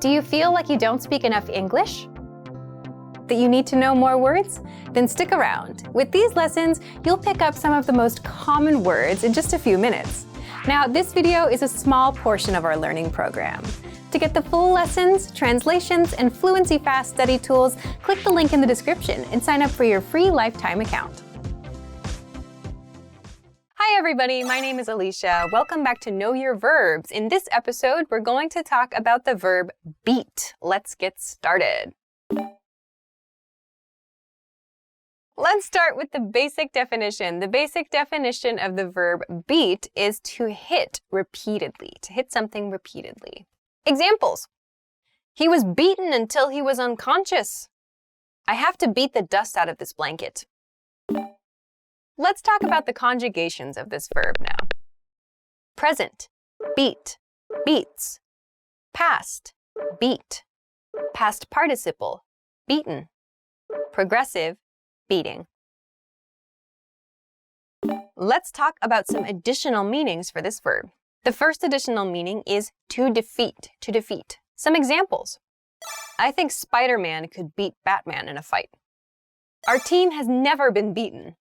Do you feel like you don't speak enough English? That you need to know more words? Then stick around. With these lessons, you'll pick up some of the most common words in just a few minutes. Now, this video is a small portion of our learning program. To get the full lessons, translations, and Fluency Fast study tools, click the link in the description and sign up for your free lifetime account. Hi everybody, my name is Alicia. Welcome back to Know Your Verbs. In this episode, we're going to talk about the verb beat. Let's get started. Let's start with the basic definition. The basic definition of the verb beat is to hit repeatedly, to hit something repeatedly. Examples. He was beaten until he was unconscious. I have to beat the dust out of this blanket. Let's talk about the conjugations of this verb now. Present, beat, beats. Past, beat. Past participle, beaten. Progressive, beating. Let's talk about some additional meanings for this verb. The first additional meaning is to defeat, to defeat. Some examples. I think Spider-Man could beat Batman in a fight. Our team has never been beaten.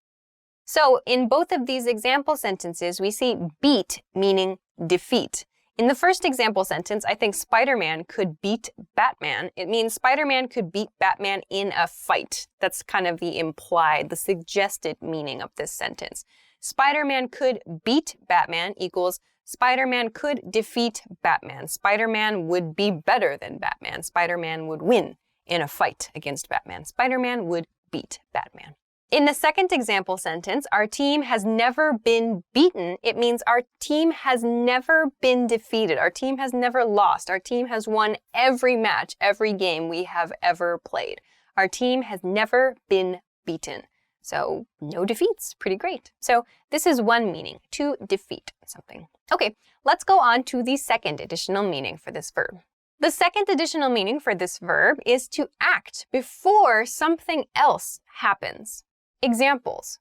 So in both of these example sentences, we see beat meaning defeat. In the first example sentence, I think Spider-Man could beat Batman. It means Spider-Man could beat Batman in a fight. That's kind of the implied, the suggested meaning of this sentence. Spider-Man could beat Batman equals Spider-Man could defeat Batman. Spider-Man would be better than Batman. Spider-Man would win in a fight against Batman. Spider-Man would beat Batman. In the second example sentence, our team has never been beaten. It means our team has never been defeated. Our team has never lost. Our team has won every match, every game we have ever played. Our team has never been beaten. So no defeats, pretty great. So this is one meaning, to defeat something. Okay, let's go on to the second additional meaning for this verb. The second additional meaning for this verb is to act before something else happens. Examples.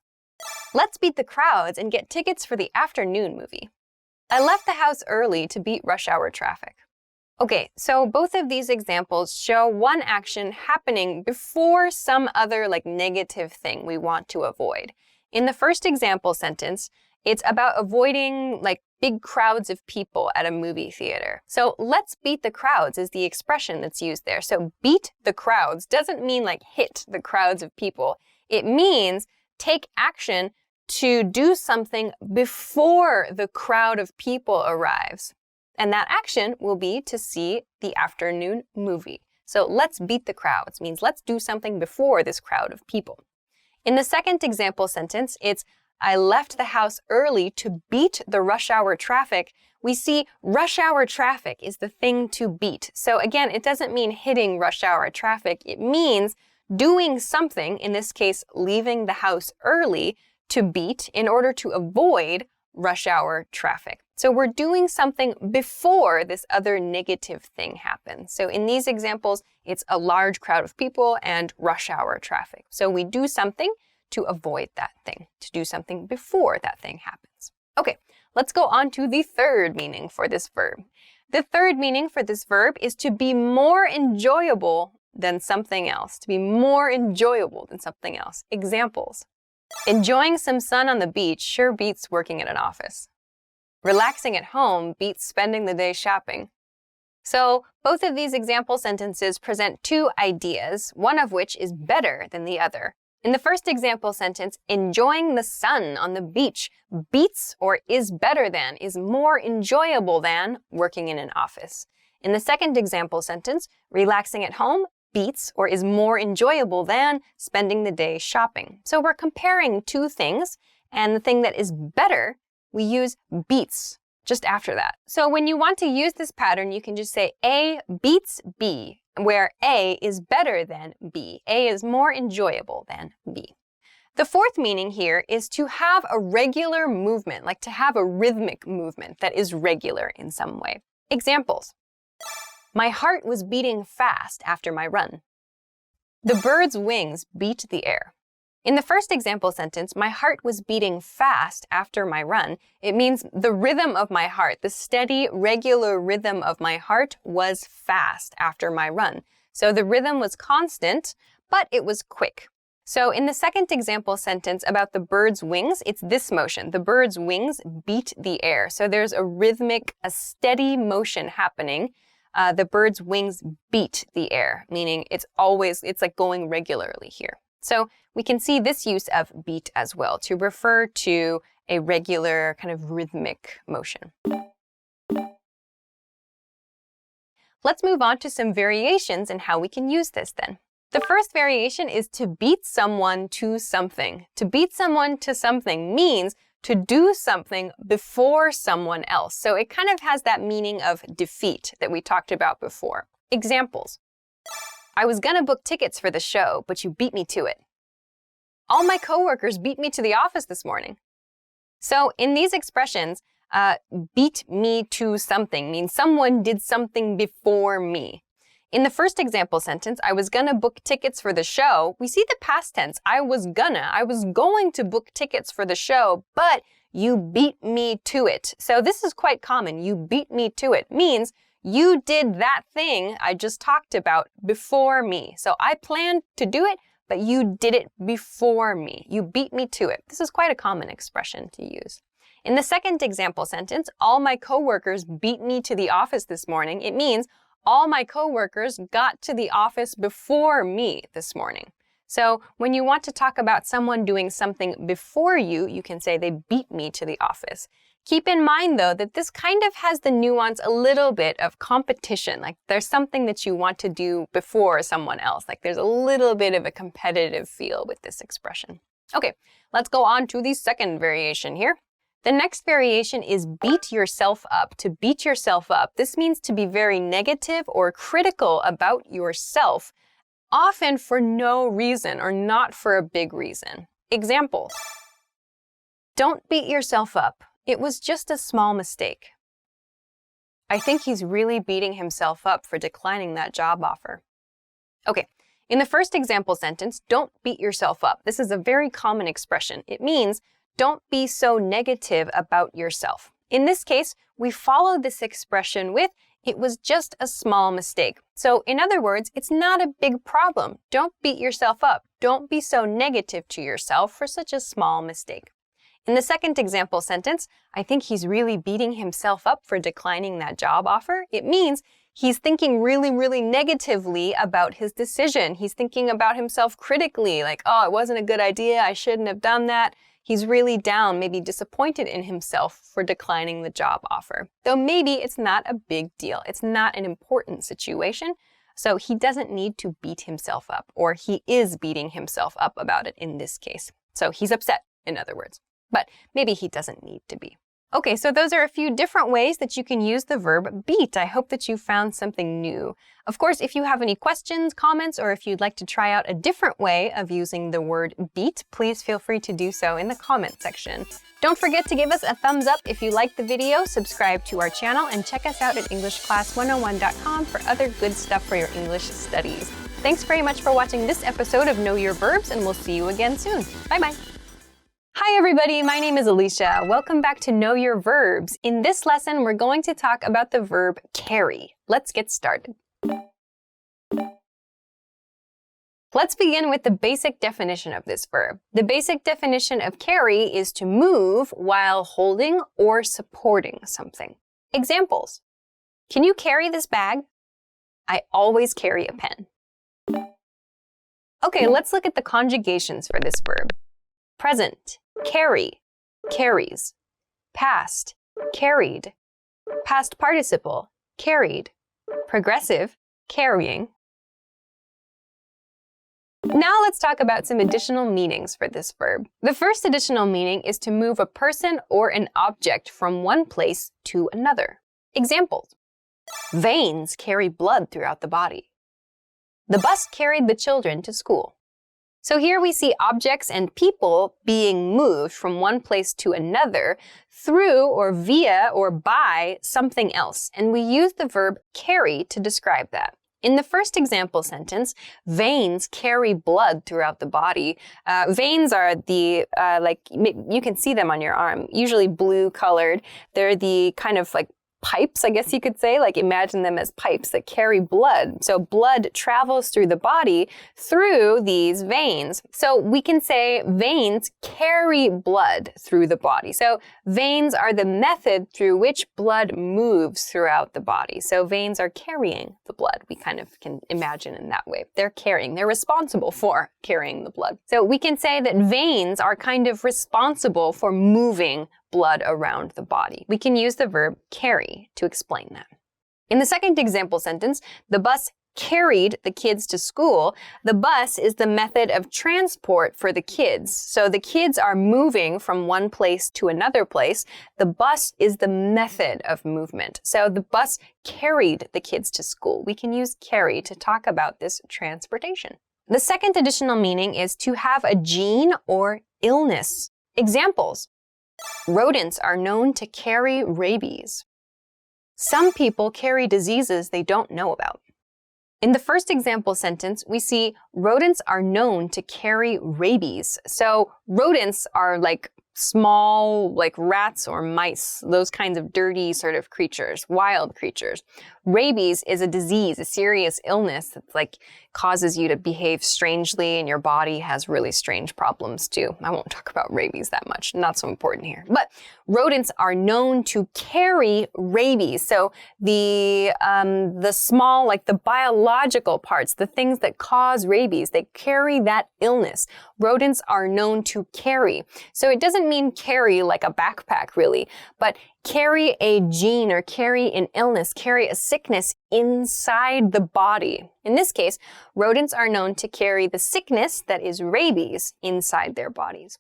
Let's beat the crowds and get tickets for the afternoon movie. I left the house early to beat rush hour traffic. Okay, so both of these examples show one action happening before some other negative thing we want to avoid. In the first example sentence, it's about avoiding big crowds of people at a movie theater. So let's beat the crowds is the expression that's used there. So beat the crowds doesn't mean hit the crowds of people. It means take action to do something before the crowd of people arrives. And that action will be to see the afternoon movie. So let's beat the crowds means let's do something before this crowd of people. In the second example sentence, it's I left the house early to beat the rush hour traffic. We see rush hour traffic is the thing to beat. So again, it doesn't mean hitting rush hour traffic. It means doing something, in this case, leaving the house early to beat in order to avoid rush hour traffic. So we're doing something before this other negative thing happens. So in these examples, it's a large crowd of people and rush hour traffic. So we do something to avoid that thing, to do something before that thing happens. Okay, let's go on to the third meaning for this verb. The third meaning for this verb is to be more enjoyable than something else, to be more enjoyable than something else. Examples. Enjoying some sun on the beach sure beats working at an office. Relaxing at home beats spending the day shopping. So both of these example sentences present two ideas, one of which is better than the other. In the first example sentence, enjoying the sun on the beach beats or is better than, is more enjoyable than working in an office. In the second example sentence, relaxing at home beats or is more enjoyable than spending the day shopping. So we're comparing two things, and the thing that is better, we use beats just after that. So when you want to use this pattern, you can just say A beats B, where A is better than B. A is more enjoyable than B. The fourth meaning here is to have a regular movement, to have a rhythmic movement that is regular in some way. Examples. My heart was beating fast after my run. The bird's wings beat the air. In the first example sentence, my heart was beating fast after my run. It means the rhythm of my heart, the steady, regular rhythm of my heart was fast after my run. So the rhythm was constant, but it was quick. So in the second example sentence about the bird's wings, it's this motion. The bird's wings beat the air. So there's a rhythmic, a steady motion happening. The bird's wings beat the air, meaning it's like going regularly here. So we can see this use of beat as well to refer to a regular kind of rhythmic motion. Let's move on to some variations in how we can use this then. The first variation is to beat someone to something. To beat someone to something means to do something before someone else. So it kind of has that meaning of defeat that we talked about before. Examples. I was gonna book tickets for the show, but you beat me to it. All my coworkers beat me to the office this morning. So in these expressions, beat me to something means someone did something before me. In the first example sentence, I was gonna book tickets for the show, we see the past tense. I was going to book tickets for the show, but you beat me to it. So this is quite common. You beat me to it means you did that thing I just talked about before me. So I planned to do it, but you did it before me. You beat me to it. This is quite a common expression to use. In the second example sentence, all my coworkers beat me to the office this morning. It means all my coworkers got to the office before me this morning. So when you want to talk about someone doing something before you, you can say they beat me to the office. Keep in mind, though, that this kind of has the nuance a little bit of competition. Like there's something that you want to do before someone else. Like there's a little bit of a competitive feel with this expression. Okay, let's go on to the second variation here. The next variation is beat yourself up. To beat yourself up, this means to be very negative or critical about yourself, often for no reason or not for a big reason. Examples. Don't beat yourself up. It was just a small mistake. I think he's really beating himself up for declining that job offer. Okay, in the first example sentence, don't beat yourself up. This is a very common expression. It means don't be so negative about yourself. In this case, we follow this expression with it was just a small mistake. So in other words, it's not a big problem. Don't beat yourself up. Don't be so negative to yourself for such a small mistake. In the second example sentence, I think he's really beating himself up for declining that job offer. It means he's thinking really, really negatively about his decision. He's thinking about himself critically, like, oh, it wasn't a good idea. I shouldn't have done that. He's really down, maybe disappointed in himself for declining the job offer. Though maybe it's not a big deal. It's not an important situation. So he doesn't need to beat himself up, or he is beating himself up about it in this case. So he's upset, in other words. But maybe he doesn't need to be. Okay, so those are a few different ways that you can use the verb beat. I hope that you found something new. Of course, if you have any questions, comments, or if you'd like to try out a different way of using the word beat, please feel free to do so in the comment section. Don't forget to give us a thumbs up if you liked the video, subscribe to our channel, and check us out at EnglishClass101.com for other good stuff for your English studies. Thanks very much for watching this episode of Know Your Verbs, and we'll see you again soon. Bye-bye. Hi everybody, my name is Alicia. Welcome back to Know Your Verbs. In this lesson, we're going to talk about the verb carry. Let's get started. Let's begin with the basic definition of this verb. The basic definition of carry is to move while holding or supporting something. Examples. Can you carry this bag? I always carry a pen. Okay, let's look at the conjugations for this verb. Present, carry, carries. Past, carried. Past participle, carried. Progressive, carrying. Now let's talk about some additional meanings for this verb. The first additional meaning is to move a person or an object from one place to another. Examples. Veins carry blood throughout the body. The bus carried the children to school. So here we see objects and people being moved from one place to another through or via or by something else. And we use the verb carry to describe that. In the first example sentence, veins carry blood throughout the body. Veins are you can see them on your arm, usually blue colored. They're the kind of like pipes, I guess you could say, like imagine them as pipes that carry blood. So blood travels through the body through these veins. So we can say veins carry blood through the body. So veins are the method through which blood moves throughout the body. So veins are carrying the blood. We kind of can imagine in that way. They're responsible for carrying the blood. So we can say that veins are kind of responsible for moving blood around the body. We can use the verb carry to explain that. In the second example sentence, the bus carried the kids to school. The bus is the method of transport for the kids. So the kids are moving from one place to another place. The bus is the method of movement. So the bus carried the kids to school. We can use carry to talk about this transportation. The second additional meaning is to have a gene or illness. Examples. Rodents are known to carry rabies. Some people carry diseases they don't know about. In the first example sentence, we see rodents are known to carry rabies. So rodents are like small, like rats or mice, those kinds of dirty sort of creatures, wild creatures. Rabies is a disease, a serious illness that like causes you to behave strangely and your body has really strange problems too. I won't talk about rabies that much, not so important here. But rodents are known to carry rabies. So the small, like the biological parts, the things that cause rabies, they carry that illness. Rodents are known to carry. So it doesn't mean carry like a backpack really, but carry a gene or carry an illness, carry a sickness inside the body. In this case, rodents are known to carry the sickness that is rabies inside their bodies.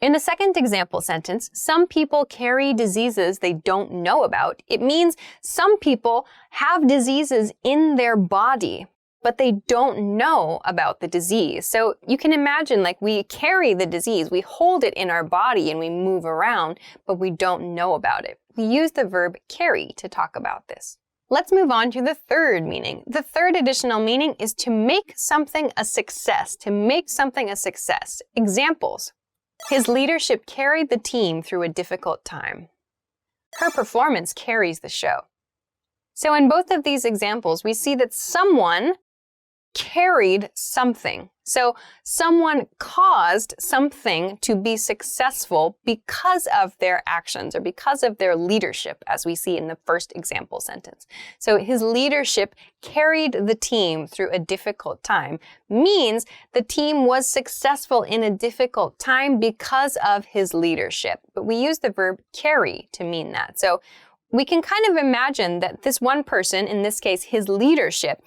In the second example sentence, some people carry diseases they don't know about. It means some people have diseases in their body, but they don't know about the disease. So you can imagine like we carry the disease, we hold it in our body and we move around, but we don't know about it. We use the verb carry to talk about this. Let's move on to the third meaning. The third additional meaning is to make something a success, to make something a success. Examples. His leadership carried the team through a difficult time. Her performance carries the show. So in both of these examples, we see that someone carried something. So someone caused something to be successful because of their actions or because of their leadership, as we see in the first example sentence. So his leadership carried the team through a difficult time means the team was successful in a difficult time because of his leadership. But we use the verb carry to mean that. So we can kind of imagine that this one person, in this case, his leadership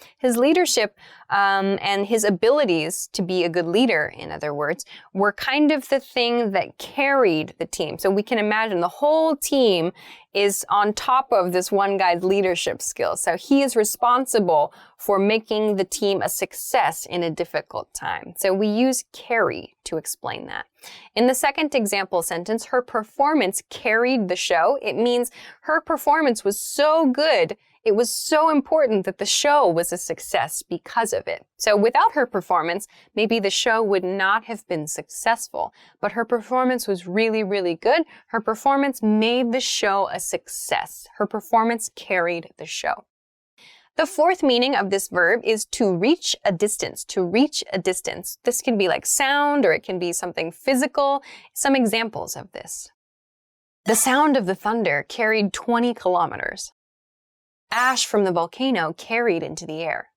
and his abilities to be a good leader, in other words, were kind of the thing that carried the team. So we can imagine the whole team is on top of this one guy's leadership skills. So he is responsible for making the team a success in a difficult time. So we use carry to explain that. In the second example sentence, her performance carried the show. It means her performance was so good, it was so important that the show was a success because of it. So without her performance, maybe the show would not have been successful. But her performance was really, really good. Her performance made the show a success. Her performance carried the show. The fourth meaning of this verb is to reach a distance, to reach a distance. This can be like sound or it can be something physical. Some examples of this. The sound of the thunder carried 20 kilometers. Ash from the volcano carried into the air.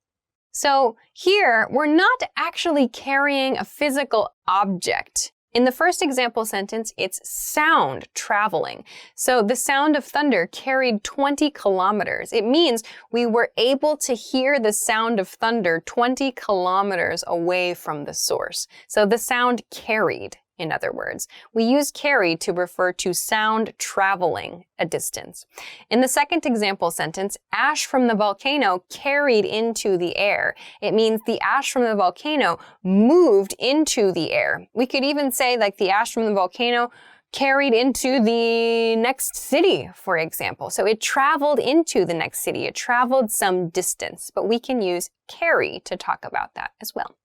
So here, we're not actually carrying a physical object. In the first example sentence, it's sound traveling. So the sound of thunder carried 20 kilometers. It means we were able to hear the sound of thunder 20 kilometers away from the source. So the sound carried, in other words. We use carry to refer to sound traveling a distance. In the second example sentence, ash from the volcano carried into the air. It means the ash from the volcano moved into the air. We could even say like the ash from the volcano carried into the next city, for example. So it traveled into the next city. It traveled some distance, but we can use carry to talk about that as well.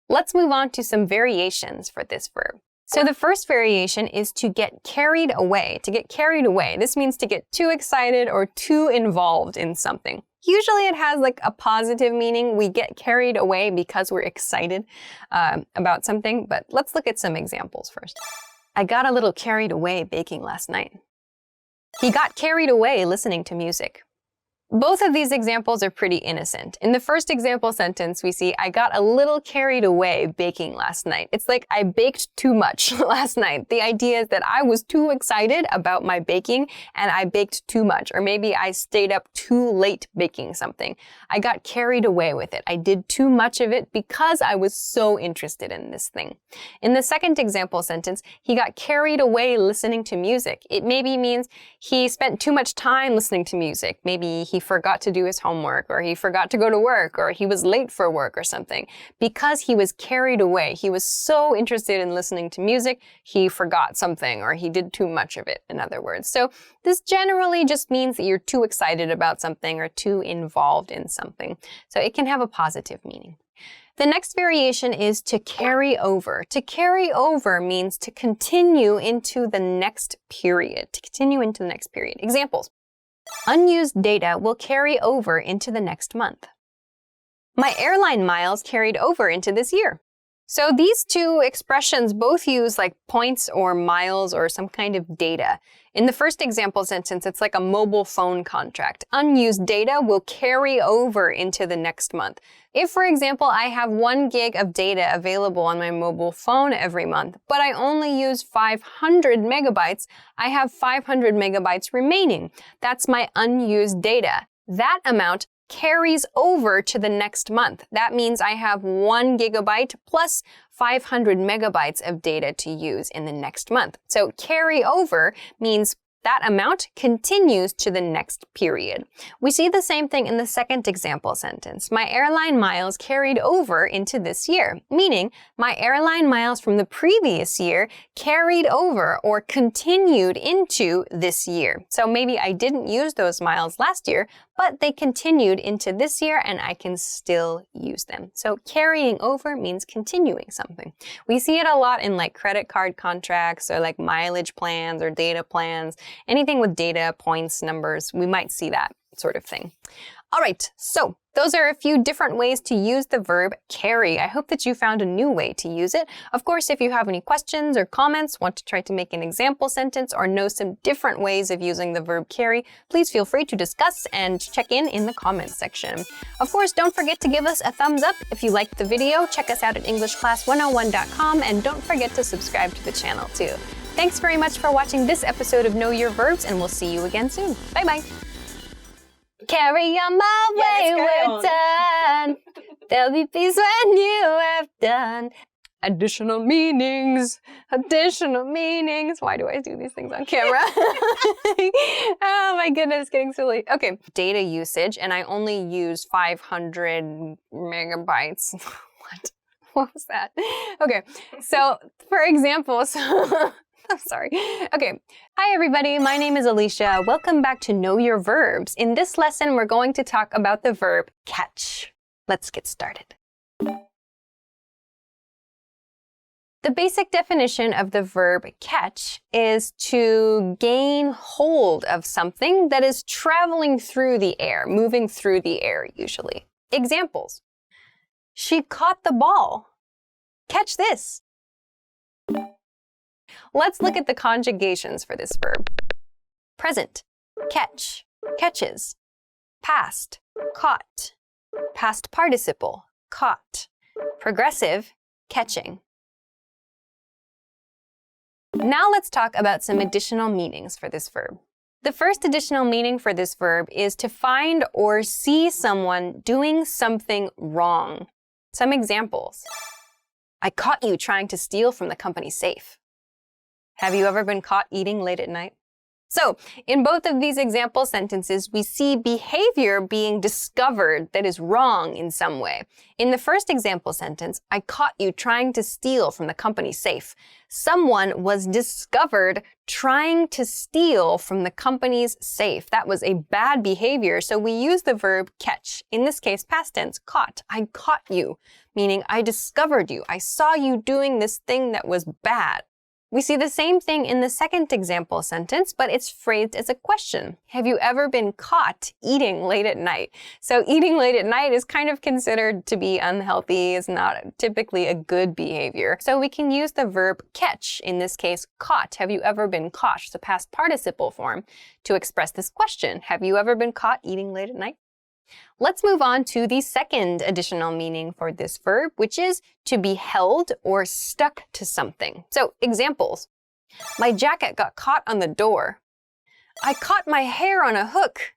Let's move on to some variations for this verb. So the first variation is to get carried away. To get carried away, this means to get too excited or too involved in something. Usually it has like a positive meaning. We get carried away because we're excited about something, but let's look at some examples first. I got a little carried away baking last night. He got carried away listening to music. Both of these examples are pretty innocent. In the first example sentence, we see, I got a little carried away baking last night. It's like I baked too much last night. The idea is that I was too excited about my baking and I baked too much. Or maybe I stayed up too late baking something. I got carried away with it. I did too much of it because I was so interested in this thing. In the second example sentence, he got carried away listening to music. It maybe means he spent too much time listening to music. Maybe he forgot to do his homework, or he forgot to go to work, or he was late for work or something. Because he was carried away, he was so interested in listening to music, he forgot something, or he did too much of it, in other words. So this generally just means that you're too excited about something or too involved in something. So it can have a positive meaning. The next variation is to carry over. To carry over means to continue into the next period. To continue into the next period. Examples. Unused data will carry over into the next month. My airline miles carried over into this year. So these two expressions both use like points or miles or some kind of data. In the first example sentence, it's like a mobile phone contract. Unused data will carry over into the next month. If, for example, I have 1 gig of data available on my mobile phone every month, but I only use 500 megabytes, I have 500 megabytes remaining. That's my unused data. That amount carries over to the next month. That means I have 1 gigabyte plus 500 megabytes of data to use in the next month. So carry over means that amount continues to the next period. We see the same thing in the second example sentence. My airline miles carried over into this year, meaning my airline miles from the previous year carried over or continued into this year. So maybe I didn't use those miles last year, but they continued into this year and I can still use them. So carrying over means continuing something. We see it a lot in like credit card contracts or like mileage plans or data plans. Anything with data, points, numbers, we might see that sort of thing. All right, so those are a few different ways to use the verb carry. I hope that you found a new way to use it. Of course, if you have any questions or comments, want to try to make an example sentence, or know some different ways of using the verb carry, please feel free to discuss and check in the comments section. Of course, don't forget to give us a thumbs up if you liked the video. Check us out at EnglishClass101.com, and don't forget to subscribe to the channel too. Thanks very much for watching this episode of Know Your Verbs, and we'll see you again soon. Bye-bye. Carry on my wayward son. There'll be peace when you have done. Additional meanings. Additional meanings. Why do I do these things on camera? Oh my goodness, getting silly. Okay, data usage, and I only use 500 megabytes. What was that? Okay, so for example, I'm sorry. Okay. Hi, everybody. My name is Alicia. Welcome back to Know Your Verbs. In this lesson, we're going to talk about the verb catch. Let's get started. The basic definition of the verb catch is to gain hold of something that is traveling through the air, moving through the air usually. Examples. She caught the ball. Catch this. Let's look at the conjugations for this verb. Present, catch, catches. Past, caught. Past participle, caught. Progressive, catching. Now let's talk about some additional meanings for this verb. The first additional meaning for this verb is to find or see someone doing something wrong. Some examples. I caught you trying to steal from the company safe. Have you ever been caught eating late at night? So, in both of these example sentences, we see behavior being discovered that is wrong in some way. In the first example sentence, I caught you trying to steal from the company safe. Someone was discovered trying to steal from the company's safe. That was a bad behavior, so we use the verb catch. In this case, past tense, caught. I caught you, meaning I discovered you. I saw you doing this thing that was bad. We see the same thing in the second example sentence, but it's phrased as a question. Have you ever been caught eating late at night? So eating late at night is kind of considered to be unhealthy, is not typically a good behavior. So we can use the verb catch, in this case, caught. Have you ever been caught? It's a past participle form to express this question. Have you ever been caught eating late at night? Let's move on to the second additional meaning for this verb, which is to be held or stuck to something. So, examples. My jacket got caught on the door. I caught my hair on a hook.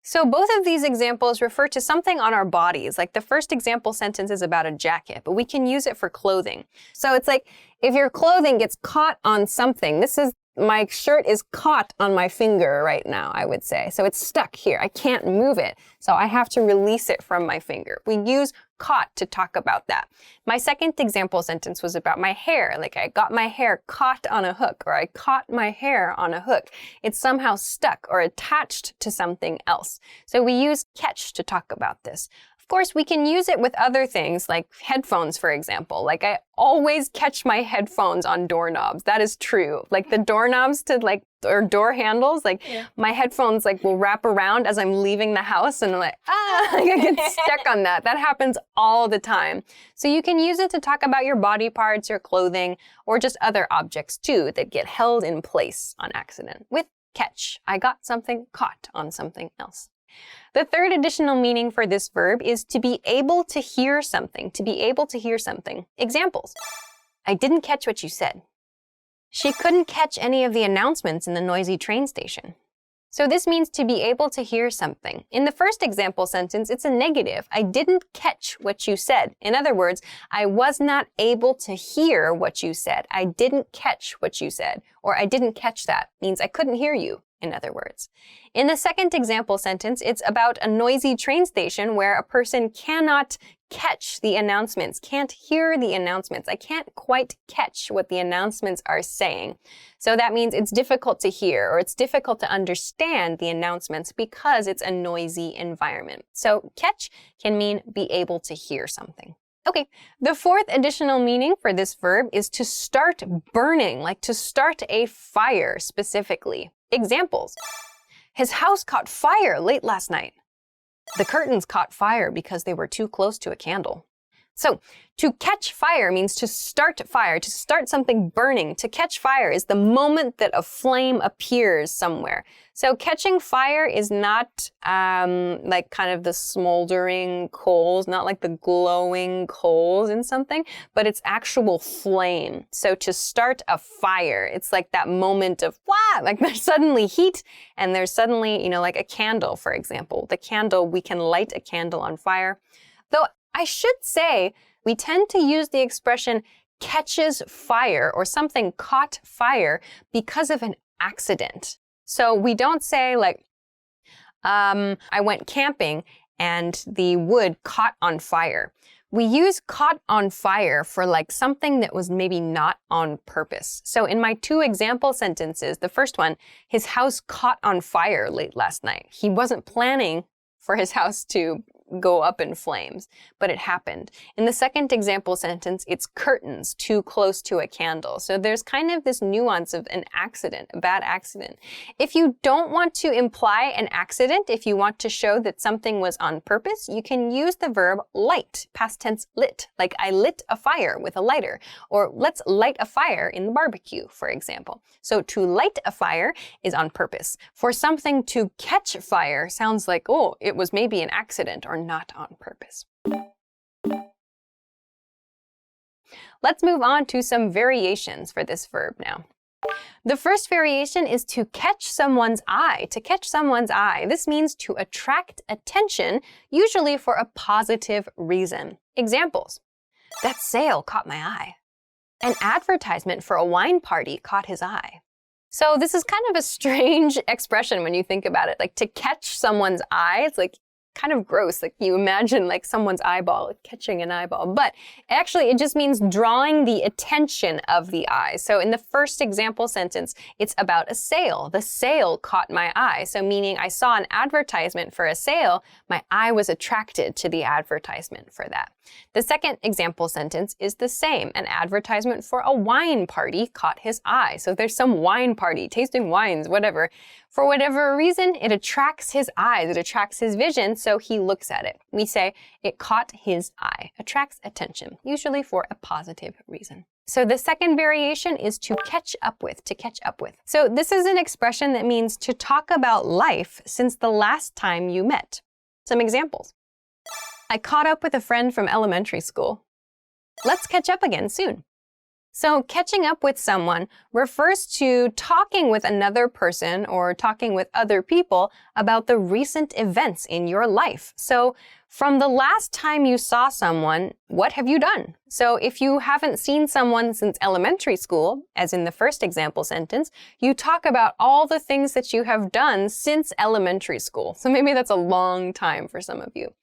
So both of these examples refer to something on our bodies. Like the first example sentence is about a jacket, but we can use it for clothing. So it's like if your clothing gets caught on something, my shirt is caught on my finger right now, I would say. So it's stuck here. I can't move it. So I have to release it from my finger. We use caught to talk about that. My second example sentence was about my hair. Like I got my hair caught on a hook, or I caught my hair on a hook. It's somehow stuck or attached to something else. So we use catch to talk about this. Of course, we can use it with other things like headphones, for example. Like I always catch my headphones on doorknobs. That is true. Like the doorknobs or door handles, my headphones will wrap around as I'm leaving the house and I'm I get stuck on that. That happens all the time. So you can use it to talk about your body parts, your clothing, or just other objects too that get held in place on accident. With catch, I got something caught on something else. The third additional meaning for this verb is to be able to hear something, to be able to hear something. Examples. I didn't catch what you said. She couldn't catch any of the announcements in the noisy train station. So this means to be able to hear something. In the first example sentence, it's a negative. I didn't catch what you said. In other words, I was not able to hear what you said. I didn't catch what you said. Or I didn't catch that means I couldn't hear you, in other words. In the second example sentence, it's about a noisy train station where a person cannot catch the announcements, can't hear the announcements. I can't quite catch what the announcements are saying. So that means it's difficult to hear or it's difficult to understand the announcements because it's a noisy environment. So catch can mean be able to hear something. Okay, the fourth additional meaning for this verb is to start burning, like to start a fire specifically. Examples. His house caught fire late last night. The curtains caught fire because they were too close to a candle. So, to catch fire means to start fire, to start something burning. To catch fire is the moment that a flame appears somewhere. So catching fire is not like kind of the smoldering coals, not like the glowing coals in something, but it's actual flame. So to start a fire, it's like that moment of, wow, like there's suddenly heat and there's suddenly, like a candle, for example. The candle, we can light a candle on fire. Though I should say, we tend to use the expression catches fire or something caught fire because of an accident. So we don't say I went camping and the wood caught on fire. We use caught on fire for something that was maybe not on purpose. So in my two example sentences, the first one, his house caught on fire late last night. He wasn't planning for his house to go up in flames, but it happened. In the second example sentence, it's curtains too close to a candle. So there's kind of this nuance of an accident, a bad accident. If you don't want to imply an accident, if you want to show that something was on purpose, you can use the verb light, past tense lit, like I lit a fire with a lighter, or let's light a fire in the barbecue, for example. So to light a fire is on purpose. For something to catch fire sounds like, oh, it was maybe an accident or not on purpose. Let's move on to some variations for this verb now. The first variation is to catch someone's eye. To catch someone's eye. This means to attract attention, usually for a positive reason. Examples. That sale caught my eye. An advertisement for a wine party caught his eye. So this is kind of a strange expression when you think about it. Like to catch someone's eye, it's like kind of gross. Like you imagine like someone's eyeball, like catching an eyeball. But actually it just means drawing the attention of the eye. So in the first example sentence, it's about a sale. The sale caught my eye. So meaning I saw an advertisement for a sale, my eye was attracted to the advertisement for that. The second example sentence is the same. An advertisement for a wine party caught his eye. So there's some wine party, tasting wines, whatever. For whatever reason, it attracts his eyes, it attracts his vision, so he looks at it. We say it caught his eye, attracts attention, usually for a positive reason. So the second variation is to catch up with, to catch up with. So this is an expression that means to talk about life since the last time you met. Some examples. I caught up with a friend from elementary school. Let's catch up again soon. So catching up with someone refers to talking with another person or talking with other people about the recent events in your life. So from the last time you saw someone, what have you done? So if you haven't seen someone since elementary school, as in the first example sentence, you talk about all the things that you have done since elementary school. So maybe that's a long time for some of you.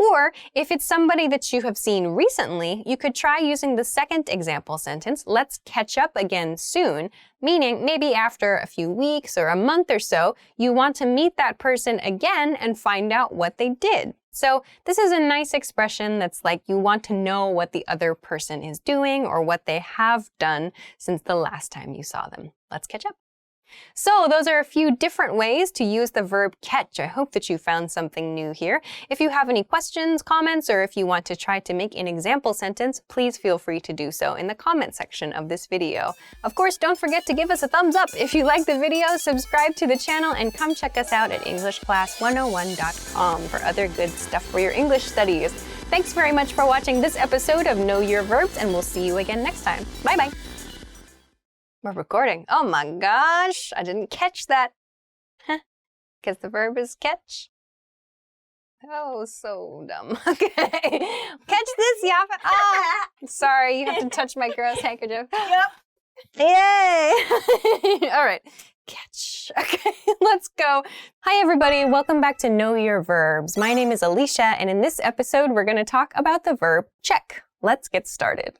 Or if it's somebody that you have seen recently, you could try using the second example sentence, let's catch up again soon, meaning maybe after a few weeks or a month or so, you want to meet that person again and find out what they did. So this is a nice expression that's like you want to know what the other person is doing or what they have done since the last time you saw them. Let's catch up. So those are a few different ways to use the verb catch. I hope that you found something new here. If you have any questions, comments, or if you want to try to make an example sentence, please feel free to do so in the comment section of this video. Of course, don't forget to give us a thumbs up if you like the video, subscribe to the channel, and come check us out at EnglishClass101.com for other good stuff for your English studies. Thanks very much for watching this episode of Know Your Verbs, and we'll see you again next time. Bye-bye. We're recording. Oh my gosh, I didn't catch that. Because the verb is catch. Oh, so dumb. Okay. Catch this, Yaffa. Ah, sorry, you have to touch my gross handkerchief. Yep. Yay! All right. Catch. Okay, let's go. Hi, everybody. Welcome back to Know Your Verbs. My name is Alicia, and in this episode, we're going to talk about the verb check. Let's get started.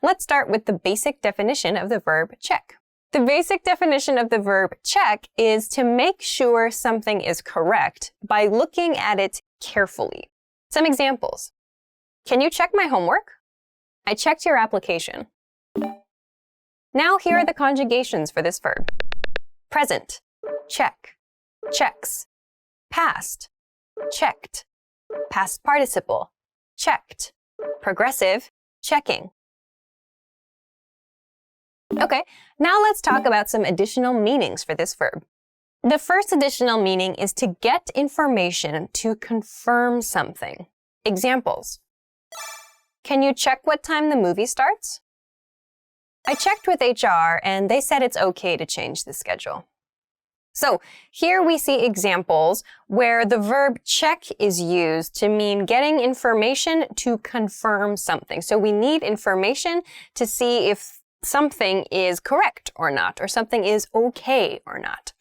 Let's start with the basic definition of the verb check. The basic definition of the verb check is to make sure something is correct by looking at it carefully. Some examples. Can you check my homework? I checked your application. Now here are the conjugations for this verb. Present, check, checks. Past, checked. Past participle, checked. Progressive, checking. Okay, now let's talk about some additional meanings for this verb. The first additional meaning is to get information to confirm something. Examples. Can you check what time the movie starts? I checked with HR and they said it's okay to change the schedule. So here we see examples where the verb check is used to mean getting information to confirm something. So we need information to see if something is correct or not, or something is okay or not.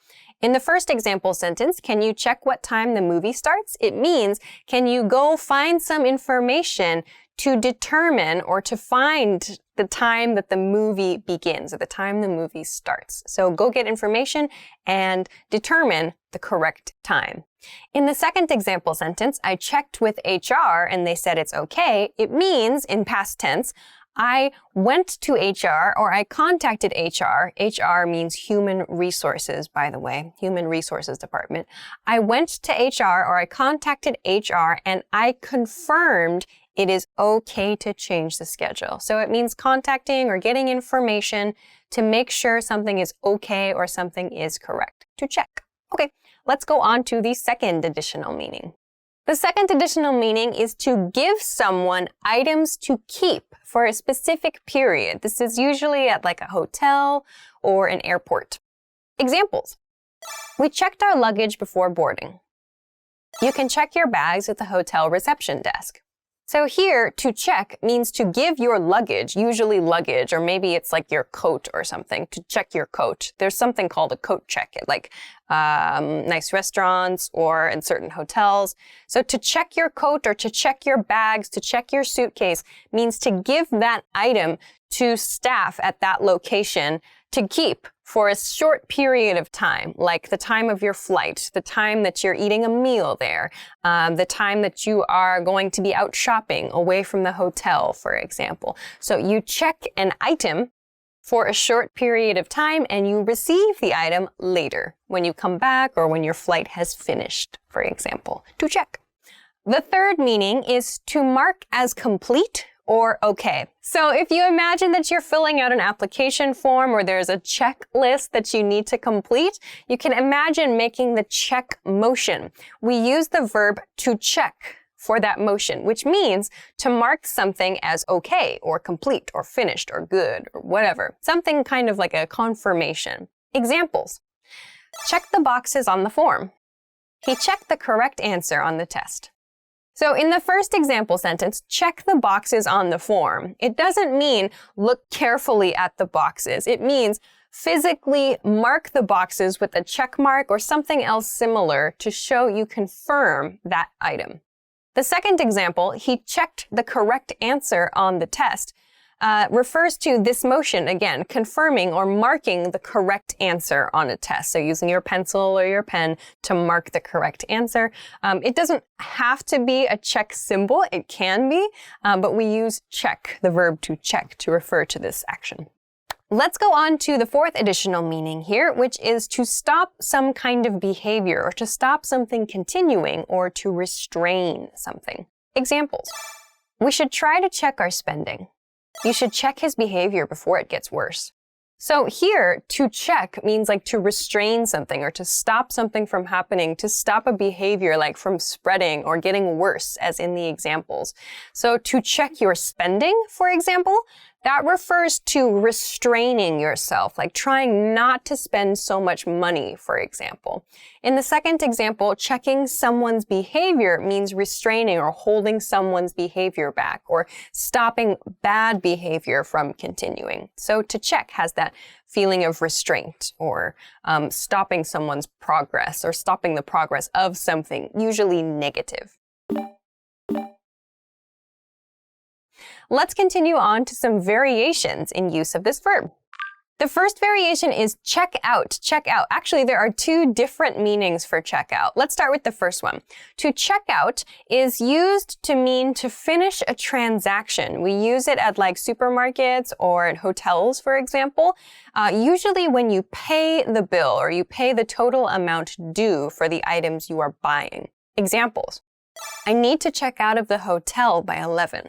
In the first example sentence, can you check what time the movie starts? It means, can you go find some information to determine or to find the time that the movie begins, or the time the movie starts. So go get information and determine the correct time. In the second example sentence, I checked with HR and they said it's okay. It means, in past tense, I went to HR or I contacted HR. HR means human resources, by the way, human resources department. I went to HR or I contacted HR and I confirmed it is okay to change the schedule. So it means contacting or getting information to make sure something is okay or something is correct, to check. Okay, let's go on to the second additional meaning. The second additional meaning is to give someone items to keep for a specific period. This is usually at like a hotel or an airport. Examples. We checked our luggage before boarding. You can check your bags at the hotel reception desk. So here, to check means to give your luggage, usually luggage, or maybe it's like your coat or something, to check your coat. There's something called a coat check at like nice restaurants or in certain hotels. So to check your coat or to check your bags, to check your suitcase means to give that item to staff at that location to keep for a short period of time, like the time of your flight, the time that you're eating a meal there, the time that you are going to be out shopping away from the hotel, for example. So you check an item for a short period of time and you receive the item later when you come back or when your flight has finished, for example, to check. The third meaning is to mark as complete or okay. So if you imagine that you're filling out an application form or there's a checklist that you need to complete, you can imagine making the check motion. We use the verb to check for that motion, which means to mark something as okay or complete or finished or good or whatever. Something kind of like a confirmation. Examples. Check the boxes on the form. He checked the correct answer on the test. So in the first example sentence, check the boxes on the form. It doesn't mean look carefully at the boxes. It means physically mark the boxes with a check mark or something else similar to show you confirm that item. The second example, he checked the correct answer on the test, refers to this motion, again, confirming or marking the correct answer on a test. So using your pencil or your pen to mark the correct answer. It doesn't have to be a check symbol. It can be, but we use check, the verb to check, to refer to this action. Let's go on to the fourth additional meaning here, which is to stop some kind of behavior or to stop something continuing or to restrain something. Examples. We should try to check our spending. You should check his behavior before it gets worse. So here, to check means like to restrain something or to stop something from happening, to stop a behavior like from spreading or getting worse, as in the examples. So to check your spending, for example, that refers to restraining yourself, like trying not to spend so much money, for example. In the second example, checking someone's behavior means restraining or holding someone's behavior back or stopping bad behavior from continuing. So to check has that feeling of restraint or stopping someone's progress or stopping the progress of something, usually negative. Let's continue on to some variations in use of this verb. The first variation is check out. Check out. Actually, there are two different meanings for check out. Let's start with the first one. To check out is used to mean to finish a transaction. We use it at like supermarkets or at hotels, for example. Usually when you pay the bill or you pay the total amount due for the items you are buying. Examples. I need to check out of the hotel by 11.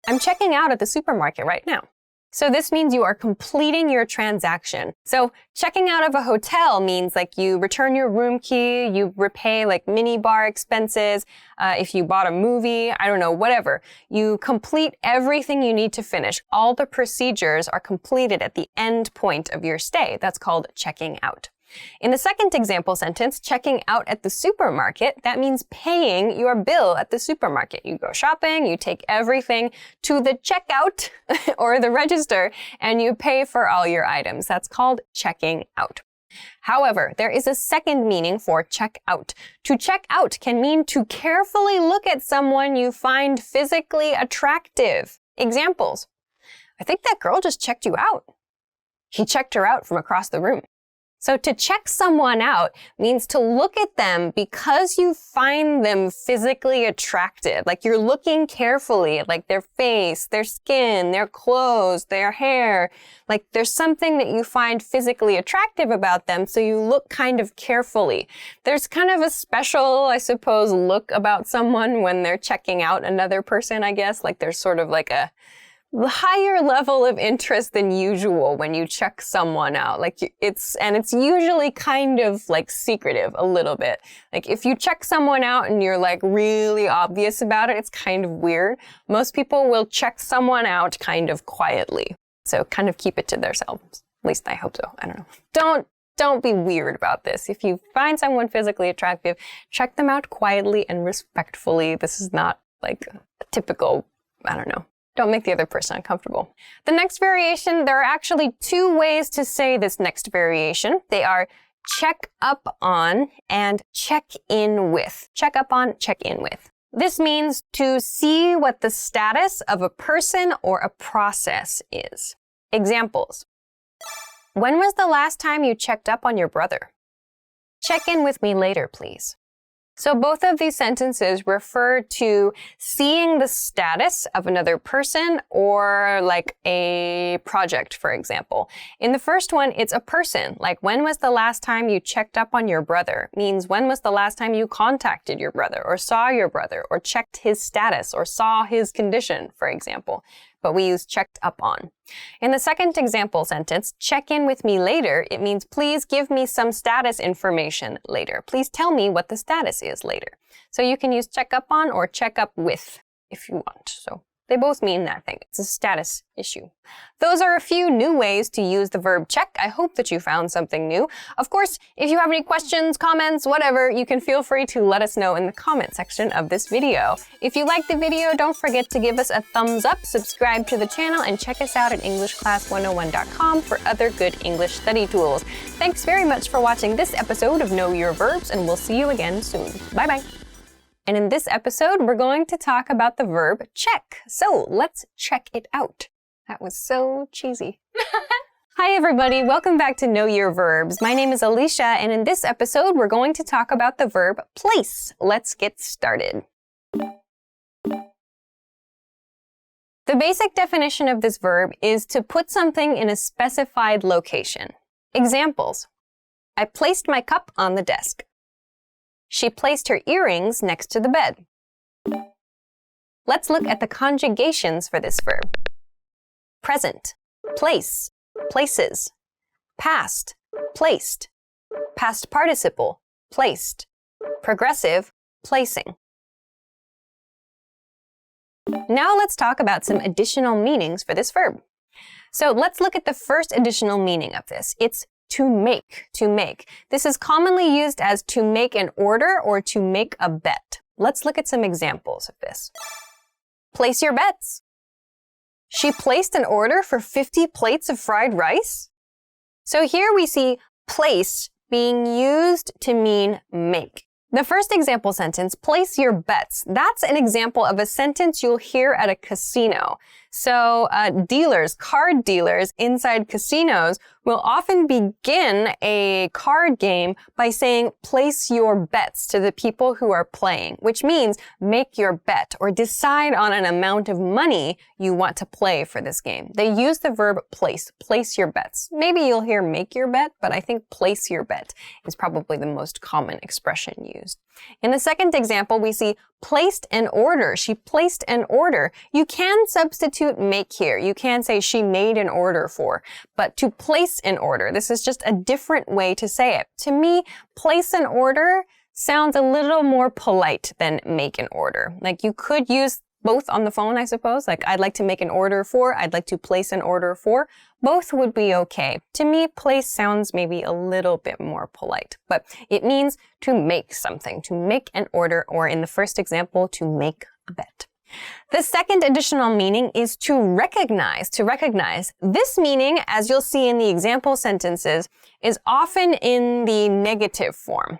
I'm checking out at the supermarket right now. So this means you are completing your transaction. So checking out of a hotel means like you return your room key, you repay like minibar expenses, if you bought a movie, I don't know, whatever. You complete everything you need to finish. All the procedures are completed at the end point of your stay. That's called checking out. In the second example sentence, checking out at the supermarket, that means paying your bill at the supermarket. You go shopping, you take everything to the checkout or the register, and you pay for all your items. That's called checking out. However, there is a second meaning for check out. To check out can mean to carefully look at someone you find physically attractive. Examples. I think that girl just checked you out. He checked her out from across the room. So to check someone out means to look at them because you find them physically attractive. Like you're looking carefully at like their face, their skin, their clothes, their hair. Like there's something that you find physically attractive about them, so you look kind of carefully. There's kind of a special, I suppose, look about someone when they're checking out another person, I guess. Like there's sort of like a higher level of interest than usual when you check someone out. Like it's usually kind of like secretive a little bit. Like if you check someone out and you're like really obvious about it, it's kind of weird. Most people will check someone out kind of quietly. So kind of keep it to themselves. At least I hope so. I don't know. Don't be weird about this. If you find someone physically attractive, check them out quietly and respectfully. This is not like a typical, I don't know. Don't make the other person uncomfortable. The next variation, there are actually two ways to say this next variation. They are check up on and check in with. Check up on, check in with. This means to see what the status of a person or a process is. Examples. When was the last time you checked up on your brother? Check in with me later, please. So both of these sentences refer to seeing the status of another person or like a project, for example. In the first one, it's a person, like when was the last time you checked up on your brother? Means when was the last time you contacted your brother or saw your brother or checked his status or saw his condition, for example. But we use checked up on. In the second example sentence, check in with me later, it means please give me some status information later. Please tell me what the status is later. So you can use check up on or check up with if you want. So they both mean that thing. It's a status issue. Those are a few new ways to use the verb check. I hope that you found something new. Of course, if you have any questions, comments, whatever, you can feel free to let us know in the comment section of this video. If you liked the video, don't forget to give us a thumbs up, subscribe to the channel, and check us out at EnglishClass101.com for other good English study tools. Thanks very much for watching this episode of Know Your Verbs, and we'll see you again soon. Bye-bye. And in this episode, we're going to talk about the verb check. So let's check it out. That was so cheesy. Hi, everybody. Welcome back to Know Your Verbs. My name is Alicia, and in this episode, we're going to talk about the verb place. Let's get started. The basic definition of this verb is to put something in a specified location. Examples. I placed my cup on the desk. She placed her earrings next to the bed. Let's look at the conjugations for this verb. Present, place, places. Past, placed. Past participle, placed. Progressive, placing. Now let's talk about some additional meanings for this verb. So let's look at the first additional meaning of this. It's to make, to make. This is commonly used as to make an order or to make a bet. Let's look at some examples of this. Place your bets. She placed an order for 50 plates of fried rice. So here we see place being used to mean make. The first example sentence, place your bets, that's an example of a sentence you'll hear at a casino. So dealers, card dealers inside casinos will often begin a card game by saying, place your bets to the people who are playing, which means make your bet or decide on an amount of money you want to play for this game. They use the verb place your bets. Maybe you'll hear make your bet, but I think place your bet is probably the most common expression used. In the second example, we see placed an order. She placed an order. You can substitute make here. You can say she made an order for, but to place an order, this is just a different way to say it. To me, place an order sounds a little more polite than make an order. Like you could use both on the phone, I suppose. Like I'd like to make an order for, I'd like to place an order for. Both would be okay. To me, place sounds maybe a little bit more polite, but it means to make something, to make an order, or in the first example, to make a bet. The second additional meaning is to recognize, to recognize. This meaning, as you'll see in the example sentences, is often in the negative form.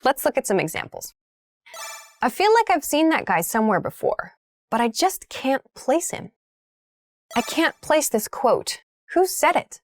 Let's look at some examples. I feel like I've seen that guy somewhere before, but I just can't place him. I can't place this quote. Who said it?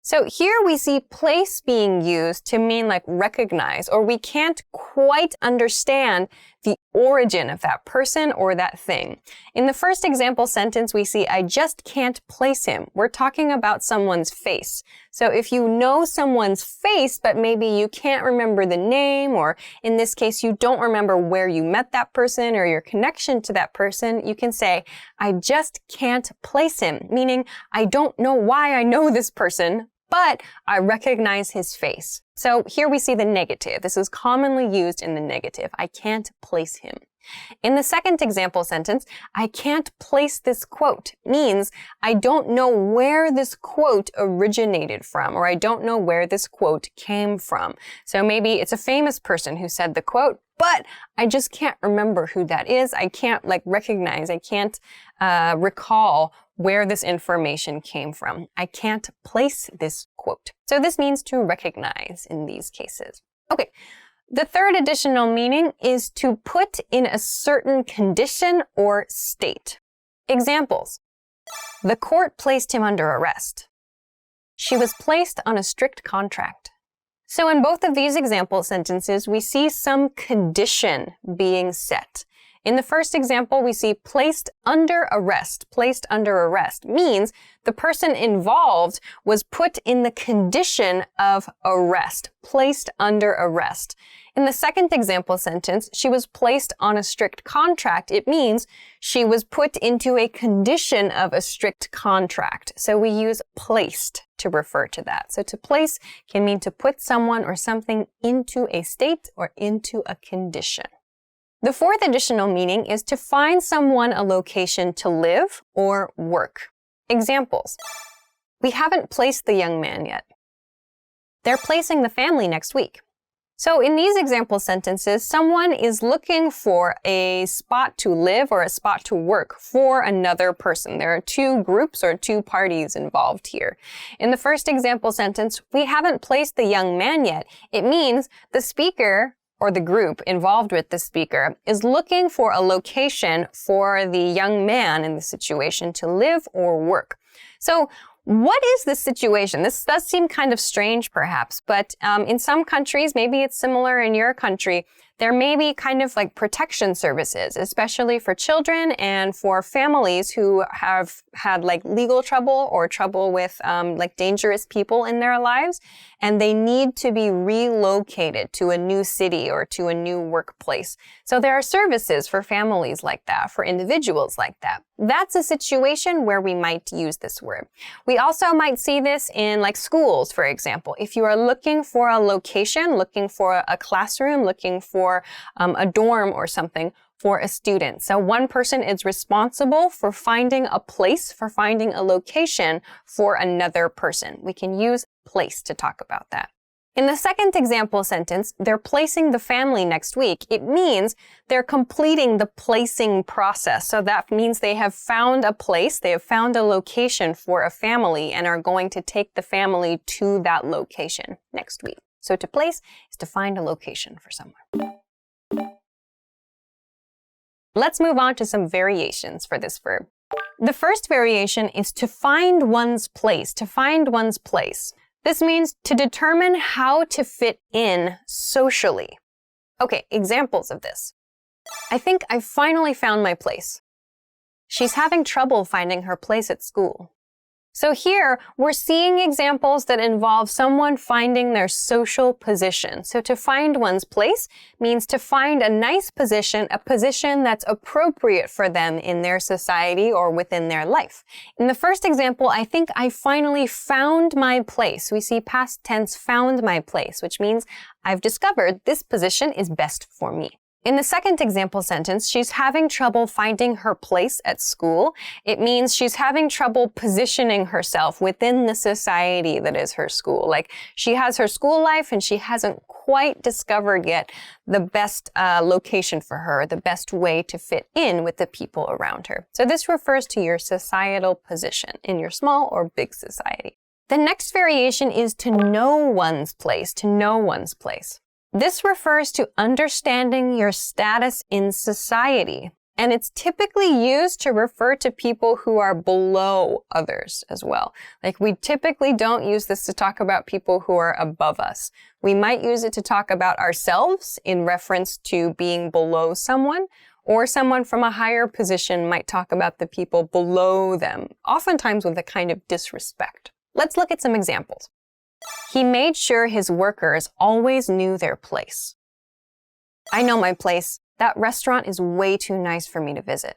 So here we see place being used to mean like recognize, or we can't quite understand the origin of that person or that thing. In the first example sentence, we see, I just can't place him. We're talking about someone's face. So if you know someone's face, but maybe you can't remember the name, or in this case, you don't remember where you met that person or your connection to that person, you can say, I just can't place him, meaning I don't know why I know this person, but I recognize his face. So here we see the negative. This is commonly used in the negative. I can't place him. In the second example sentence, I can't place this quote means I don't know where this quote originated from, or I don't know where this quote came from. So maybe it's a famous person who said the quote, but I just can't remember who that is. I can't recognize, I can't recall where this information came from. I can't place this quote. So this means to recognize in these cases. Okay. The third additional meaning is to put in a certain condition or state. Examples. The court placed him under arrest. She was placed on a strict contract. So in both of these example sentences, we see some condition being set. In the first example, we see placed under arrest. Placed under arrest means the person involved was put in the condition of arrest, placed under arrest. In the second example sentence, she was placed on a strict contract. It means she was put into a condition of a strict contract. So we use placed to refer to that. So to place can mean to put someone or something into a state or into a condition. The fourth additional meaning is to find someone a location to live or work. Examples. We haven't placed the young man yet. They're placing the family next week. So in these example sentences, someone is looking for a spot to live or a spot to work for another person. There are two groups or two parties involved here. In the first example sentence, we haven't placed the young man yet. It means the speaker or the group involved with the speaker is looking for a location for the young man in the situation to live or work. So what is the situation? This does seem kind of strange perhaps, but in some countries, maybe it's similar in your country, there may be kind of protection services, especially for children and for families who have had legal trouble or trouble with dangerous people in their lives, and they need to be relocated to a new city or to a new workplace. So there are services for families like that, for individuals like that. That's a situation where we might use this word. We also might see this in schools, for example. If you are looking for a location, looking for a classroom, looking for a dorm or something for a student. So one person is responsible for finding a place, for finding a location for another person. We can use place to talk about that. In the second example sentence, they're placing the family next week. It means they're completing the placing process. So that means they have found a place, they have found a location for a family and are going to take the family to that location next week. So to place is to find a location for someone. Let's move on to some variations for this verb. The first variation is to find one's place, to find one's place. This means to determine how to fit in socially. Okay, examples of this. I think I finally found my place. She's having trouble finding her place at school. So here, we're seeing examples that involve someone finding their social position. So to find one's place means to find a nice position, a position that's appropriate for them in their society or within their life. In the first example, I think I finally found my place. We see past tense found my place, which means I've discovered this position is best for me. In the second example sentence, she's having trouble finding her place at school. It means she's having trouble positioning herself within the society that is her school. She has her school life and she hasn't quite discovered yet the best location for her, the best way to fit in with the people around her. So this refers to your societal position in your small or big society. The next variation is to know one's place, to know one's place. This refers to understanding your status in society, and it's typically used to refer to people who are below others as well. We typically don't use this to talk about people who are above us. We might use it to talk about ourselves in reference to being below someone, or someone from a higher position might talk about the people below them, oftentimes with a kind of disrespect. Let's look at some examples. He made sure his workers always knew their place. I know my place. That restaurant is way too nice for me to visit.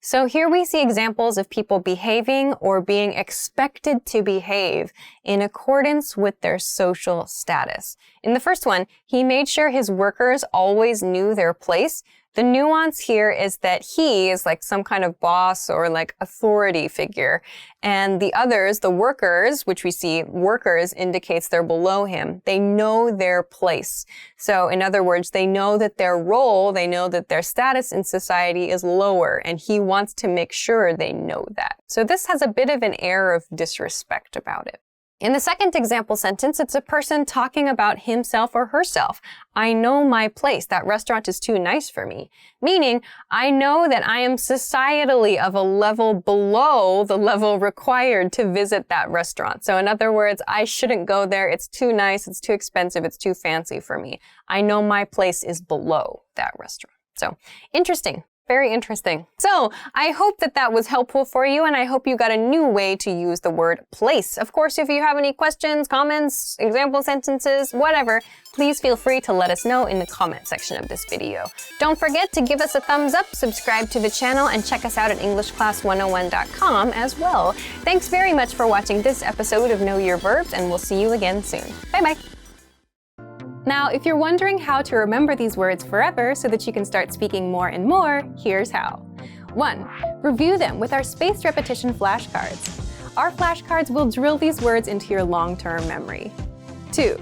So here we see examples of people behaving or being expected to behave in accordance with their social status. In the first one, he made sure his workers always knew their place. The nuance here is that he is like some kind of boss or like authority figure. And the others, the workers, which we see workers indicates they're below him. They know their place. So in other words, they know that their role, they know that their status in society is lower, and he wants to make sure they know that. So this has a bit of an air of disrespect about it. In the second example sentence, it's a person talking about himself or herself. I know my place. That restaurant is too nice for me. Meaning, I know that I am societally of a level below the level required to visit that restaurant. So in other words, I shouldn't go there. It's too nice. It's too expensive. It's too fancy for me. I know my place is below that restaurant. So interesting. Very interesting. So I hope that that was helpful for you, and I hope you got a new way to use the word place. Of course, if you have any questions, comments, example sentences, whatever, please feel free to let us know in the comment section of this video. Don't forget to give us a thumbs up, subscribe to the channel, and check us out at EnglishClass101.com as well. Thanks very much for watching this episode of Know Your Verbs, and we'll see you again soon. Bye-bye. Now, if you're wondering how to remember these words forever so that you can start speaking more and more, here's how. 1. Review them with our spaced repetition flashcards. Our flashcards will drill these words into your long-term memory. 2.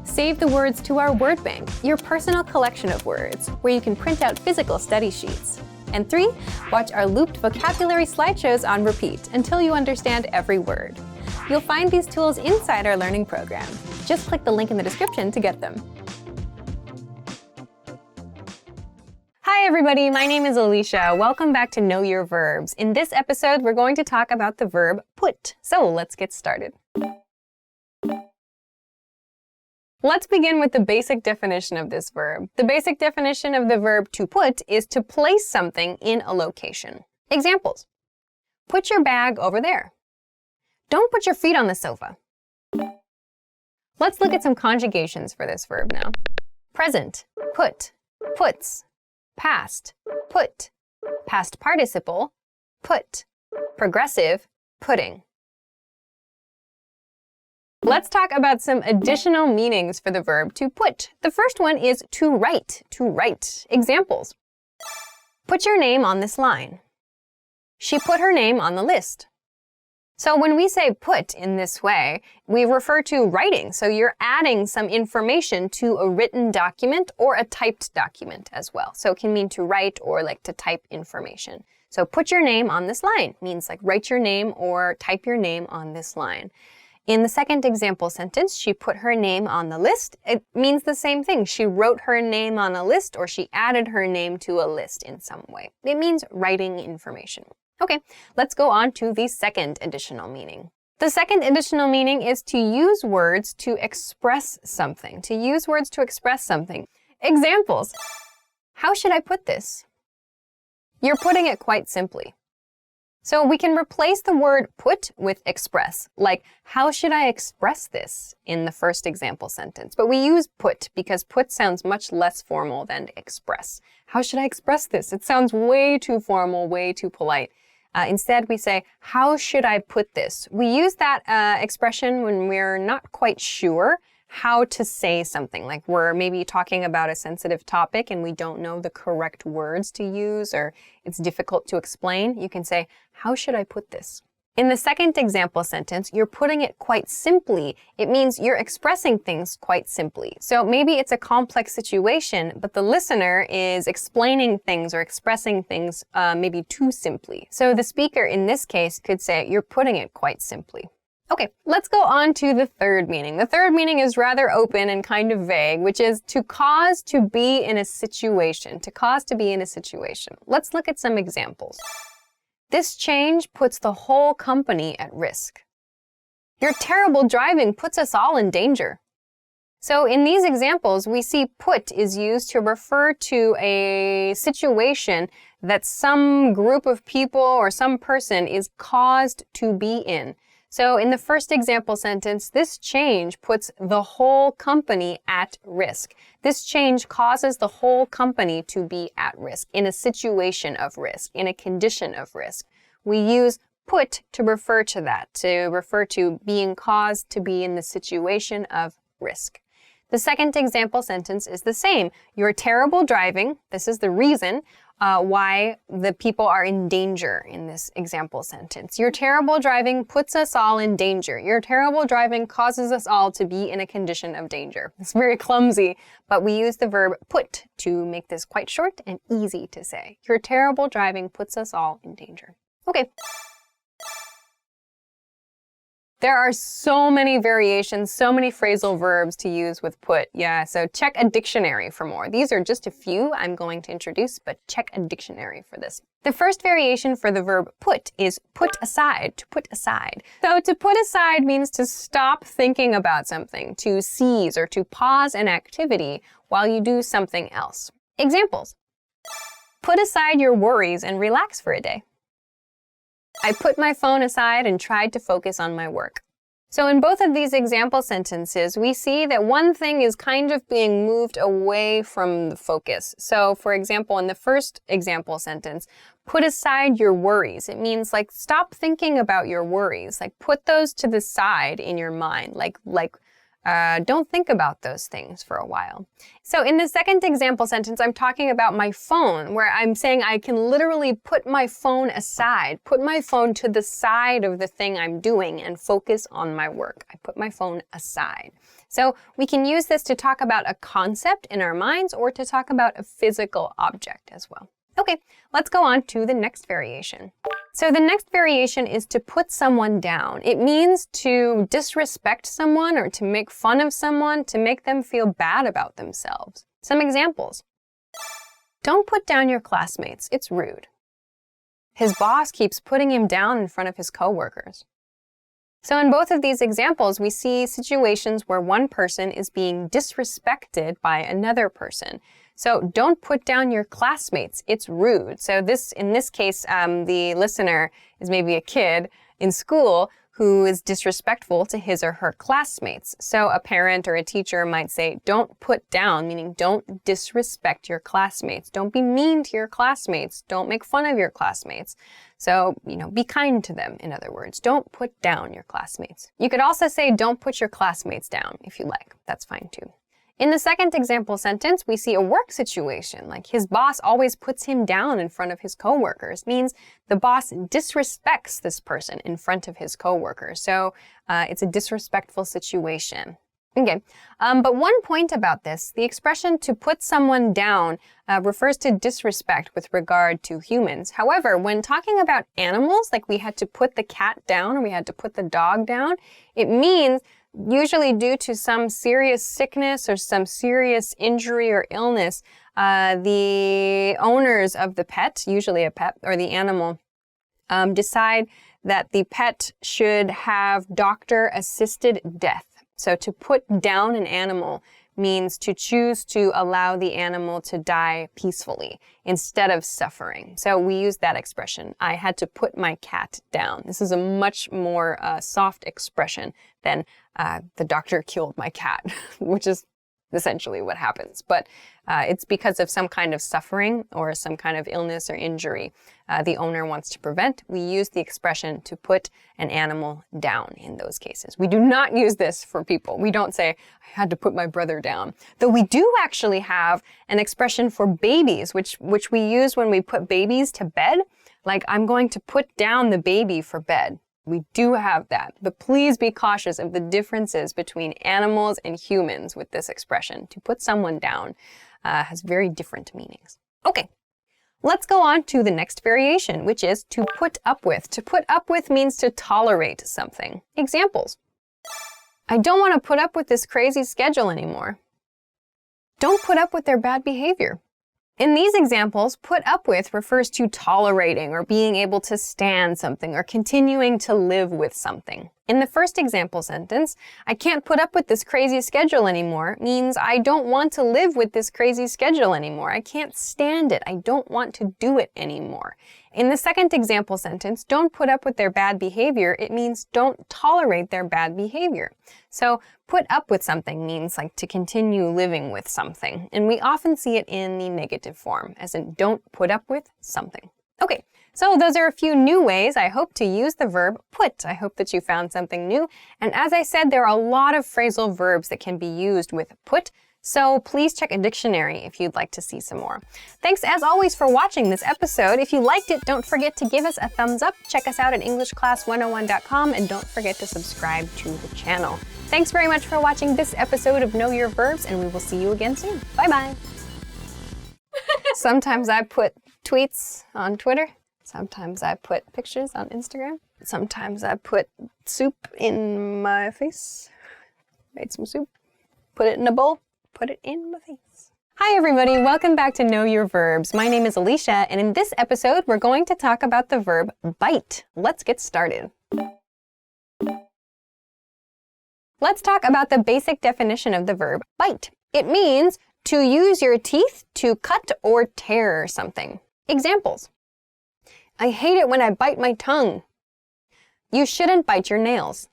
Save the words to our word bank, your personal collection of words, where you can print out physical study sheets. And 3. Watch our looped vocabulary slideshows on repeat until you understand every word. You'll find these tools inside our learning program. Just click the link in the description to get them. Hi everybody, my name is Alicia. Welcome back to Know Your Verbs. In this episode, we're going to talk about the verb put. So let's get started. Let's begin with the basic definition of this verb. The basic definition of the verb to put is to place something in a location. Examples. Put your bag over there. Don't put your feet on the sofa. Let's look at some conjugations for this verb now. Present, put, puts. Past, put. Past participle, put. Progressive, putting. Let's talk about some additional meanings for the verb to put. The first one is to write, to write. Examples. Put your name on this line. She put her name on the list. So when we say put in this way, we refer to writing. So you're adding some information to a written document or a typed document as well. So it can mean to write or like to type information. So put your name on this line means like write your name or type your name on this line. In the second example sentence, she put her name on the list. It means the same thing. She wrote her name on a list or she added her name to a list in some way. It means writing information. Okay, let's go on to the second additional meaning. The second additional meaning is to use words to express something. To use words to express something. Examples. How should I put this? You're putting it quite simply. So we can replace the word put with express, like how should I express this in the first example sentence. But we use put because put sounds much less formal than express. How should I express this? It sounds way too formal, way too polite. Instead, we say, how should I put this? We use that expression when we're not quite sure how to say something, like we're maybe talking about a sensitive topic and we don't know the correct words to use or it's difficult to explain. You can say, how should I put this? In the second example sentence, you're putting it quite simply. It means you're expressing things quite simply. So maybe it's a complex situation, but the listener is explaining things or expressing things maybe too simply. So the speaker in this case could say, you're putting it quite simply. Okay, let's go on to the third meaning. The third meaning is rather open and kind of vague, which is to cause to be in a situation. To cause to be in a situation. Let's look at some examples. This change puts the whole company at risk. Your terrible driving puts us all in danger. So in these examples, we see put is used to refer to a situation that some group of people or some person is caused to be in. So in the first example sentence, this change puts the whole company at risk. This change causes the whole company to be at risk, in a situation of risk, in a condition of risk. We use put to refer to that, to refer to being caused to be in the situation of risk. The second example sentence is the same. Your terrible driving, this is the reason why the people are in danger in this example sentence. Your terrible driving puts us all in danger. Your terrible driving causes us all to be in a condition of danger. It's very clumsy, but we use the verb put to make this quite short and easy to say. Your terrible driving puts us all in danger. Okay. There are so many variations, so many phrasal verbs to use with put. Yeah, so check a dictionary for more. These are just a few I'm going to introduce, but check a dictionary for this. The first variation for the verb put is put aside, to put aside. So to put aside means to stop thinking about something, to cease or to pause an activity while you do something else. Examples. Put aside your worries and relax for a day. I put my phone aside and tried to focus on my work. So in both of these example sentences, we see that one thing is kind of being moved away from the focus. So for example, in the first example sentence, put aside your worries. It means like stop thinking about your worries. Like put those to the side in your mind. Don't think about those things for a while. So in the second example sentence, I'm talking about my phone, where I'm saying I can literally put my phone aside, put my phone to the side of the thing I'm doing and focus on my work. I put my phone aside. So we can use this to talk about a concept in our minds or to talk about a physical object as well. Okay, let's go on to the next variation. So the next variation is to put someone down. It means to disrespect someone or to make fun of someone, to make them feel bad about themselves. Some examples. Don't put down your classmates, it's rude. His boss keeps putting him down in front of his coworkers. So in both of these examples, we see situations where one person is being disrespected by another person. So don't put down your classmates, it's rude. So in this case, the listener is maybe a kid in school who is disrespectful to his or her classmates. So a parent or a teacher might say, don't put down, meaning don't disrespect your classmates. Don't be mean to your classmates. Don't make fun of your classmates. So, be kind to them, in other words. Don't put down your classmates. You could also say, don't put your classmates down if you like. That's fine too. In the second example sentence, we see a work situation, like his boss always puts him down in front of his coworkers. Means the boss disrespects this person in front of his coworkers. So it's a disrespectful situation. Okay, but one point about this, the expression to put someone down refers to disrespect with regard to humans. However, when talking about animals, like we had to put the cat down or we had to put the dog down, it means usually due to some serious sickness or some serious injury or illness, the owners of the pet, usually a pet or the animal, decide that the pet should have doctor-assisted death. So to put down an animal means to choose to allow the animal to die peacefully instead of suffering. So we use that expression. I had to put my cat down. This is a much more soft expression than the doctor killed my cat, which is essentially what happens. But it's because of some kind of suffering or some kind of illness or injury the owner wants to prevent. We use the expression to put an animal down in those cases. We do not use this for people. We don't say, I had to put my brother down. Though we do actually have an expression for babies, which we use when we put babies to bed. Like, I'm going to put down the baby for bed. We do have that, but please be cautious of the differences between animals and humans with this expression. To put someone down has very different meanings. Okay, let's go on to the next variation, which is to put up with. To put up with means to tolerate something. Examples. I don't want to put up with this crazy schedule anymore. Don't put up with their bad behavior. In these examples, put up with refers to tolerating or being able to stand something or continuing to live with something. In the first example sentence, I can't put up with this crazy schedule anymore means I don't want to live with this crazy schedule anymore. I can't stand it. I don't want to do it anymore. In the second example sentence, don't put up with their bad behavior, it means don't tolerate their bad behavior. So put up with something means like to continue living with something. And we often see it in the negative form, as in don't put up with something. Okay, so those are a few new ways I hope to use the verb put. I hope that you found something new. And as I said, there are a lot of phrasal verbs that can be used with put. So please check a dictionary if you'd like to see some more. Thanks as always for watching this episode. If you liked it, don't forget to give us a thumbs up. Check us out at EnglishClass101.com and don't forget to subscribe to the channel. Thanks very much for watching this episode of Know Your Verbs, and we will see you again soon. Bye-bye. Sometimes I put tweets on Twitter. Sometimes I put pictures on Instagram. Sometimes I put soup in my face. Made some soup. Put it in a bowl. Put it in my face. Hi everybody, welcome back to Know Your Verbs. My name is Alicia, and in this episode, we're going to talk about the verb bite. Let's get started. Let's talk about the basic definition of the verb bite. It means to use your teeth to cut or tear something. Examples. I hate it when I bite my tongue. You shouldn't bite your nails.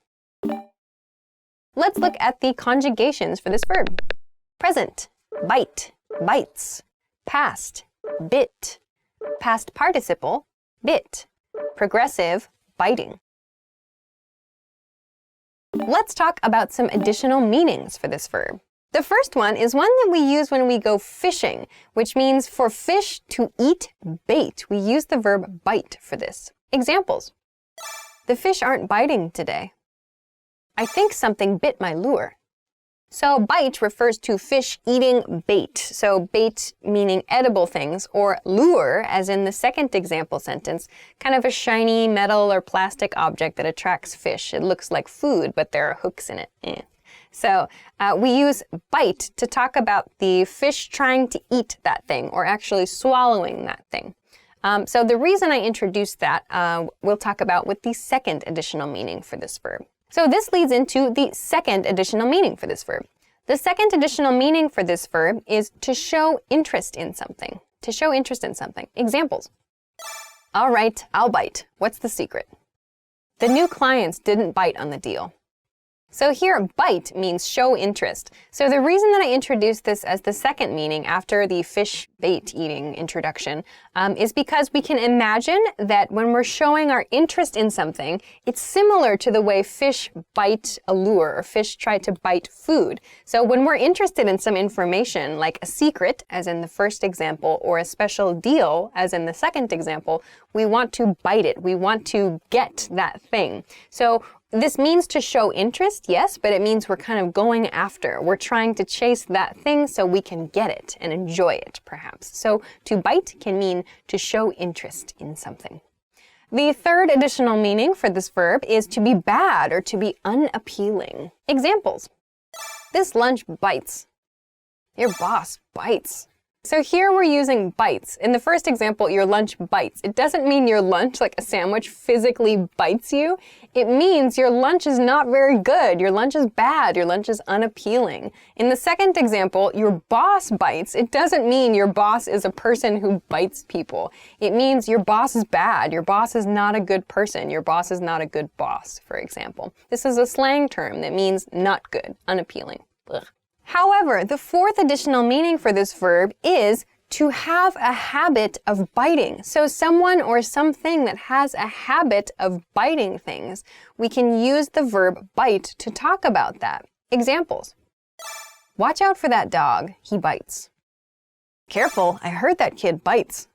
Let's look at the conjugations for this verb. Present, bite, bites. Past, bit. Past participle, bit. Progressive, biting. Let's talk about some additional meanings for this verb. The first one is one that we use when we go fishing, which means for fish to eat bait. We use the verb bite for this. Examples. The fish aren't biting today. I think something bit my lure. So bite refers to fish eating bait. So bait meaning edible things, or lure, as in the second example sentence, kind of a shiny metal or plastic object that attracts fish. It looks like food, but there are hooks in it. So we use bite to talk about the fish trying to eat that thing, or actually swallowing that thing. So the reason I introduced that, we'll talk about with the second additional meaning for this verb. So this leads into the second additional meaning for this verb. The second additional meaning for this verb is to show interest in something. To show interest in something. Examples. All right, I'll bite. What's the secret? The new clients didn't bite on the deal. So here, bite means show interest. So the reason that I introduced this as the second meaning after the fish bait eating introduction is because we can imagine that when we're showing our interest in something, it's similar to the way fish bite a lure or fish try to bite food. So when we're interested in some information, like a secret, as in the first example, or a special deal, as in the second example, we want to bite it. We want to get that thing. So this means to show interest, yes, but it means we're kind of going after. We're trying to chase that thing so we can get it and enjoy it, perhaps. So to bite can mean to show interest in something. The third additional meaning for this verb is to be bad or to be unappealing. Examples. This lunch bites. Your boss bites. So here we're using bites. In the first example, your lunch bites. It doesn't mean your lunch, like a sandwich, physically bites you. It means your lunch is not very good. Your lunch is bad. Your lunch is unappealing. In the second example, your boss bites. It doesn't mean your boss is a person who bites people. It means your boss is bad. Your boss is not a good person. Your boss is not a good boss, for example. This is a slang term that means not good, unappealing. Ugh. However, the fourth additional meaning for this verb is to have a habit of biting. So someone or something that has a habit of biting things, we can use the verb bite to talk about that. Examples. Watch out for that dog, he bites. Careful, I heard that kid bites.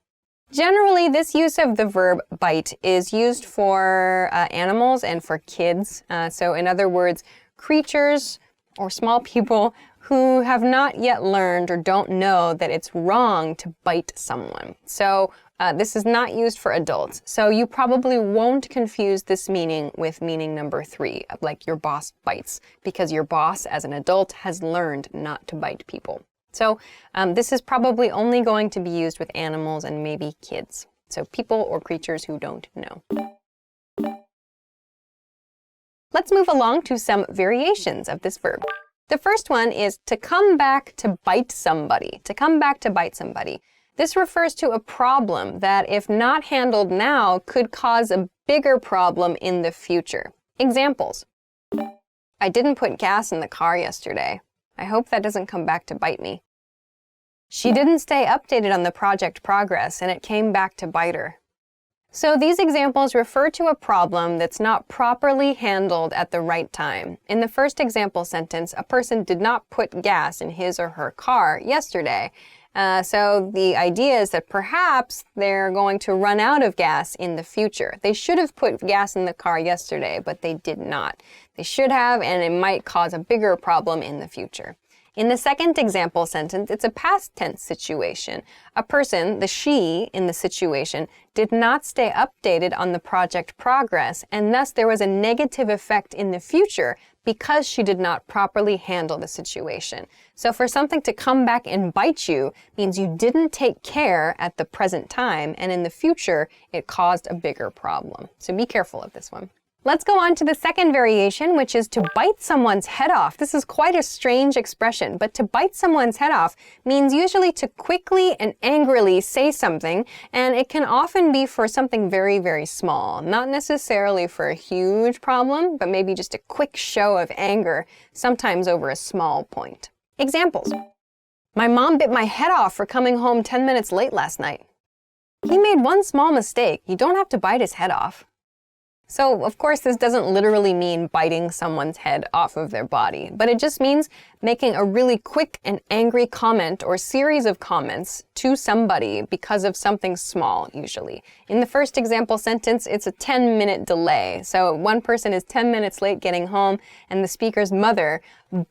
Generally, this use of the verb bite is used for animals and for kids. So in other words, creatures or small people who have not yet learned or don't know that it's wrong to bite someone. So this is not used for adults. So you probably won't confuse this meaning with meaning number 3, like your boss bites, because your boss as an adult has learned not to bite people. So this is probably only going to be used with animals and maybe kids. So people or creatures who don't know. Let's move along to some variations of this verb. The first one is to come back to bite somebody. To come back to bite somebody. This refers to a problem that, if not handled now, could cause a bigger problem in the future. Examples. I didn't put gas in the car yesterday. I hope that doesn't come back to bite me. She didn't stay updated on the project progress, and it came back to bite her. So these examples refer to a problem that's not properly handled at the right time. In the first example sentence, a person did not put gas in his or her car yesterday. So the idea is that perhaps they're going to run out of gas in the future. They should have put gas in the car yesterday, but they did not. They should have, and it might cause a bigger problem in the future. In the second example sentence, it's a past tense situation. A person, the she in the situation, did not stay updated on the project progress, and thus there was a negative effect in the future because she did not properly handle the situation. So for something to come back and bite you means you didn't take care at the present time, and in the future, it caused a bigger problem. So be careful of this one. Let's go on to the second variation, which is to bite someone's head off. This is quite a strange expression, but to bite someone's head off means usually to quickly and angrily say something, and it can often be for something very, very small. Not necessarily for a huge problem, but maybe just a quick show of anger, sometimes over a small point. Examples. My mom bit my head off for coming home 10 minutes late last night. He made one small mistake. You don't have to bite his head off. So, of course, this doesn't literally mean biting someone's head off of their body, but it just means making a really quick and angry comment or series of comments to somebody because of something small, usually. In the first example sentence, it's a 10-minute delay. So one person is 10 minutes late getting home, and the speaker's mother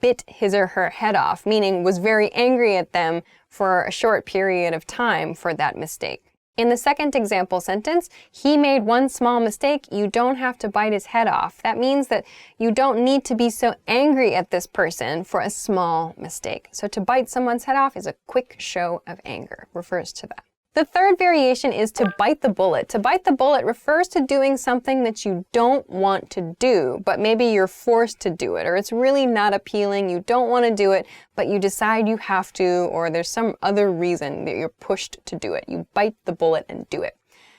bit his or her head off, meaning was very angry at them for a short period of time for that mistake. In the second example sentence, he made one small mistake. You don't have to bite his head off. That means that you don't need to be so angry at this person for a small mistake. So to bite someone's head off is a quick show of anger, refers to that. The third variation is to bite the bullet. To bite the bullet refers to doing something that you don't want to do, but maybe you're forced to do it, or it's really not appealing, you don't want to do it, but you decide you have to, or there's some other reason that you're pushed to do it. You bite the bullet and do it.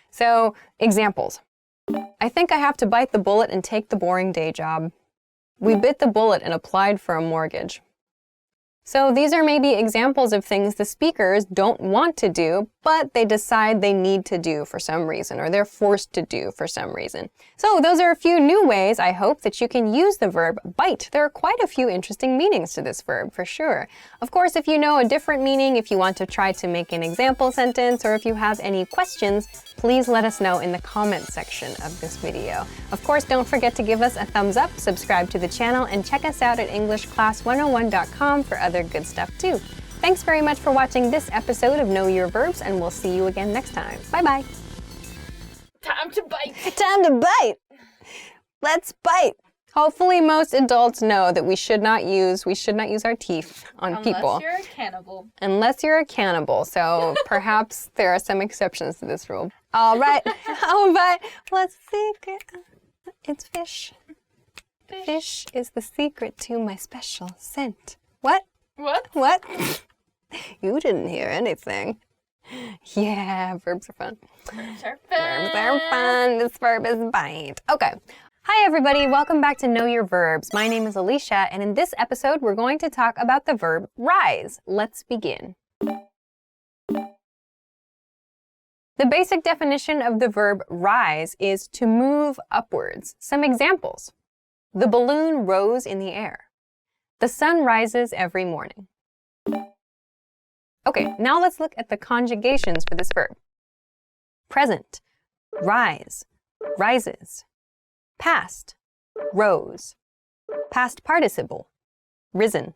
So, examples. I think I have to bite the bullet and take the boring day job. We bit the bullet and applied for a mortgage. So these are maybe examples of things the speakers don't want to do, but they decide they need to do for some reason, or they're forced to do for some reason. So those are a few new ways, I hope, that you can use the verb bite. There are quite a few interesting meanings to this verb, for sure. Of course, if you know a different meaning, if you want to try to make an example sentence, or if you have any questions, please let us know in the comment section of this video. Of course, don't forget to give us a thumbs up, subscribe to the channel, and check us out at EnglishClass101.com for other good stuff too. Thanks very much for watching this episode of Know Your Verbs, and we'll see you again next time. Bye-bye. Time to bite. Time to bite. Let's bite. Hopefully most adults know that we should not use our teeth on people. Unless you're a cannibal. Unless you're a cannibal. So perhaps there are some exceptions to this rule. All right. All right. What's the secret? It's fish. Fish is the secret to my special scent. What? What? What? You didn't hear anything. Yeah, verbs are fun. Verbs are fun. Verbs are fun. This verb is bite. Okay. Hi, everybody. Welcome back to Know Your Verbs. My name is Alicia, and in this episode, we're going to talk about the verb rise. Let's begin. The basic definition of the verb rise is to move upwards. Some examples. The balloon rose in the air. The sun rises every morning. Okay, now let's look at the conjugations for this verb. Present, rise, rises. Past, rose. Past participle, risen.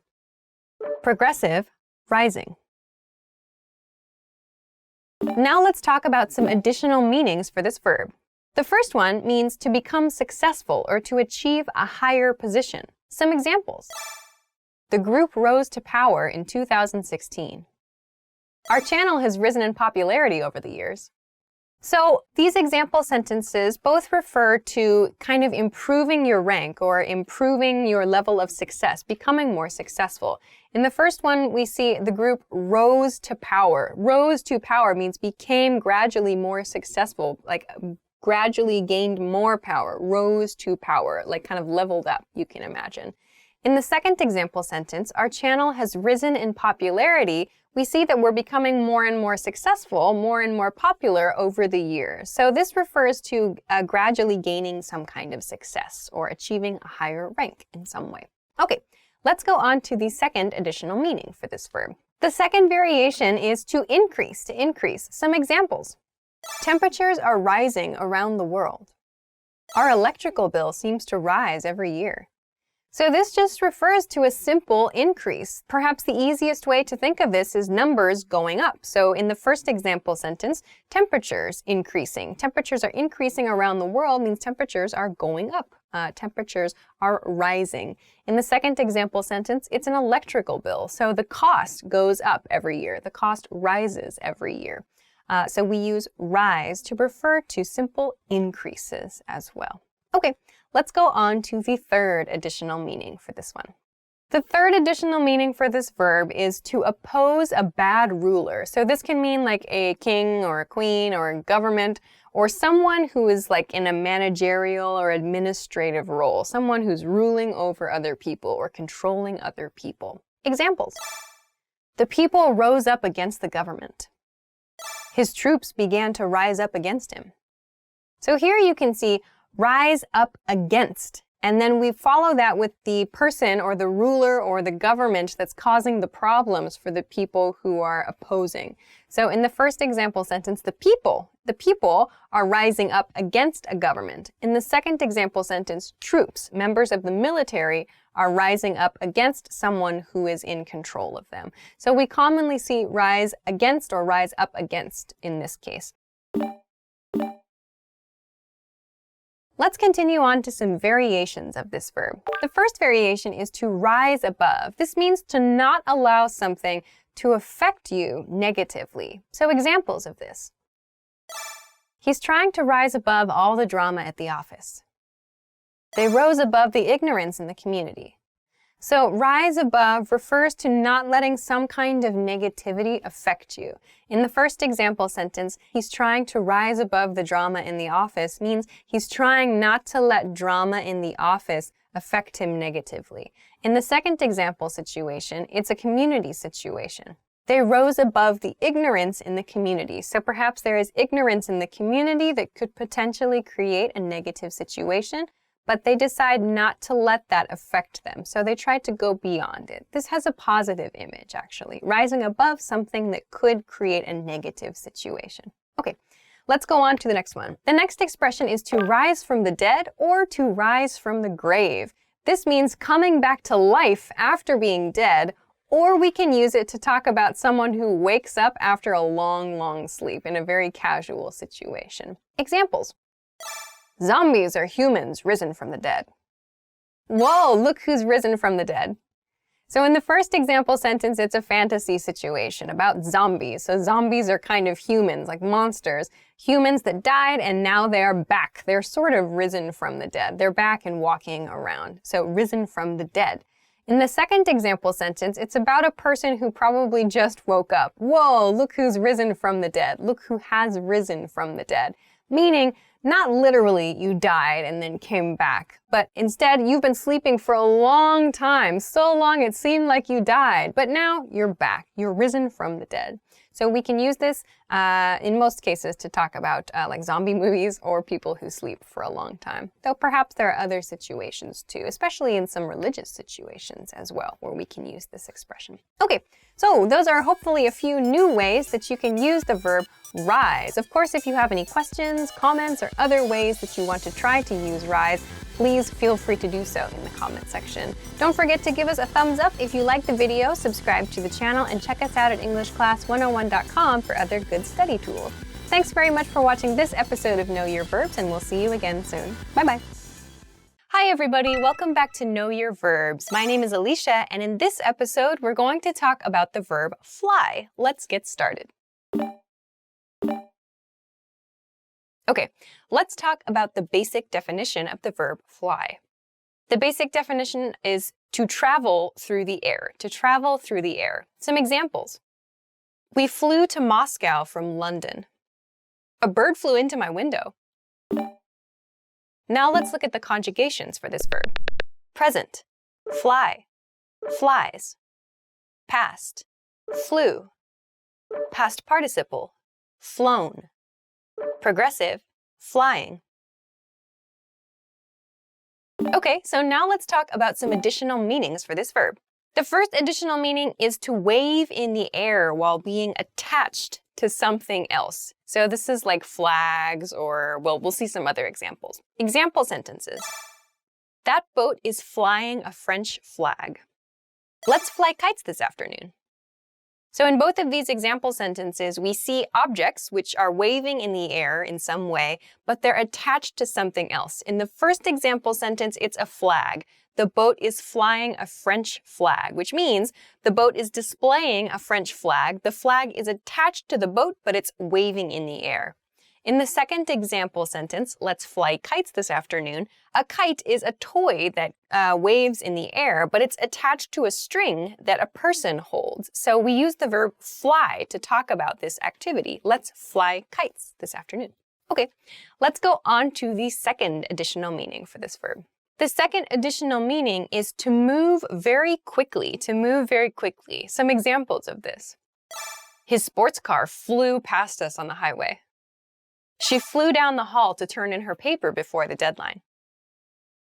Progressive, rising. Now let's talk about some additional meanings for this verb. The first one means to become successful or to achieve a higher position. Some examples. The group rose to power in 2016. Our channel has risen in popularity over the years. So these example sentences both refer to kind of improving your rank or improving your level of success, becoming more successful. In the first one, we see the group rose to power. Rose to power means became gradually more successful, like gradually gained more power. Rose to power, like kind of leveled up, you can imagine. In the second example sentence, our channel has risen in popularity. We see that we're becoming more and more successful, more and more popular over the years. So this refers to gradually gaining some kind of success or achieving a higher rank in some way. Okay, let's go on to the second additional meaning for this verb. The second variation is to increase, to increase. Some examples. Temperatures are rising around the world. Our electrical bill seems to rise every year. So this just refers to a simple increase. Perhaps the easiest way to think of this is numbers going up. So in the first example sentence, temperatures increasing. Temperatures are increasing around the world means temperatures are going up. Temperatures are rising. In the second example sentence, it's an electrical bill. So the cost goes up every year. The cost rises every year. So we use rise to refer to simple increases as well. Okay, let's go on to the third additional meaning for this one. The third additional meaning for this verb is to oppose a bad ruler. So this can mean like a king or a queen or a government or someone who is like in a managerial or administrative role, someone who's ruling over other people or controlling other people. Examples. The people rose up against the government. His troops began to rise up against him. So here you can see rise up against. And then we follow that with the person or the ruler or the government that's causing the problems for the people who are opposing. So in the first example sentence, the people are rising up against a government. In the second example sentence, troops, members of the military, are rising up against someone who is in control of them. So we commonly see rise against or rise up against in this case. Let's continue on to some variations of this verb. The first variation is to rise above. This means to not allow something to affect you negatively. So examples of this. He's trying to rise above all the drama at the office. They rose above the ignorance in the community. So rise above refers to not letting some kind of negativity affect you. In the first example sentence, he's trying to rise above the drama in the office means he's trying not to let drama in the office affect him negatively. In the second example situation, it's a community situation. They rose above the ignorance in the community. So perhaps there is ignorance in the community that could potentially create a negative situation, but they decide not to let that affect them. So they try to go beyond it. This has a positive image, actually, rising above something that could create a negative situation. Okay, let's go on to the next one. The next expression is to rise from the dead or to rise from the grave. This means coming back to life after being dead, or we can use it to talk about someone who wakes up after a long, long sleep in a very casual situation. Examples. Zombies are humans risen from the dead. Whoa, look who's risen from the dead. So in the first example sentence, it's a fantasy situation about zombies. So zombies are kind of humans, like monsters. Humans that died and now they are back. They're sort of risen from the dead. They're back and walking around. So risen from the dead. In the second example sentence, it's about a person who probably just woke up. Whoa, look who's risen from the dead. Look who has risen from the dead. Meaning, not literally you died and then came back, but instead you've been sleeping for a long time, so long it seemed like you died, but now you're back. You're risen from the dead. So we can use this in most cases to talk about like zombie movies or people who sleep for a long time. Though perhaps there are other situations too, especially in some religious situations as well, where we can use this expression. Okay, so those are hopefully a few new ways that you can use the verb rise. Of course, if you have any questions, comments, or other ways that you want to try to use rise, please feel free to do so in the comment section. Don't forget to give us a thumbs up if you liked the video, subscribe to the channel, and check us out at EnglishClass101.com for other good study tools. Thanks very much for watching this episode of Know Your Verbs, and we'll see you again soon. Bye-bye. Hi everybody, welcome back to Know Your Verbs. My name is Alicia, and in this episode, we're going to talk about the verb fly. Let's get started. Okay, let's talk about the basic definition of the verb fly. The basic definition is to travel through the air, to travel through the air. Some examples. We flew to Moscow from London. A bird flew into my window. Now let's look at the conjugations for this verb. Present, fly, flies. Past, flew. Past participle, flown. Progressive, flying. Okay, so now let's talk about some additional meanings for this verb. The first additional meaning is to wave in the air while being attached to something else. So this is like flags or, well, we'll see some other examples. Example sentences. That boat is flying a French flag. Let's fly kites this afternoon. So in both of these example sentences, we see objects which are waving in the air in some way, but they're attached to something else. In the first example sentence, it's a flag. The boat is flying a French flag, which means the boat is displaying a French flag. The flag is attached to the boat, but it's waving in the air. In the second example sentence, let's fly kites this afternoon, a kite is a toy that waves in the air, but it's attached to a string that a person holds. So we use the verb fly to talk about this activity. Let's fly kites this afternoon. Okay, let's go on to the second additional meaning for this verb. The second additional meaning is to move very quickly, to move very quickly. Some examples of this. His sports car flew past us on the highway. She flew down the hall to turn in her paper before the deadline.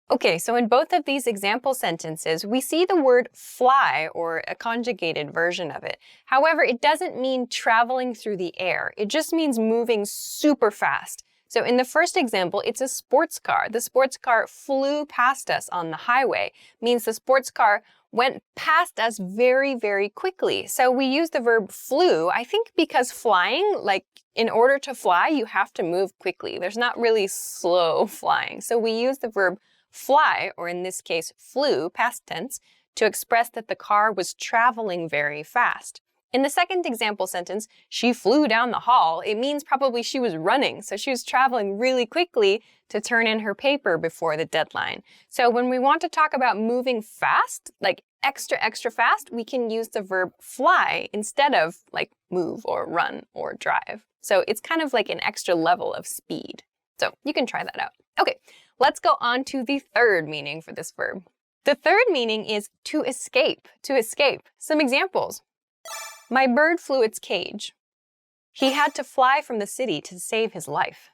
Okay, so in both of these example sentences, we see the word fly or a conjugated version of it. However, it doesn't mean traveling through the air. It just means moving super fast. So in the first example, it's a sports car. The sports car flew past us on the highway, means the sports car went past us very, very quickly. So we use the verb flew, I think because flying, like in order to fly, you have to move quickly. There's not really slow flying. So we use the verb fly, or in this case, flew, past tense, to express that the car was traveling very fast. In the second example sentence, she flew down the hall, it means probably she was running. So she was traveling really quickly to turn in her paper before the deadline. So when we want to talk about moving fast, like extra fast, we can use the verb fly instead of like move or run or drive. So it's kind of like an extra level of speed. So you can try that out. Okay, let's go on to the third meaning for this verb. The third meaning is to escape, to escape. Some examples. My bird flew its cage. He had to fly from the city to save his life.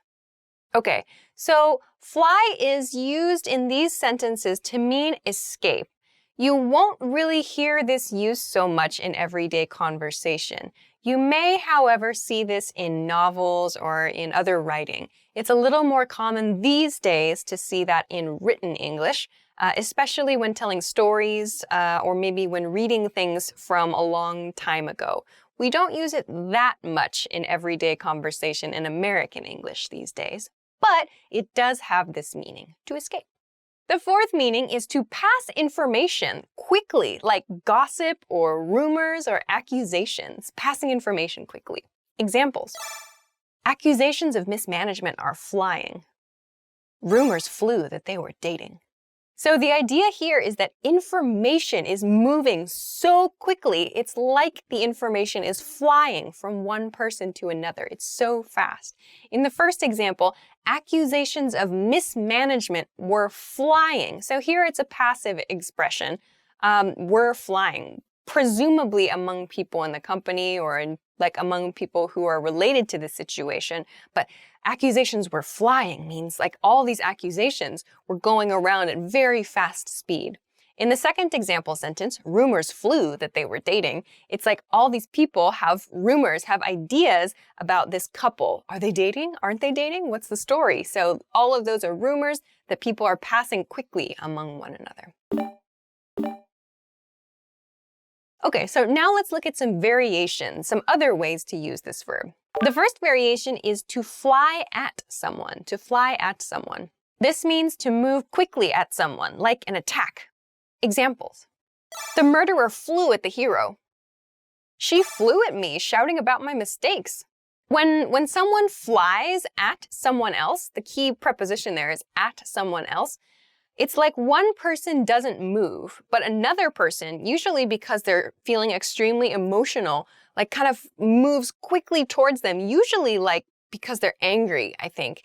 Okay, so fly is used in these sentences to mean escape. You won't really hear this used so much in everyday conversation. You may, however, see this in novels or in other writing. It's a little more common these days to see that in written English, especially when telling stories or maybe when reading things from a long time ago. We don't use it that much in everyday conversation in American English these days, but it does have this meaning, to escape. The fourth meaning is to pass information quickly, like gossip or rumors or accusations, passing information quickly. Examples. Accusations of mismanagement are flying. Rumors flew that they were dating. So the idea here is that information is moving so quickly, it's like the information is flying from one person to another. It's so fast. In the first example, accusations of mismanagement were flying. So here it's a passive expression, were flying, presumably among people in the company or among people who are related to the situation. But accusations were flying means like all these accusations were going around at very fast speed. In the second example sentence, rumors flew that they were dating. It's like all these people have rumors, have ideas about this couple. Are they dating? Aren't they dating? What's the story? So all of those are rumors that people are passing quickly among one another. Okay, so now let's look at some variations, some other ways to use this verb. The first variation is to fly at someone, to fly at someone. This means to move quickly at someone, like an attack. Examples. The murderer flew at the hero. She flew at me, shouting about my mistakes. When someone flies at someone else, the key preposition there is at someone else. It's like one person doesn't move, but another person, usually because they're feeling extremely emotional, like kind of moves quickly towards them, usually like because they're angry, I think.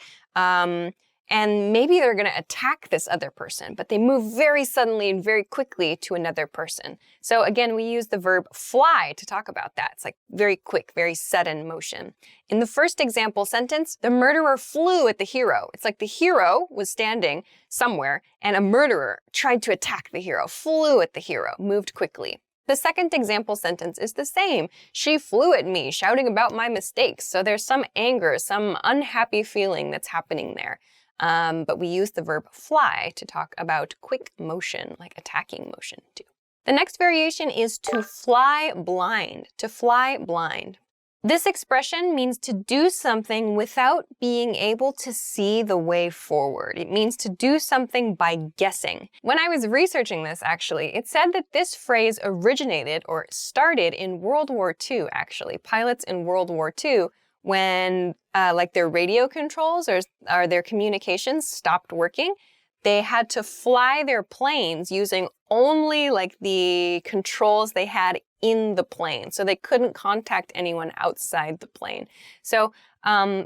And maybe they're going to attack this other person, but they move very suddenly and very quickly to another person. So again, we use the verb fly to talk about that. It's like very quick, very sudden motion. In the first example sentence, the murderer flew at the hero. It's like the hero was standing somewhere and a murderer tried to attack the hero, flew at the hero, moved quickly. The second example sentence is the same. She flew at me, shouting about my mistakes. So there's some anger, some unhappy feeling that's happening there. But we use the verb fly to talk about quick motion, like attacking motion too. The next variation is to fly blind, to fly blind. This expression means to do something without being able to see the way forward. It means to do something by guessing. When I was researching this, actually, it said that this phrase originated or started in World War II, actually. Pilots in World War II, when like their radio controls or their communications stopped working, they had to fly their planes using only like the controls they had in the plane. So they couldn't contact anyone outside the plane. So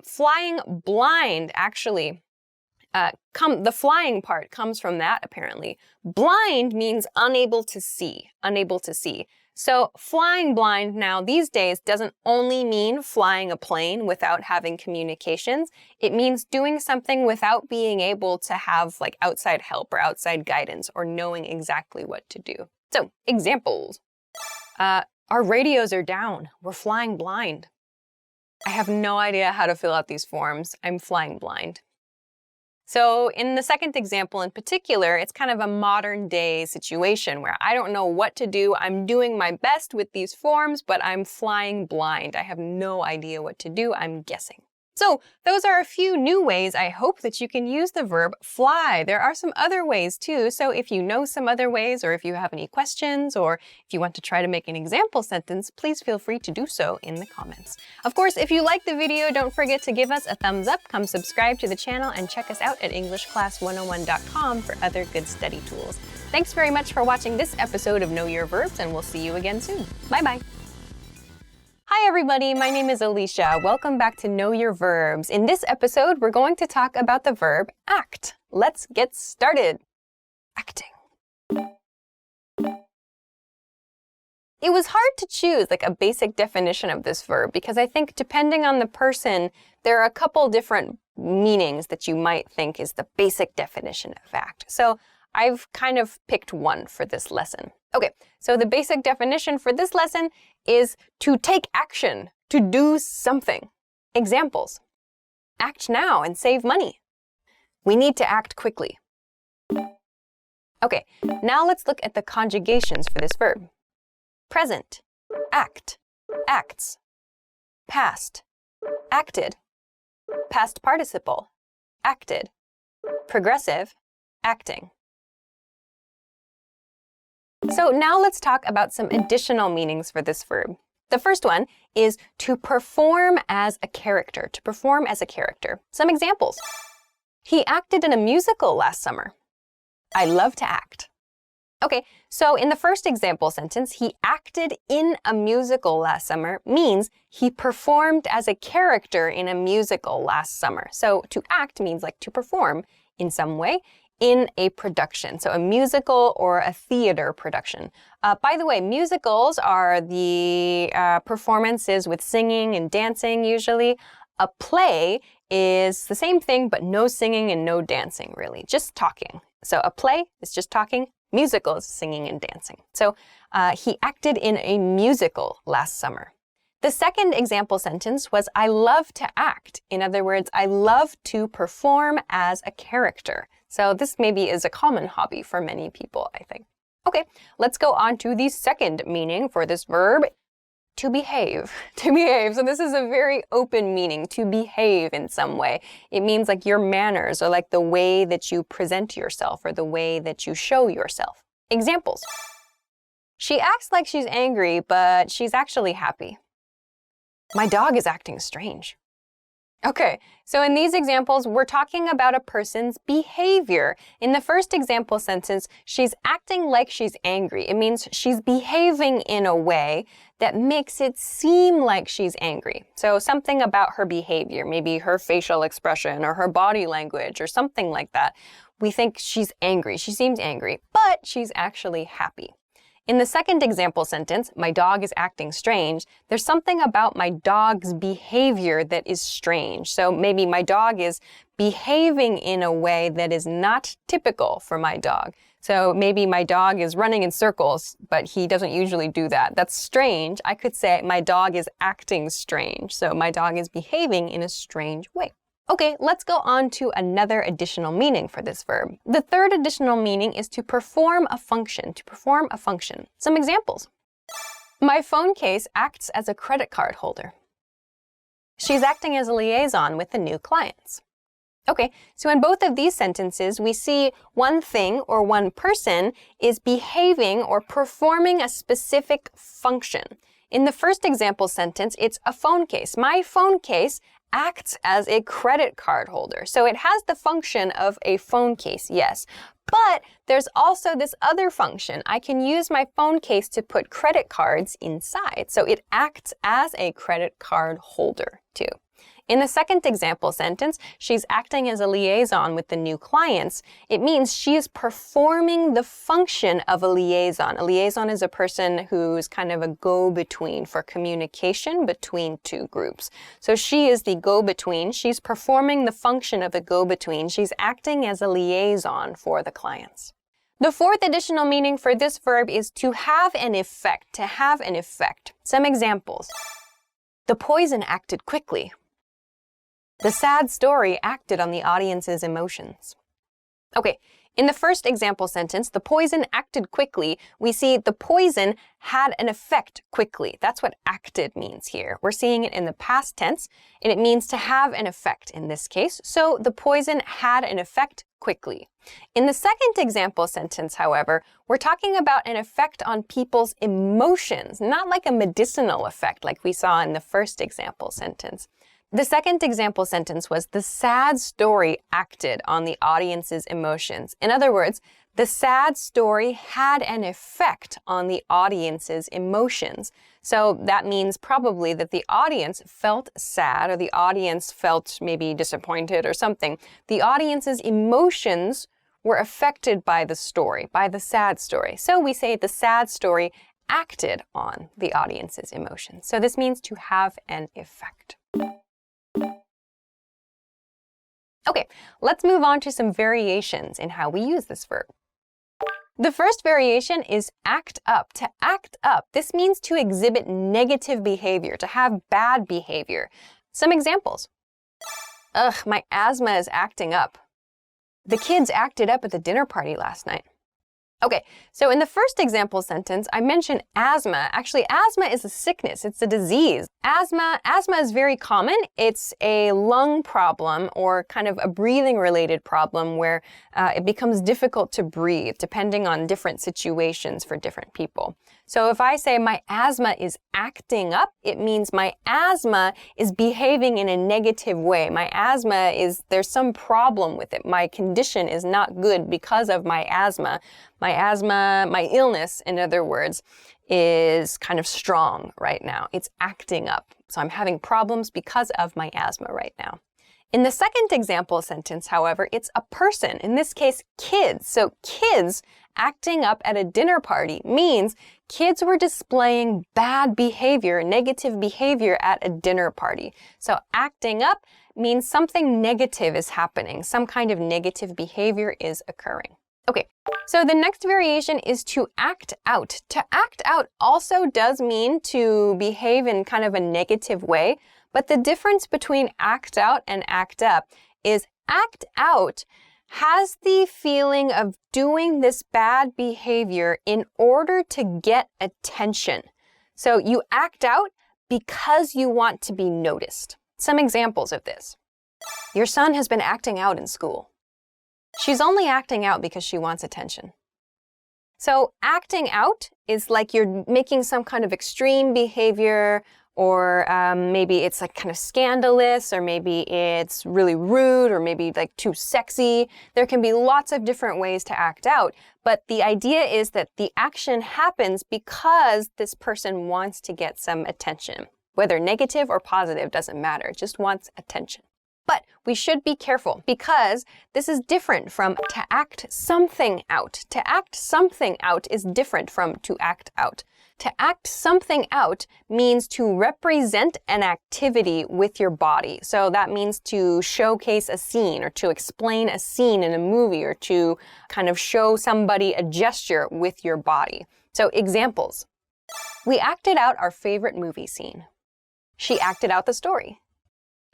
flying blind actually, the flying part comes from that apparently. Blind means unable to see, unable to see. So flying blind now these days doesn't only mean flying a plane without having communications. It means doing something without being able to have like outside help or outside guidance or knowing exactly what to do. So examples. Our radios are down. We're flying blind. I have no idea how to fill out these forms. I'm flying blind. So in the second example in particular, it's kind of a modern day situation where I don't know what to do. I'm doing my best with these forms, but I'm flying blind. I have no idea what to do. I'm guessing. So those are a few new ways I hope that you can use the verb fly. There are some other ways too. So if you know some other ways, or if you have any questions, or if you want to try to make an example sentence, please feel free to do so in the comments. Of course, if you like the video, don't forget to give us a thumbs up, come subscribe to the channel, and check us out at EnglishClass101.com for other good study tools. Thanks very much for watching this episode of Know Your Verbs, and we'll see you again soon. Bye-bye. Hi everybody, my name is Alicia. Welcome back to Know Your Verbs. In this episode, we're going to talk about the verb act. Let's get started. Acting. It was hard to choose like a basic definition of this verb because I think depending on the person, there are a couple different meanings that you might think is the basic definition of act. So I've kind of picked one for this lesson. Okay, so the basic definition for this lesson is to take action, to do something. Examples. Act now and save money. We need to act quickly. Okay, now let's look at the conjugations for this verb. Present, act, acts. Past, acted. Past participle, acted. Progressive, acting. So now let's talk about some additional meanings for this verb. The first one is to perform as a character, to perform as a character. Some examples. He acted in a musical last summer. I love to act. Okay, so in the first example sentence, he acted in a musical last summer means he performed as a character in a musical last summer. So to act means like to perform in some way in a production, so a musical or a theater production. By the way, musicals are the performances with singing and dancing usually. A play is the same thing, but no singing and no dancing really, just talking. So a play is just talking, musical is singing and dancing. So he acted in a musical last summer. The second example sentence was, I love to act. In other words, I love to perform as a character. So this maybe is a common hobby for many people, I think. Okay, let's go on to the second meaning for this verb, to behave. To behave. So this is a very open meaning, to behave in some way. It means like your manners or like the way that you present yourself or the way that you show yourself. Examples. She acts like she's angry, but she's actually happy. My dog is acting strange. Okay, so in these examples, we're talking about a person's behavior. In the first example sentence, she's acting like she's angry. It means she's behaving in a way that makes it seem like she's angry. So something about her behavior, maybe her facial expression or her body language or something like that. We think she's angry. She seems angry, but she's actually happy. In the second example sentence, my dog is acting strange, there's something about my dog's behavior that is strange. So maybe my dog is behaving in a way that is not typical for my dog. So maybe my dog is running in circles, but he doesn't usually do that. That's strange. I could say my dog is acting strange. So my dog is behaving in a strange way. Okay, let's go on to another additional meaning for this verb. The third additional meaning is to perform a function, Some examples. My phone case acts as a credit card holder. She's acting as a liaison with the new clients. Okay, so in both of these sentences, we see one thing or one person is behaving or performing a specific function. In the first example sentence, it's a phone case. My phone case acts as a credit card holder. So it has the function of a phone case, yes. But there's also this other function. I can use my phone case to put credit cards inside. So it acts as a credit card holder too. In the second example sentence, she's acting as a liaison with the new clients. It means she is performing the function of a liaison. A liaison is a person who's kind of a go-between for communication between two groups. So she is the go-between. She's performing the function of a go-between. She's acting as a liaison for the clients. The fourth additional meaning for this verb is to have an effect, Some examples. The poison acted quickly. The sad story acted on the audience's emotions. Okay, in the first example sentence, the poison acted quickly. We see the poison had an effect quickly. That's what acted means here. We're seeing it in the past tense, and it means to have an effect in this case. So the poison had an effect quickly. In the second example sentence, however, we're talking about an effect on people's emotions, not like a medicinal effect like we saw in the first example sentence. The second example sentence was the sad story acted on the audience's emotions. In other words, the sad story had an effect on the audience's emotions. So that means probably that the audience felt sad or the audience felt maybe disappointed or something. The audience's emotions were affected by the story, by the sad story. So we say the sad story acted on the audience's emotions. So this means to have an effect. Okay, let's move on to some variations in how we use this verb. The first variation is act up. To act up, this means to exhibit negative behavior, to have bad behavior. Some examples. Ugh, my asthma is acting up. The kids acted up at the dinner party last night. Okay, so in the first example sentence, I mentioned asthma. Actually, asthma is a sickness. It's a disease. Asthma is very common. It's a lung problem or kind of a breathing-related problem where it becomes difficult to breathe depending on different situations for different people. So if I say my asthma is acting up, it means my asthma is behaving in a negative way. My asthma there's some problem with it. My condition is not good because of my asthma. My illness, in other words, is kind of strong right now. It's acting up. So I'm having problems because of my asthma right now. In the second example sentence, however, it's a person, in this case, kids. So kids acting up at a dinner party means kids were displaying bad behavior, negative behavior at a dinner party. So acting up means something negative is happening. Some kind of negative behavior is occurring. Okay, so the next variation is to act out. To act out also does mean to behave in kind of a negative way, but the difference between act out and act up is act out has the feeling of doing this bad behavior in order to get attention. So you act out because you want to be noticed. Some examples of this. Your son has been acting out in school. She's only acting out because she wants attention. So acting out is like you're making some kind of extreme behavior or maybe it's like kind of scandalous, or maybe it's really rude, or maybe like too sexy. There can be lots of different ways to act out, but the idea is that the action happens because this person wants to get some attention. Whether negative or positive doesn't matter, it just wants attention. But we should be careful because this is different from to act something out. To act something out is different from to act out. To act something out means to represent an activity with your body. So that means to showcase a scene or to explain a scene in a movie or to kind of show somebody a gesture with your body. So examples. We acted out our favorite movie scene. She acted out the story.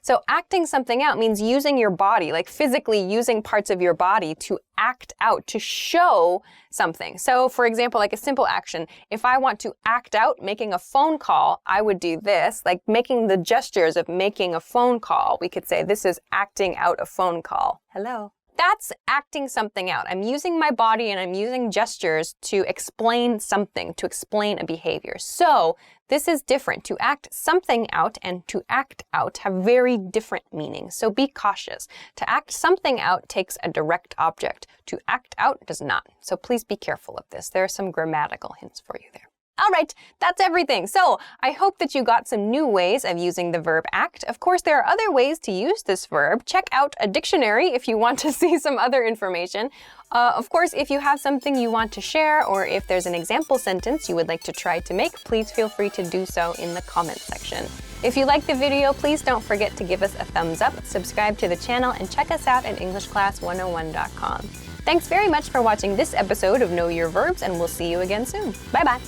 So acting something out means using your body, like physically using parts of your body to act out, to show something. So for example, like a simple action, if I want to act out making a phone call, I would do this, like making the gestures of making a phone call. We could say this is acting out a phone call. Hello. That's acting something out. I'm using my body and I'm using gestures to explain something, to explain a behavior. So this is different. To act something out and to act out have very different meanings. So be cautious. To act something out takes a direct object. To act out does not. So please be careful of this. There are some grammatical hints for you there. All right, that's everything. So I hope that you got some new ways of using the verb act. Of course, there are other ways to use this verb. Check out a dictionary if you want to see some other information. Of course, if you have something you want to share or if there's an example sentence you would like to try to make, please feel free to do so in the comment section. If you like the video, please don't forget to give us a thumbs up, subscribe to the channel, and check us out at EnglishClass101.com. Thanks very much for watching this episode of Know Your Verbs, and we'll see you again soon. Bye-bye.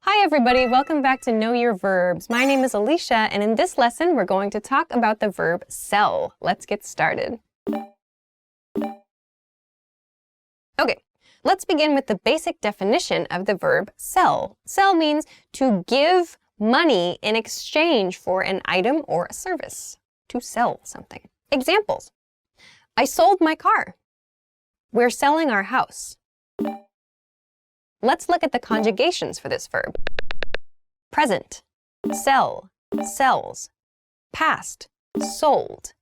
Hi everybody, welcome back to Know Your Verbs. My name is Alicia, and in this lesson we're going to talk about the verb sell. Let's get started. Okay, let's begin with the basic definition of the verb sell. Sell means to give money in exchange for an item or a service. To sell something. Examples. I sold my car. We're selling our house. Let's look at the conjugations for this verb. Present, sell, sells. Past, sold.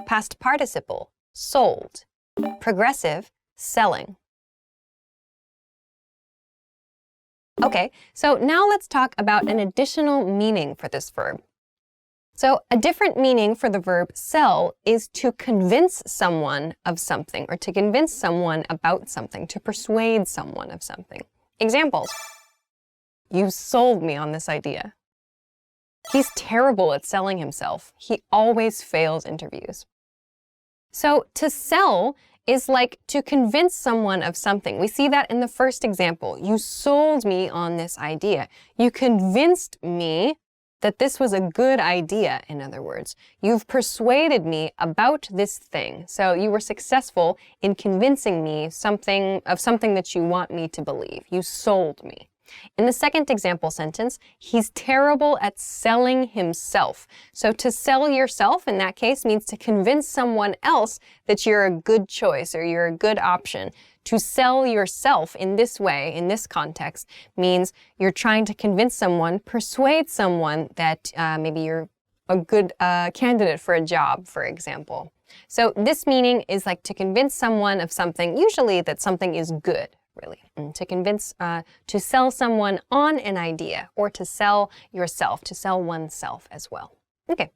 Past participle, sold. Progressive, selling. Okay, so now let's talk about an additional meaning for this verb. So a different meaning for the verb sell is to convince someone of something or to convince someone about something, to persuade someone of something. Examples. You sold me on this idea. He's terrible at selling himself. He always fails interviews. So to sell is like to convince someone of something. We see that in the first example. You sold me on this idea. You convinced me that this was a good idea, in other words. You've persuaded me about this thing. So you were successful in convincing me of something that you want me to believe. You sold me. In the second example sentence, he's terrible at selling himself. So to sell yourself in that case means to convince someone else that you're a good choice or you're a good option. To sell yourself in this way, in this context, means you're trying to convince someone, persuade someone that maybe you're a good candidate for a job, for example. So this meaning is like to convince someone of something, usually that something is good, really. And to convince, to sell someone on an idea, or to sell yourself, to sell oneself as well. Okay.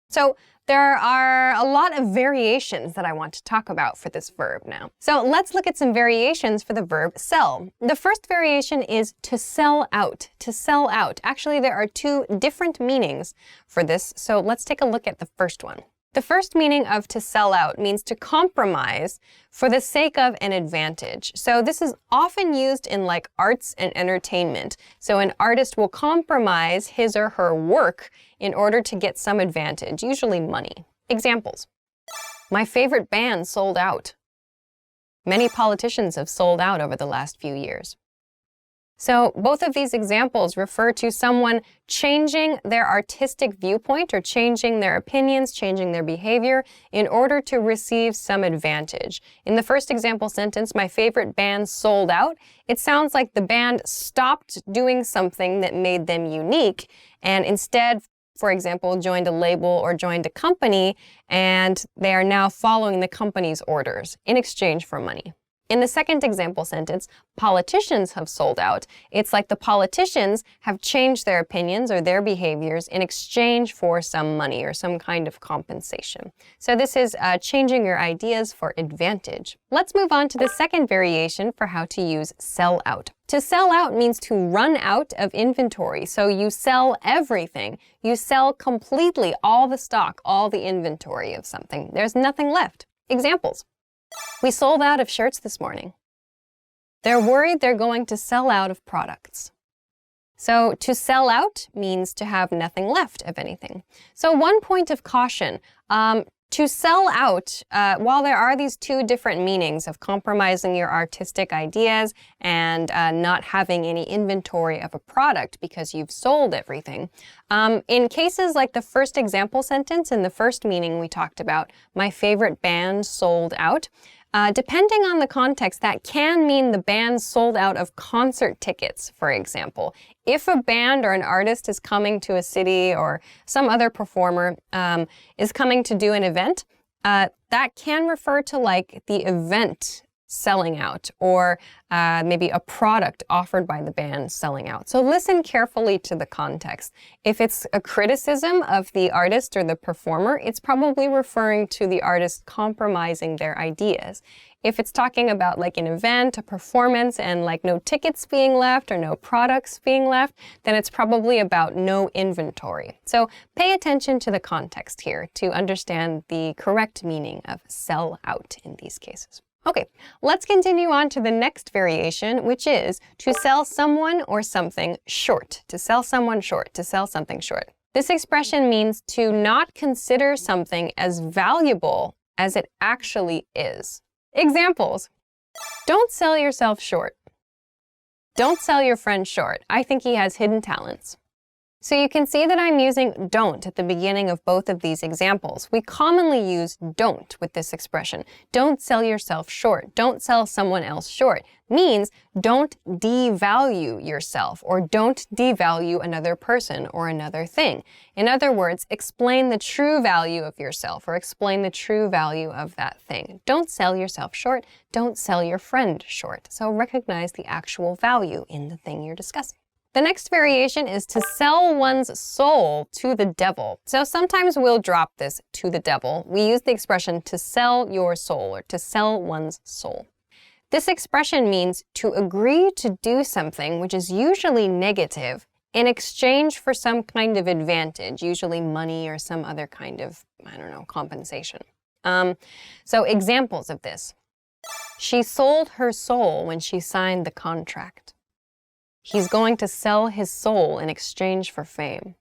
So there are a lot of variations that I want to talk about for this verb now. So let's look at some variations for the verb sell. The first variation is to sell out. To sell out. Actually, there are two different meanings for this, so let's take a look at the first one. The first meaning of to sell out means to compromise for the sake of an advantage. So this is often used in like arts and entertainment. So an artist will compromise his or her work in order to get some advantage, usually money. Examples. My favorite band sold out. Many politicians have sold out over the last few years. So both of these examples refer to someone changing their artistic viewpoint or changing their opinions, changing their behavior in order to receive some advantage. In the first example sentence, my favorite band sold out, it sounds like the band stopped doing something that made them unique and instead, for example, joined a label or joined a company, and they are now following the company's orders in exchange for money. In the second example sentence, politicians have sold out. It's like the politicians have changed their opinions or their behaviors in exchange for some money or some kind of compensation. So this is changing your ideas for advantage. Let's move on to the second variation for how to use sell out. To sell out means to run out of inventory. So you sell everything. You sell completely all the stock, all the inventory of something. There's nothing left. Examples. We sold out of shirts this morning. They're worried they're going to sell out of products. So to sell out means to have nothing left of anything. So one point of caution, to sell out, while there are these two different meanings of compromising your artistic ideas and not having any inventory of a product because you've sold everything, in cases like the first example sentence and the first meaning we talked about, my favorite band sold out, depending on the context, that can mean the band sold out of concert tickets, for example. If a band or an artist is coming to a city or some other performer is coming to do an event, that can refer to like the event selling out or maybe a product offered by the band selling out. So listen carefully to the context. If it's a criticism of the artist or the performer, it's probably referring to the artist compromising their ideas. If it's talking about like an event, a performance, and like no tickets being left or no products being left, then it's probably about no inventory. So pay attention to the context here to understand the correct meaning of sell out in these cases. Okay, let's continue on to the next variation, which is to sell someone or something short. To sell someone short, to sell something short. This expression means to not consider something as valuable as it actually is. Examples. Don't sell yourself short. Don't sell your friend short. I think he has hidden talents. So you can see that I'm using don't at the beginning of both of these examples. We commonly use don't with this expression. Don't sell yourself short. Don't sell someone else short means don't devalue yourself or don't devalue another person or another thing. In other words, explain the true value of yourself or explain the true value of that thing. Don't sell yourself short. Don't sell your friend short. So recognize the actual value in the thing you're discussing. The next variation is to sell one's soul to the devil. So sometimes we'll drop this to the devil. We use the expression to sell your soul or to sell one's soul. This expression means to agree to do something which is usually negative in exchange for some kind of advantage, usually money or some other kind of, compensation. So examples of this. She sold her soul when she signed the contract. He's going to sell his soul in exchange for fame.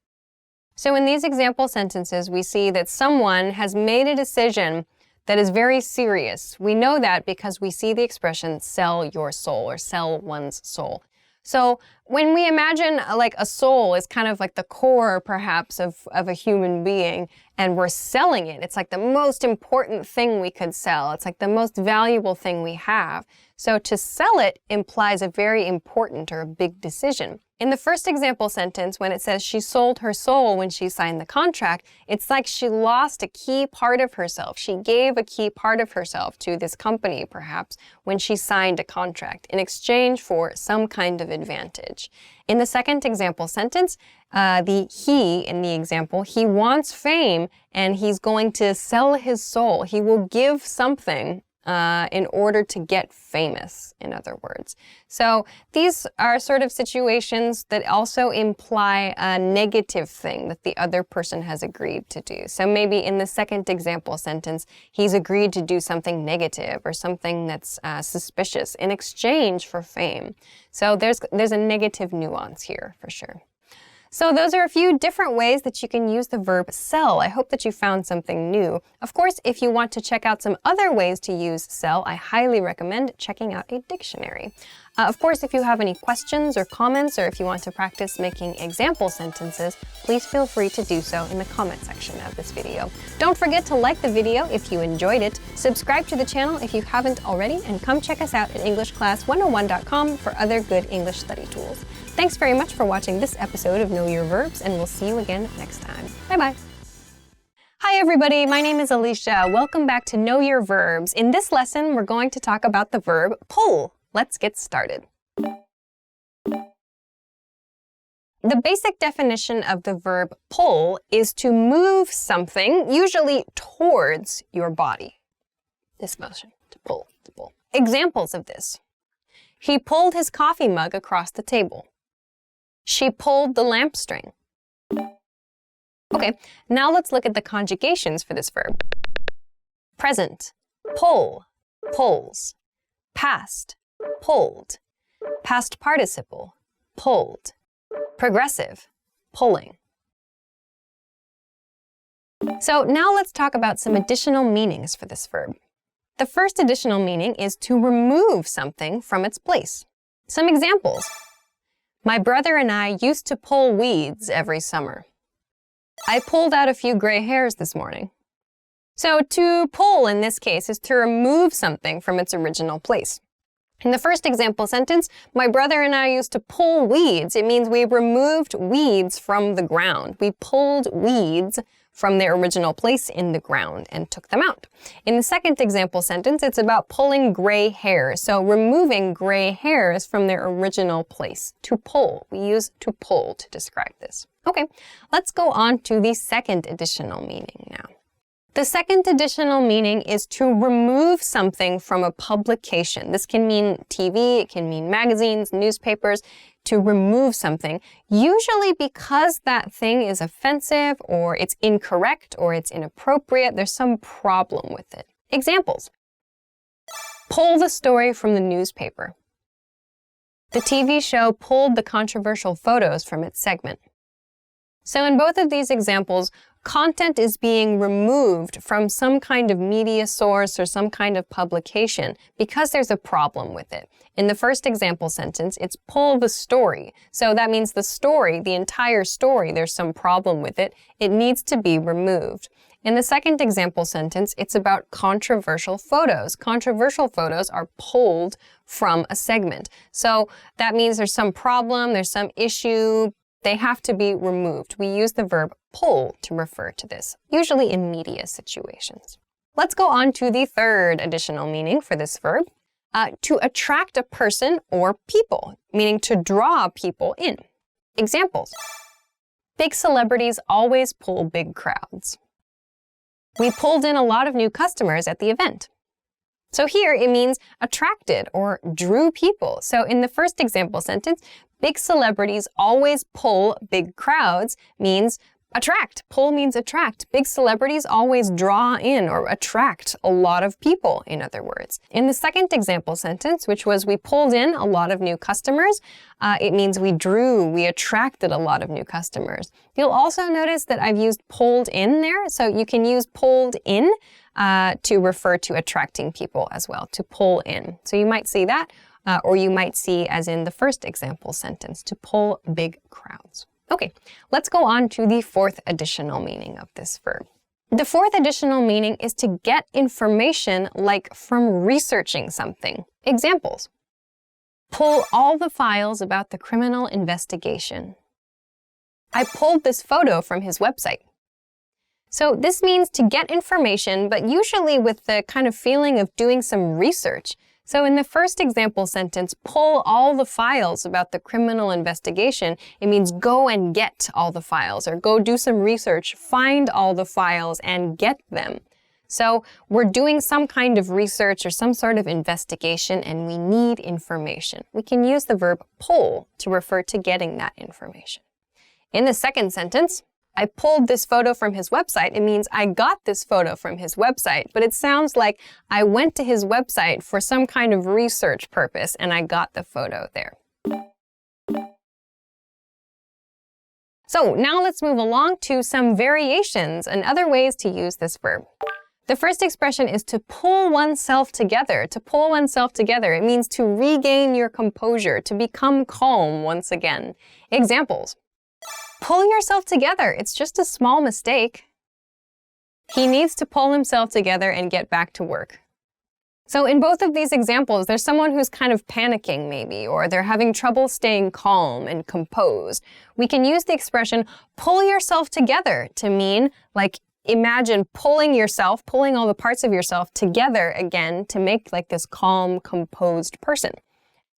So in these example sentences, we see that someone has made a decision that is very serious. We know that because we see the expression sell your soul or sell one's soul. So when we imagine like a soul is kind of like the core perhaps of a human being and we're selling it, it's like the most important thing we could sell. It's like the most valuable thing we have. So to sell it implies a very important or a big decision. In the first example sentence, when it says she sold her soul when she signed the contract, it's like she lost a key part of herself. She gave a key part of herself to this company, perhaps, when she signed a contract in exchange for some kind of advantage. In the second example sentence, the he in the example, he wants fame and he's going to sell his soul. He will give something in order to get famous, in other words. So these are sort of situations that also imply a negative thing that the other person has agreed to do. So maybe in the second example sentence, he's agreed to do something negative or something that's suspicious in exchange for fame. So there's a negative nuance here for sure. So those are a few different ways that you can use the verb sell. I hope that you found something new. Of course, if you want to check out some other ways to use sell, I highly recommend checking out a dictionary. Of course, if you have any questions or comments, or if you want to practice making example sentences, please feel free to do so in the comment section of this video. Don't forget to like the video if you enjoyed it, subscribe to the channel if you haven't already, and come check us out at EnglishClass101.com for other good English study tools. Thanks very much for watching this episode of Know Your Verbs, and we'll see you again next time. Bye-bye. Hi everybody, my name is Alicia. Welcome back to Know Your Verbs. In this lesson, we're going to talk about the verb pull. Let's get started. The basic definition of the verb pull is to move something, usually towards your body. This motion, to pull, to pull. Examples of this. He pulled his coffee mug across the table. She pulled the lamp string. Okay, now let's look at the conjugations for this verb. Present, pull, pulls. Past, pulled. Past participle, pulled. Progressive, pulling. So now let's talk about some additional meanings for this verb. The first additional meaning is to remove something from its place. Some examples. My brother and I used to pull weeds every summer. I pulled out a few gray hairs this morning. So to pull in this case is to remove something from its original place. In the first example sentence, my brother and I used to pull weeds. It means we removed weeds from the ground. We pulled weeds from their original place in the ground and took them out. In the second example sentence, it's about pulling gray hairs. So removing gray hairs from their original place. To pull. We use to pull to describe this. Okay, let's go on to the second additional meaning now. The second additional meaning is to remove something from a publication. This can mean TV, it can mean magazines, newspapers. To remove something, usually because that thing is offensive or it's incorrect or it's inappropriate. There's some problem with it. Examples. Pull the story from the newspaper. The TV show pulled the controversial photos from its segment. So in both of these examples, content is being removed from some kind of media source or some kind of publication because there's a problem with it. In the first example sentence, it's pull the story. So that means the story, the entire story, there's some problem with it. It needs to be removed. In the second example sentence, it's about controversial photos. Controversial photos are pulled from a segment. So that means there's some problem, there's some issue. They have to be removed. We use the verb pull to refer to this, usually in media situations. Let's go on to the third additional meaning for this verb. To attract a person or people, meaning to draw people in. Examples. Big celebrities always pull big crowds. We pulled in a lot of new customers at the event. So here it means attracted or drew people. So in the first example sentence, big celebrities always pull big crowds means attract. Pull means attract. Big celebrities always draw in or attract a lot of people, in other words. In the second example sentence, which was we pulled in a lot of new customers, it means we attracted a lot of new customers. You'll also notice that I've used pulled in there. So you can use pulled in to refer to attracting people as well, to pull in. So you might see that, or you might see, as in the first example sentence, to pull big crowds. Okay, let's go on to the fourth additional meaning of this verb. The fourth additional meaning is to get information like from researching something. Examples. Pull all the files about the criminal investigation. I pulled this photo from his website. So this means to get information, but usually with the kind of feeling of doing some research. So in the first example sentence, pull all the files about the criminal investigation, it means go and get all the files, or go do some research, find all the files and get them. So we're doing some kind of research or some sort of investigation and we need information. We can use the verb pull to refer to getting that information. In the second sentence, I pulled this photo from his website. It means I got this photo from his website, but it sounds like I went to his website for some kind of research purpose and I got the photo there. So now let's move along to some variations and other ways to use this verb. The first expression is to pull oneself together. To pull oneself together, it means to regain your composure, to become calm once again. Examples. Pull yourself together. It's just a small mistake. He needs to pull himself together and get back to work. So in both of these examples, there's someone who's kind of panicking maybe, or they're having trouble staying calm and composed. We can use the expression pull yourself together to mean like imagine pulling yourself, pulling all the parts of yourself together again to make like this calm, composed person.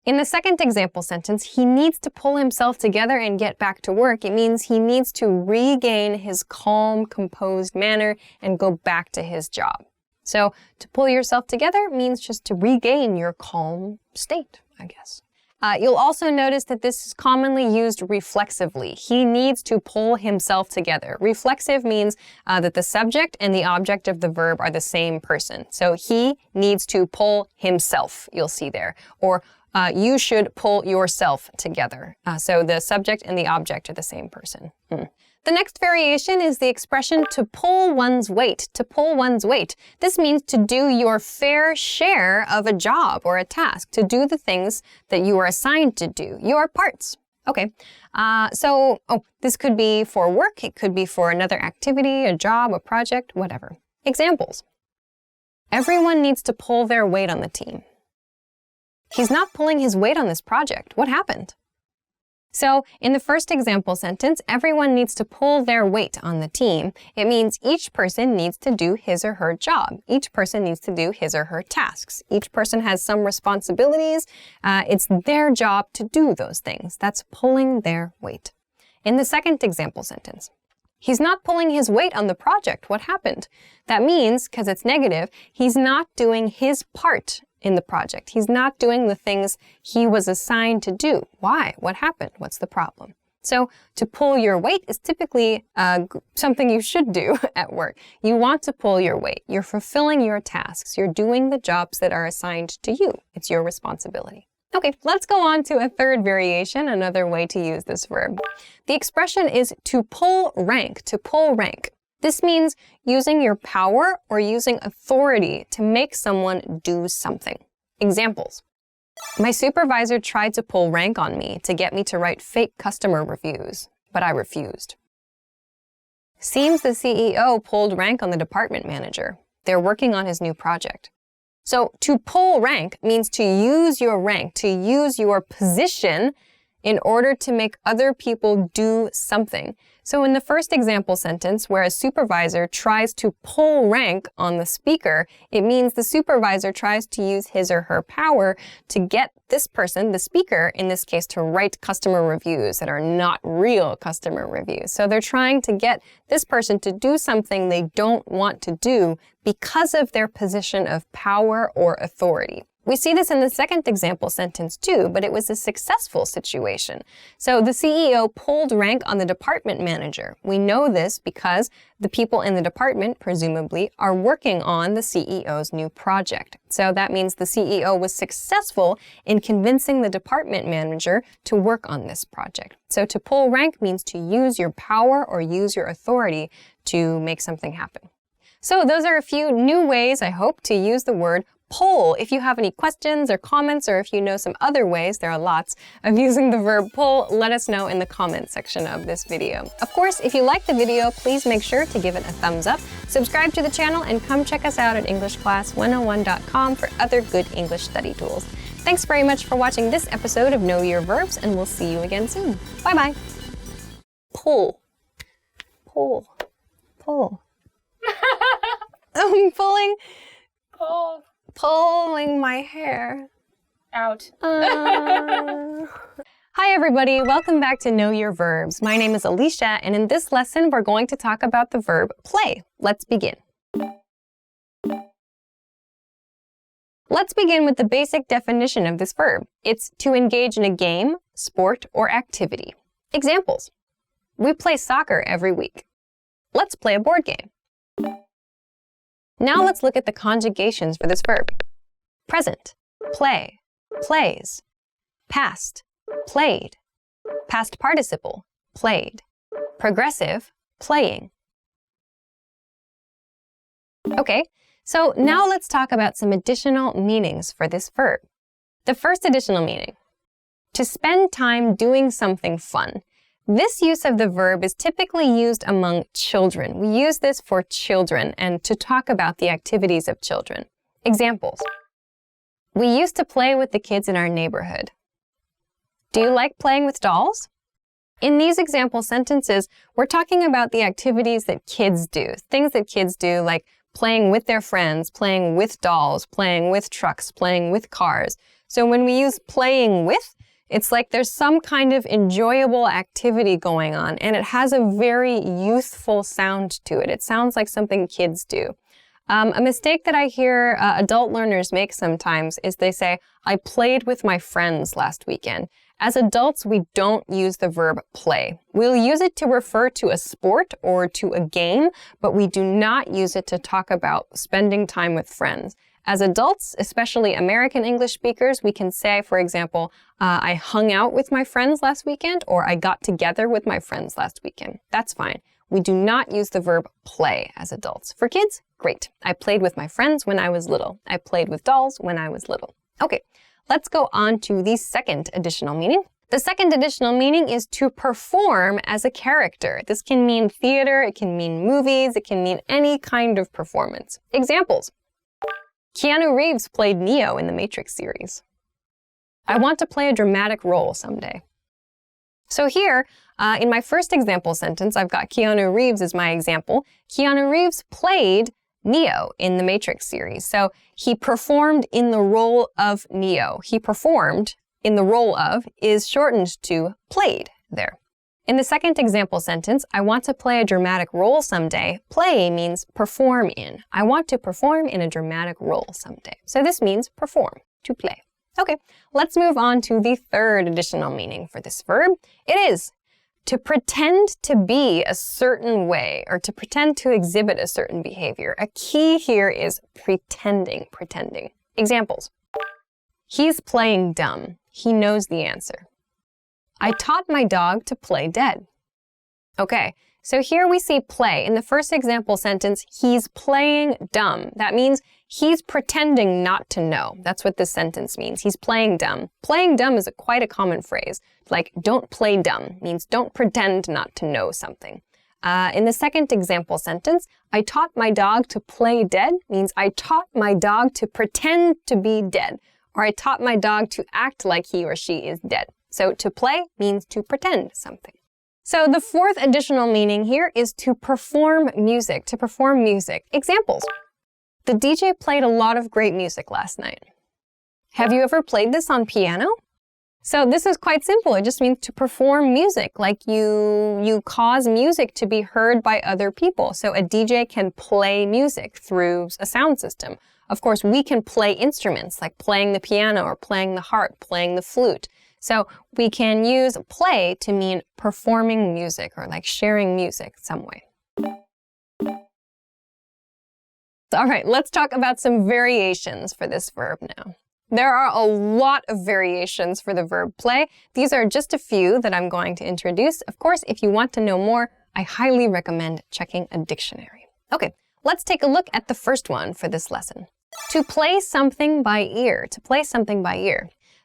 In the second example sentence, he needs to pull himself together and get back to work. It means he needs to regain his calm, composed manner and go back to his job. So to pull yourself together means just to regain your calm state, I guess. You'll also notice that this is commonly used reflexively. He needs to pull himself together. Reflexive means that the subject and the object of the verb are the same person. So he needs to pull himself, you'll see there. Or you should pull yourself together. So the subject and the object are the same person. The next variation is the expression to pull one's weight. To pull one's weight. This means to do your fair share of a job or a task, to do the things that you are assigned to do, your parts. Okay, this could be for work, it could be for another activity, a job, a project, whatever. Examples. Everyone needs to pull their weight on the team. He's not pulling his weight on this project. What happened? So in the first example sentence, everyone needs to pull their weight on the team. It means each person needs to do his or her job. Each person needs to do his or her tasks. Each person has some responsibilities. It's their job to do those things. That's pulling their weight. In the second example sentence, he's not pulling his weight on the project. What happened? That means, because it's negative, he's not doing his part in the project. He's not doing the things he was assigned to do. Why? What happened? What's the problem? So to pull your weight is typically something you should do at work. You want to pull your weight. You're fulfilling your tasks. You're doing the jobs that are assigned to you. It's your responsibility. Okay, let's go on to a third variation, another way to use this verb. The expression is to pull rank, to pull rank. This means using your power or using authority to make someone do something. Examples. My supervisor tried to pull rank on me to get me to write fake customer reviews, but I refused. Seems the CEO pulled rank on the department manager. They're working on his new project. So to pull rank means to use your rank, to use your position in order to make other people do something. So in the first example sentence, where a supervisor tries to pull rank on the speaker, it means the supervisor tries to use his or her power to get this person, the speaker, in this case, to write customer reviews that are not real customer reviews. So they're trying to get this person to do something they don't want to do because of their position of power or authority. We see this in the second example sentence too, but it was a successful situation. So the CEO pulled rank on the department manager. We know this because the people in the department, presumably, are working on the CEO's new project. So that means the CEO was successful in convincing the department manager to work on this project. So to pull rank means to use your power or use your authority to make something happen. So those are a few new ways, I hope, to use the word pull. If you have any questions or comments, or if you know some other ways, there are lots, of using the verb pull, let us know in the comment section of this video. Of course, if you like the video, please make sure to give it a thumbs up, subscribe to the channel, and come check us out at EnglishClass101.com for other good English study tools. Thanks very much for watching this episode of Know Your Verbs, and we'll see you again soon. Bye-bye. Pull. Pull. Pull. I'm pulling. Pull. Pulling my hair Out. Hi everybody, welcome back to Know Your Verbs. My name is Alicia, and in this lesson we're going to talk about the verb play. Let's begin. Let's begin with the basic definition of this verb. It's to engage in a game, sport, or activity. Examples. We play soccer every week. Let's play a board game. Now let's look at the conjugations for this verb. Present, play, plays. Past, played. Past participle, played. Progressive, playing. Okay, so now let's talk about some additional meanings for this verb. The first additional meaning, to spend time doing something fun. This use of the verb is typically used among children. We use this for children and to talk about the activities of children. Examples. We used to play with the kids in our neighborhood. Do you like playing with dolls? In these example sentences, we're talking about the activities that kids do, things that kids do like playing with their friends, playing with dolls, playing with trucks, playing with cars. So when we use playing with, it's like there's some kind of enjoyable activity going on, and it has a very youthful sound to it. It sounds like something kids do. A mistake that I hear adult learners make sometimes is they say, I played with my friends last weekend. As adults, we don't use the verb play. We'll use it to refer to a sport or to a game, but we do not use it to talk about spending time with friends. As adults, especially American English speakers, we can say, for example, I hung out with my friends last weekend, or I got together with my friends last weekend. That's fine. We do not use the verb play as adults. For kids, great. I played with my friends when I was little. I played with dolls when I was little. Okay, let's go on to the second additional meaning. The second additional meaning is to perform as a character. This can mean theater, it can mean movies, it can mean any kind of performance. Examples. Keanu Reeves played Neo in the Matrix series. I want to play a dramatic role someday. So here, in my first example sentence, I've got Keanu Reeves as my example. Keanu Reeves played Neo in the Matrix series. So he performed in the role of Neo. He performed in the role of is shortened to played there. In the second example sentence, I want to play a dramatic role someday. Play means perform in. I want to perform in a dramatic role someday. So this means perform, to play. Okay, let's move on to the third additional meaning for this verb. It is to pretend to be a certain way or to pretend to exhibit a certain behavior. A key here is pretending. Examples. He's playing dumb. He knows the answer. I taught my dog to play dead. Okay, so here we see play. In the first example sentence, he's playing dumb. That means he's pretending not to know. That's what this sentence means. He's playing dumb. Playing dumb is quite a common phrase. Like, don't play dumb means don't pretend not to know something. In the second example sentence, I taught my dog to play dead means I taught my dog to pretend to be dead, or I taught my dog to act like he or she is dead. So to play means to pretend something. So the fourth additional meaning here is to perform music, Examples. The DJ played a lot of great music last night. Have you ever played this on piano? So this is quite simple. It just means to perform music, like you cause music to be heard by other people. So a DJ can play music through a sound system. Of course, we can play instruments like playing the piano or playing the harp, playing the flute. So we can use play to mean performing music or like sharing music some way. All right, let's talk about some variations for this verb now. There are a lot of variations for the verb play. These are just a few that I'm going to introduce. Of course, if you want to know more, I highly recommend checking a dictionary. Okay, let's take a look at the first one for this lesson. To play something by ear,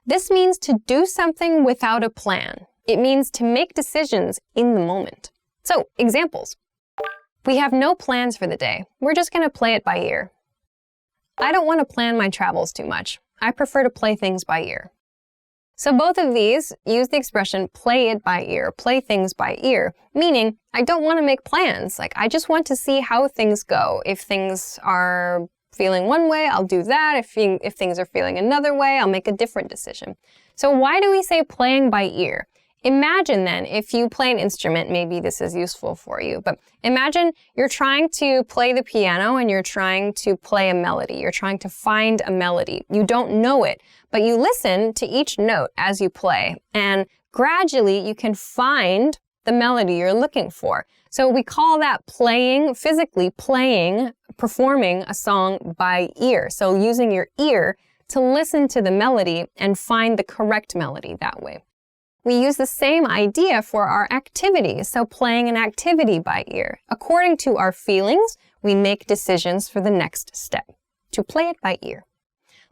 This means to do something without a plan. It means to make decisions in the moment. So, examples. We have no plans for the day. We're just going to play it by ear. I don't want to plan my travels too much. I prefer to play things by ear. So both of these use the expression play it by ear, play things by ear, meaning I don't want to make plans. Like I just want to see how things go. If things are feeling one way, I'll do that. If things are feeling another way, I'll make a different decision. So why do we say playing by ear? Imagine then, if you play an instrument, maybe this is useful for you, but imagine you're trying to play the piano and you're trying to play a melody. You're trying to find a melody. You don't know it, but you listen to each note as you play, and gradually you can find the melody you're looking for. So we call that playing, physically playing, performing a song by ear. So using your ear to listen to the melody and find the correct melody that way. we use the same idea for our activities, so playing an activity by ear. According to our feelings, we make decisions for the next step, to play it by ear.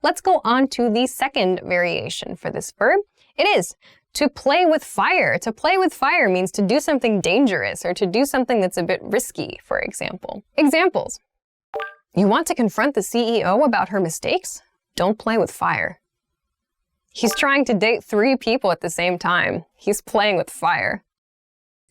Let's go on to the second variation for this verb. It is to play with fire. To play with fire means to do something dangerous or to do something that's a bit risky, for example. Examples. You want to confront the CEO about her mistakes? Don't play with fire. He's trying to date 3 people at the same time. He's playing with fire.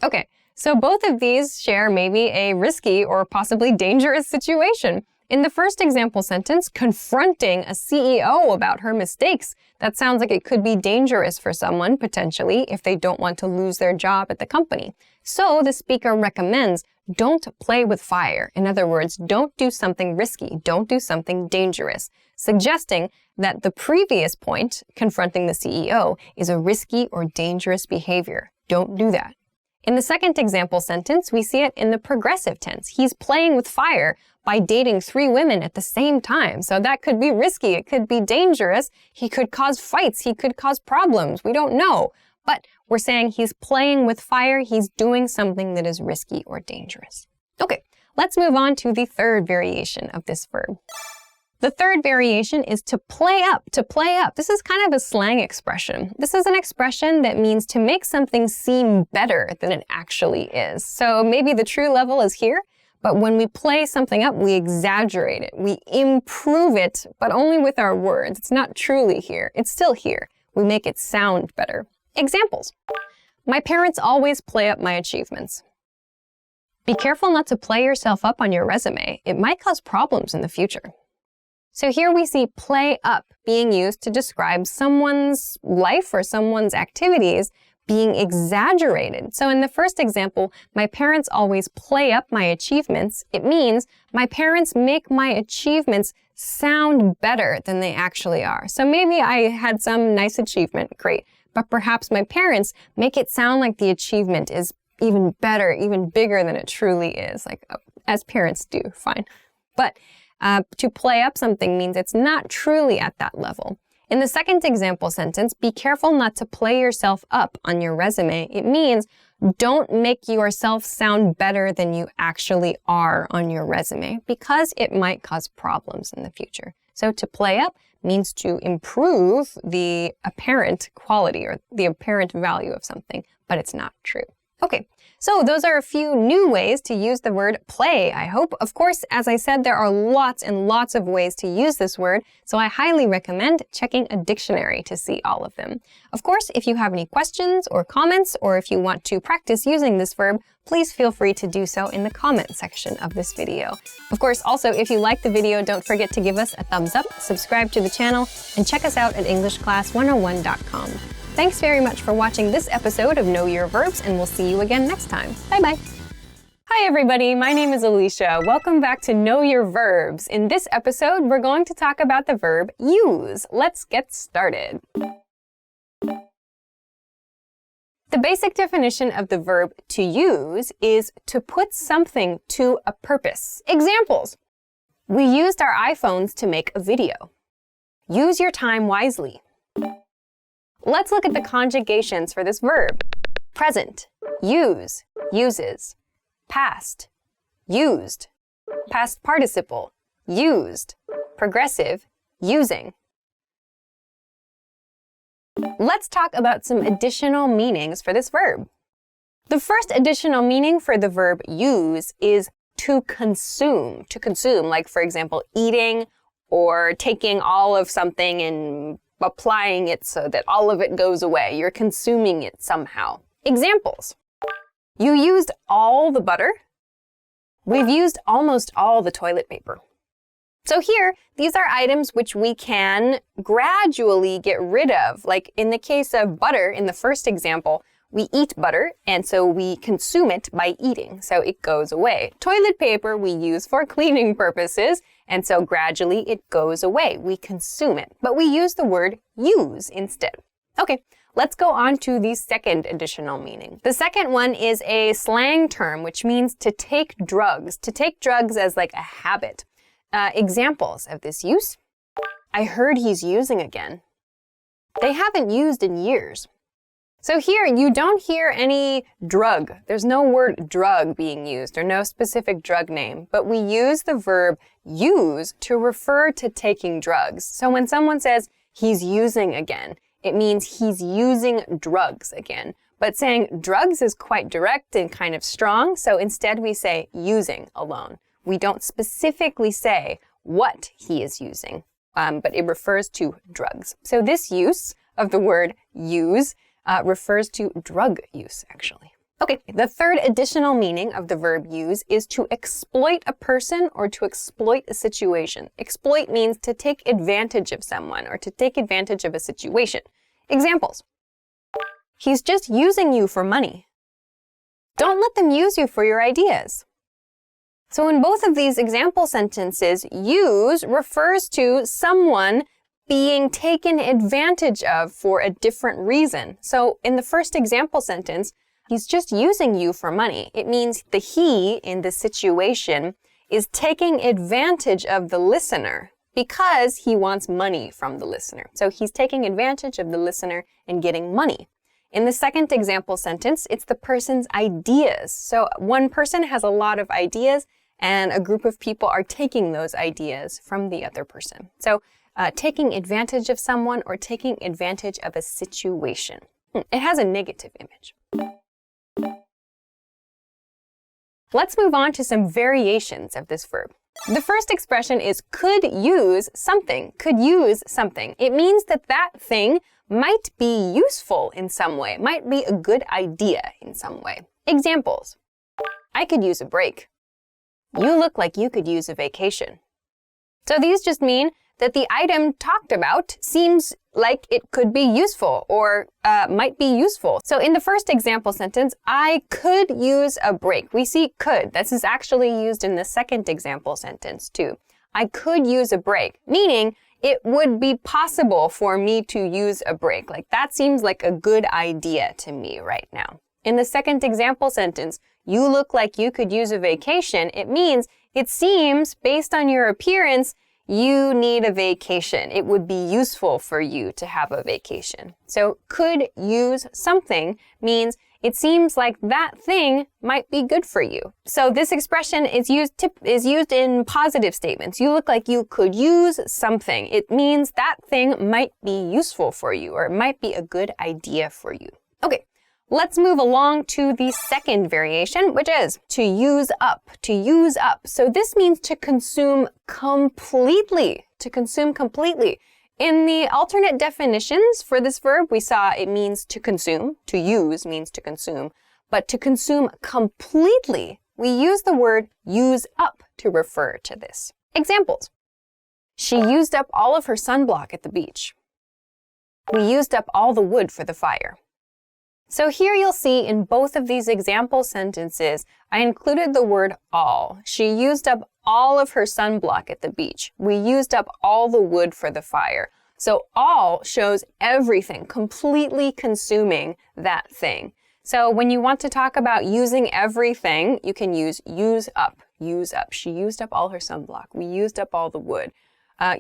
Okay, so both of these share maybe a risky or possibly dangerous situation. In the first example sentence, confronting a CEO about her mistakes, that sounds like it could be dangerous for someone, potentially, if they don't want to lose their job at the company. So the speaker recommends, don't play with fire. In other words, don't do something risky, don't do something dangerous, suggesting that the previous point, confronting the CEO, is a risky or dangerous behavior. Don't do that. In the second example sentence, we see it in the progressive tense. He's playing with fire by dating 3 women at the same time. So that could be risky. It could be dangerous. He could cause fights. He could cause problems. We don't know. But we're saying he's playing with fire. He's doing something that is risky or dangerous. Okay, let's move on to the third variation of this verb. The third variation is to play up, to play up. This is kind of a slang expression. This is an expression that means to make something seem better than it actually is. So maybe the true level is here, but when we play something up, we exaggerate it. We improve it, but only with our words. It's not truly here. It's still here. We make it sound better. Examples. My parents always play up my achievements. Be careful not to play yourself up on your resume. It might cause problems in the future. So here we see play up being used to describe someone's life or someone's activities being exaggerated. So in the first example, my parents always play up my achievements. It means my parents make my achievements sound better than they actually are. So maybe I had some nice achievement, great, but perhaps my parents make it sound like the achievement is even better, even bigger than it truly is, like as parents do, fine. But to play up something means it's not truly at that level. In the second example sentence, be careful not to play yourself up on your resume. It means don't make yourself sound better than you actually are on your resume because it might cause problems in the future. So to play up means to improve the apparent quality or the apparent value of something, but it's not true. Okay, so those are a few new ways to use the word play, I hope. Of course, as I said, there are lots and lots of ways to use this word, so I highly recommend checking a dictionary to see all of them. Of course, if you have any questions or comments, or if you want to practice using this verb, please feel free to do so in the comment section of this video. Of course, also, if you like the video, don't forget to give us a thumbs up, subscribe to the channel, and check us out at EnglishClass101.com. Thanks very much for watching this episode of Know Your Verbs, and we'll see you again next time. Bye-bye. Hi, everybody. My name is Alicia. Welcome back to Know Your Verbs. In this episode, we're going to talk about the verb use. Let's get started. The basic definition of the verb to use is to put something to a purpose. Examples. We used our iPhones to make a video. Use your time wisely. Let's look at the conjugations for this verb. Present, use, uses. Past, used. Past participle, used. Progressive, using. Let's talk about some additional meanings for this verb. The first additional meaning for the verb use is to consume. To consume, like for example, eating or taking all of something and applying it so that all of it goes away. You're consuming it somehow. Examples. You used all the butter. We've used almost all the toilet paper. So here, these are items which we can gradually get rid of. Like in the case of butter, in the first example, we eat butter, and so we consume it by eating, so it goes away. Toilet paper we use for cleaning purposes, and so gradually it goes away. We consume it, but we use the word use instead. Okay, let's go on to the second additional meaning. The second one is a slang term, which means to take drugs. To take drugs as like a habit. Examples of this use. I heard he's using again. They haven't used in years. So here, you don't hear any drug. There's no word drug being used or no specific drug name, but we use the verb use to refer to taking drugs. So when someone says he's using again, it means he's using drugs again. But saying drugs is quite direct and kind of strong, so instead we say using alone. We don't specifically say what he is using, but it refers to drugs. So this use of the word use refers to drug use, actually. Okay, the third additional meaning of the verb use is to exploit a person or to exploit a situation. Exploit means to take advantage of someone or to take advantage of a situation. Examples. He's just using you for money. Don't let them use you for your ideas. So in both of these example sentences, use refers to someone being taken advantage of for a different reason. So in the first example sentence, he's just using you for money. It means the he in the situation is taking advantage of the listener because he wants money from the listener. So he's taking advantage of the listener and getting money. In the second example sentence, it's the person's ideas. So one person has a lot of ideas and a group of people are taking those ideas from the other person. So taking advantage of someone or taking advantage of a situation. It has a negative image. Let's move on to some variations of this verb. The first expression is could use something. Could use something. It means that that thing might be useful in some way, might be a good idea in some way. Examples. I could use a break. You look like you could use a vacation. So these just mean that the item talked about seems like it could be useful or might be useful. So in the first example sentence, I could use a break. We see could. This is actually used in the second example sentence too. I could use a break, meaning it would be possible for me to use a break. Like that seems like a good idea to me right now. In the second example sentence, you look like you could use a vacation. It means it seems, based on your appearance, you need a vacation. It would be useful for you to have a vacation. So could use something means it seems like that thing might be good for you. So this expression is used in positive statements. You look like you could use something. It means that thing might be useful for you or it might be a good idea for you. Okay. Let's move along to the second variation, which is to use up, to use up. So this means to consume completely, to consume completely. In the alternate definitions for this verb, we saw it means to consume, to use means to consume, but to consume completely, we use the word use up to refer to this. Examples. She used up all of her sunblock at the beach. We used up all the wood for the fire. So here you'll see in both of these example sentences, I included the word all. She used up all of her sunblock at the beach. We used up all the wood for the fire. So all shows everything, completely consuming that thing. So when you want to talk about using everything, you can use up, use up. She used up all her sunblock. We used up all the wood.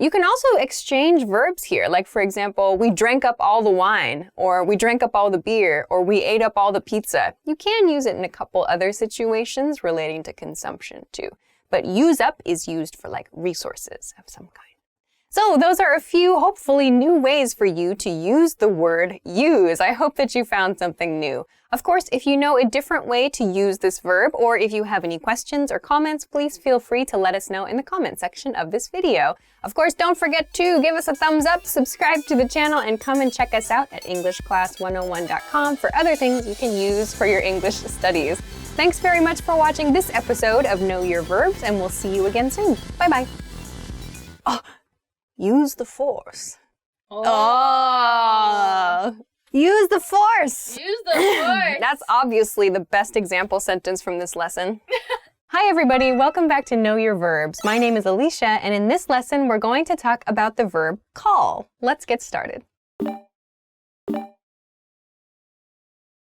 You can also exchange verbs here. Like, for example, we drank up all the wine, or we drank up all the beer, or we ate up all the pizza. You can use it in a couple other situations relating to consumption too. But use up is used for like resources of some kind. So those are a few hopefully new ways for you to use the word use. I hope that you found something new. Of course, if you know a different way to use this verb, or if you have any questions or comments, please feel free to let us know in the comment section of this video. Of course, don't forget to give us a thumbs up, subscribe to the channel, and come and check us out at EnglishClass101.com for other things you can use for your English studies. Thanks very much for watching this episode of Know Your Verbs, and we'll see you again soon. Bye-bye. Oh, use the force. Oh. Use the force! Use the force! That's obviously the best example sentence from this lesson. Hi everybody, welcome back to Know Your Verbs. My name is Alicia, and in this lesson we're going to talk about the verb call. Let's get started.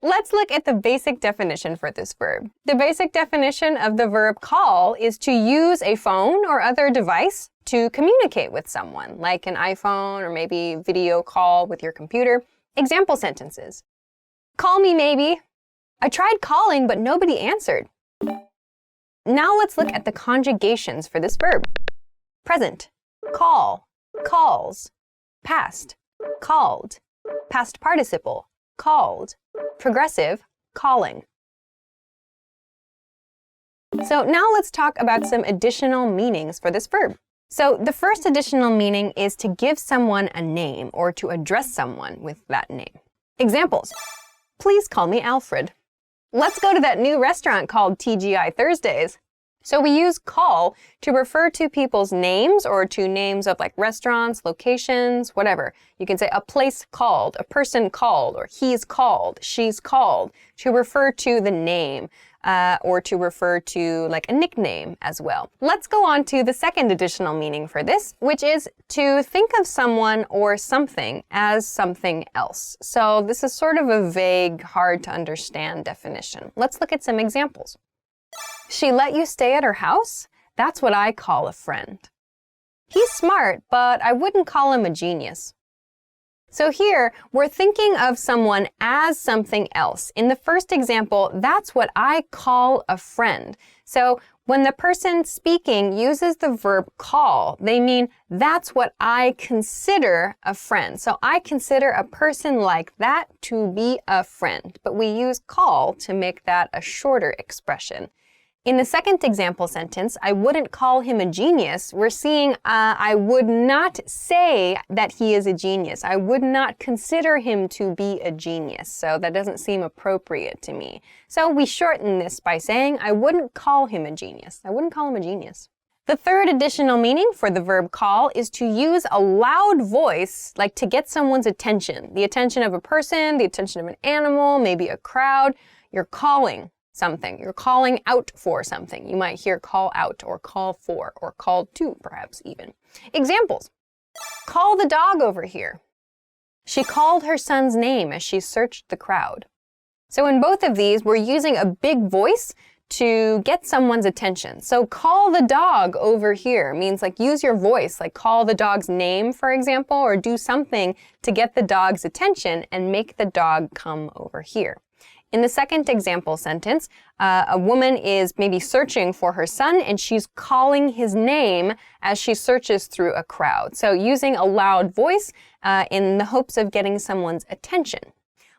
Let's look at the basic definition for this verb. The basic definition of the verb call is to use a phone or other device to communicate with someone, like an iPhone or maybe video call with your computer. Example sentences. Call me maybe. I tried calling, but nobody answered. Now let's look at the conjugations for this verb. Present, call, calls. Past, called. Past participle, called. Progressive, calling. So now let's talk about some additional meanings for this verb. So the first additional meaning is to give someone a name or to address someone with that name. Examples. Please call me Alfred. Let's go to that new restaurant called TGI Thursdays. So we use call to refer to people's names or to names of like restaurants, locations, whatever. You can say a place called, a person called, or he's called, she's called, to refer to the name. Or to refer to like a nickname as well. Let's go on to the second additional meaning for this, which is to think of someone or something as something else. So this is sort of a vague, hard to understand definition. Let's look at some examples. She let you stay at her house? That's what I call a friend. He's smart, but I wouldn't call him a genius. So here, we're thinking of someone as something else. In the first example, that's what I call a friend. So when the person speaking uses the verb call, they mean that's what I consider a friend. So I consider a person like that to be a friend. But we use call to make that a shorter expression. In the second example sentence, I wouldn't call him a genius. We're seeing I would not say that he is a genius. I would not consider him to be a genius. So that doesn't seem appropriate to me. So we shorten this by saying I wouldn't call him a genius. I wouldn't call him a genius. The third additional meaning for the verb call is to use a loud voice, like to get someone's attention. The attention of a person, the attention of an animal, maybe a crowd. You're calling something. You're calling out for something. You might hear call out or call for or call to, perhaps even. Examples. Call the dog over here. She called her son's name as she searched the crowd. So in both of these, we're using a big voice to get someone's attention. So call the dog over here means like use your voice, like call the dog's name, for example, or do something to get the dog's attention and make the dog come over here. In the second example sentence, a woman is maybe searching for her son and she's calling his name as she searches through a crowd. So using a loud voice in the hopes of getting someone's attention.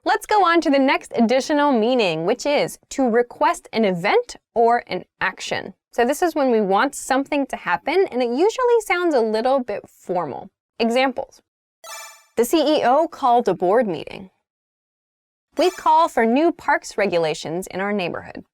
Let's go on to the next additional meaning, which is to request an event or an action. So this is when we want something to happen and it usually sounds a little bit formal. Examples. The CEO called a board meeting. We call for new parks regulations in our neighborhood.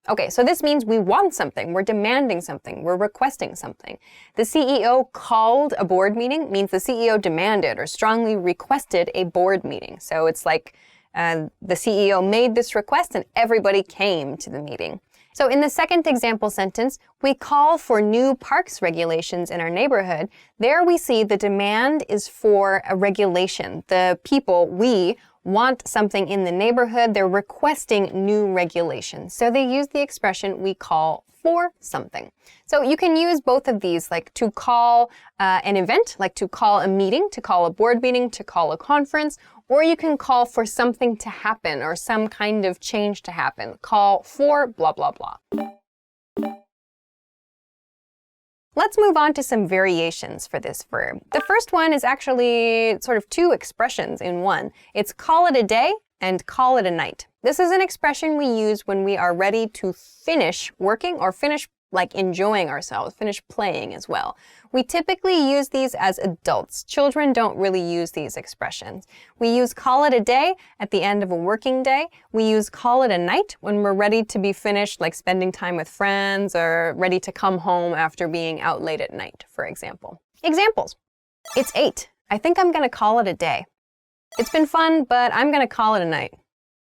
Okay, so this means we want something, we're demanding something, we're requesting something. The CEO called a board meeting means the CEO demanded or strongly requested a board meeting. So it's like the CEO made this request and everybody came to the meeting. So in the second example sentence, we call for new parks regulations in our neighborhood. There we see the demand is for a regulation. The people, we, want something in the neighborhood. They're requesting new regulations. So they use the expression we call for something. So you can use both of these, like to call an event, like to call a meeting, to call a board meeting, to call a conference, or you can call for something to happen or some kind of change to happen. Call for blah, blah, blah. Let's move on to some variations for this verb. The first one is actually sort of two expressions in one. It's call it a day and call it a night. This is an expression we use when we are ready to finish working or finish like enjoying ourselves, finish playing as well. We typically use these as adults. Children don't really use these expressions. We use call it a day at the end of a working day. We use call it a night when we're ready to be finished, like spending time with friends or ready to come home after being out late at night, for example. Examples. It's 8. I think I'm gonna call it a day. It's been fun, but I'm gonna call it a night.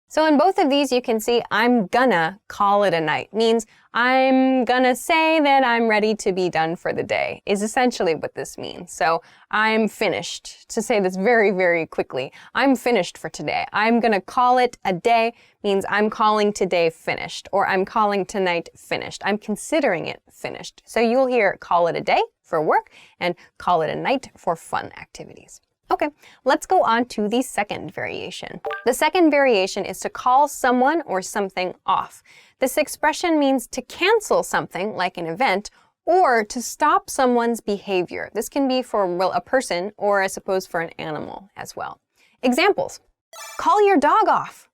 So in both of these, you can see I'm gonna call it a night. Means I'm gonna say that I'm ready to be done for the day is essentially what this means. So I'm finished. To say this very, very quickly, I'm finished for today. I'm gonna call it a day means I'm calling today finished, or I'm calling tonight finished. I'm considering it finished. So you'll hear call it a day for work and call it a night for fun activities. Okay, let's go on to the second variation. The second variation is to call someone or something off. This expression means to cancel something, like an event, or to stop someone's behavior. This can be for a person or I suppose for an animal as well. Examples. Call your dog off.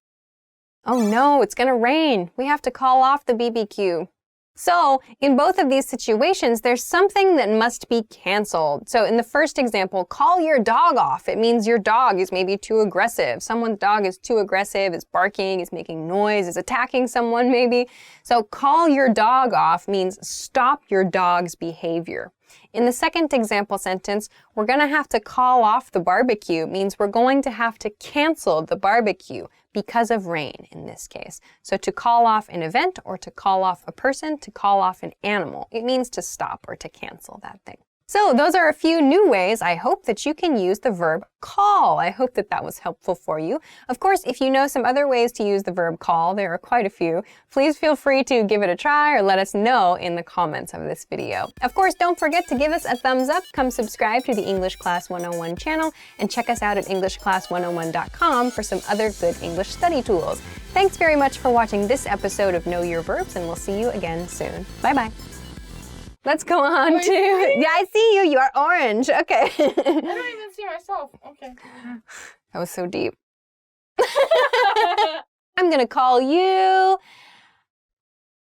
Oh no, it's gonna rain. We have to call off the BBQ. So, in both of these situations, there's something that must be canceled. So, in the first example, call your dog off. It means your dog is maybe too aggressive. Someone's dog is too aggressive, is barking, is making noise, is attacking someone maybe. So, call your dog off means stop your dog's behavior. In the second example sentence, we're going to have to call off the barbecue. Means we're going to have to cancel the barbecue because of rain in this case. So to call off an event or to call off a person, to call off an animal, it means to stop or to cancel that thing. So those are a few new ways I hope that you can use the verb call. I hope that that was helpful for you. Of course, if you know some other ways to use the verb call, there are quite a few, please feel free to give it a try or let us know in the comments of this video. Of course, don't forget to give us a thumbs up, come subscribe to the English Class 101 channel, and check us out at EnglishClass101.com for some other good English study tools. Thanks very much for watching this episode of Know Your Verbs, and we'll see you again soon. Bye-bye. Let's go on to... Yeah, I see you. You are orange. Okay. I don't even see myself. Okay. That was so deep. I'm going to call you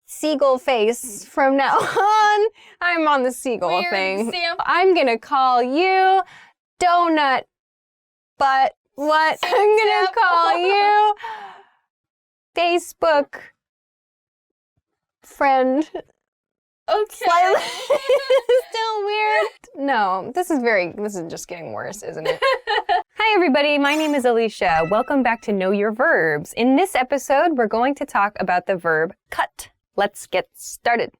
Seagull Face from now on. I'm on the seagull Weird, thing. Sam. I'm going to call you Donut Butt. What? I'm going to call you Facebook friend. Okay. Slightly still weird. No, this is just getting worse, isn't it? Hi everybody, my name is Alicia. Welcome back to Know Your Verbs. In this episode, we're going to talk about the verb cut. Let's get started.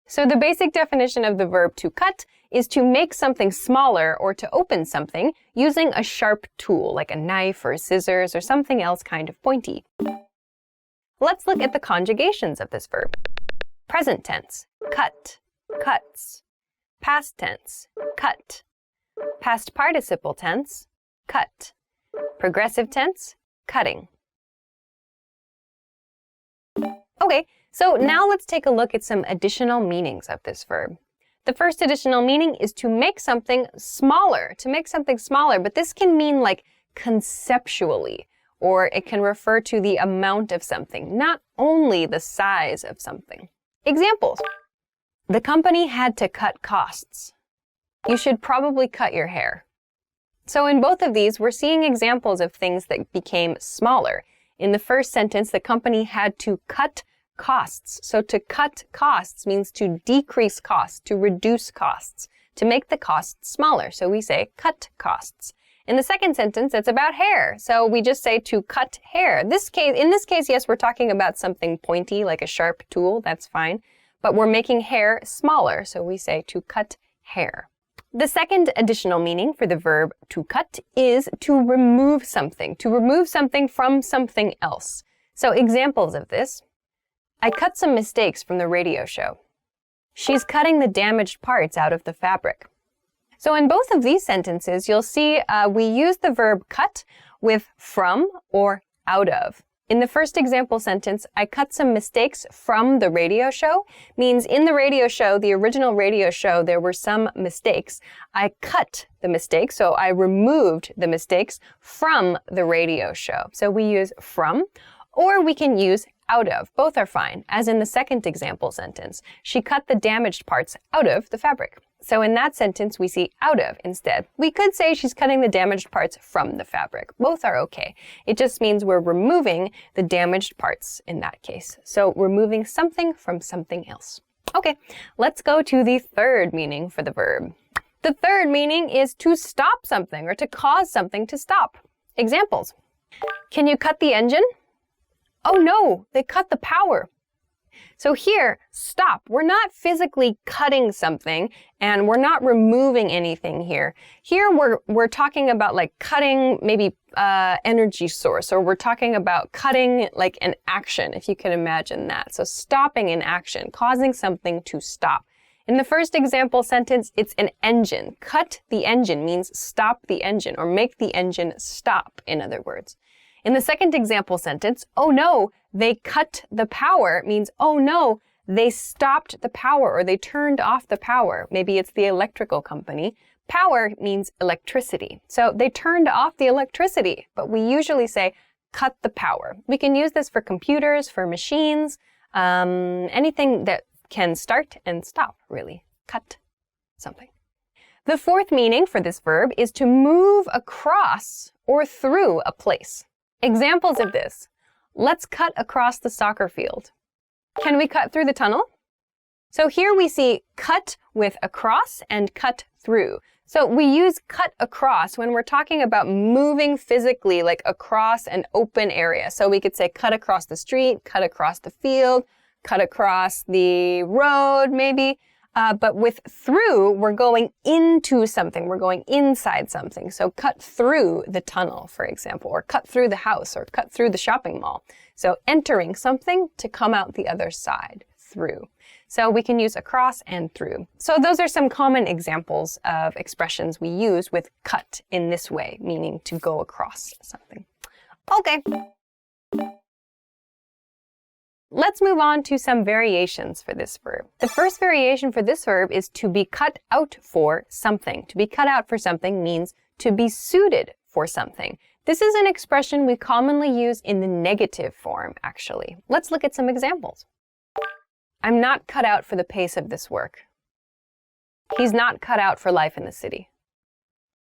So the basic definition of the verb to cut is to make something smaller or to open something using a sharp tool like a knife or scissors or something else kind of pointy. Let's look at the conjugations of this verb. Present tense, cut, cuts. Past tense, cut. Past participle tense, cut. Progressive tense, cutting. Okay, so now let's take a look at some additional meanings of this verb. The first additional meaning is to make something smaller, but this can mean like conceptually, or it can refer to the amount of something, not only the size of something. Examples. The company had to cut costs. You should probably cut your hair. So in both of these, we're seeing examples of things that became smaller. In the first sentence, the company had to cut costs. So to cut costs means to decrease costs, to reduce costs, to make the costs smaller. So we say cut costs. In the second sentence, it's about hair. So we just say to cut hair. In this case, yes, we're talking about something pointy, like a sharp tool. That's fine. But we're making hair smaller. So we say to cut hair. The second additional meaning for the verb to cut is to remove something from something else. So examples of this. I cut some mistakes from the radio show. She's cutting the damaged parts out of the fabric. So in both of these sentences, you'll see we use the verb cut with from or out of. In the first example sentence, I cut some mistakes from the radio show, means in the radio show, the original radio show, there were some mistakes. I cut the mistakes, so I removed the mistakes from the radio show. So we use from, or we can use out of. Both are fine, as in the second example sentence. She cut the damaged parts out of the fabric. So in that sentence, we see out of instead. We could say she's cutting the damaged parts from the fabric. Both are okay. It just means we're removing the damaged parts in that case. So removing something from something else. Okay, let's go to the third meaning for the verb. The third meaning is to stop something or to cause something to stop. Examples. Can you cut the engine? Oh no, they cut the power. So here, stop. We're not physically cutting something and we're not removing anything here. Here we're talking about like cutting maybe energy source, or we're talking about cutting like an action, if you can imagine that. So stopping an action, causing something to stop. In the first example sentence, it's an engine. Cut the engine means stop the engine or make the engine stop, in other words. In the second example sentence, oh no, they cut the power means, oh no, they stopped the power or they turned off the power. Maybe it's the electrical company. Power means electricity. So they turned off the electricity, but we usually say cut the power. We can use this for computers, for machines, anything that can start and stop, really. Cut something. The fourth meaning for this verb is to move across or through a place. Examples of this. Let's cut across the soccer field. Can we cut through the tunnel? So here we see cut with across and cut through. So we use cut across when we're talking about moving physically, like across an open area. So we could say cut across the street, cut across the field, cut across the road, maybe. But with through, we're going into something. We're going inside something. So cut through the tunnel, for example, or cut through the house, or cut through the shopping mall. So entering something to come out the other side, through. So we can use across and through. So those are some common examples of expressions we use with cut in this way, meaning to go across something. Okay. Let's move on to some variations for this verb. The first variation for this verb is to be cut out for something. To be cut out for something means to be suited for something. This is an expression we commonly use in the negative form, actually. Let's look at some examples. I'm not cut out for the pace of this work. He's not cut out for life in the city.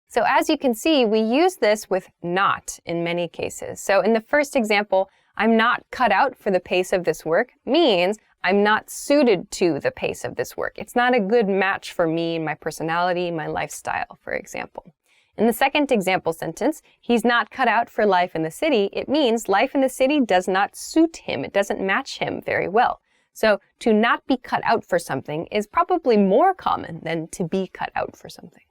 So as you can see, we use this with not in many cases. So in the first example, I'm not cut out for the pace of this work means I'm not suited to the pace of this work. It's not a good match for me, my personality, my lifestyle, for example. In the second example sentence, he's not cut out for life in the city, it means life in the city does not suit him. It doesn't match him very well. So to not be cut out for something is probably more common than to be cut out for something.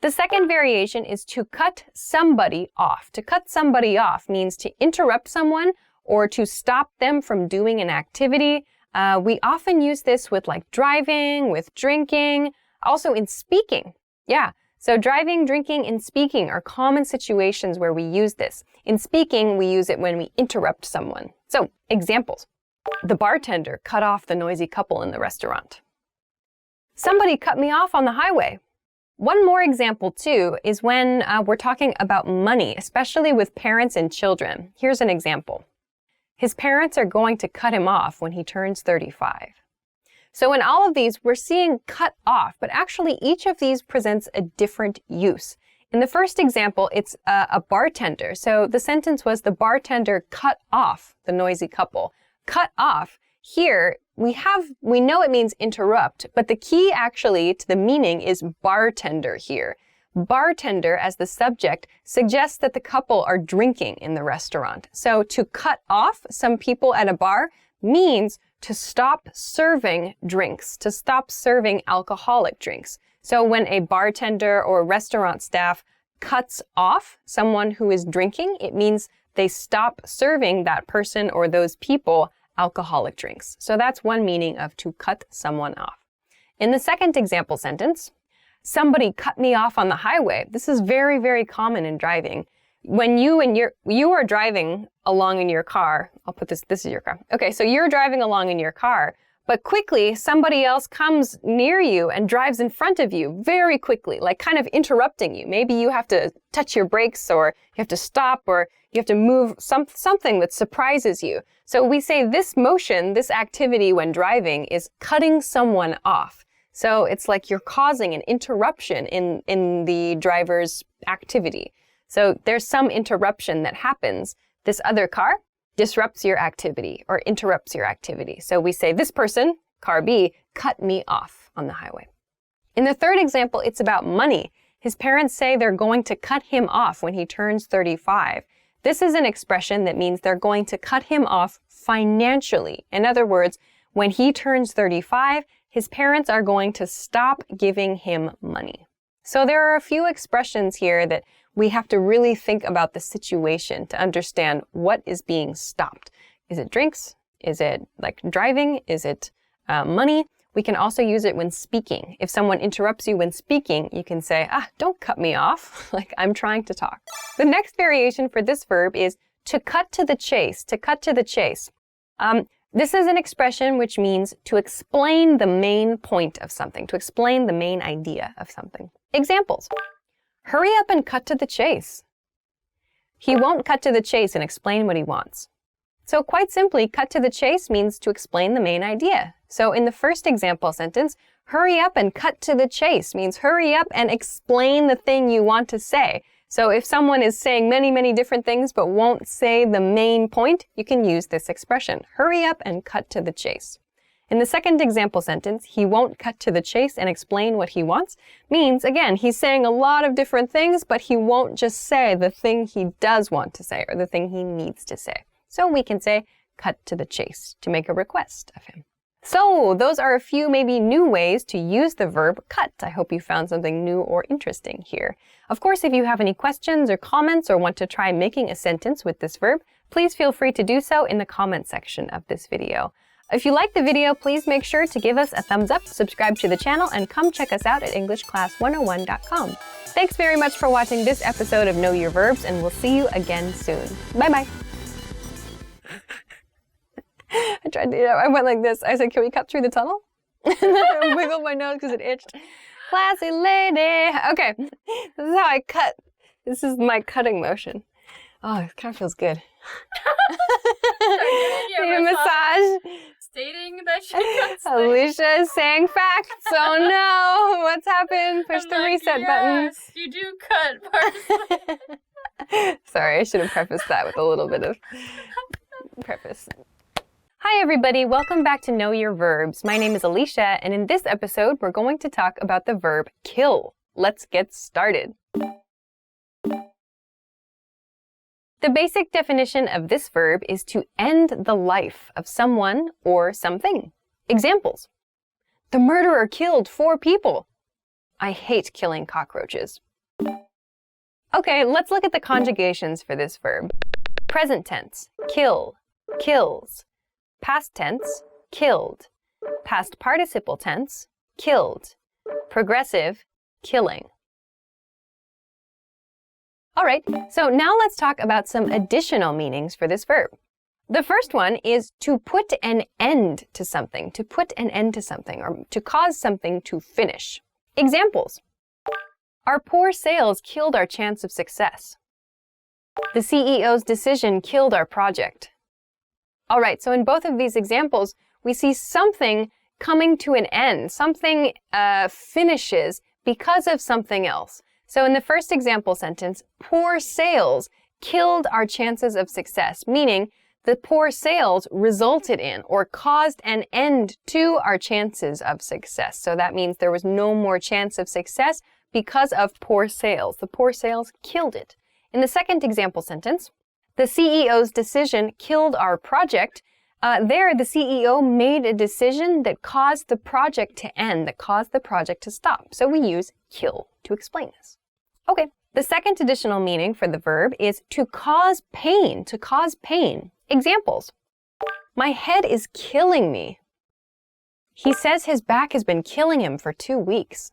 The second variation is to cut somebody off. To cut somebody off means to interrupt someone or to stop them from doing an activity. We often use this with like driving, with drinking, also in speaking. Yeah, so driving, drinking, and speaking are common situations where we use this. In speaking, we use it when we interrupt someone. So examples. The bartender cut off the noisy couple in the restaurant. Somebody cut me off on the highway. One more example, too, is when we're talking about money, especially with parents and children. Here's an example. His parents are going to cut him off when he turns 35. So in all of these, we're seeing cut off, but actually each of these presents a different use. In the first example, it's a bartender. So the sentence was the bartender cut off the noisy couple. Cut off, here, we know it means interrupt, but the key actually to the meaning is bartender here. Bartender as the subject suggests that the couple are drinking in the restaurant. So to cut off some people at a bar means to stop serving drinks, to stop serving alcoholic drinks. So when a bartender or restaurant staff cuts off someone who is drinking, it means they stop serving that person or those people alcoholic drinks. So that's one meaning of to cut someone off. In the second example sentence, somebody cut me off on the highway. This is very, very common in driving. When you are driving along in your car, I'll put this is your car. Okay, so you're driving along in your car, but quickly somebody else comes near you and drives in front of you very quickly, like kind of interrupting you. Maybe you have to touch your brakes or you have to stop or you have to move something that surprises you. So we say this motion, this activity when driving is cutting someone off. So it's like you're causing an interruption in the driver's activity. So there's some interruption that happens. This other car disrupts your activity or interrupts your activity. So we say this person, car B, cut me off on the highway. In the third example, it's about money. His parents say they're going to cut him off when he turns 35. This is an expression that means they're going to cut him off financially. In other words, when he turns 35, his parents are going to stop giving him money. So there are a few expressions here that we have to really think about the situation to understand what is being stopped. Is it drinks? Is it like driving? Is it money? We can also use it when speaking. If someone interrupts you when speaking, you can say, don't cut me off, like I'm trying to talk. The next variation for this verb is to cut to the chase, to cut to the chase. This is an expression which means to explain the main point of something, to explain the main idea of something. Examples. Hurry up and cut to the chase. He won't cut to the chase and explain what he wants. So quite simply, cut to the chase means to explain the main idea. So in the first example sentence, hurry up and cut to the chase means hurry up and explain the thing you want to say. So if someone is saying many, many different things but won't say the main point, you can use this expression, hurry up and cut to the chase. In the second example sentence, he won't cut to the chase and explain what he wants, means, again, he's saying a lot of different things, but he won't just say the thing he does want to say or the thing he needs to say. So we can say, cut to the chase, to make a request of him. So those are a few maybe new ways to use the verb cut. I hope you found something new or interesting here. Of course, if you have any questions or comments or want to try making a sentence with this verb, please feel free to do so in the comment section of this video. If you liked the video, please make sure to give us a thumbs up, subscribe to the channel, and come check us out at EnglishClass101.com. Thanks very much for watching this episode of Know Your Verbs, and we'll see you again soon. Bye-bye. I tried to, I went like this. I said, can we cut through the tunnel? And then I wiggled my nose because it itched. Classy lady. Okay, this is how I cut. This is my cutting motion. Oh, it kind of feels good. Need a massage. Stating that she cuts Alicia is saying facts. Oh no, what's happened? Push the reset button. Yes, you do cut parsley. Sorry, I should have prefaced that with a little bit of preface. Hi everybody, welcome back to Know Your Verbs. My name is Alicia, and in this episode, we're going to talk about the verb kill. Let's get started. The basic definition of this verb is to end the life of someone or something. Examples. The murderer killed 4 people. I hate killing cockroaches. Okay, let's look at the conjugations for this verb. Present tense, kill, kills. Past tense, killed. Past participle tense, killed. Progressive, killing. All right, so now let's talk about some additional meanings for this verb. The first one is to put an end to something, to put an end to something, or to cause something to finish. Examples. Our poor sales killed our chance of success. The CEO's decision killed our project. All right, so in both of these examples, we see something coming to an end, something finishes because of something else. So in the first example sentence, poor sales killed our chances of success, meaning the poor sales resulted in or caused an end to our chances of success. So that means there was no more chance of success because of poor sales. The poor sales killed it. In the second example sentence, the CEO's decision killed our project. There, the CEO made a decision that caused the project to end, that caused the project to stop. So we use kill to explain this. Okay, the second additional meaning for the verb is to cause pain, to cause pain. Examples. My head is killing me. He says his back has been killing him for 2 weeks.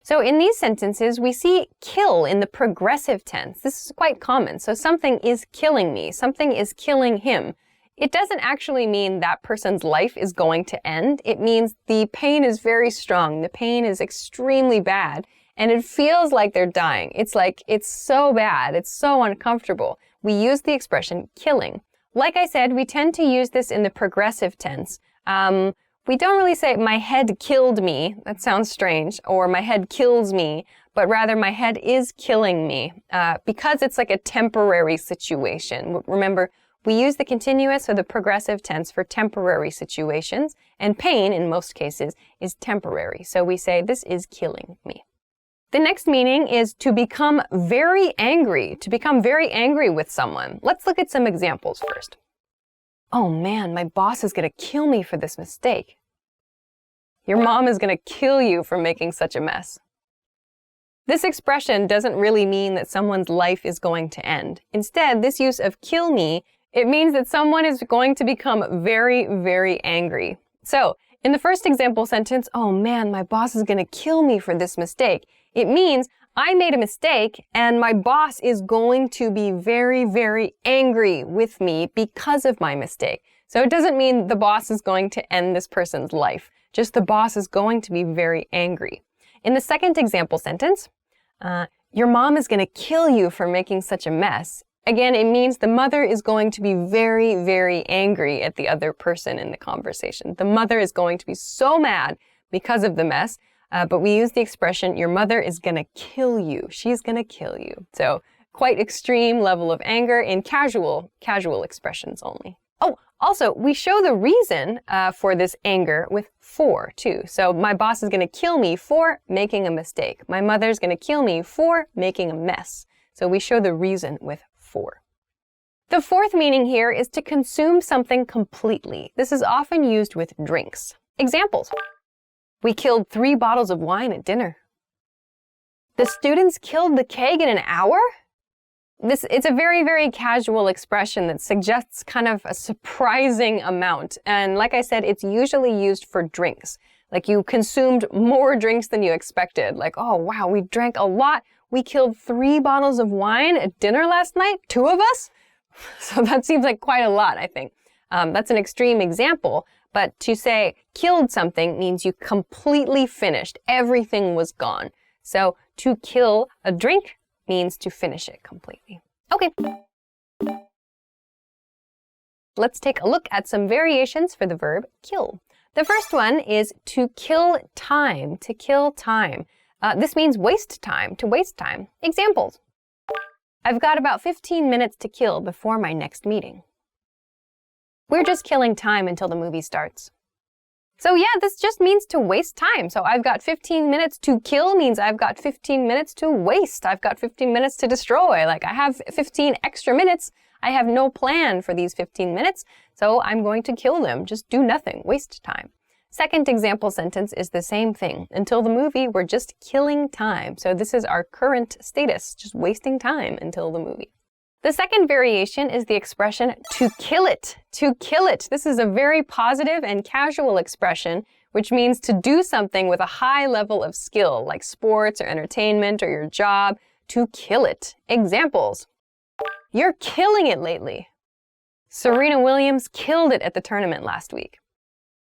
So in these sentences, we see kill in the progressive tense. This is quite common. So something is killing me, something is killing him. It doesn't actually mean that person's life is going to end. It means the pain is very strong. The pain is extremely bad. And it feels like they're dying. It's like, it's so bad. It's so uncomfortable. We use the expression killing. Like I said, we tend to use this in the progressive tense. We don't really say, my head killed me. That sounds strange. Or my head kills me. But rather, my head is killing me. Because it's like a temporary situation. Remember, we use the continuous or the progressive tense for temporary situations. And pain, in most cases, is temporary. So we say, this is killing me. The next meaning is to become very angry with someone. Let's look at some examples first. Oh man, my boss is going to kill me for this mistake. Your mom is going to kill you for making such a mess. This expression doesn't really mean that someone's life is going to end. Instead, this use of kill me, it means that someone is going to become very, very angry. So, in the first example sentence, oh man, my boss is going to kill me for this mistake. It means I made a mistake and my boss is going to be very, very angry with me because of my mistake. So it doesn't mean the boss is going to end this person's life. Just the boss is going to be very angry. In the second example sentence, your mom is going to kill you for making such a mess. Again, it means the mother is going to be very, very angry at the other person in the conversation. The mother is going to be so mad because of the mess, but we use the expression, your mother is going to kill you. She's going to kill you. So quite extreme level of anger in casual expressions only. Oh, also, we show the reason for this anger with for, too. So my boss is going to kill me for making a mistake. My mother's going to kill me for making a mess. So we show the reason with for. The fourth meaning here is to consume something completely. This is often used with drinks. Examples. We killed 3 bottles of wine at dinner. The students killed the keg in an hour? It's a very, very casual expression that suggests kind of a surprising amount. And like I said, it's usually used for drinks. Like you consumed more drinks than you expected. Like, oh, wow, we drank a lot. We killed 3 bottles of wine at dinner last night, 2 of us? So that seems like quite a lot, I think. That's an extreme example, but to say killed something means you completely finished. Everything was gone. So to kill a drink means to finish it completely. Okay. Let's take a look at some variations for the verb kill. The first one is to kill time, to kill time. This means waste time, to waste time. Examples. I've got about 15 minutes to kill before my next meeting. We're just killing time until the movie starts. So yeah, this just means to waste time. So I've got 15 minutes to kill means I've got 15 minutes to waste. I've got 15 minutes to destroy. Like I have 15 extra minutes. I have no plan for these 15 minutes. So I'm going to kill them. Just do nothing. Waste time. Second example sentence is the same thing. Until the movie, we're just killing time. So this is our current status, just wasting time until the movie. The second variation is the expression to kill it. To kill it. This is a very positive and casual expression, which means to do something with a high level of skill, like sports or entertainment or your job. To kill it. Examples. You're killing it lately. Serena Williams killed it at the tournament last week.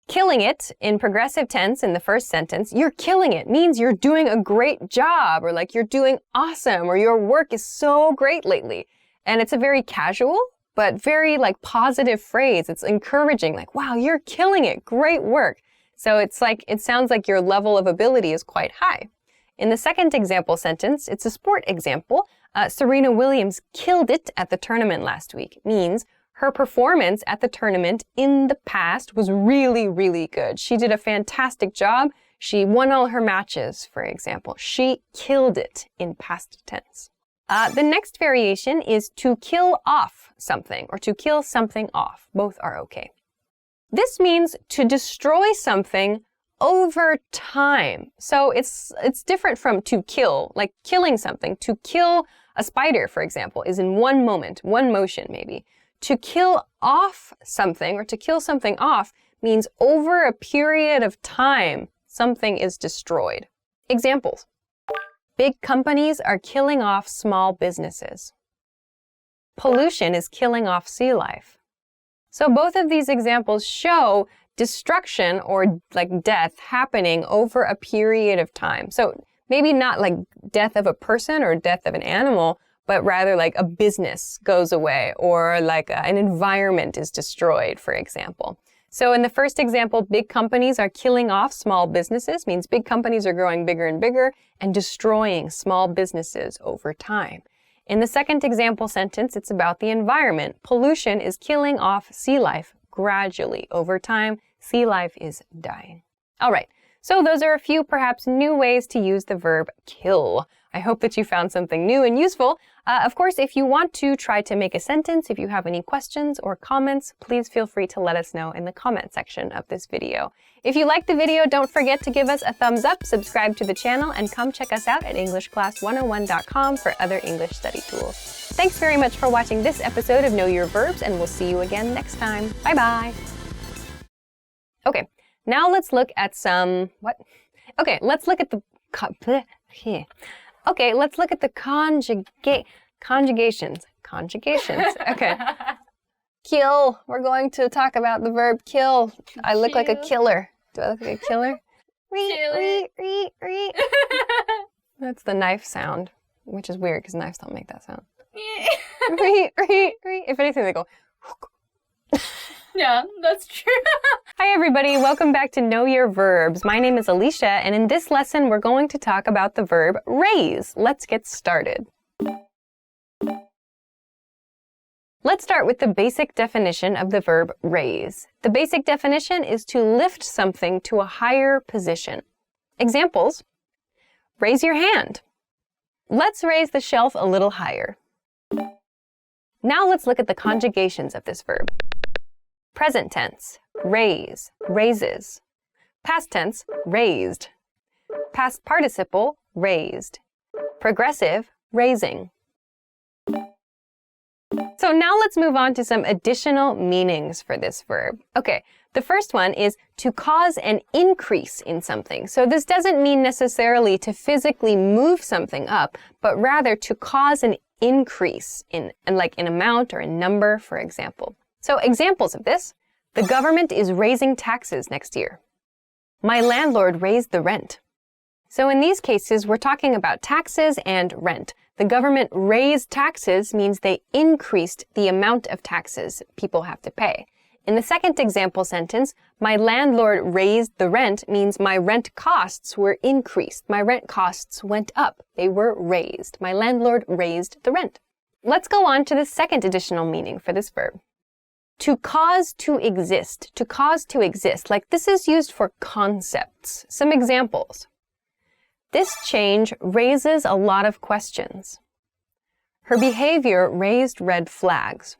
Killing it, in progressive tense in the first sentence, you're killing it means you're doing a great job, or like you're doing awesome, or your work is so great lately. And it's a very casual, but very like positive phrase. It's encouraging, like, wow, you're killing it, great work. So it's like, it sounds like your level of ability is quite high. In the second example sentence, it's a sport example. Serena Williams killed it at the tournament last week means her performance at the tournament in the past was really, really good. She did a fantastic job. She won all her matches, for example. She killed it in past tense. The next variation is to kill off something or to kill something off. Both are okay. This means to destroy something over time. So it's different from to kill, like killing something. To kill a spider, for example, is in one moment, one motion maybe. To kill off something or to kill something off means over a period of time, something is destroyed. Examples. Big companies are killing off small businesses. Pollution is killing off sea life. So both of these examples show destruction or like death happening over a period of time. So maybe not like death of a person or death of an animal, but rather like a business goes away or like an environment is destroyed, for example. So in the first example, big companies are killing off small businesses, means big companies are growing bigger and bigger and destroying small businesses over time. In the second example sentence, it's about the environment. Pollution is killing off sea life gradually. Over time, sea life is dying. All right, so those are a few perhaps new ways to use the verb kill. I hope that you found something new and useful. Of course, if you want to try to make a sentence, if you have any questions or comments, please feel free to let us know in the comment section of this video. If you liked the video, don't forget to give us a thumbs up, subscribe to the channel, and come check us out at EnglishClass101.com for other English study tools. Thanks very much for watching this episode of Know Your Verbs, and we'll see you again next time. Bye-bye. Okay, Now let's look at some, what? Okay, let's look at the, okay, let's look at the conjugations. Conjugations, okay. Kill, we're going to talk about the verb kill. I look like a killer. Do I look like a killer? That's the knife sound, which is weird because knives don't make that sound. If anything, they go. Yeah, that's true. Hi everybody, welcome back to Know Your Verbs. My name is Alicia, and in this lesson we're going to talk about the verb raise. Let's get started. Let's start with the basic definition of the verb raise. The basic definition is to lift something to a higher position. Examples: raise your hand. Let's raise the shelf a little higher. Now let's look at the conjugations of this verb. Present tense, raise, raises. Past tense, raised. Past participle, raised. Progressive, raising. So now let's move on to some additional meanings for this verb. Okay, the first one is to cause an increase in something. So this doesn't mean necessarily to physically move something up, but rather to cause an increase in amount or in number, for example. So examples of this: the government is raising taxes next year. My landlord raised the rent. So in these cases, we're talking about taxes and rent. The government raised taxes means they increased the amount of taxes people have to pay. In the second example sentence, my landlord raised the rent means my rent costs were increased. My rent costs went up. They were raised. My landlord raised the rent. Let's go on to the second additional meaning for this verb. To cause to exist. To cause to exist. Like this is used for concepts. Some examples. This change raises a lot of questions. Her behavior raised red flags.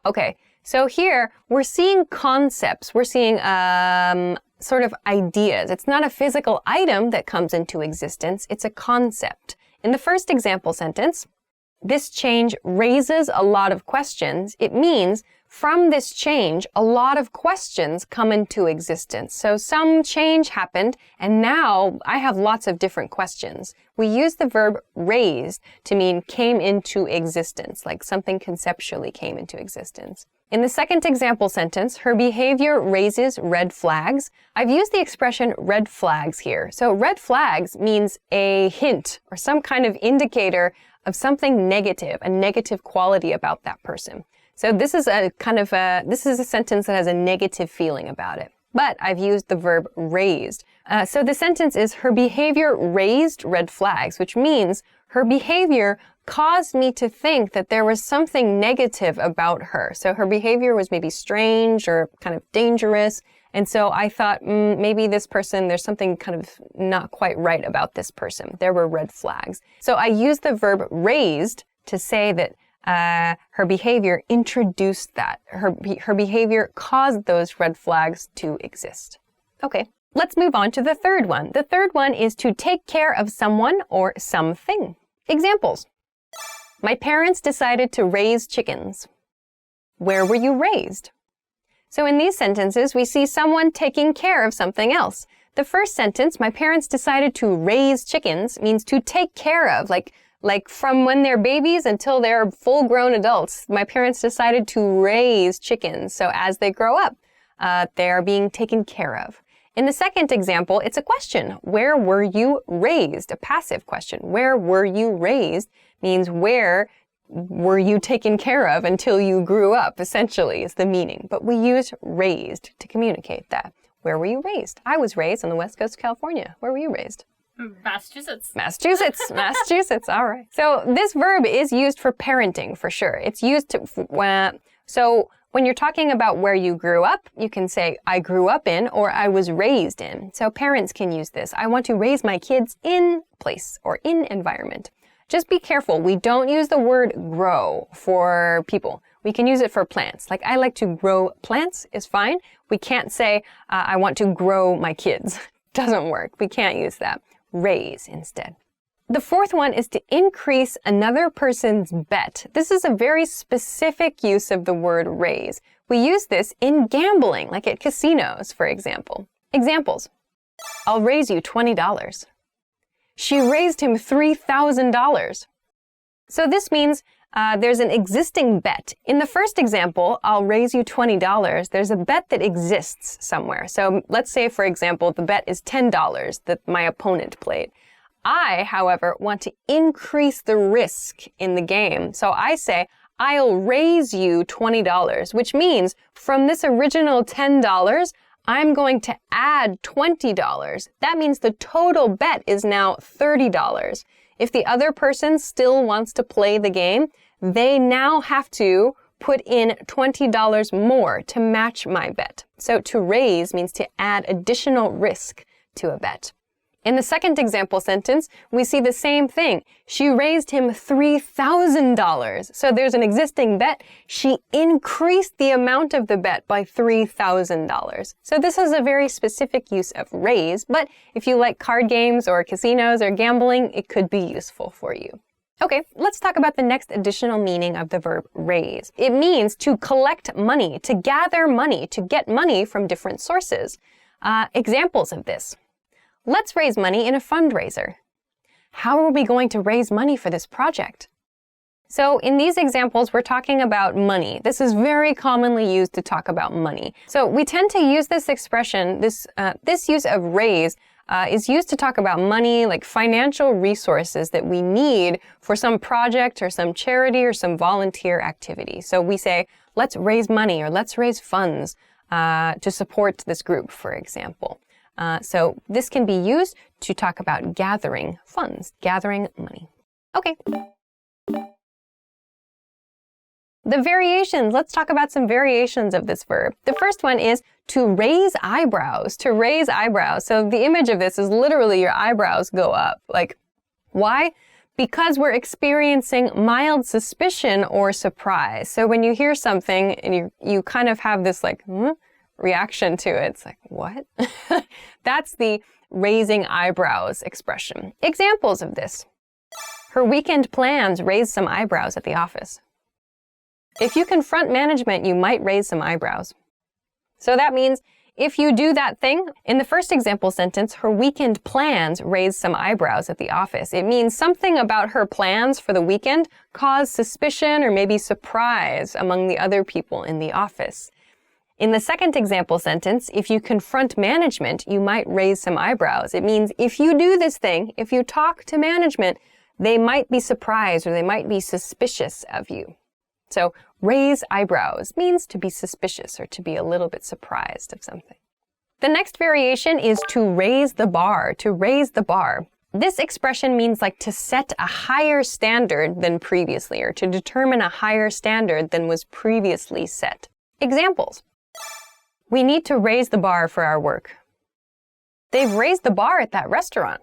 Okay, so here we're seeing concepts. We're seeing sort of ideas. It's not a physical item that comes into existence. It's a concept. In the first example sentence, this change raises a lot of questions. It means from this change, a lot of questions come into existence. So some change happened, and now I have lots of different questions. We use the verb raised to mean came into existence, like something conceptually came into existence. In the second example sentence, her behavior raises red flags. I've used the expression red flags here. So red flags means a hint or some kind of indicator of something negative, a negative quality about that person. So this is a sentence that has a negative feeling about it. But I've used the verb raised. So the sentence is her behavior raised red flags, which means her behavior caused me to think that there was something negative about her. So her behavior was maybe strange or kind of dangerous. And so I thought, maybe this person, there's something kind of not quite right about this person. There were red flags. So I used the verb raised to say that her behavior introduced that. Her behavior caused those red flags to exist. Okay, let's move on to the third one. The third one is to take care of someone or something. Examples. My parents decided to raise chickens. Where were you raised? So in these sentences, we see someone taking care of something else. The first sentence, my parents decided to raise chickens, means to take care of, like from when they're babies until they're full-grown adults. My parents decided to raise chickens. So as they grow up, they are being taken care of. In the second example, it's a question. Where were you raised? A passive question. Where were you raised means where were you taken care of until you grew up, essentially, is the meaning. But we use raised to communicate that. Where were you raised? I was raised on the west coast of California. Where were you raised? Massachusetts. Massachusetts. All right. So this verb is used for parenting for sure. It's used to, so when you're talking about where you grew up, you can say, I grew up in, or I was raised in. So parents can use this. I want to raise my kids in place or in environment. Just be careful. We don't use the word grow for people. We can use it for plants. Like, I like to grow plants is fine. We can't say, I want to grow my kids. Doesn't work. We can't use that. Raise instead. The fourth one is to increase another person's bet. This is a very specific use of the word raise. We use this in gambling, like at casinos, for example. Examples. I'll raise you $20. She raised him $3,000. So this means there's an existing bet. In the first example, I'll raise you $20, there's a bet that exists somewhere. So let's say, for example, the bet is $10 that my opponent played. I, however, want to increase the risk in the game. So I say, I'll raise you $20, which means from this original $10, I'm going to add $20. That means the total bet is now $30. If the other person still wants to play the game, they now have to put in $20 more to match my bet. So to raise means to add additional risk to a bet. In the second example sentence, we see the same thing. She raised him $3,000. So there's an existing bet. She increased the amount of the bet by $3,000. So this is a very specific use of raise, but if you like card games or casinos or gambling, it could be useful for you. Okay, let's talk about the next additional meaning of the verb raise. It means to collect money, to gather money, to get money from different sources. Examples of this. Let's raise money in a fundraiser. How are we going to raise money for this project? So in these examples, we're talking about money. This is very commonly used to talk about money. So we tend to use this expression, this use of raise is used to talk about money, like financial resources that we need for some project or some charity or some volunteer activity. So we say, let's raise money or let's raise funds to support this group, for example. So this can be used to talk about gathering funds, gathering money. Okay. The variations, let's talk about some variations of this verb. The first one is to raise eyebrows, to raise eyebrows. So the image of this is literally your eyebrows go up. Like, why? Because we're experiencing mild suspicion or surprise. So when you hear something and you kind of have this like, reaction to it. It's like, what? That's the raising eyebrows expression. Examples of this. Her weekend plans raised some eyebrows at the office. If you confront management, you might raise some eyebrows. So that means if you do that thing, in the first example sentence, her weekend plans raised some eyebrows at the office. It means something about her plans for the weekend caused suspicion or maybe surprise among the other people in the office. In the second example sentence, if you confront management, you might raise some eyebrows. It means if you do this thing, if you talk to management, they might be surprised or they might be suspicious of you. So raise eyebrows means to be suspicious or to be a little bit surprised of something. The next variation is to raise the bar, to raise the bar. This expression means like to set a higher standard than previously or to determine a higher standard than was previously set. Examples. We need to raise the bar for our work. They've raised the bar at that restaurant.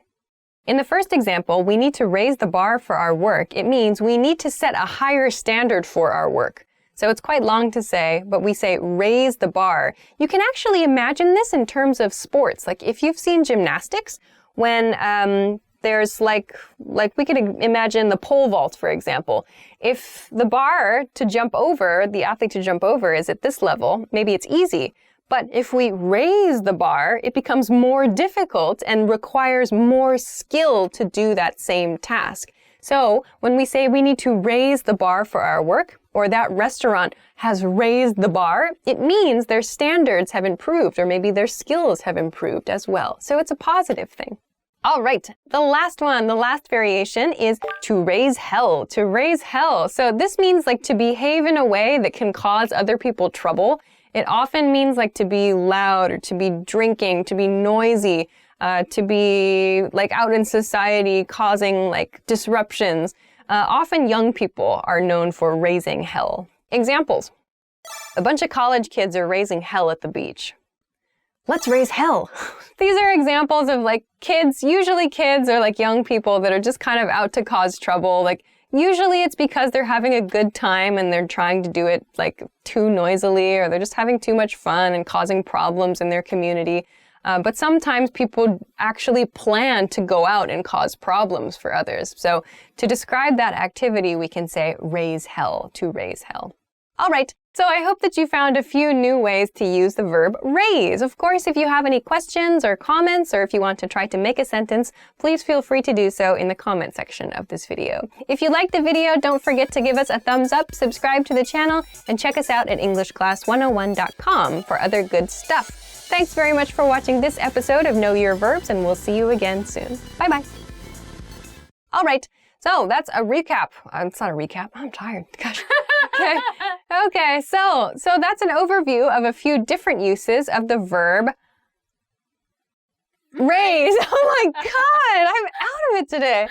In the first example, we need to raise the bar for our work. It means we need to set a higher standard for our work. So it's quite long to say, but we say raise the bar. You can actually imagine this in terms of sports. Like if you've seen gymnastics, when there's like we could imagine the pole vault, for example. If the bar to jump over, the athlete to jump over is at this level, maybe it's easy. But if we raise the bar, it becomes more difficult and requires more skill to do that same task. So when we say we need to raise the bar for our work, or that restaurant has raised the bar, it means their standards have improved, or maybe their skills have improved as well. So it's a positive thing. All right, the last one, the last variation is to raise hell, to raise hell. So this means like to behave in a way that can cause other people trouble. It often means like to be loud or to be drinking, to be noisy, to be like out in society causing like disruptions. Often young people are known for raising hell. Examples. A bunch of college kids are raising hell at the beach. Let's raise hell. These are examples of like kids, usually kids or like young people that are just kind of out to cause trouble. Like usually it's because they're having a good time and they're trying to do it like too noisily, or they're just having too much fun and causing problems in their community. But sometimes people actually plan to go out and cause problems for others. So to describe that activity, we can say raise hell, to raise hell. All right, So I hope that you found a few new ways to use the verb raise. Of course, if you have any questions or comments, or if you want to try to make a sentence, please feel free to do so in the comment section of this video. If you liked the video, don't forget to give us a thumbs up, subscribe to the channel, and check us out at EnglishClass101.com for other good stuff. Thanks very much for watching this episode of Know Your Verbs, and we'll see you again soon. Bye-bye. All right, so that's a recap. It's not a recap. I'm tired. Gosh. Okay, so that's an overview of a few different uses of the verb raise. Oh my God, I'm out of it today.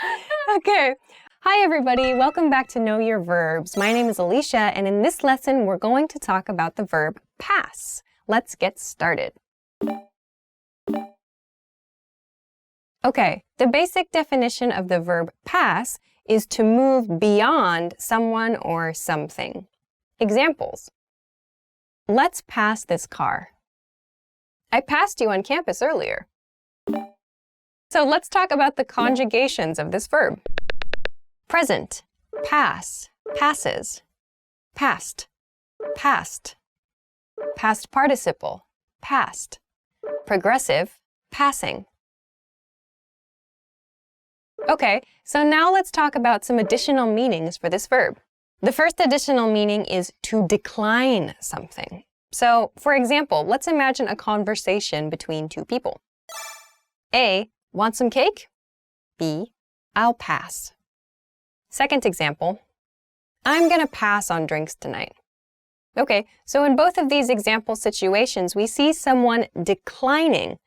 Okay. Hi, everybody. Welcome back to Know Your Verbs. My name is Alicia, and in this lesson, we're going to talk about the verb pass. Let's get started. Okay, the basic definition of the verb pass is to move beyond someone or something. Examples. Let's pass this car. I passed you on campus earlier. So let's talk about the conjugations of this verb. Present, pass, passes. Past, passed. Past participle, passed. Progressive, passing. Okay, so now let's talk about some additional meanings for this verb. The first additional meaning is to decline something. So, for example, let's imagine a conversation between two people. A, want some cake? B, I'll pass. Second example, I'm gonna pass on drinks tonight. Okay, so in both of these example situations, we see someone declining.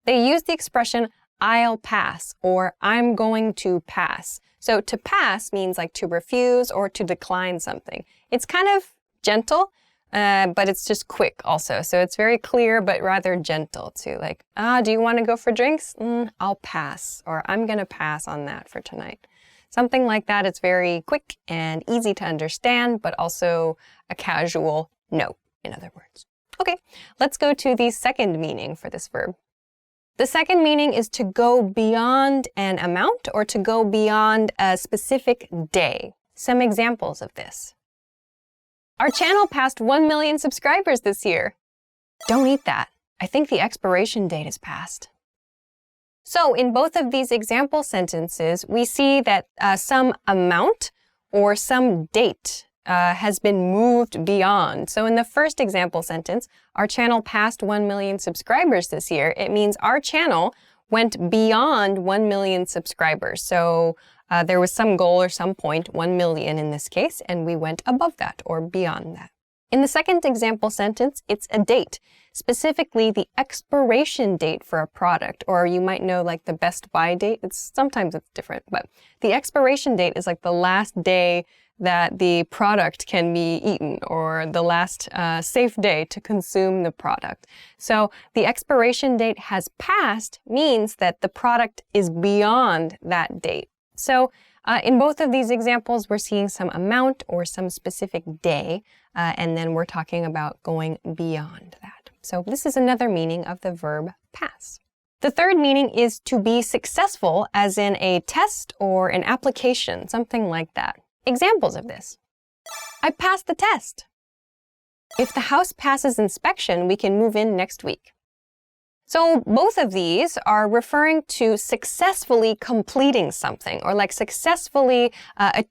They use the expression I'll pass or I'm going to pass. So to pass means like to refuse or to decline something. It's kind of gentle, but it's just quick also. So it's very clear, but rather gentle too. Like, do you want to go for drinks? I'll pass, or I'm going to pass on that for tonight. Something like that. It's very quick and easy to understand, but also a casual no, in other words. Okay, let's go to the second meaning for this verb. The second meaning is to go beyond an amount or to go beyond a specific day. Some examples of this. Our channel passed 1 million subscribers this year. Don't eat that. I think the expiration date is passed. So in both of these example sentences, we see that some amount or some date has been moved beyond. So in the first example sentence, our channel passed 1 million subscribers this year. It means our channel went beyond 1 million subscribers. So there was some goal or some point, 1 million in this case, and we went above that or beyond that. In the second example sentence, it's a date, specifically the expiration date for a product, or you might know like the best buy date. Sometimes it's different, but the expiration date is like the last day that the product can be eaten or the last safe day to consume the product. So the expiration date has passed means that the product is beyond that date. So in both of these examples, we're seeing some amount or some specific day, and then we're talking about going beyond that. So this is another meaning of the verb pass. The third meaning is to be successful, as in a test or an application, something like that. Examples of this. I passed the test. If the house passes inspection, we can move in next week. So both of these are referring to successfully completing something or like successfully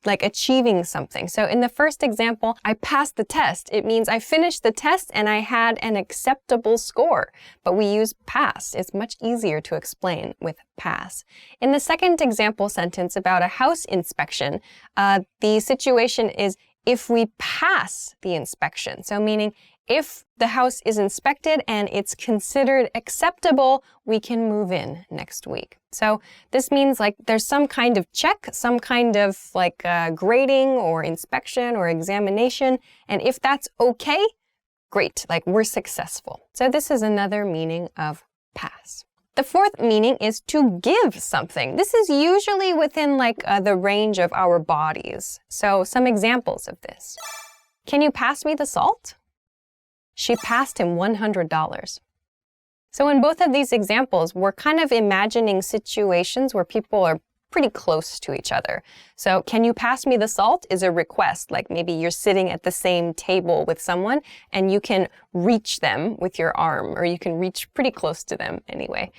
like achieving something. So in the first example, I passed the test. It means I finished the test and I had an acceptable score. But we use pass. It's much easier to explain with pass. In the second example sentence about a house inspection, the situation is if we pass the inspection. So meaning if the house is inspected and it's considered acceptable, we can move in next week. So this means like there's some kind of check, some kind of like grading or inspection or examination. And if that's okay, great, like we're successful. So this is another meaning of pass. The fourth meaning is to give something. This is usually within like the range of our bodies. So some examples of this. Can you pass me the salt? She passed him $100. So in both of these examples, we're kind of imagining situations where people are pretty close to each other. So, can you pass me the salt is a request, like maybe you're sitting at the same table with someone and you can reach them with your arm, or you can reach pretty close to them anyway.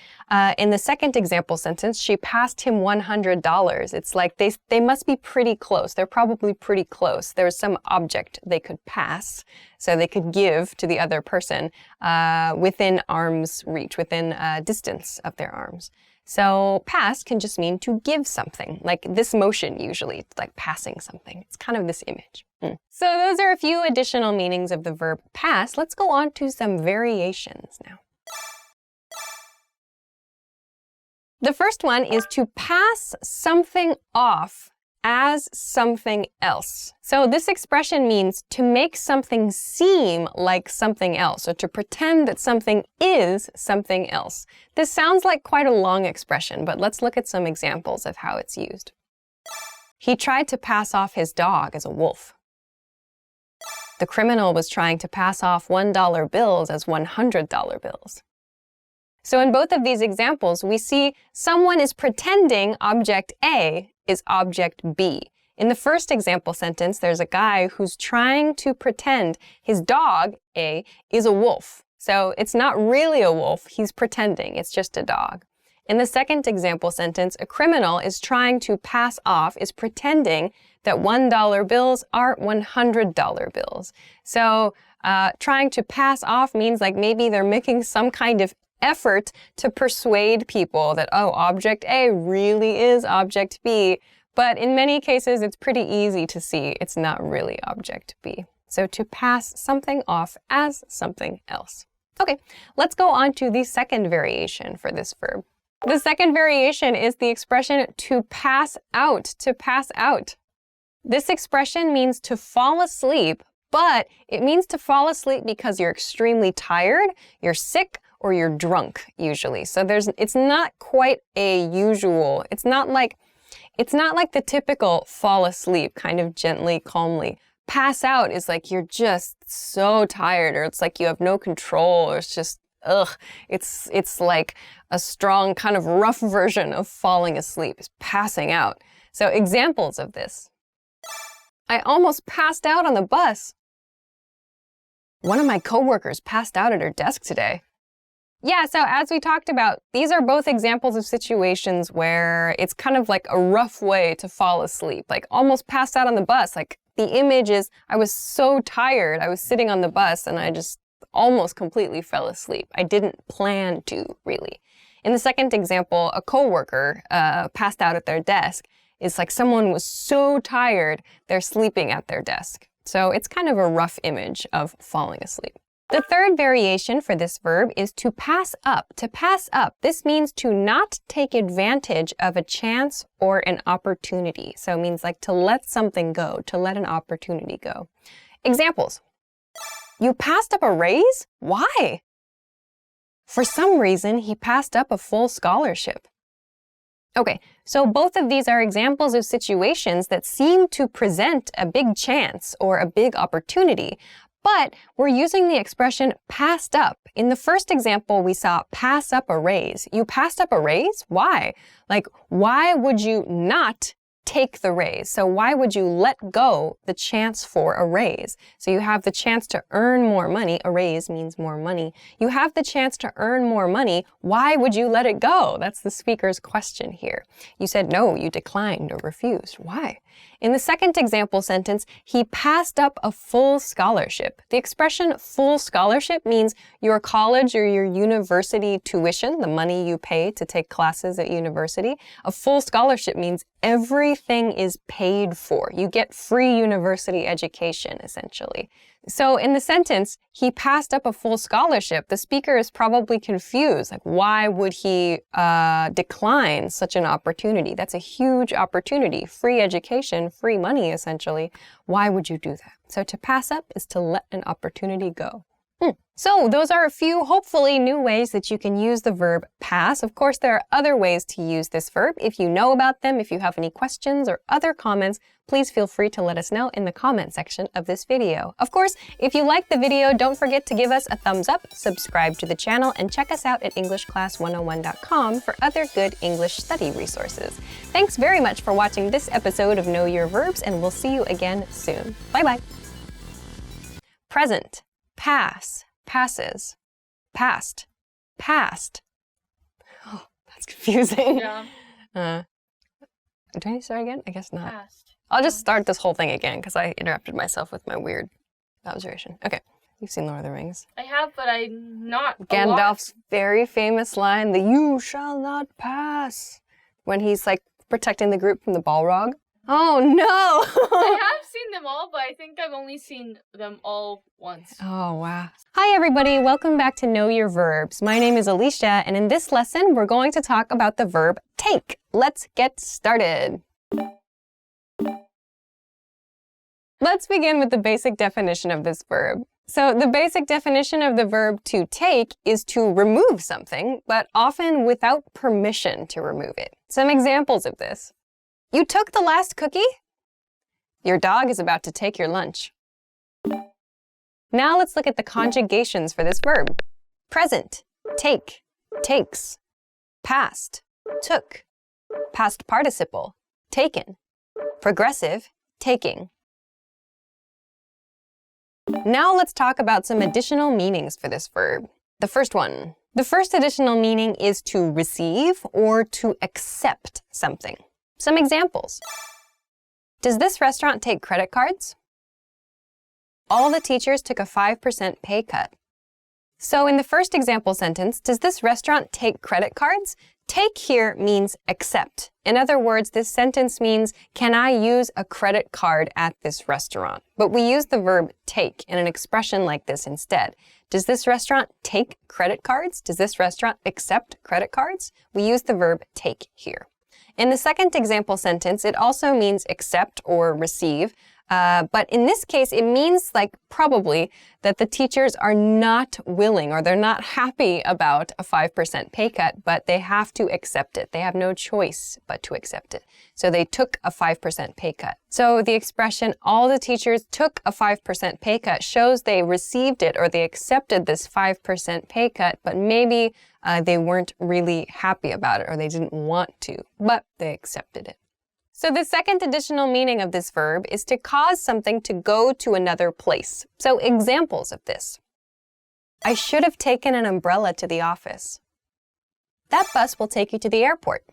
In the second example sentence, she passed him $100. It's like they must be pretty close. They're probably pretty close. There's some object they could pass, so they could give to the other person within arm's reach, within distance of their arms. So pass can just mean to give something, like this motion usually, it's like passing something. It's kind of this image. So those are a few additional meanings of the verb pass. Let's go on to some variations now. The first one is to pass something off as something else. So this expression means to make something seem like something else, or to pretend that something is something else. This sounds like quite a long expression, but let's look at some examples of how it's used. He tried to pass off his dog as a wolf. The criminal was trying to pass off $1 bills as $100 bills. So in both of these examples, we see someone is pretending object A is object B. In the first example sentence, there's a guy who's trying to pretend his dog, A, is a wolf. So it's not really a wolf, he's pretending, it's just a dog. In the second example sentence, a criminal is trying to pass off, is pretending that $1 bills are $100 bills. So trying to pass off means like maybe they're making some kind of effort to persuade people that, oh, object A really is object B. But in many cases, it's pretty easy to see it's not really object B. So to pass something off as something else. Okay, let's go on to the second variation for this verb. The second variation is the expression to pass out, to pass out. This expression means to fall asleep, but it means to fall asleep because you're extremely tired, you're sick, or you're drunk usually. So it's not quite a usual, it's not like the typical fall asleep, kind of gently, calmly. Pass out is like you're just so tired, or it's like you have no control, or it's just, it's like a strong kind of rough version of falling asleep, is passing out. So examples of this. I almost passed out on the bus. One of my coworkers passed out at her desk today. Yeah, so as we talked about, these are both examples of situations where it's kind of like a rough way to fall asleep, like almost passed out on the bus. Like the image is, I was so tired, I was sitting on the bus and I just almost completely fell asleep. I didn't plan to, really. In the second example, a coworker passed out at their desk. It's like someone was so tired, they're sleeping at their desk. So it's kind of a rough image of falling asleep. The third variation for this verb is to pass up. To pass up, this means to not take advantage of a chance or an opportunity. So it means like to let something go, to let an opportunity go. Examples. You passed up a raise? Why? For some reason, he passed up a full scholarship. Okay, so both of these are examples of situations that seem to present a big chance or a big opportunity, but we're using the expression passed up. In the first example, we saw pass up a raise. You passed up a raise? Why? Like, why would you not take the raise? So why would you let go the chance for a raise? So you have the chance to earn more money. A raise means more money. You have the chance to earn more money. Why would you let it go? That's the speaker's question here. You said no, you declined or refused. Why? In the second example sentence, he passed up a full scholarship. The expression full scholarship means your college or your university tuition, the money you pay to take classes at university. A full scholarship means everything is paid for. You get free university education, essentially. So in the sentence, he passed up a full scholarship, the speaker is probably confused. Like, why would he decline such an opportunity? That's a huge opportunity. Free education, free money, essentially. Why would you do that? So to pass up is to let an opportunity go. So those are a few, hopefully, new ways that you can use the verb pass. Of course, there are other ways to use this verb. If you know about them, if you have any questions or other comments, please feel free to let us know in the comment section of this video. Of course, if you liked the video, don't forget to give us a thumbs up, subscribe to the channel, and check us out at EnglishClass101.com for other good English study resources. Thanks very much for watching this episode of Know Your Verbs, and we'll see you again soon. Bye-bye. Present, pass, passes, past, past. Oh, that's confusing. Yeah. Do I need to start again? I guess not. Past. I'll just start this whole thing again because I interrupted myself with my weird observation. Okay, you've seen Lord of the Rings. I have, but I'm not Gandalf's very famous line, the "You shall not pass," when he's like protecting the group from the Balrog. Oh no! I have seen them all, but I think I've only seen them all once. Oh, wow. Hi, everybody. Welcome back to Know Your Verbs. My name is Alicia, and in this lesson, we're going to talk about the verb take. Let's get started. Let's begin with the basic definition of this verb. So the basic definition of the verb to take is to remove something, but often without permission to remove it. Some examples of this. You took the last cookie? Your dog is about to take your lunch. Now let's look at the conjugations for this verb. Present, take, takes. Past, took. Past participle, taken. Progressive, taking. Now let's talk about some additional meanings for this verb. The first one. The first additional meaning is to receive or to accept something. Some examples. Does this restaurant take credit cards? All the teachers took a 5% pay cut. So in the first example sentence, does this restaurant take credit cards? Take here means accept. In other words, this sentence means, can I use a credit card at this restaurant? But we use the verb take in an expression like this instead. Does this restaurant take credit cards? Does this restaurant accept credit cards? We use the verb take here. In the second example sentence, it also means accept or receive. But in this case, it means probably that the teachers are not willing or they're not happy about a 5% pay cut, but they have to accept it. They have no choice but to accept it. So they took a 5% pay cut. So the expression, all the teachers took a 5% pay cut, shows they received it or they accepted this 5% pay cut, but maybe they weren't really happy about it or they didn't want to, but they accepted it. So the second additional meaning of this verb is to cause something to go to another place. So examples of this. I should have taken an umbrella to the office. That bus will take you to the airport.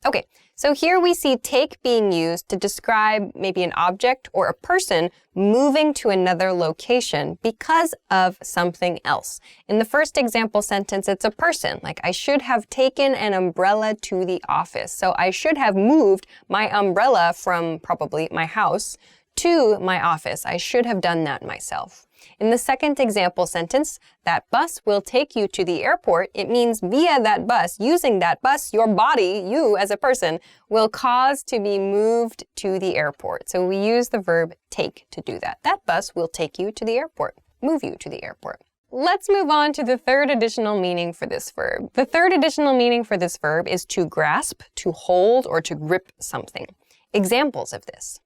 Okay, so here we see take being used to describe maybe an object or a person moving to another location because of something else. In the first example sentence, it's a person, like I should have taken an umbrella to the office. So I should have moved my umbrella from probably my house to my office. I should have done that myself. In the second example sentence, that bus will take you to the airport. It means via that bus, using that bus, your body, you as a person, will cause to be moved to the airport. So we use the verb take to do that. That bus will take you to the airport, move you to the airport. Let's move on to the third additional meaning for this verb. The third additional meaning for this verb is to grasp, to hold, or to grip something. Examples of this.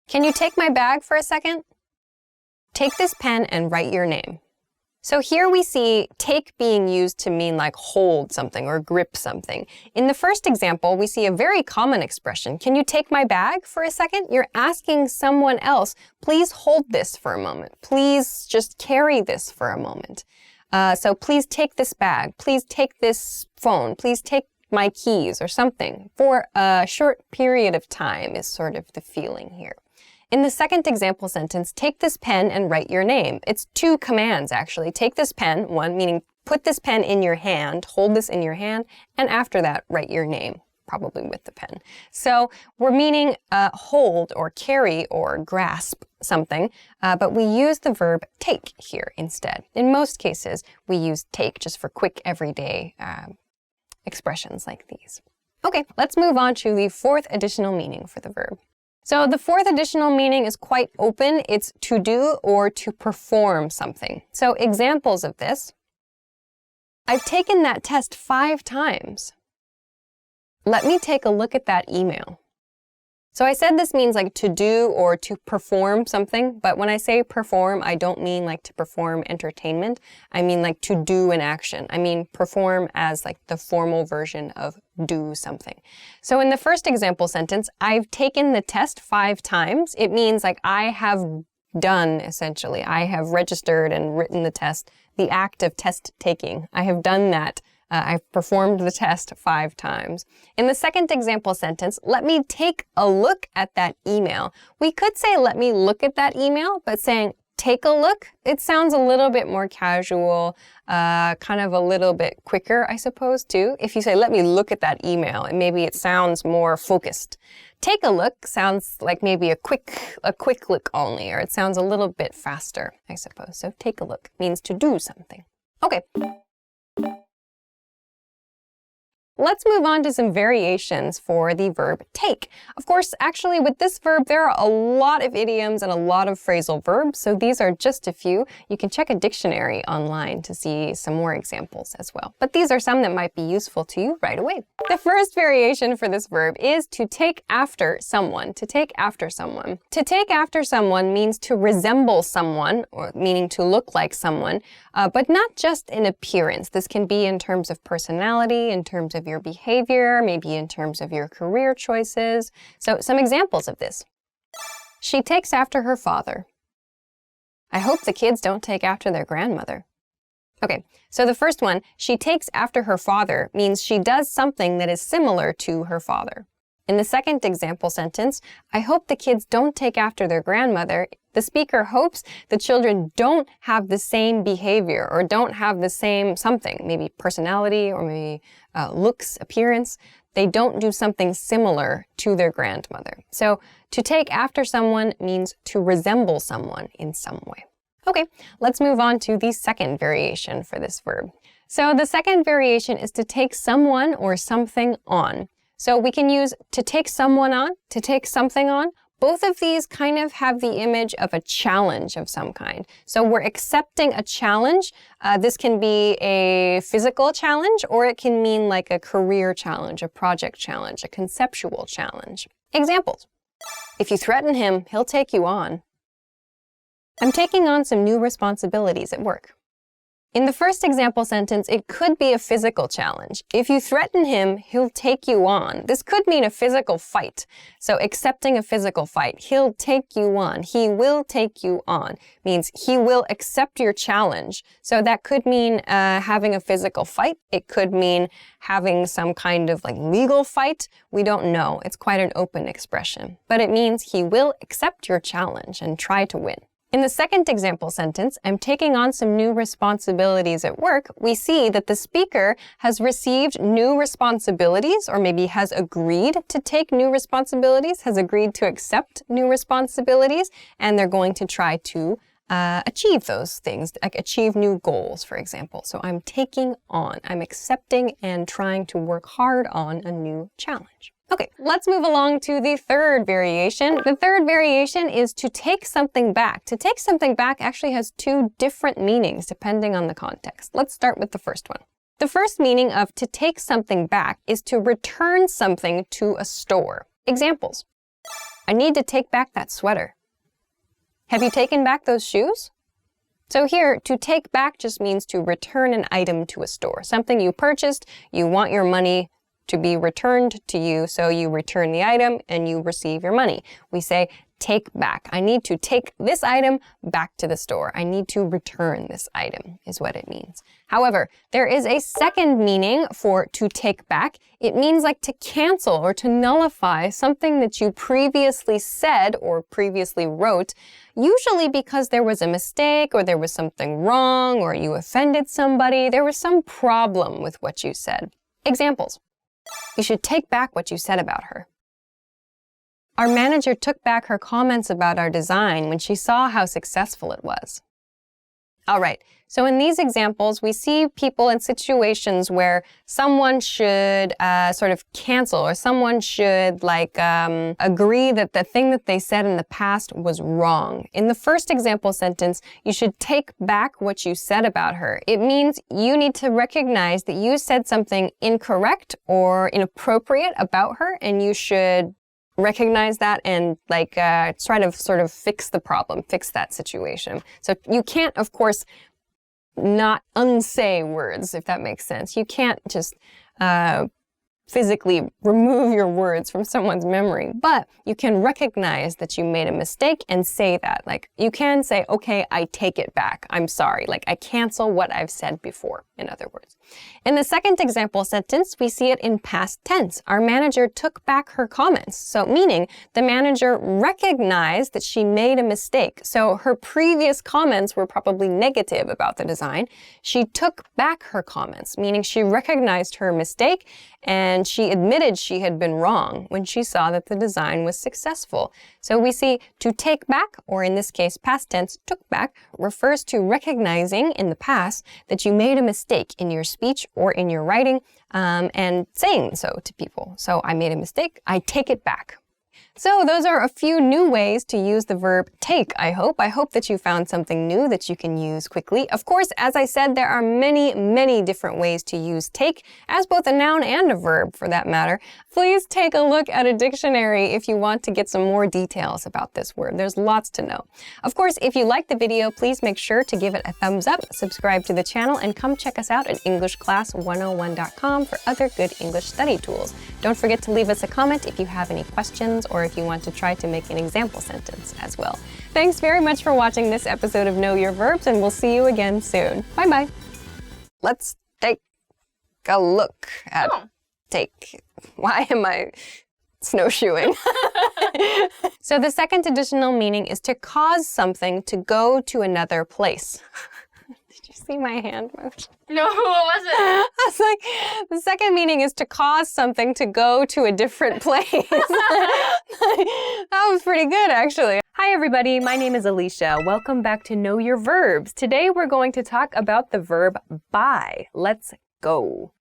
Can you take my bag for a second? Take this pen and write your name. So here we see take being used to mean like hold something or grip something. In the first example, we see a very common expression. Can you take my bag for a second? You're asking someone else, please hold this for a moment. Please just carry this for a moment. So please take this bag. Please take this phone. Please take my keys or something. For a short period of time is sort of the feeling here. In the second example sentence, take this pen and write your name. It's two commands, actually. Take this pen, one meaning put this pen in your hand, hold this in your hand, and after that, write your name, probably with the pen. So we're meaning hold or carry or grasp something, but we use the verb take here instead. In most cases, we use take just for quick everyday expressions like these. Okay, let's move on to the fourth additional meaning for the verb. So the fourth additional meaning is quite open. It's to do or to perform something. So examples of this. I've taken that test 5 times. Let me take a look at that email. So I said this means like to do or to perform something, but when I say perform, I don't mean like to perform entertainment. I mean like to do an action. I mean perform as like the formal version of do something. So in the first example sentence, I've taken the test 5 times. It means like I have done, essentially. I have registered and written the test, the act of test taking. I have done that. I've performed the test 5 times. In the second example sentence, let me take a look at that email. We could say, let me look at that email, but saying, take a look, it sounds a little bit more casual, kind of a little bit quicker, I suppose, too. If you say, let me look at that email, and maybe it sounds more focused. Take a look sounds like maybe a quick look only, or it sounds a little bit faster, I suppose. So take a look means to do something. Okay. Let's move on to some variations for the verb take. Of course, actually with this verb, there are a lot of idioms and a lot of phrasal verbs, so these are just a few. You can check a dictionary online to see some more examples as well. But these are some that might be useful to you right away. The first variation for this verb is to take after someone, to take after someone. To take after someone means to resemble someone, or meaning to look like someone, but not just in appearance. This can be in terms of personality, in terms of your behavior, maybe in terms of your career choices. So some examples of this. She takes after her father. I hope the kids don't take after their grandmother. Okay, so the first one, she takes after her father, means she does something that is similar to her father. In the second example sentence, I hope the kids don't take after their grandmother. The speaker hopes the children don't have the same behavior or don't have the same something, maybe personality or maybe looks, appearance. They don't do something similar to their grandmother. So to take after someone means to resemble someone in some way. Okay, let's move on to the second variation for this verb. So the second variation is to take someone or something on. So we can use to take someone on, to take something on. Both of these kind of have the image of a challenge of some kind. So we're accepting a challenge. This can be a physical challenge, or it can mean like a career challenge, a project challenge, a conceptual challenge. Examples. If you threaten him, he'll take you on. I'm taking on some new responsibilities at work. In the first example sentence, it could be a physical challenge. If you threaten him, he'll take you on. This could mean a physical fight. So accepting a physical fight, he'll take you on. He will take you on means he will accept your challenge. So that could mean having a physical fight. It could mean having some kind of like legal fight. We don't know. It's quite an open expression. But it means he will accept your challenge and try to win. In the second example sentence, I'm taking on some new responsibilities at work, we see that the speaker has received new responsibilities, or maybe has agreed to take new responsibilities, has agreed to accept new responsibilities, and they're going to try to achieve those things, like achieve new goals, for example. So I'm taking on, I'm accepting and trying to work hard on a new challenge. Okay, let's move along to the third variation. The third variation is to take something back. To take something back actually has 2 different meanings depending on the context. Let's start with the first one. The first meaning of to take something back is to return something to a store. Examples. I need to take back that sweater. Have you taken back those shoes? So here, to take back just means to return an item to a store. Something you purchased, you want your money to be returned to you, so you return the item and you receive your money. We say, take back. I need to take this item back to the store. I need to return this item is what it means. However, there is a second meaning for to take back. It means like to cancel or to nullify something that you previously said or previously wrote, usually because there was a mistake or there was something wrong or you offended somebody. There was some problem with what you said. Examples. You should take back what you said about her. Our manager took back her comments about our design when she saw how successful it was. All right, so in these examples, we see people in situations where someone should sort of cancel or someone should agree that the thing that they said in the past was wrong. In the first example sentence, you should take back what you said about her. It means you need to recognize that you said something incorrect or inappropriate about her, and you should recognize that and try to sort of fix the problem, fix that situation. So you can't, of course, not unsay words, if that makes sense. You can't just physically remove your words from someone's memory, but you can recognize that you made a mistake and say that. Like, you can say, okay, I take it back. I'm sorry. Like, I cancel what I've said before, in other words. In the second example sentence, we see it in past tense. Our manager took back her comments. So meaning the manager recognized that she made a mistake. So her previous comments were probably negative about the design. She took back her comments, meaning she recognized her mistake and she admitted she had been wrong when she saw that the design was successful. So we see to take back, or in this case, past tense, took back, refers to recognizing in the past that you made a mistake in your speech or in your writing and saying so to people. So I made a mistake, I take it back. So those are a few new ways to use the verb take, I hope. I hope that you found something new that you can use quickly. Of course, as I said, there are many, many different ways to use take as both a noun and a verb for that matter. Please take a look at a dictionary if you want to get some more details about this word. There's lots to know. Of course, if you liked the video, please make sure to give it a thumbs up, subscribe to the channel, and come check us out at EnglishClass101.com for other good English study tools. Don't forget to leave us a comment if you have any questions or if you want to try to make an example sentence as well. Thanks very much for watching this episode of Know Your Verbs, and we'll see you again soon. Bye-bye. Let's take a look at take. Why am I snowshoeing? So the second additional meaning is to cause something to go to another place. Did you see my hand motion? No, what was it? I was like, the second meaning is to cause something to go to a different place. That was pretty good, actually. Hi, everybody. My name is Alicia. Welcome back to Know Your Verbs. Today, we're going to talk about the verb buy. Let's go.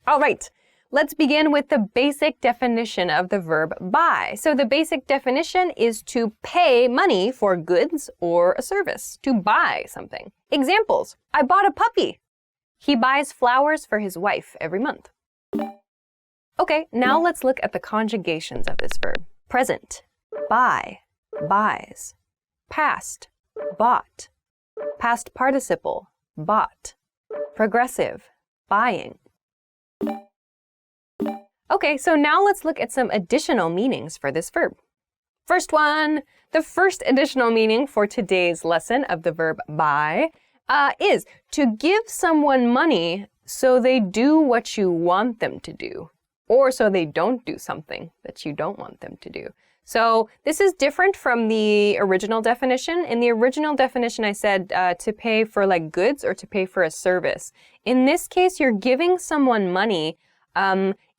All right. Let's begin with the basic definition of the verb buy. So the basic definition is to pay money for goods or a service, to buy something. Examples: I bought a puppy. He buys flowers for his wife every month. Okay, now let's look at the conjugations of this verb. Present, buy, buys. Past, bought. Past participle, bought. Progressive, buying. Okay, so now let's look at some additional meanings for this verb. First one, the first additional meaning for today's lesson of the verb buy is to give someone money so they do what you want them to do, or so they don't do something that you don't want them to do. So this is different from the original definition. In the original definition, I said to pay for like goods or to pay for a service. In this case, you're giving someone money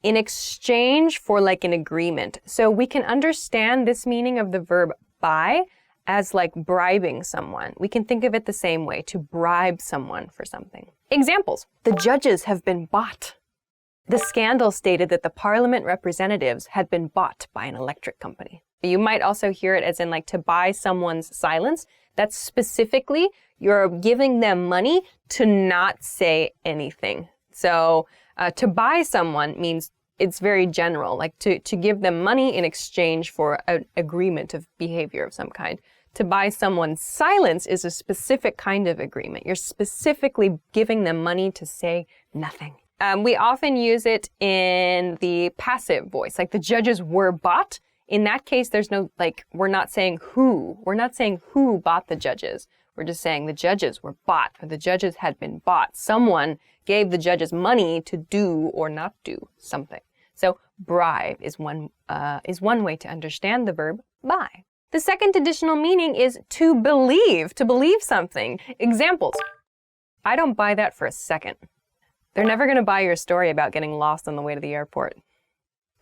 in exchange for like an agreement. So we can understand this meaning of the verb buy as like bribing someone. We can think of it the same way, to bribe someone for something. Examples: the judges have been bought. The scandal stated that the parliament representatives had been bought by an electric company. You might also hear it as in like to buy someone's silence. That's specifically you're giving them money to not say anything. So to buy someone means it's very general, like to give them money in exchange for an agreement of behavior of some kind. To buy someone's silence is a specific kind of agreement. You're specifically giving them money to say nothing. We often use it in the passive voice, like the judges were bought. In that case, there's no, like, we're not saying who. We're not saying who bought the judges. We're just saying the judges were bought, or the judges had been bought. Someone gave the judges money to do or not do something. So bribe is one way to understand the verb buy. The second additional meaning is to believe something. Examples: I don't buy that for a second. They're never going to buy your story about getting lost on the way to the airport.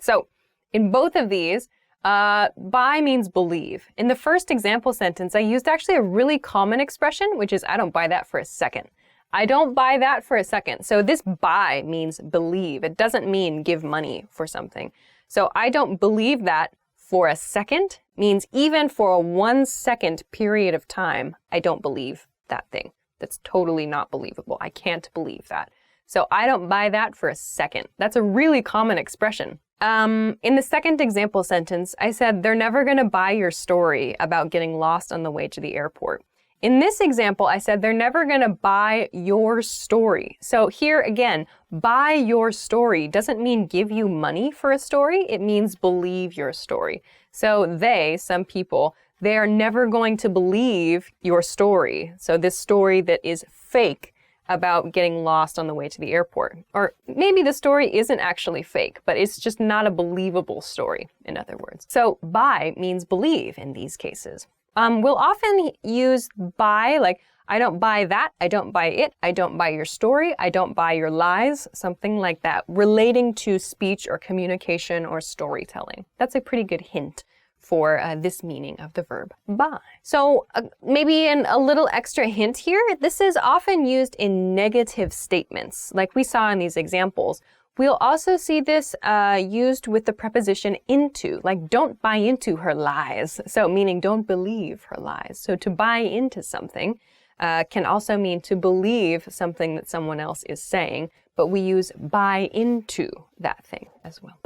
So in both of these, Buy means believe. In the first example sentence, I used actually a really common expression, which is I don't buy that for a second. I don't buy that for a second. So this buy means believe. It doesn't mean give money for something. So I don't believe that for a second means even for a 1 second period of time, I don't believe that thing. That's totally not believable. I can't believe that. So I don't buy that for a second. That's a really common expression. In the second example sentence, I said they're never going to buy your story about getting lost on the way to the airport. In this example, I said they're never going to buy your story. So here again, buy your story doesn't mean give you money for a story. It means believe your story. So they, some people, they are never going to believe your story. So this story that is fake about getting lost on the way to the airport. Or maybe the story isn't actually fake, but it's just not a believable story, in other words. So buy means believe in these cases. We'll often use buy, like, I don't buy that, I don't buy it, I don't buy your story, I don't buy your lies, something like that, relating to speech or communication or storytelling. That's a pretty good hint for this meaning of the verb buy. So maybe a little extra hint here, this is often used in negative statements, like we saw in these examples. We'll also see this used with the preposition into, like don't buy into her lies. So meaning don't believe her lies. So to buy into something can also mean to believe something that someone else is saying, but we use buy into that thing as well.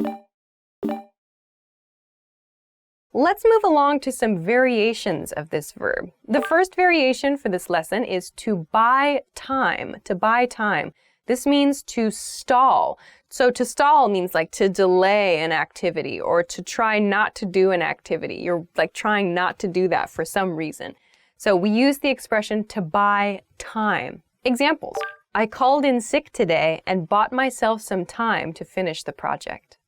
Let's move along to some variations of this verb. The first variation for this lesson is to buy time, to buy time. This means to stall. So to stall means like to delay an activity or to try not to do an activity. You're like trying not to do that for some reason. So we use the expression to buy time. Examples. I called in sick today and bought myself some time to finish the project.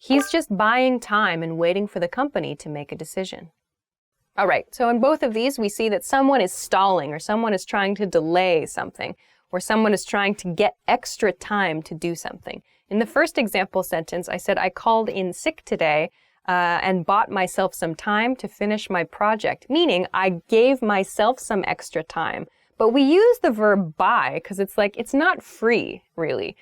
He's just buying time and waiting for the company to make a decision. All right, so in both of these, we see that someone is stalling or someone is trying to delay something or someone is trying to get extra time to do something. In the first example sentence, I said I called in sick today and bought myself some time to finish my project, meaning I gave myself some extra time. But we use the verb buy because it's like it's not free, really.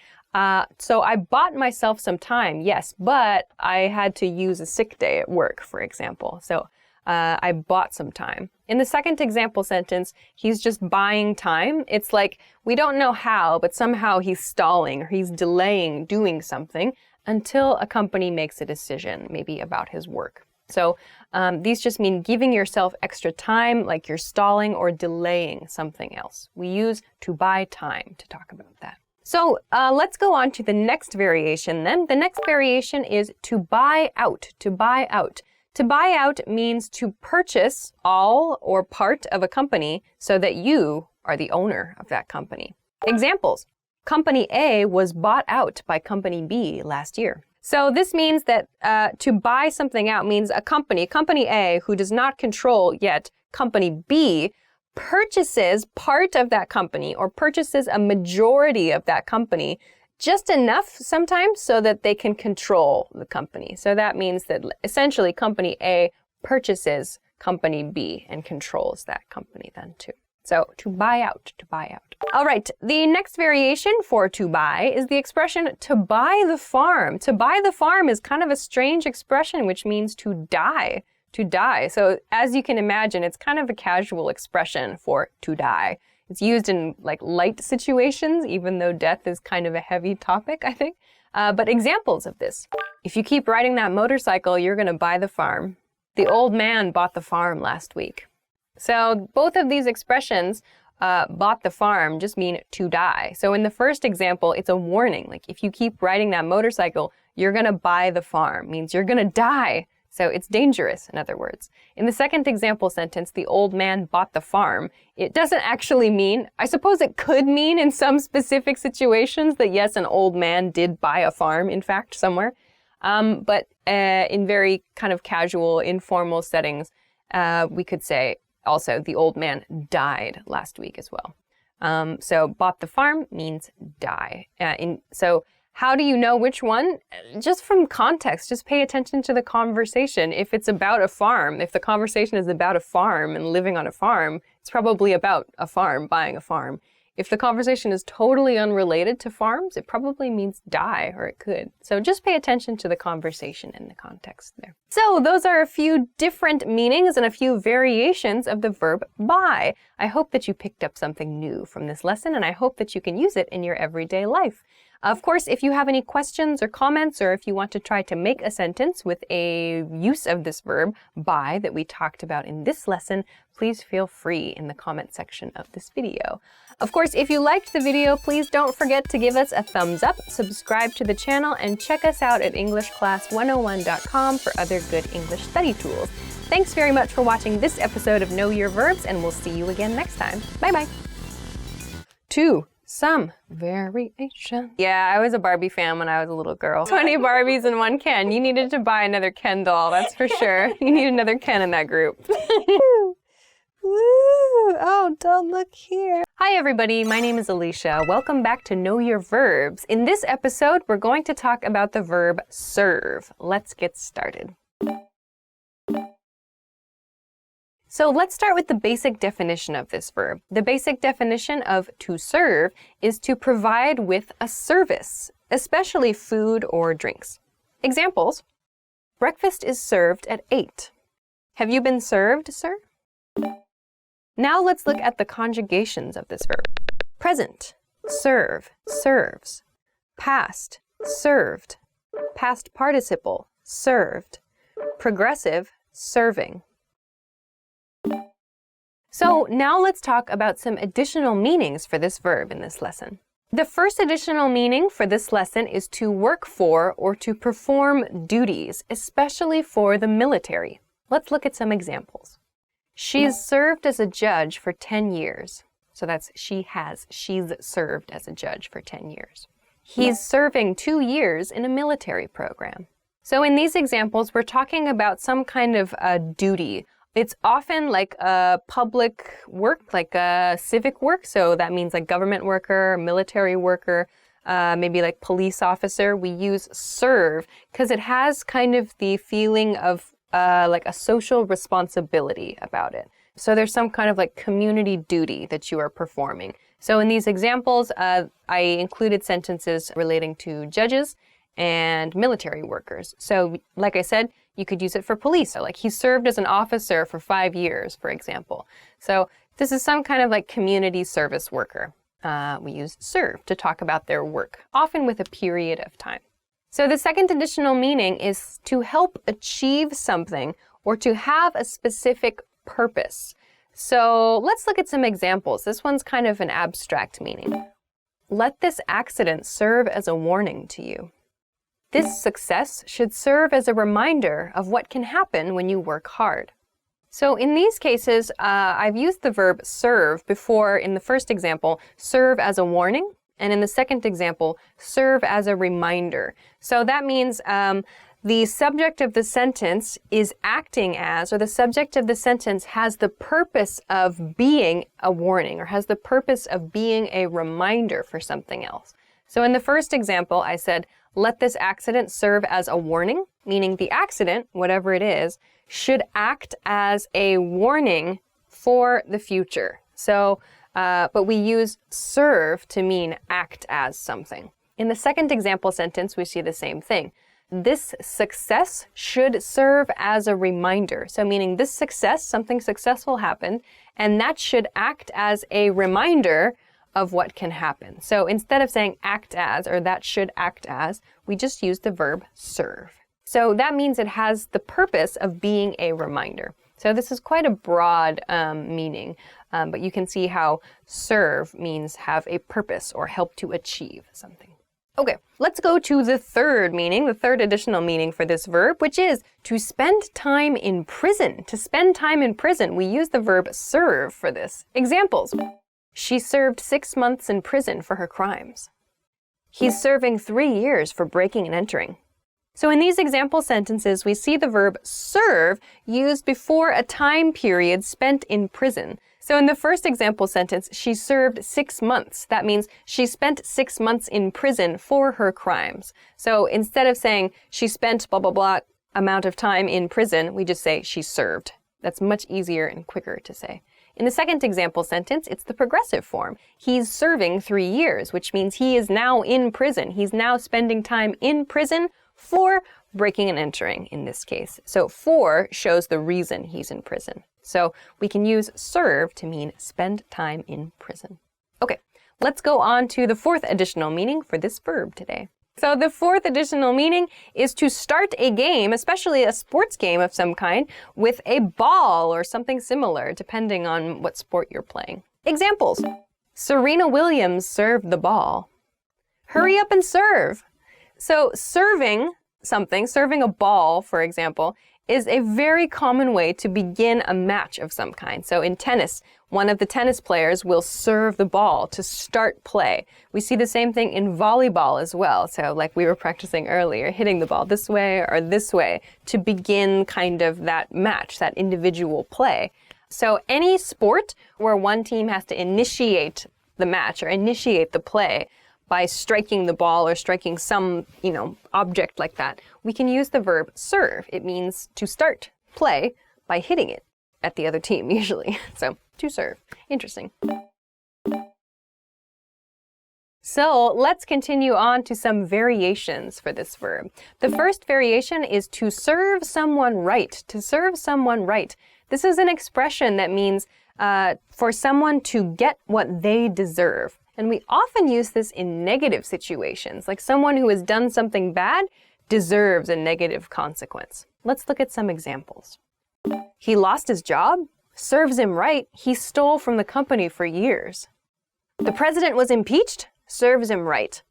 So I bought myself some time, yes, but I had to use a sick day at work, for example. So I bought some time. In the second example sentence, he's just buying time. It's like we don't know how, but somehow he's stalling or he's delaying doing something until a company makes a decision, maybe about his work. So these just mean giving yourself extra time, like you're stalling or delaying something else. We use to buy time to talk about that. So let's go on to the next variation then. The next variation is to buy out, to buy out. To buy out means to purchase all or part of a company so that you are the owner of that company. Examples. Company A was bought out by Company B last year. So this means that to buy something out means a company A, who does not control yet Company B, purchases part of that company or purchases a majority of that company, just enough sometimes so that they can control the company. So that means that essentially Company A purchases Company B and controls that company then too. So to buy out, to buy out. All right, the next variation for to buy is the expression to buy the farm. To buy the farm is kind of a strange expression which means to die. To die. So as you can imagine, it's kind of a casual expression for to die. It's used in like light situations, even though death is kind of a heavy topic, I think. But examples of this. If you keep riding that motorcycle, you're going to buy the farm. The old man bought the farm last week. So both of these expressions, bought the farm, just mean to die. So in the first example, it's a warning. Like if you keep riding that motorcycle, you're going to buy the farm. Means you're going to die. So it's dangerous, in other words. In the second example sentence, the old man bought the farm. It doesn't actually mean, I suppose it could mean in some specific situations that yes, an old man did buy a farm, in fact, somewhere. But in very kind of casual, informal settings, we could say also the old man died last week as well. So bought the farm means die. So How do you know which one? Just from context, just pay attention to the conversation. If it's about a farm, if the conversation is about a farm and living on a farm, it's probably about a farm, buying a farm. If the conversation is totally unrelated to farms, it probably means die, or it could. So just pay attention to the conversation and the context there. So those are a few different meanings and a few variations of the verb buy. I hope that you picked up something new from this lesson, and I hope that you can use it in your everyday life. Of course, if you have any questions or comments, or if you want to try to make a sentence with a use of this verb, buy, that we talked about in this lesson, please feel free in the comment section of this video. Of course, if you liked the video, please don't forget to give us a thumbs up, subscribe to the channel, and check us out at EnglishClass101.com for other good English study tools. Thanks very much for watching this episode of Know Your Verbs, and we'll see you again next time. Bye-bye. 2. Some variation. Yeah, I was a Barbie fan when I was a little girl. 20 Barbies in one Ken. You needed to buy another Ken doll, that's for sure. You need another Ken in that group. Oh, don't look here. Hi everybody, my name is Alicia. Welcome back to Know Your Verbs. In this episode, we're going to talk about the verb serve. Let's get started. So let's start with the basic definition of this verb. The basic definition of to serve is to provide with a service, especially food or drinks. Examples: breakfast is served at 8. Have you been served, sir? Now let's look at the conjugations of this verb. Present, serve, serves. Past, served. Past participle, served. Progressive, serving. So now let's talk about some additional meanings for this verb in this lesson. The first additional meaning for this lesson is to work for or to perform duties, especially for the military. Let's look at some examples. She's served as a judge for 10 years. So that's she's served as a judge for 10 years. He's serving 2 years in a military program. So in these examples, we're talking about some kind of a duty. It's often like a public work, like a civic work. So that means like government worker, military worker, maybe like police officer. We use serve because it has kind of the feeling of like a social responsibility about it. So there's some kind of like community duty that you are performing. So in these examples, I included sentences relating to judges and military workers. So like I said, you could use it for police. So like he served as an officer for 5 years, for example. So this is some kind of like community service worker. We use serve to talk about their work, often with a period of time. So the second additional meaning is to help achieve something or to have a specific purpose. So let's look at some examples. This one's kind of an abstract meaning. Let this accident serve as a warning to you. This success should serve as a reminder of what can happen when you work hard. So in these cases, I've used the verb serve before in the first example, serve as a warning, and in the second example, serve as a reminder. So that means the subject of the sentence is acting as, or the subject of the sentence has the purpose of being a warning, or has the purpose of being a reminder for something else. So in the first example, I said, let this accident serve as a warning, meaning the accident, whatever it is, should act as a warning for the future. So, but we use serve to mean act as something. In the second example sentence, we see the same thing. This success should serve as a reminder. So meaning this success, something successful happened, and that should act as a reminder of what can happen. So instead of saying act as, or that should act as, we just use the verb serve. So that means it has the purpose of being a reminder. So this is quite a broad meaning, but you can see how serve means have a purpose or help to achieve something. Okay, let's go to the third meaning, the third additional meaning for this verb, which is to spend time in prison. To spend time in prison, we use the verb serve for this. Examples. She served 6 months in prison for her crimes. He's serving 3 years for breaking and entering. So in these example sentences, we see the verb serve used before a time period spent in prison. So in the first example sentence, she served 6 months. That means she spent 6 months in prison for her crimes. So instead of saying she spent blah, blah, blah amount of time in prison, we just say she served. That's much easier and quicker to say. In the second example sentence, it's the progressive form. He's serving 3 years, which means he is now in prison. He's now spending time in prison for breaking and entering in this case. So for shows the reason he's in prison. So we can use serve to mean spend time in prison. Okay, let's go on to the fourth additional meaning for this verb today. So the fourth additional meaning is to start a game, especially a sports game of some kind, with a ball or something similar, depending on what sport you're playing. Examples. Serena Williams served the ball. Hurry up and serve. So serving something, serving a ball, for example, is a very common way to begin a match of some kind. So in tennis, one of the tennis players will serve the ball to start play. We see the same thing in volleyball as well. So like we were practicing earlier, hitting the ball this way or this way to begin kind of that match, that individual play. So any sport where one team has to initiate the match or initiate the play by striking the ball or striking some, object like that, we can use the verb serve. It means to start play by hitting it at the other team, usually. So, to serve. Interesting. So, let's continue on to some variations for this verb. The first variation is to serve someone right. To serve someone right. This is an expression that means for someone to get what they deserve. And we often use this in negative situations, like someone who has done something bad deserves a negative consequence. Let's look at some examples. He lost his job. Serves him right. He stole from the company for years. The president was impeached. Serves him right.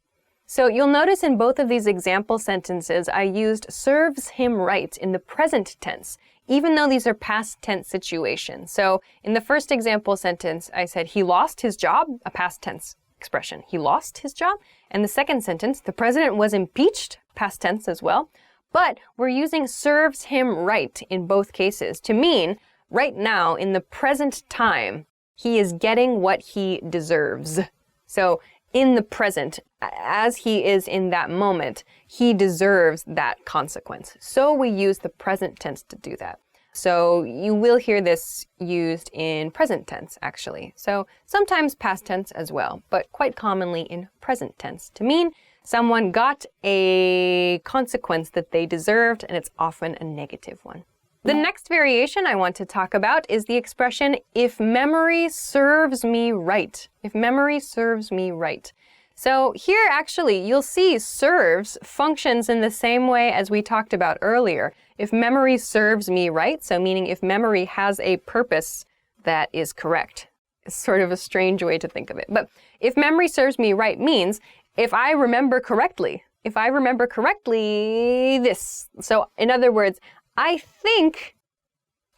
So you'll notice in both of these example sentences, I used serves him right in the present tense, even though these are past tense situations. So in the first example sentence, I said he lost his job, a past tense expression. He lost his job. And the second sentence, the president was impeached, past tense as well. But we're using serves him right in both cases to mean right now, in the present time, he is getting what he deserves. So in the present, as he is in that moment, he deserves that consequence. So we use the present tense to do that. So you will hear this used in present tense, actually. So sometimes past tense as well, but quite commonly in present tense to mean someone got a consequence that they deserved, and it's often a negative one. The next variation I want to talk about is the expression, if memory serves me right. If memory serves me right. So here, actually, you'll see serves functions in the same way as we talked about earlier. If memory serves me right, so meaning if memory has a purpose that is correct. It's sort of a strange way to think of it. But if memory serves me right means if I remember correctly. If I remember correctly, this. So in other words, I think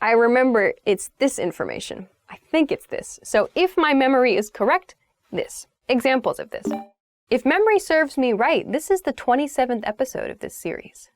I remember it's this information. I think it's this. So if my memory is correct, this. Examples of this. If memory serves me right, this is the 27th episode of this series.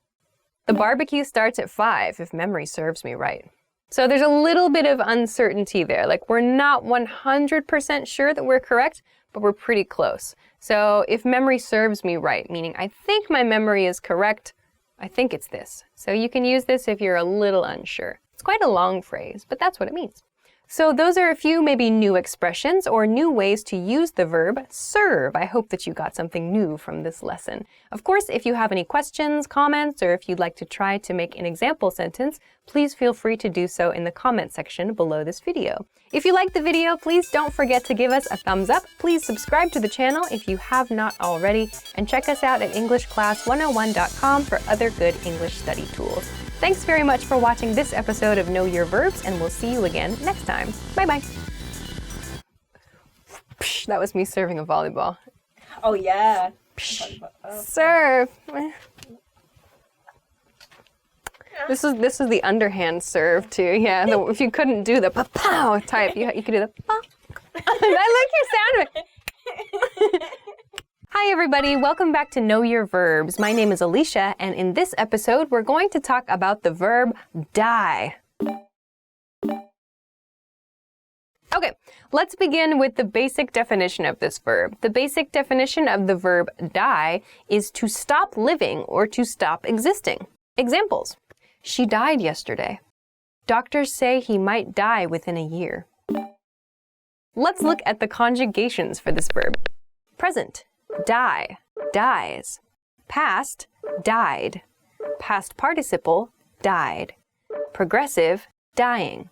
The barbecue starts at 5 if memory serves me right. So there's a little bit of uncertainty there. Like we're not 100% sure that we're correct, but we're pretty close. So if memory serves me right, meaning I think my memory is correct, I think it's this. So you can use this if you're a little unsure. It's quite a long phrase, but that's what it means. So those are a few maybe new expressions or new ways to use the verb serve. I hope that you got something new from this lesson. Of course, if you have any questions, comments, or if you'd like to try to make an example sentence, please feel free to do so in the comment section below this video. If you liked the video, please don't forget to give us a thumbs up. Please subscribe to the channel if you have not already, and check us out at EnglishClass101.com for other good English study tools. Thanks very much for watching this episode of Know Your Verbs, and we'll see you again next time. Bye-bye. That was me serving a volleyball. Oh, yeah. Serve. This is the underhand serve too. Yeah, if you couldn't do the pa-pow type, you could do the pa. I like your sound. Hi everybody, welcome back to Know Your Verbs. My name is Alicia, and in this episode, we're going to talk about the verb die. Okay, let's begin with the basic definition of this verb. The basic definition of the verb die is to stop living or to stop existing. Examples: she died yesterday. Doctors say he might die within a year. Let's look at the conjugations for this verb. Present, die, dies. Past, died. Past participle, died. Progressive, dying.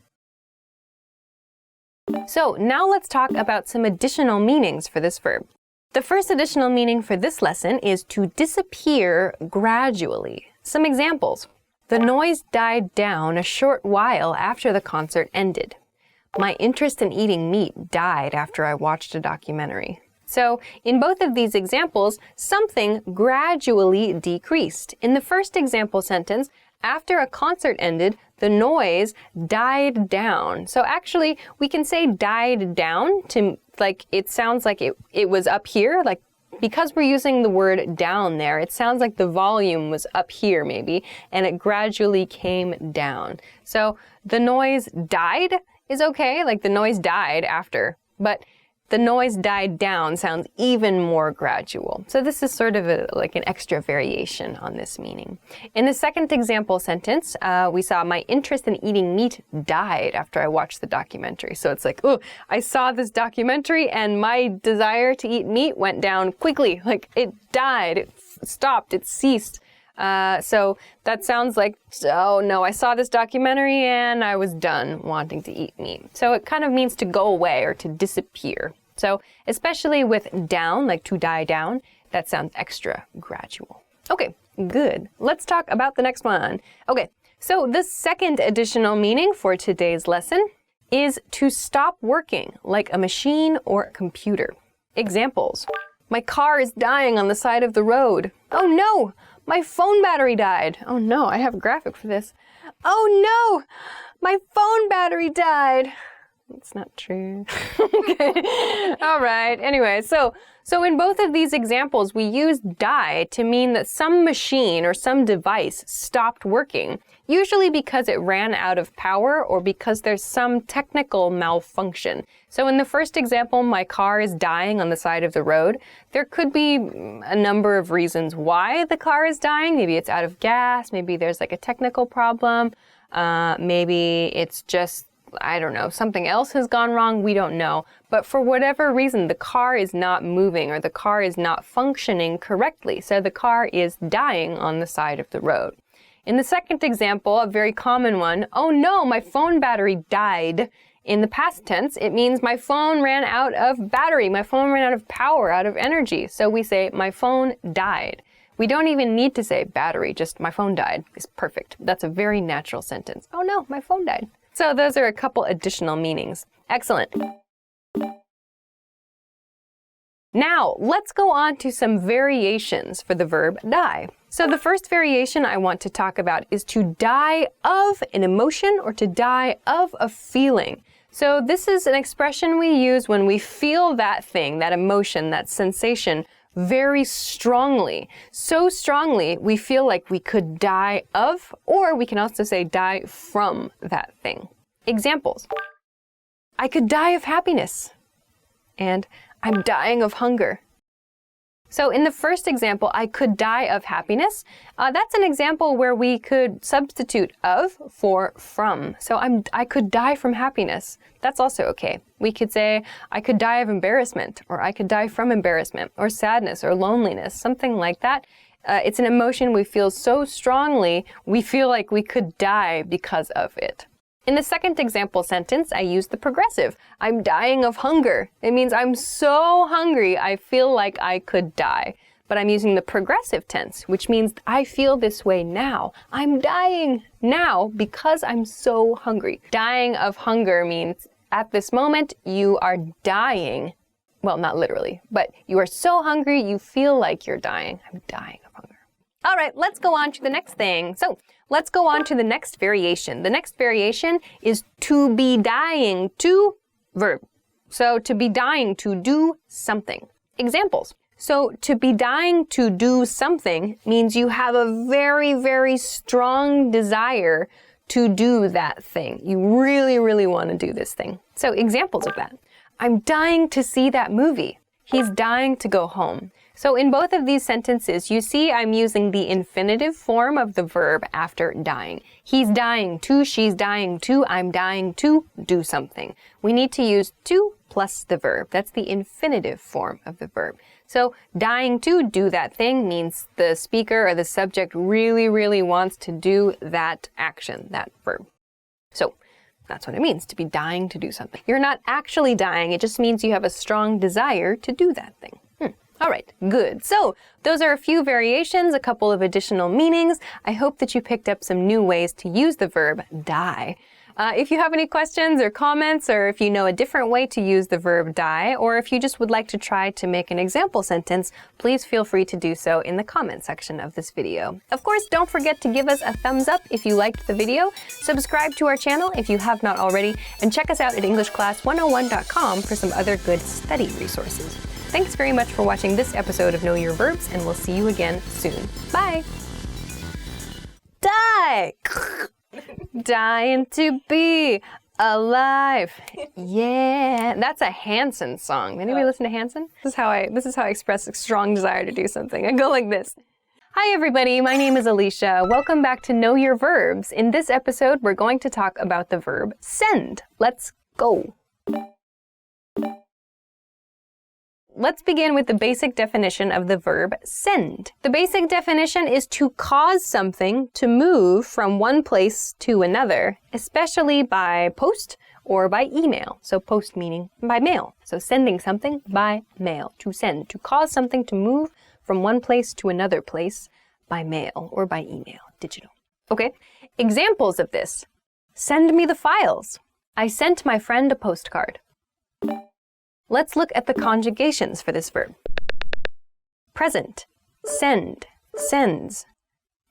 So now let's talk about some additional meanings for this verb. The first additional meaning for this lesson is to disappear gradually. Some examples: the noise died down a short while after the concert ended. My interest in eating meat died after I watched a documentary. So in both of these examples, something gradually decreased. In the first example sentence, after a concert ended, the noise died down. So actually, we can say died down to, like, it sounds like it was up here, like, because we're using the word down there, it sounds like the volume was up here maybe, and it gradually came down. So the noise died is okay, like the noise died after, but the noise died down sounds even more gradual. So this is sort of like an extra variation on this meaning. In the second example sentence, we saw my interest in eating meat died after I watched the documentary. So it's like, oh, I saw this documentary and my desire to eat meat went down quickly. Like it died, it stopped, it ceased. So that sounds like, oh no, I saw this documentary and I was done wanting to eat meat. So it kind of means to go away or to disappear. So especially with down, like to die down, that sounds extra gradual. Okay, good. Let's talk about the next one. Okay, so the second additional meaning for today's lesson is to stop working, like a machine or a computer. Examples: my car is dying on the side of the road. Oh no, my phone battery died. Oh no, I have a graphic for this. Oh no, my phone battery died. That's not true. Okay. All right. Anyway, so in both of these examples, we use die to mean that some machine or some device stopped working, usually because it ran out of power or because there's some technical malfunction. So in the first example, my car is dying on the side of the road. There could be a number of reasons why the car is dying. Maybe it's out of gas. Maybe there's like a technical problem. Maybe it's just, I don't know, something else has gone wrong, we don't know. But for whatever reason, the car is not moving or the car is not functioning correctly. So the car is dying on the side of the road. In the second example, a very common one, oh no, my phone battery died. In the past tense, it means my phone ran out of battery, my phone ran out of power, out of energy. So we say my phone died. We don't even need to say battery, just my phone died is perfect. That's a very natural sentence. Oh no, my phone died. So those are a couple additional meanings. Excellent. Now, let's go on to some variations for the verb die. So the first variation I want to talk about is to die of an emotion or to die of a feeling. So this is an expression we use when we feel that thing, that emotion, that sensation very strongly. So strongly, we feel like we could die of, or we can also say die from that thing. Examples: I could die of happiness, and I'm dying of hunger. So in the first example, I could die of happiness. That's an example where we could substitute of for from. So I could die from happiness. That's also okay. We could say I could die of embarrassment, or I could die from embarrassment, or sadness, or loneliness, something like that. It's an emotion we feel so strongly, we feel like we could die because of it. In the second example sentence, I use the progressive. I'm dying of hunger. It means I'm so hungry, I feel like I could die. But I'm using the progressive tense, which means I feel this way now. I'm dying now because I'm so hungry. Dying of hunger means at this moment you are dying. Well, not literally, but you are so hungry you feel like you're dying. I'm dying of hunger. All right, let's go on to the next thing. So let's go on to the next variation. The next variation is to be dying to verb. So to be dying to do something. Examples. So to be dying to do something means you have a very, very strong desire to do that thing. You really, really want to do this thing. So examples of that. I'm dying to see that movie. He's dying to go home. So in both of these sentences, you see I'm using the infinitive form of the verb after dying. He's dying to, she's dying to, I'm dying to do something. We need to use to plus the verb. That's the infinitive form of the verb. So dying to do that thing means the speaker or the subject really, really wants to do that action, that verb. So that's what it means to be dying to do something. You're not actually dying. It just means you have a strong desire to do that thing. All right, good. So those are a few variations, a couple of additional meanings. I hope that you picked up some new ways to use the verb die. If you have any questions or comments, or if you know a different way to use the verb die, or if you just would like to try to make an example sentence, please feel free to do so in the comment section of this video. Of course, don't forget to give us a thumbs up if you liked the video, subscribe to our channel if you have not already, and check us out at EnglishClass101.com for some other good study resources. Thanks very much for watching this episode of Know Your Verbs, and we'll see you again soon. Bye! Die! Dying to be alive. Yeah, that's a Hanson song. Anybody listen to Hanson? This is how I express a strong desire to do something. I go like this. Hi everybody, my name is Alicia. Welcome back to Know Your Verbs. In this episode, we're going to talk about the verb send. Let's go. Let's begin with the basic definition of the verb send. The basic definition is to cause something to move from one place to another, especially by post or by email. So post meaning by mail. So sending something by mail. To send. To cause something to move from one place to another place by mail or by email. Digital. Okay. Examples of this. Send me the files. I sent my friend a postcard. Let's look at the conjugations for this verb. Present, send, sends.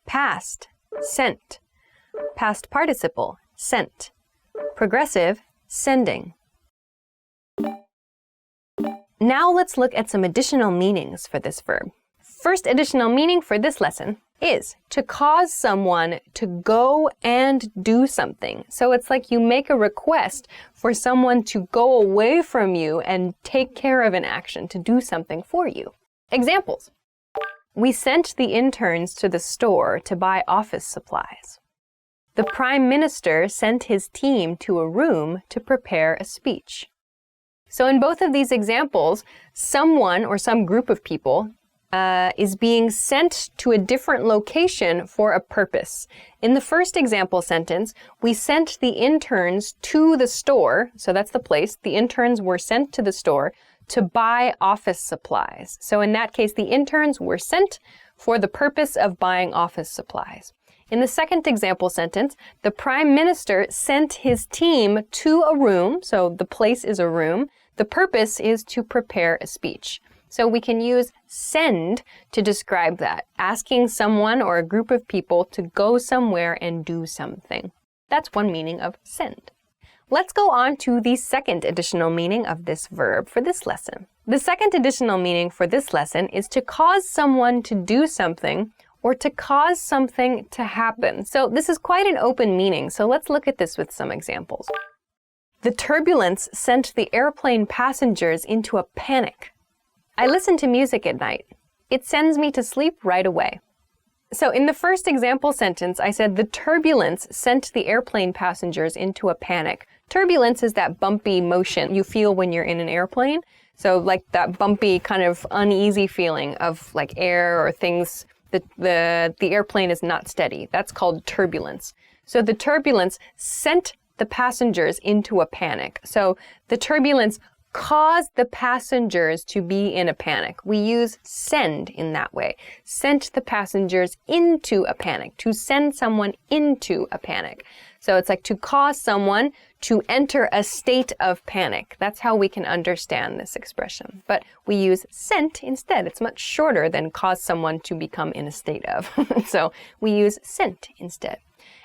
Past, sent. Past participle, sent. Progressive, sending. Now let's look at some additional meanings for this verb. First additional meaning for this lesson is to cause someone to go and do something. So it's like you make a request for someone to go away from you and take care of an action, to do something for you. Examples. We sent the interns to the store to buy office supplies. The Prime Minister sent his team to a room to prepare a speech. So in both of these examples, someone or some group of people is being sent to a different location for a purpose. In the first example sentence, we sent the interns to the store, so that's the place. The interns were sent to the store to buy office supplies. So in that case, the interns were sent for the purpose of buying office supplies. In the second example sentence, the Prime Minister sent his team to a room, so the place is a room. The purpose is to prepare a speech. So we can use send to describe that, asking someone or a group of people to go somewhere and do something. That's one meaning of send. Let's go on to the second additional meaning of this verb for this lesson. The second additional meaning for this lesson is to cause someone to do something or to cause something to happen. So this is quite an open meaning, so let's look at this with some examples. The turbulence sent the airplane passengers into a panic. I listen to music at night. It sends me to sleep right away. So in the first example sentence, I said the turbulence sent the airplane passengers into a panic. Turbulence is that bumpy motion you feel when you're in an airplane. So like that bumpy kind of uneasy feeling of like air or things, the airplane is not steady. That's called turbulence. So the turbulence sent the passengers into a panic. So the turbulence caused the passengers to be in a panic. We use send in that way. Sent the passengers into a panic, to send someone into a panic. So it's like to cause someone to enter a state of panic. That's how we can understand this expression. But we use sent instead. It's much shorter than cause someone to become in a state of. So we use sent instead.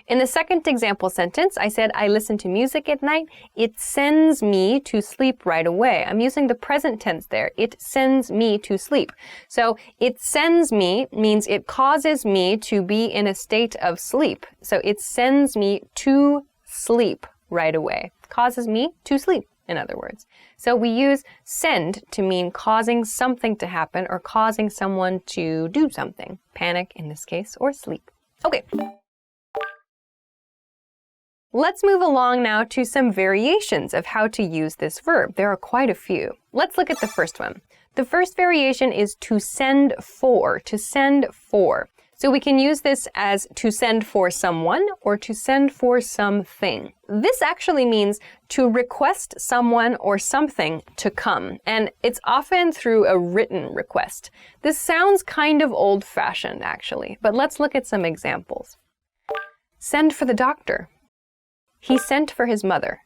In the second example sentence, I said, I listen to music at night. It sends me to sleep right away. I'm using the present tense there. It sends me to sleep. So it sends me means it causes me to be in a state of sleep. So it sends me to sleep right away. Causes me to sleep, in other words. So we use send to mean causing something to happen or causing someone to do something. Panic in this case, or sleep. Okay. Let's move along now to some variations of how to use this verb. There are quite a few. Let's look at the first one. The first variation is to send for, to send for. So we can use this as to send for someone or to send for something. This actually means to request someone or something to come, and it's often through a written request. This sounds kind of old-fashioned, actually, but let's look at some examples. Send for the doctor. He sent for his mother.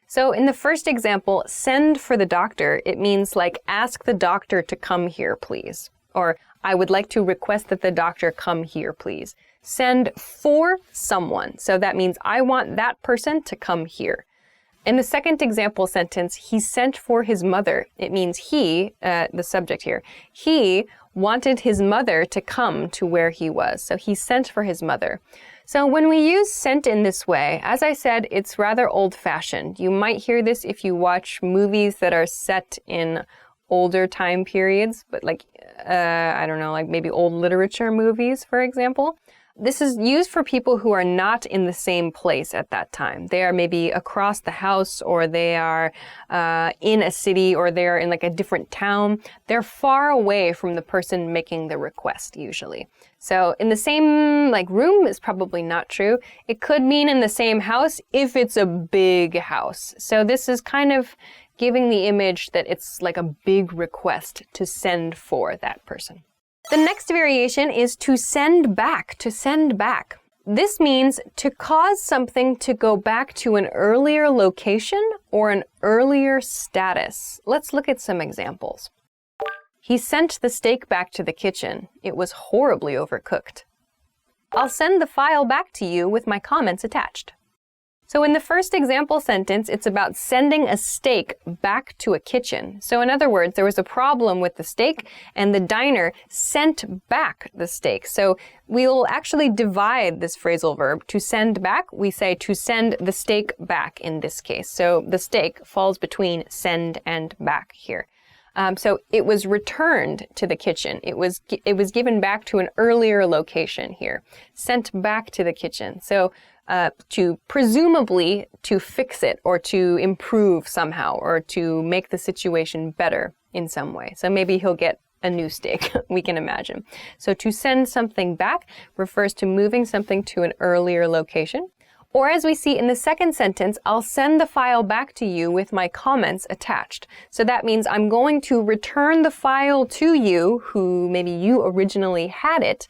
So in the first example, send for the doctor, it means like ask the doctor to come here, please. Or I would like to request that the doctor come here, please. Send for someone. So that means I want that person to come here. In the second example sentence, he sent for his mother. It means he, the subject here, he wanted his mother to come to where he was. So he sent for his mother. So when we use sent in this way, as I said, it's rather old-fashioned. You might hear this if you watch movies that are set in older time periods, but like, I don't know, like maybe old literature movies, for example. This is used for people who are not in the same place at that time. They are maybe across the house, or they are in a city, or they're in like a different town. They're far away from the person making the request, usually. So in the same like room is probably not true. It could mean in the same house if it's a big house. So this is kind of giving the image that it's like a big request to send for that person. The next variation is to send back, to send back. This means to cause something to go back to an earlier location or an earlier status. Let's look at some examples. He sent the steak back to the kitchen. It was horribly overcooked. I'll send the file back to you with my comments attached. So in the first example sentence, it's about sending a steak back to a kitchen. So in other words, there was a problem with the steak and the diner sent back the steak. So we'll actually divide this phrasal verb. To send back, we say to send the steak back in this case. So the steak falls between send and back here. So it was returned to the kitchen. It was given back to an earlier location here. Sent back to the kitchen. So to presumably to fix it or to improve somehow or to make the situation better in some way. So maybe he'll get a new steak, we can imagine. So to send something back refers to moving something to an earlier location. Or as we see in the second sentence, I'll send the file back to you with my comments attached. So that means I'm going to return the file to you, who maybe you originally had it.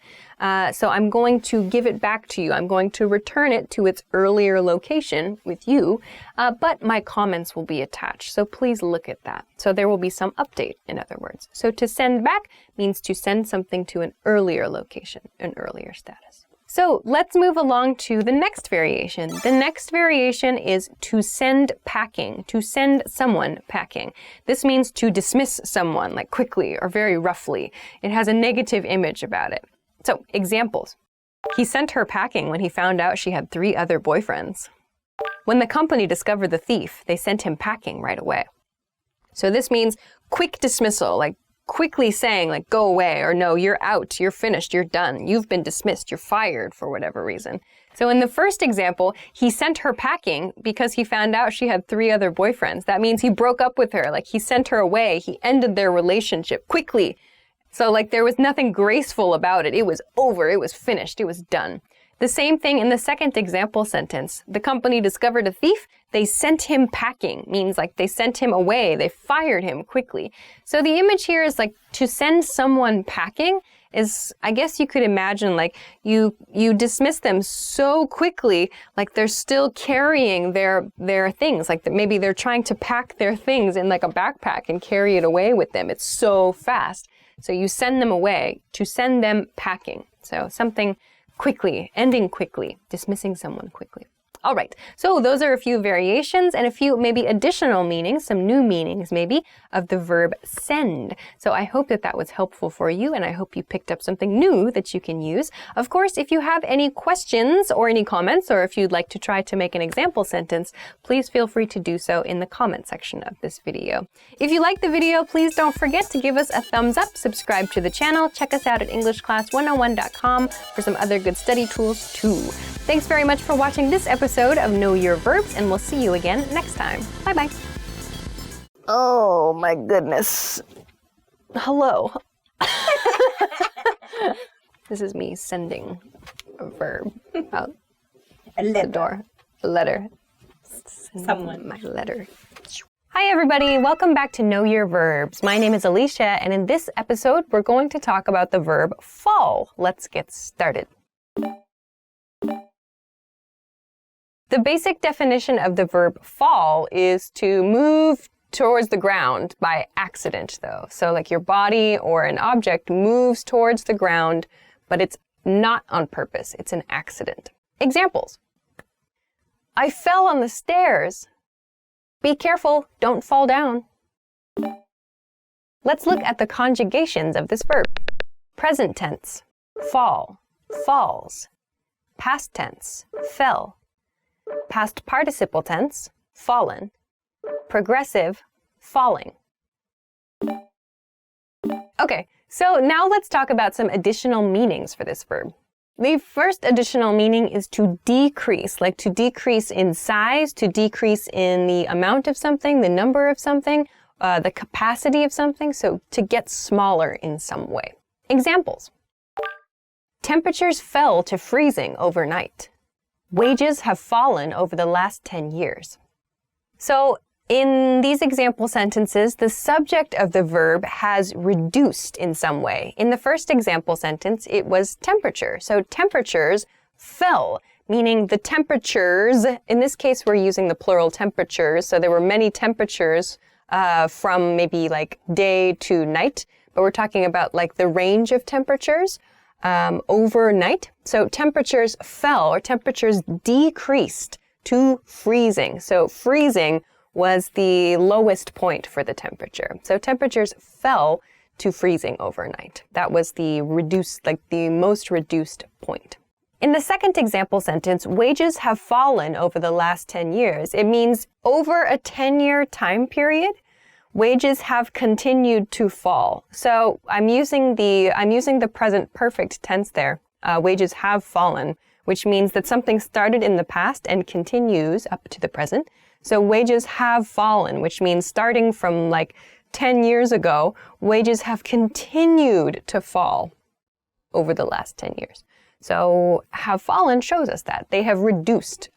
So I'm going to give it back to you. I'm going to return it to its earlier location with you, but my comments will be attached. So please look at that. So there will be some update, in other words. So to send back means to send something to an earlier location, an earlier status. So let's move along to the next variation. The next variation is to send packing, to send someone packing. This means to dismiss someone, like quickly or very roughly. It has a negative image about it. So, examples. He sent her packing when he found out she had 3 other boyfriends. When the company discovered the thief, they sent him packing right away. So this means quick dismissal, like quickly saying like, go away, or no, you're out, you're finished, you're done, you've been dismissed, you're fired for whatever reason. So in the first example, he sent her packing because he found out she had 3 other boyfriends. That means he broke up with her, like he sent her away, he ended their relationship quickly. So like there was nothing graceful about it. It was over, it was finished, it was done. The same thing in the second example sentence. The company discovered a thief, they sent him packing, means like they sent him away, they fired him quickly. So the image here is like to send someone packing is, I guess you could imagine like you dismiss them so quickly, like they're still carrying their things, like maybe they're trying to pack their things in like a backpack and carry it away with them. It's so fast. So you send them away, to send them packing. So something quickly, ending quickly, dismissing someone quickly. All right, so those are a few variations and a few maybe additional meanings, some new meanings maybe, of the verb send. So I hope that that was helpful for you, and I hope you picked up something new that you can use. Of course, if you have any questions or any comments, or if you'd like to try to make an example sentence, please feel free to do so in the comment section of this video. If you liked the video, please don't forget to give us a thumbs up, subscribe to the channel, check us out at EnglishClass101.com for some other good study tools too. Thanks very much for watching this episode of Know Your Verbs, and we'll see you again next time. Bye-bye. Oh my goodness. Hello. This is me sending a verb out the door. A letter. Someone. My letter. Hi everybody, welcome back to Know Your Verbs. My name is Alicia, and in this episode, we're going to talk about the verb fall. Let's get started. The basic definition of the verb fall is to move towards the ground by accident, though. So like your body or an object moves towards the ground, but it's not on purpose. It's an accident. Examples. I fell on the stairs. Be careful, don't fall down. Let's look at the conjugations of this verb. Present tense, fall, falls. Past tense, fell. Past participle tense, fallen. Progressive, falling. Okay, so now let's talk about some additional meanings for this verb. The first additional meaning is to decrease, like to decrease in size, to decrease in the amount of something, the number of something, the capacity of something, so to get smaller in some way. Examples. Temperatures fell to freezing overnight. Wages have fallen over the last 10 years. So in these example sentences, the subject of the verb has reduced in some way. In the first example sentence, it was temperature. So temperatures fell, meaning the temperatures, in this case, we're using the plural temperatures. So there were many temperatures from maybe like day to night, but we're talking about like the range of temperatures. Overnight. So temperatures fell or temperatures decreased to freezing. So freezing was the lowest point for the temperature. So temperatures fell to freezing overnight. That was the reduced, like the most reduced point. In the second example sentence, wages have fallen over the last 10 years. It means over a 10-year time period, wages have continued to fall. So I'm using the present perfect tense there. Wages have fallen, which means that something started in the past and continues up to the present. So wages have fallen, which means starting from like 10 years ago, wages have continued to fall over the last 10 years. So have fallen shows us that. They have reduced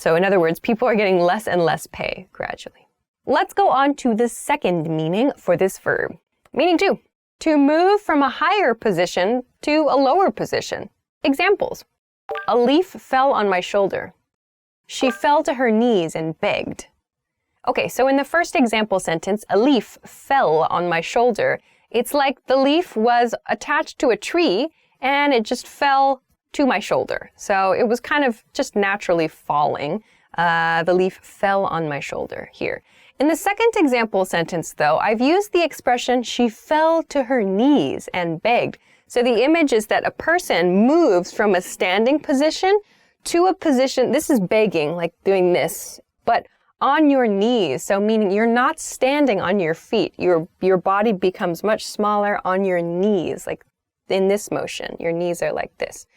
so in other words, people are getting less and less pay gradually. Let's go on to the second meaning for this verb. Meaning 2, to move from a higher position to a lower position. Examples. A leaf fell on my shoulder. She fell to her knees and begged. Okay, so in the first example sentence, a leaf fell on my shoulder. It's like the leaf was attached to a tree and it just fell to my shoulder. So it was kind of just naturally falling. The leaf fell on my shoulder here. In the second example sentence, though, I've used the expression, she fell to her knees and begged. So the image is that a person moves from a standing position to a position, this is begging, like doing this, but on your knees. So meaning you're not standing on your feet. Your body becomes much smaller on your knees, like in this motion. Your knees are like this.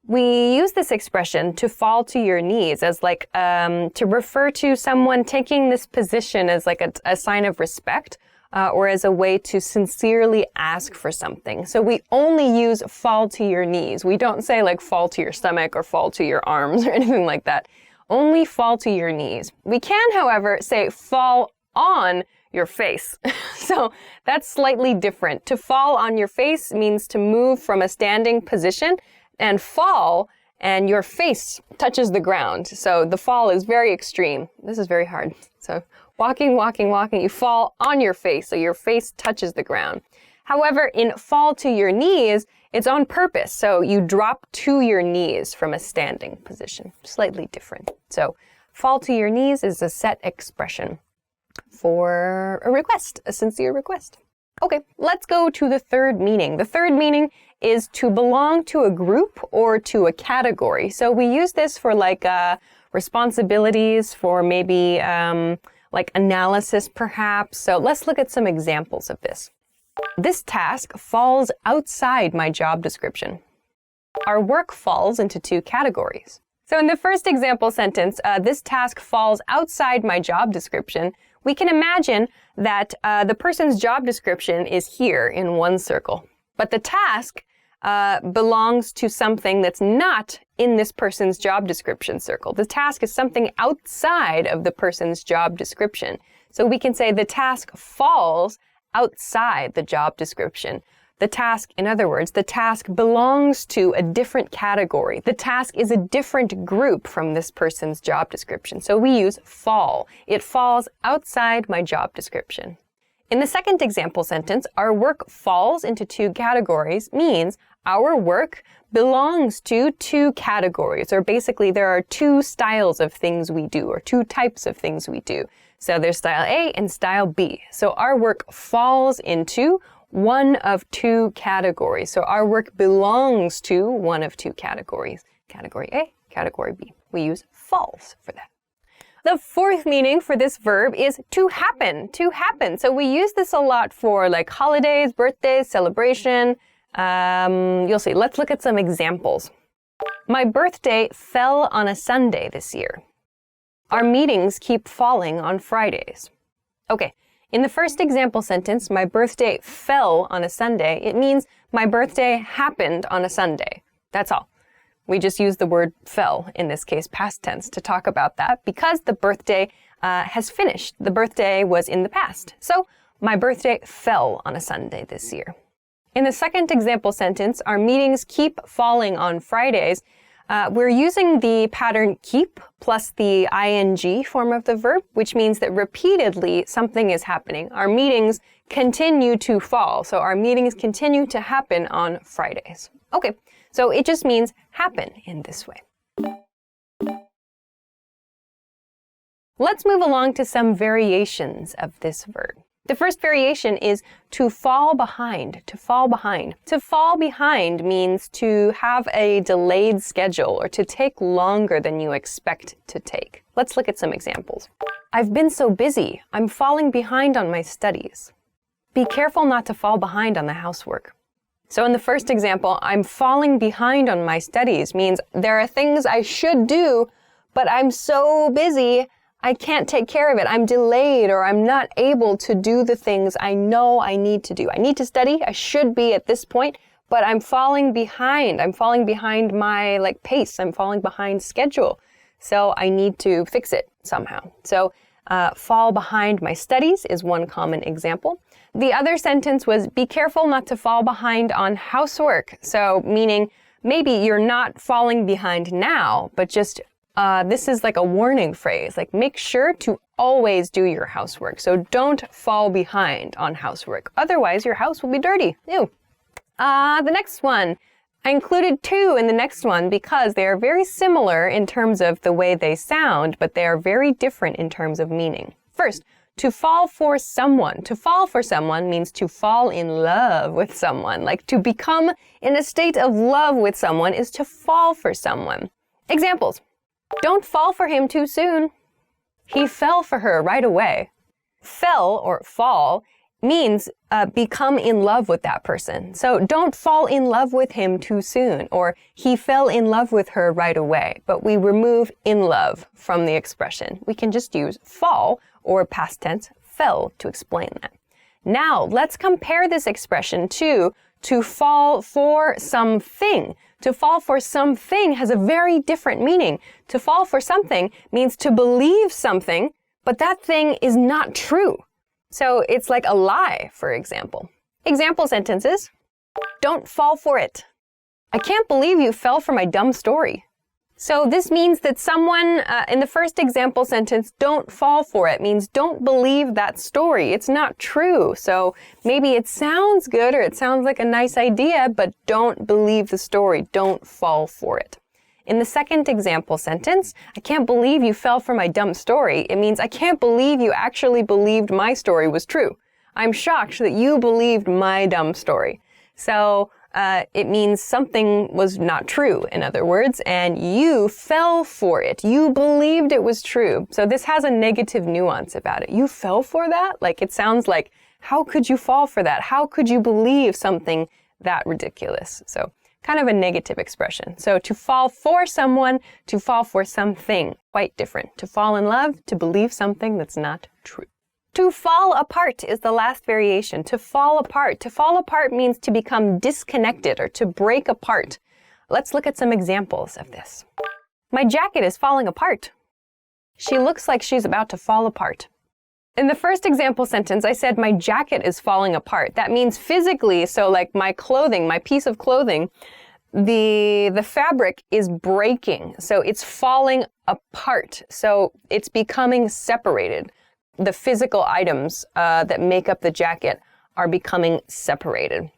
We use this expression to fall to your knees as like to refer to someone taking this position as like a sign of respect or as a way to sincerely ask for something. So we only use fall to your knees. We don't say like fall to your stomach or fall to your arms or anything like that. Only fall to your knees. We can, however, say fall on your face. So that's slightly different. To fall on your face means to move from a standing position and fall, and your face touches the ground. So the fall is very extreme. This is very hard. So walking, you fall on your face, so your face touches the ground. However, in fall to your knees, it's on purpose. So you drop to your knees from a standing position. Slightly different. So fall to your knees is a set expression for a request, a sincere request. Okay, let's go to the third meaning. The third meaning is to belong to a group or to a category. So we use this for like responsibilities, for maybe like analysis perhaps. So let's look at some examples of this. This task falls outside my job description. Our work falls into two categories. So in the first example sentence, this task falls outside my job description. We can imagine that the person's job description is here in one circle, but the task belongs to something that's not in this person's job description circle. The task is something outside of the person's job description. So we can say the task falls outside the job description. The task, in other words, the task belongs to a different category. The task is a different group from this person's job description. So we use fall. It falls outside my job description. In the second example sentence, our work falls into two categories means our work belongs to two categories, or basically there are two styles of things we do, or two types of things we do. So there's style A and style B. So our work falls into one of two categories. So our work belongs to one of two categories. Category A, category B. We use falls for that. The fourth meaning for this verb is to happen, to happen. So we use this a lot for like holidays, birthdays, celebration. You'll see. Let's look at some examples. My birthday fell on a Sunday this year. Our meetings keep falling on Fridays. Okay. In the first example sentence, my birthday fell on a Sunday, it means my birthday happened on a Sunday. That's all. We just use the word fell, in this case past tense, to talk about that because the birthday has finished. The birthday was in the past. So my birthday fell on a Sunday this year. In the second example sentence, our meetings keep falling on Fridays. We're using the pattern keep plus the ing form of the verb, which means that repeatedly something is happening. Our meetings continue to fall, so our meetings continue to happen on Fridays. Okay, so it just means happen in this way. Let's move along to some variations of this verb. The first variation is to fall behind, to fall behind. To fall behind means to have a delayed schedule or to take longer than you expect to take. Let's look at some examples. I've been so busy, I'm falling behind on my studies. Be careful not to fall behind on the housework. So in the first example, I'm falling behind on my studies means there are things I should do, but I'm so busy I can't take care of it. I'm delayed or I'm not able to do the things I know I need to do. I need to study. I should be at this point, but I'm falling behind. I'm falling behind my pace. I'm falling behind schedule. So I need to fix it somehow. So fall behind my studies is one common example. The other sentence was be careful not to fall behind on housework. So meaning maybe you're not falling behind now, but just this is like a warning phrase, like make sure to always do your housework. So don't fall behind on housework. Otherwise, your house will be dirty. Ew. The next one. I included two in the next one because they are very similar in terms of the way they sound, but they are very different in terms of meaning. First, to fall for someone. To fall for someone means to fall in love with someone. Like to become in a state of love with someone is to fall for someone. Examples. Don't fall for him too soon. He fell for her right away. Fell or fall means become in love with that person. So don't fall in love with him too soon, or he fell in love with her right away. But we remove in love from the expression. We can just use fall or past tense fell to explain that. Now let's compare this expression to fall for something. To fall for something has a very different meaning. To fall for something means to believe something, but that thing is not true. So it's like a lie, for example. Example sentences. Don't fall for it. I can't believe you fell for my dumb story. So this means that someone, in the first example sentence, don't fall for it, means don't believe that story. It's not true. So maybe it sounds good or it sounds like a nice idea, but don't believe the story. Don't fall for it. In the second example sentence, I can't believe you fell for my dumb story. It means I can't believe you actually believed my story was true. I'm shocked that you believed my dumb story. So it means something was not true, in other words, and you fell for it. You believed it was true. So this has a negative nuance about it. You fell for that? Like it sounds like, how could you fall for that? How could you believe something that ridiculous? So kind of a negative expression. So to fall for someone, to fall for something, quite different. To fall in love, to believe something that's not true. To fall apart is the last variation. To fall apart. To fall apart means to become disconnected or to break apart. Let's look at some examples of this. My jacket is falling apart. She looks like she's about to fall apart. In the first example sentence, I said my jacket is falling apart. That means physically, so like my clothing, my piece of clothing, the fabric is breaking. So it's falling apart. So it's becoming separated. The physical items that make up the jacket are becoming separated.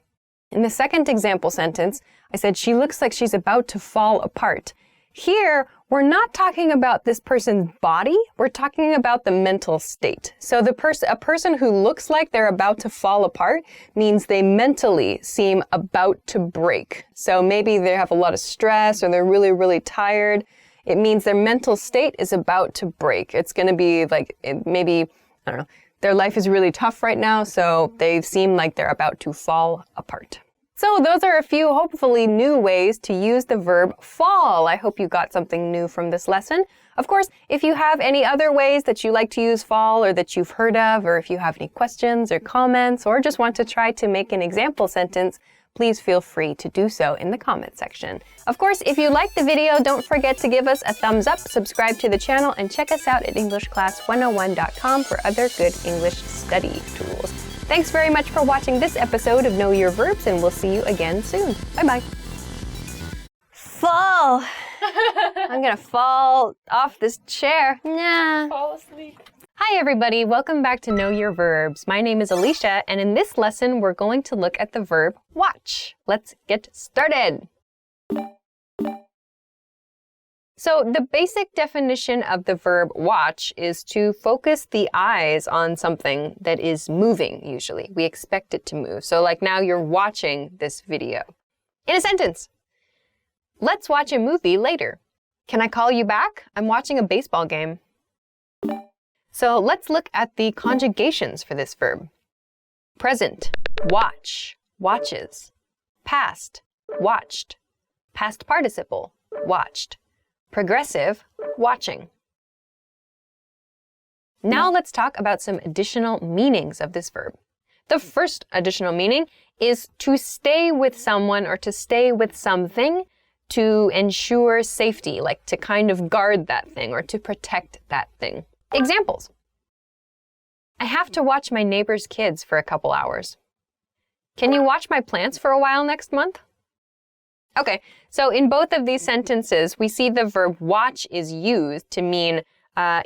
In the second example sentence, I said she looks like she's about to fall apart. Here, we're not talking about this person's body, we're talking about the mental state. So a person who looks like they're about to fall apart means they mentally seem about to break. So maybe they have a lot of stress or they're really, really tired. It means their mental state is about to break. It's going to be like maybe, I don't know, their life is really tough right now, so they seem like they're about to fall apart. So those are a few hopefully new ways to use the verb fall. I hope you got something new from this lesson. Of course, if you have any other ways that you like to use fall or that you've heard of, or if you have any questions or comments, or just want to try to make an example sentence, please feel free to do so in the comment section. Of course, if you liked the video, don't forget to give us a thumbs up, subscribe to the channel, and check us out at EnglishClass101.com for other good English study tools. Thanks very much for watching this episode of Know Your Verbs, and we'll see you again soon. Bye-bye. Fall. I'm gonna fall off this chair. Nah. Fall asleep. Hi everybody, welcome back to Know Your Verbs. My name is Alicia, and in this lesson we're going to look at the verb watch. Let's get started. So the basic definition of the verb watch is to focus the eyes on something that is moving, usually. We expect it to move. So like now you're watching this video. In a sentence, let's watch a movie later. Can I call you back? I'm watching a baseball game. So let's look at the conjugations for this verb. Present, watch, watches. Past, watched. Past participle, watched. Progressive, watching. Now let's talk about some additional meanings of this verb. The first additional meaning is to stay with someone or to stay with something to ensure safety, like to kind of guard that thing or to protect that thing. Examples. I have to watch my neighbor's kids for a couple hours. Can you watch my plants for a while next month? Okay, so in both of these sentences, we see the verb watch is used to mean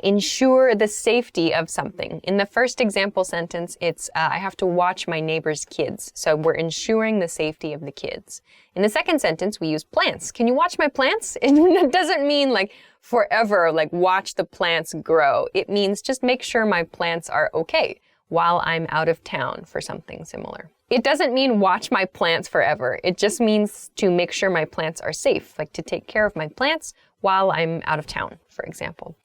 ensure the safety of something. In the first example sentence, it's I have to watch my neighbor's kids. So we're ensuring the safety of the kids. In the second sentence, we use plants. Can you watch my plants? It doesn't mean like forever, like watch the plants grow. It means just make sure my plants are okay while I'm out of town for something similar. It doesn't mean watch my plants forever. It just means to make sure my plants are safe, like to take care of my plants while I'm out of town, for example.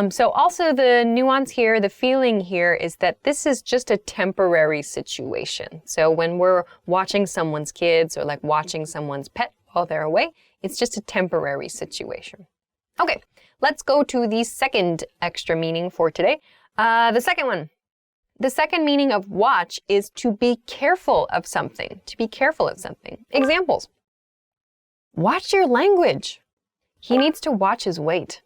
So also the nuance here, the feeling here is that this is just a temporary situation. So when we're watching someone's kids or like watching someone's pet while they're away, it's just a temporary situation. Okay, let's go to the second extra meaning for today. The second one. The second meaning of watch is to be careful of something, to be careful of something. Examples. Watch your language. He needs to watch his weight.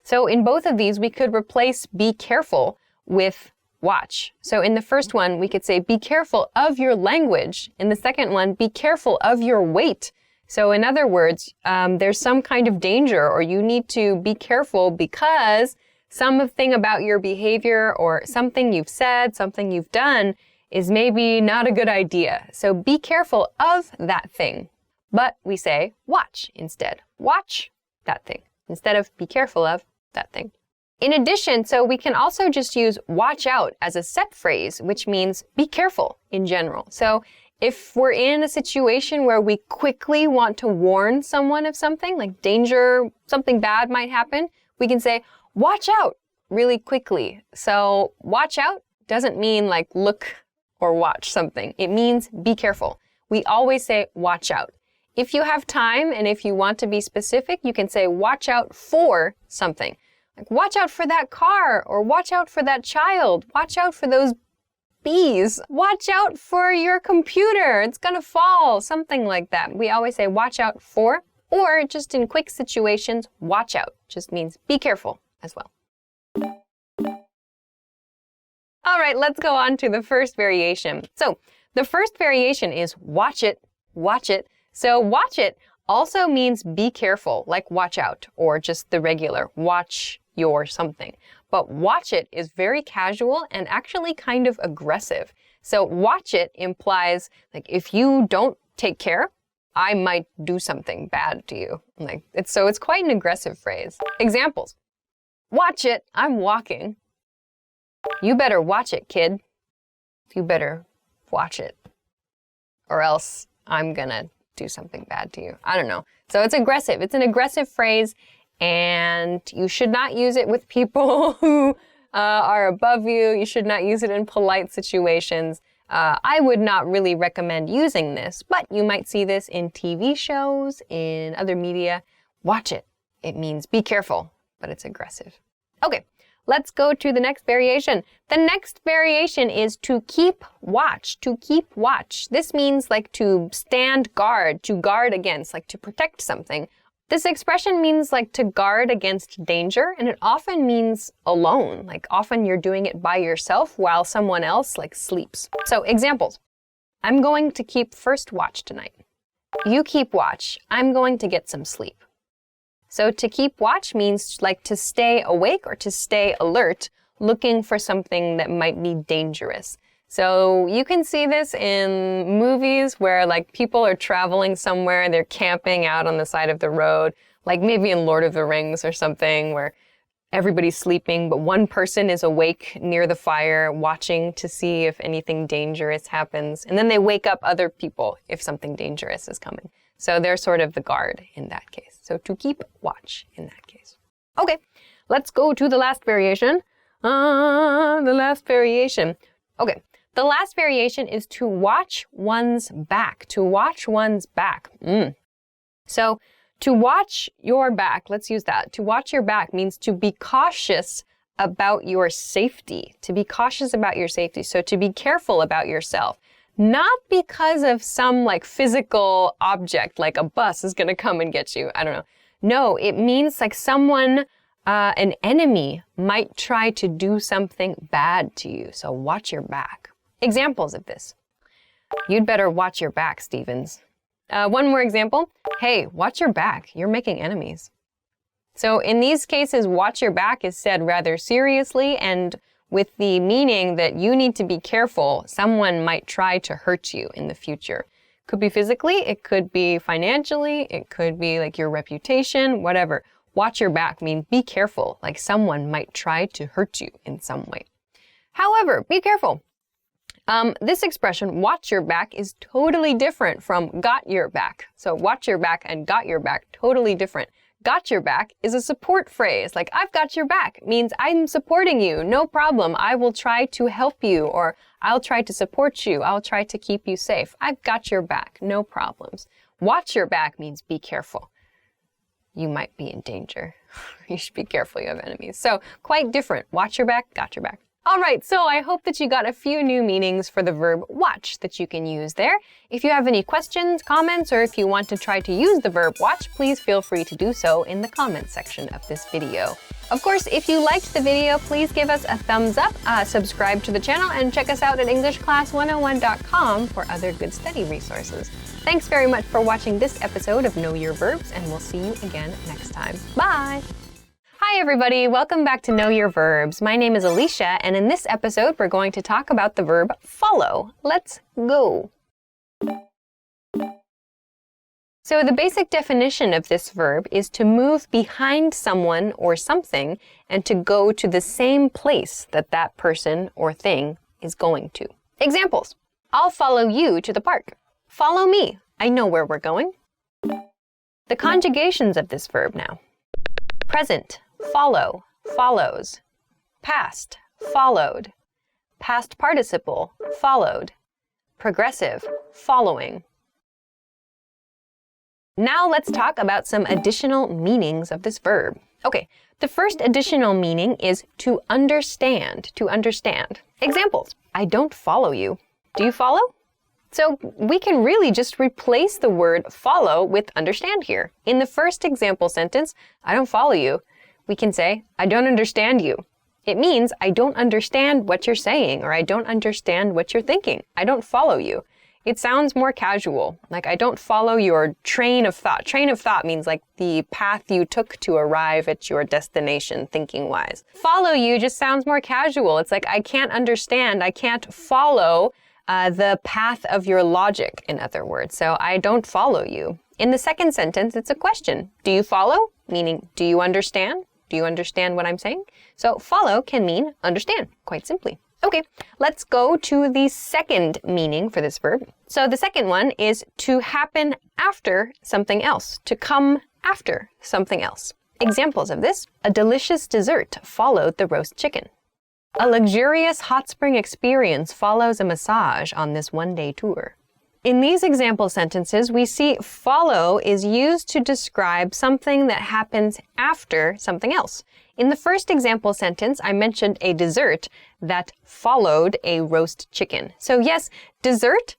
So in both of these, we could replace be careful with watch. So in the first one, we could say be careful of your language. In the second one, be careful of your weight. So in other words, there's some kind of danger or you need to be careful because something about your behavior or something you've said, something you've done is maybe not a good idea. So be careful of that thing. But we say watch instead. Watch that thing instead of be careful of that thing. In addition, so we can also just use watch out as a set phrase, which means be careful in general. So if we're in a situation where we quickly want to warn someone of something, like danger, something bad might happen, we can say, watch out really quickly. So watch out doesn't mean like look or watch something. It means be careful. We always say watch out. If you have time and if you want to be specific, you can say watch out for something. Like watch out for that car or watch out for that child. Watch out for those bees. Watch out for your computer. It's gonna fall. Something like that. We always say watch out for, or just in quick situations, watch out. Just means be careful as well. All right, let's go on to the first variation. So the first variation is watch it, watch it. So watch it also means be careful, like watch out, or just the regular watch your something. But watch it is very casual and actually kind of aggressive. So watch it implies like if you don't take care, I might do something bad to you. Like it's quite an aggressive phrase. Examples. Watch it, I'm walking. You better watch it, kid. You better watch it. Or else I'm gonna do something bad to you. I don't know. So it's aggressive. It's an aggressive phrase. And you should not use it with people who are above you. You should not use it in polite situations. I would not really recommend using this, but you might see this in TV shows, in other media. Watch it. It means be careful, but it's aggressive. Okay, let's go to the next variation. The next variation is to keep watch, to keep watch. This means like to stand guard, to guard against, like to protect something. This expression means like to guard against danger, and it often means alone. Like often you're doing it by yourself while someone else like sleeps. So examples. I'm going to keep first watch tonight. You keep watch. I'm going to get some sleep. So to keep watch means like to stay awake or to stay alert, looking for something that might be dangerous. So you can see this in movies where like people are traveling somewhere, they're camping out on the side of the road, like maybe in Lord of the Rings or something where everybody's sleeping, but one person is awake near the fire watching to see if anything dangerous happens. And then they wake up other people if something dangerous is coming. So they're sort of the guard in that case. So to keep watch in that case. Okay, let's go to the last variation. The last variation. Okay. The last variation is to watch one's back, to watch one's back. So to watch your back, let's use that. To watch your back means to be cautious about your safety, to be cautious about your safety. So to be careful about yourself, not because of some like physical object, like a bus is going to come and get you. I don't know. No, it means like someone, an enemy might try to do something bad to you. So watch your back. Examples of this. You'd better watch your back, Stevens. One more example. Hey, watch your back. You're making enemies. So in these cases, watch your back is said rather seriously and with the meaning that you need to be careful. Someone might try to hurt you in the future. Could be physically, it could be financially, it could be like your reputation, whatever. Watch your back means be careful, like someone might try to hurt you in some way. However, be careful. This expression, watch your back, is totally different from got your back. So watch your back and got your back, totally different. Got your back is a support phrase, like I've got your back, means I'm supporting you, no problem. I will try to help you, or I'll try to support you. I'll try to keep you safe. I've got your back, no problems. Watch your back means be careful. You might be in danger. You should be careful, you have enemies. So quite different. Watch your back, got your back. All right, so I hope that you got a few new meanings for the verb watch that you can use there. If you have any questions, comments, or if you want to try to use the verb watch, please feel free to do so in the comments section of this video. Of course, if you liked the video, please give us a thumbs up, subscribe to the channel, and check us out at EnglishClass101.com for other good study resources. Thanks very much for watching this episode of Know Your Verbs, and we'll see you again next time. Bye! Hi everybody, welcome back to Know Your Verbs. My name is Alicia, and in this episode we're going to talk about the verb follow. Let's go. So the basic definition of this verb is to move behind someone or something and to go to the same place that that person or thing is going to. Examples. I'll follow you to the park. Follow me. I know where we're going. The conjugations of this verb now. Present. Follow, follows. Past, followed. Past participle, followed. Progressive, following. Now let's talk about some additional meanings of this verb. Okay, the first additional meaning is to understand, to understand. Examples. I don't follow you. Do you follow? So we can really just replace the word follow with understand here. In the first example sentence, I don't follow you, we can say, I don't understand you. It means I don't understand what you're saying, or I don't understand what you're thinking. I don't follow you. It sounds more casual, like I don't follow your train of thought. Train of thought means like the path you took to arrive at your destination, thinking-wise. Follow you just sounds more casual. It's like I can't understand, I can't follow the path of your logic, in other words. So I don't follow you. In the second sentence, it's a question. Do you follow? Meaning, do you understand? Do you understand what I'm saying? So follow can mean understand, quite simply. Okay, let's go to the second meaning for this verb. So the second one is to happen after something else, to come after something else. Examples of this, a delicious dessert followed the roast chicken. A luxurious hot spring experience follows a massage on this one-day tour. In these example sentences, we see follow is used to describe something that happens after something else. In the first example sentence, I mentioned a dessert that followed a roast chicken. So yes, dessert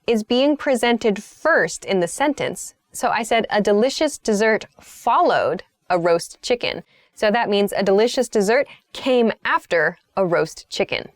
is being presented first in the sentence. So I said a delicious dessert followed a roast chicken. So that means a delicious dessert came after a roast chicken.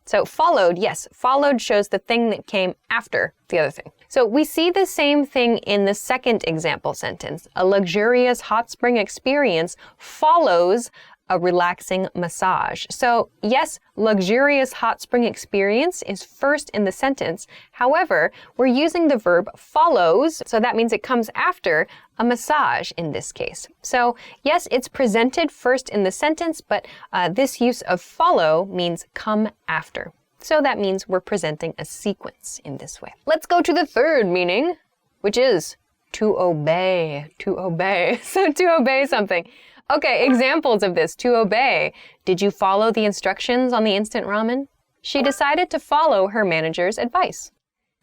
So followed, yes, followed shows the thing that came after the other thing. So we see the same thing in the second example sentence. A luxurious hot spring experience follows a relaxing massage. So yes, luxurious hot spring experience is first in the sentence. However, we're using the verb follows, so that means it comes after a massage in this case. So yes, it's presented first in the sentence, but this use of follow means come after. So that means we're presenting a sequence in this way. Let's go to the third meaning, which is to obey, to obey. So to obey something. Okay, examples of this, to obey. Did you follow the instructions on the instant ramen? She decided to follow her manager's advice.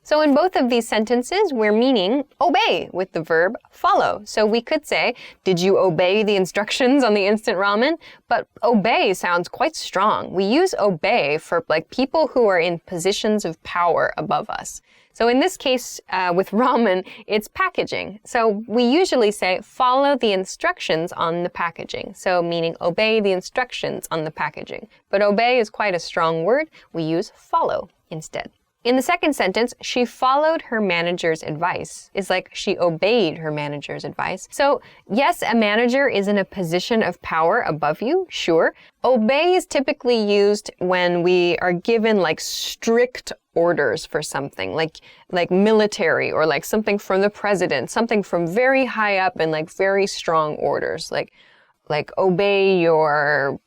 So in both of these sentences, we're meaning obey with the verb follow. So we could say, did you obey the instructions on the instant ramen? But obey sounds quite strong. We use obey for like people who are in positions of power above us. So in this case, with ramen, it's packaging. So we usually say follow the instructions on the packaging. So meaning obey the instructions on the packaging. But obey is quite a strong word. We use follow instead. In the second sentence, she followed her manager's advice. It's like she obeyed her manager's advice. So yes, a manager is in a position of power above you, sure. Obey is typically used when we are given like strict orders for something, like military or like something from the president, something from very high up and like very strong orders, like obey your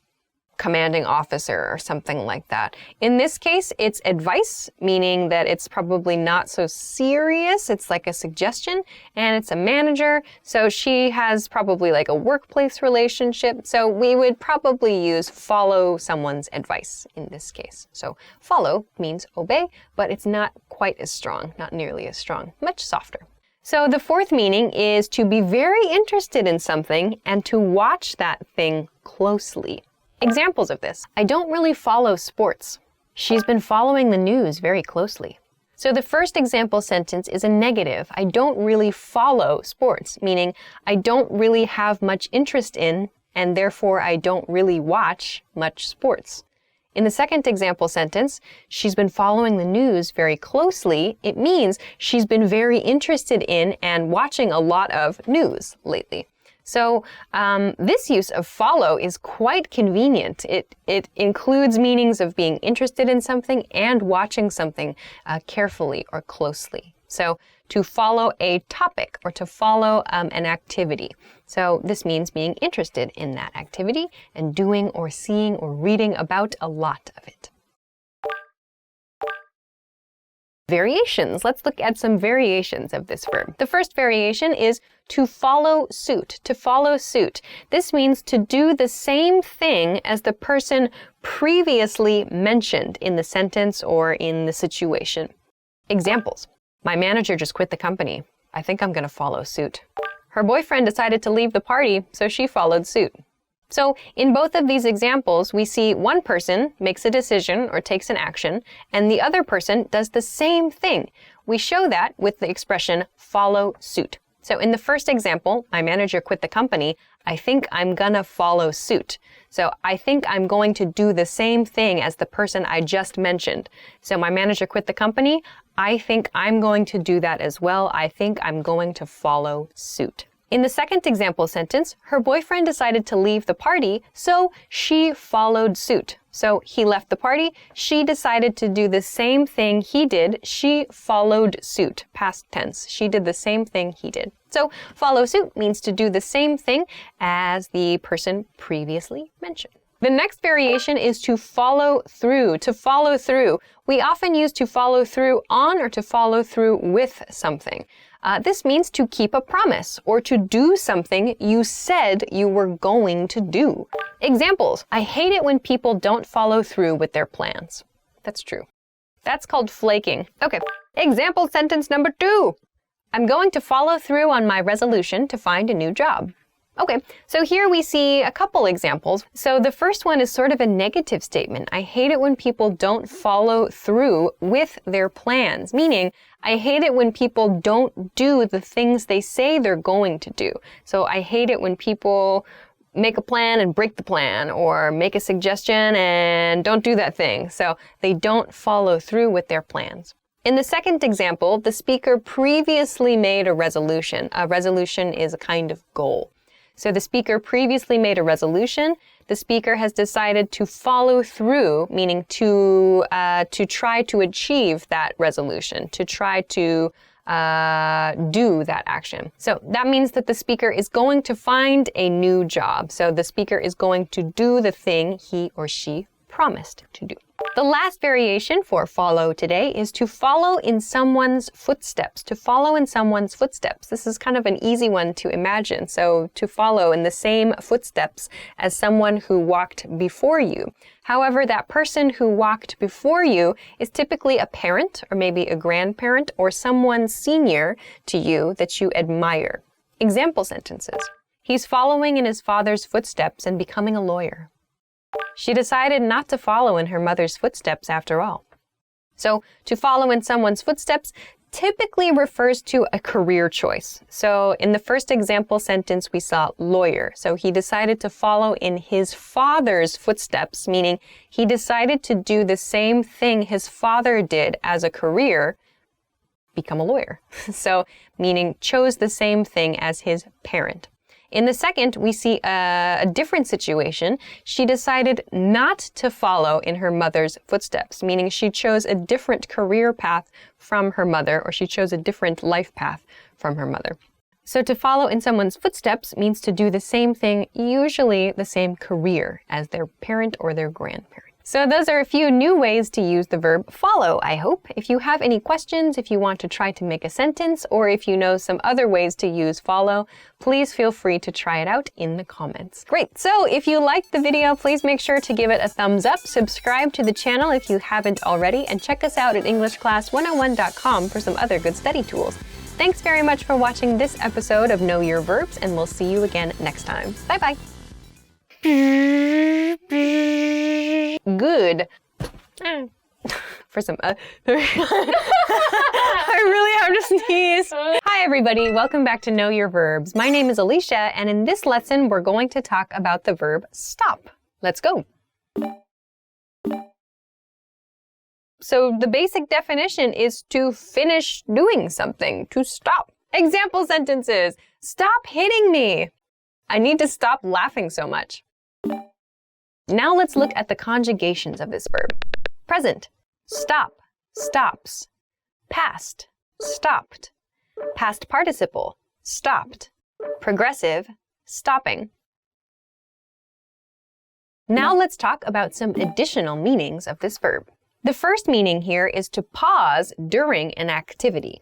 commanding officer or something like that. In this case, it's advice, meaning that it's probably not so serious. It's like a suggestion, and it's a manager, so she has probably like a workplace relationship. So we would probably use follow someone's advice in this case. So follow means obey, but it's not quite as strong, not nearly as strong, much softer. So the fourth meaning is to be very interested in something and to watch that thing closely. Examples of this. I don't really follow sports. She's been following the news very closely. So the first example sentence is a negative. I don't really follow sports, meaning I don't really have much interest in, and therefore I don't really watch much sports. In the second example sentence, she's been following the news very closely. It means she's been very interested in and watching a lot of news lately. So this use of follow is quite convenient. It includes meanings of being interested in something and watching something carefully or closely. So to follow a topic or to follow an activity. So this means being interested in that activity and doing or seeing or reading about a lot of it. Variations. Let's look at some variations of this verb. The first variation is to follow suit. To follow suit. This means to do the same thing as the person previously mentioned in the sentence or in the situation. Examples. My manager just quit the company. I think I'm going to follow suit. Her boyfriend decided to leave the party, so she followed suit. So in both of these examples, we see one person makes a decision or takes an action, and the other person does the same thing. We show that with the expression follow suit. So in the first example, my manager quit the company. I think I'm gonna follow suit. So I think I'm going to do the same thing as the person I just mentioned. So my manager quit the company. I think I'm going to do that as well. I think I'm going to follow suit. In the second example sentence, her boyfriend decided to leave the party, so she followed suit. So he left the party, she decided to do the same thing he did, she followed suit, past tense. She did the same thing he did. So follow suit means to do the same thing as the person previously mentioned. The next variation is to follow through. To follow through. We often use to follow through on or to follow through with something. This means to keep a promise or to do something you said you were going to do. Examples. I hate it when people don't follow through with their plans. That's true. That's called flaking. Okay. Example sentence number 2. I'm going to follow through on my resolution to find a new job. Okay, so here we see a couple examples. So the first one is sort of a negative statement. I hate it when people don't follow through with their plans, meaning I hate it when people don't do the things they say they're going to do. So I hate it when people make a plan and break the plan, or make a suggestion and don't do that thing. So they don't follow through with their plans. In the second example, the speaker previously made a resolution. A resolution is a kind of goal. So the speaker previously made a resolution. The speaker has decided to follow through, meaning to try to achieve that resolution, to try to do that action. So that means that the speaker is going to find a new job. So the speaker is going to do the thing he or she promised to do. The last variation for follow today is to follow in someone's footsteps. To follow in someone's footsteps. This is kind of an easy one to imagine. So to follow in the same footsteps as someone who walked before you. However, that person who walked before you is typically a parent or maybe a grandparent or someone senior to you that you admire. Example sentences. He's following in his father's footsteps and becoming a lawyer. She decided not to follow in her mother's footsteps after all. So to follow in someone's footsteps typically refers to a career choice. So in the first example sentence, we saw lawyer. So he decided to follow in his father's footsteps, meaning he decided to do the same thing his father did as a career, become a lawyer. So meaning chose the same thing as his parent. In the second, we see a different situation. She decided not to follow in her mother's footsteps, meaning she chose a different career path from her mother, or she chose a different life path from her mother. So to follow in someone's footsteps means to do the same thing, usually the same career as their parent or their grandparent. So those are a few new ways to use the verb follow, I hope. If you have any questions, if you want to try to make a sentence, or if you know some other ways to use follow, please feel free to try it out in the comments. Great, so if you liked the video, please make sure to give it a thumbs up, subscribe to the channel if you haven't already, and check us out at EnglishClass101.com for some other good study tools. Thanks very much for watching this episode of Know Your Verbs, and we'll see you again next time. Bye-bye. Good. For some I really have to sneeze. Hi everybody, welcome back to Know Your Verbs. My name is Alicia, and in this lesson we're going to talk about the verb stop. Let's go. So the basic definition is to finish doing something, to stop. Example sentences. Stop hitting me. I need to stop laughing so much. Now let's look at the conjugations of this verb. Present. Stop, stops. Past, stopped. Past participle, stopped. Progressive, stopping. Now let's talk about some additional meanings of this verb. The first meaning here is to pause during an activity.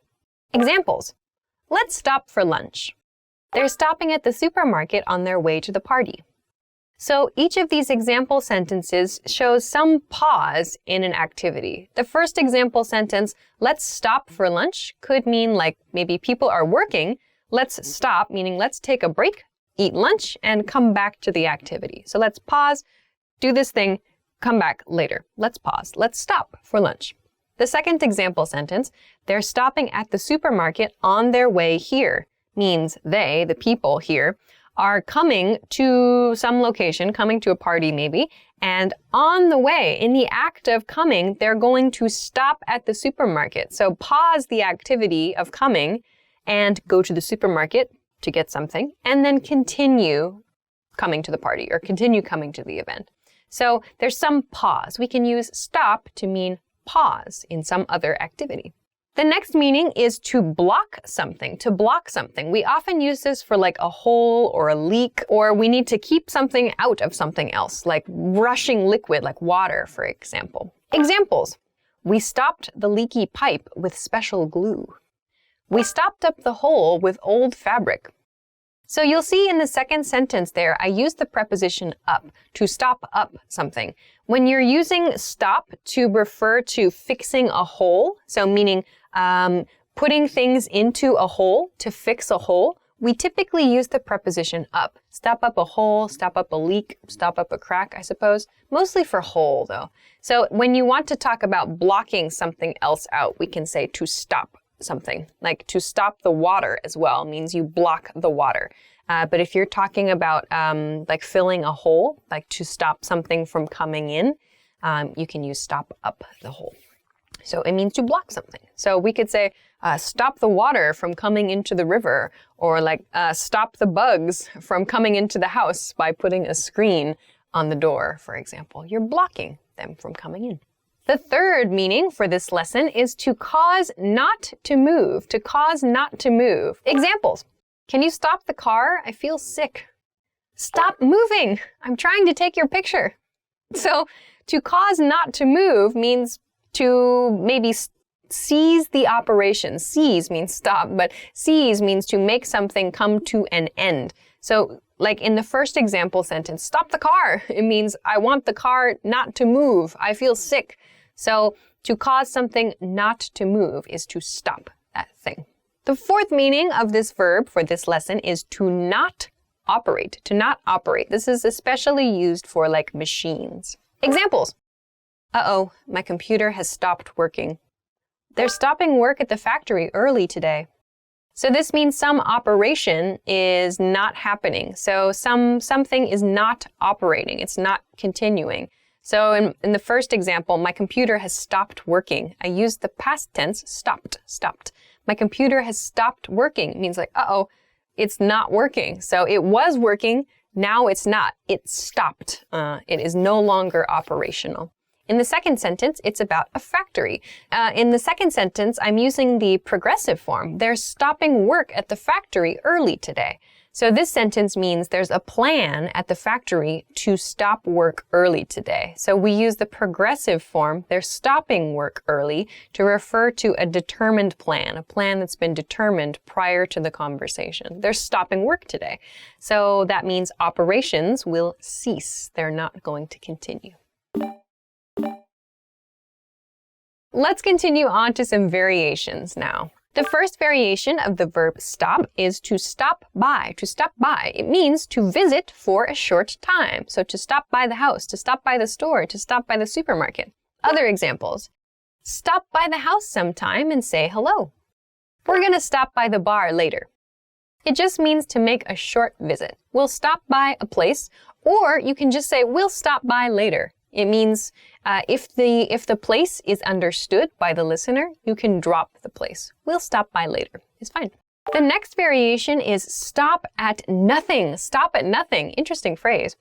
Examples. Let's stop for lunch. They're stopping at the supermarket on their way to the party. So each of these example sentences shows some pause in an activity. The first example sentence, let's stop for lunch, could mean like maybe people are working. Let's stop, meaning let's take a break, eat lunch, and come back to the activity. So let's pause, do this thing, come back later. Let's pause. Let's stop for lunch. The second example sentence, they're stopping at the supermarket on their way here, means they, the people here, are coming to some location, coming to a party maybe, and on the way, in the act of coming, they're going to stop at the supermarket. So pause the activity of coming and go to the supermarket to get something, and then continue coming to the party or continue coming to the event. So there's some pause. We can use stop to mean pause in some other activity. The next meaning is to block something, to block something. We often use this for like a hole or a leak, or we need to keep something out of something else, like rushing liquid, like water, for example. Examples. We stopped the leaky pipe with special glue. We stopped up the hole with old fabric. So you'll see in the second sentence there, I use the preposition up to stop up something. When you're using stop to refer to fixing a hole, so meaning putting things into a hole to fix a hole, we typically use the preposition up. Stop up a hole, stop up a leak, stop up a crack, I suppose. Mostly for hole, though. So when you want to talk about blocking something else out, we can say to stop something. Like to stop the water as well means you block the water. But if you're talking about like filling a hole, like to stop something from coming in, you can use stop up the hole. So it means to block something. So we could say stop the water from coming into the river, or like stop the bugs from coming into the house by putting a screen on the door, for example. You're blocking them from coming in. The third meaning for this lesson is to cause not to move, to cause not to move. Examples. Can you stop the car? I feel sick. Stop moving. I'm trying to take your picture. So to cause not to move means to maybe cease the operation. Cease means stop, but cease means to make something come to an end. So like in the first example sentence, stop the car. It means I want the car not to move. I feel sick. So to cause something not to move is to stop that thing. The fourth meaning of this verb for this lesson is to not operate. To not operate. This is especially used for like machines. Examples. Uh-oh, my computer has stopped working. They're stopping work at the factory early today. So this means some operation is not happening. So something is not operating. It's not continuing. So in the first example, my computer has stopped working. I used the past tense, stopped. My computer has stopped working. It means like, uh-oh, it's not working. So it was working, now it's not. It stopped. It is no longer operational. In the second sentence, it's about a factory. In the second sentence, I'm using the progressive form. They're stopping work at the factory early today. So this sentence means there's a plan at the factory to stop work early today. So we use the progressive form, they're stopping work early, to refer to a determined plan, a plan that's been determined prior to the conversation. They're stopping work today. So that means operations will cease. They're not going to continue. Let's continue on to some variations now. The first variation of the verb stop is to stop by. To stop by, it means to visit for a short time. So to stop by the house, to stop by the store, to stop by the supermarket. Other examples. Stop by the house sometime and say hello. We're going to stop by the bar later. It just means to make a short visit. We'll stop by a place, or you can just say, we'll stop by later. It means if the place is understood by the listener, you can drop the place. We'll stop by later. It's fine. The next variation is stop at nothing. Stop at nothing. Interesting phrase.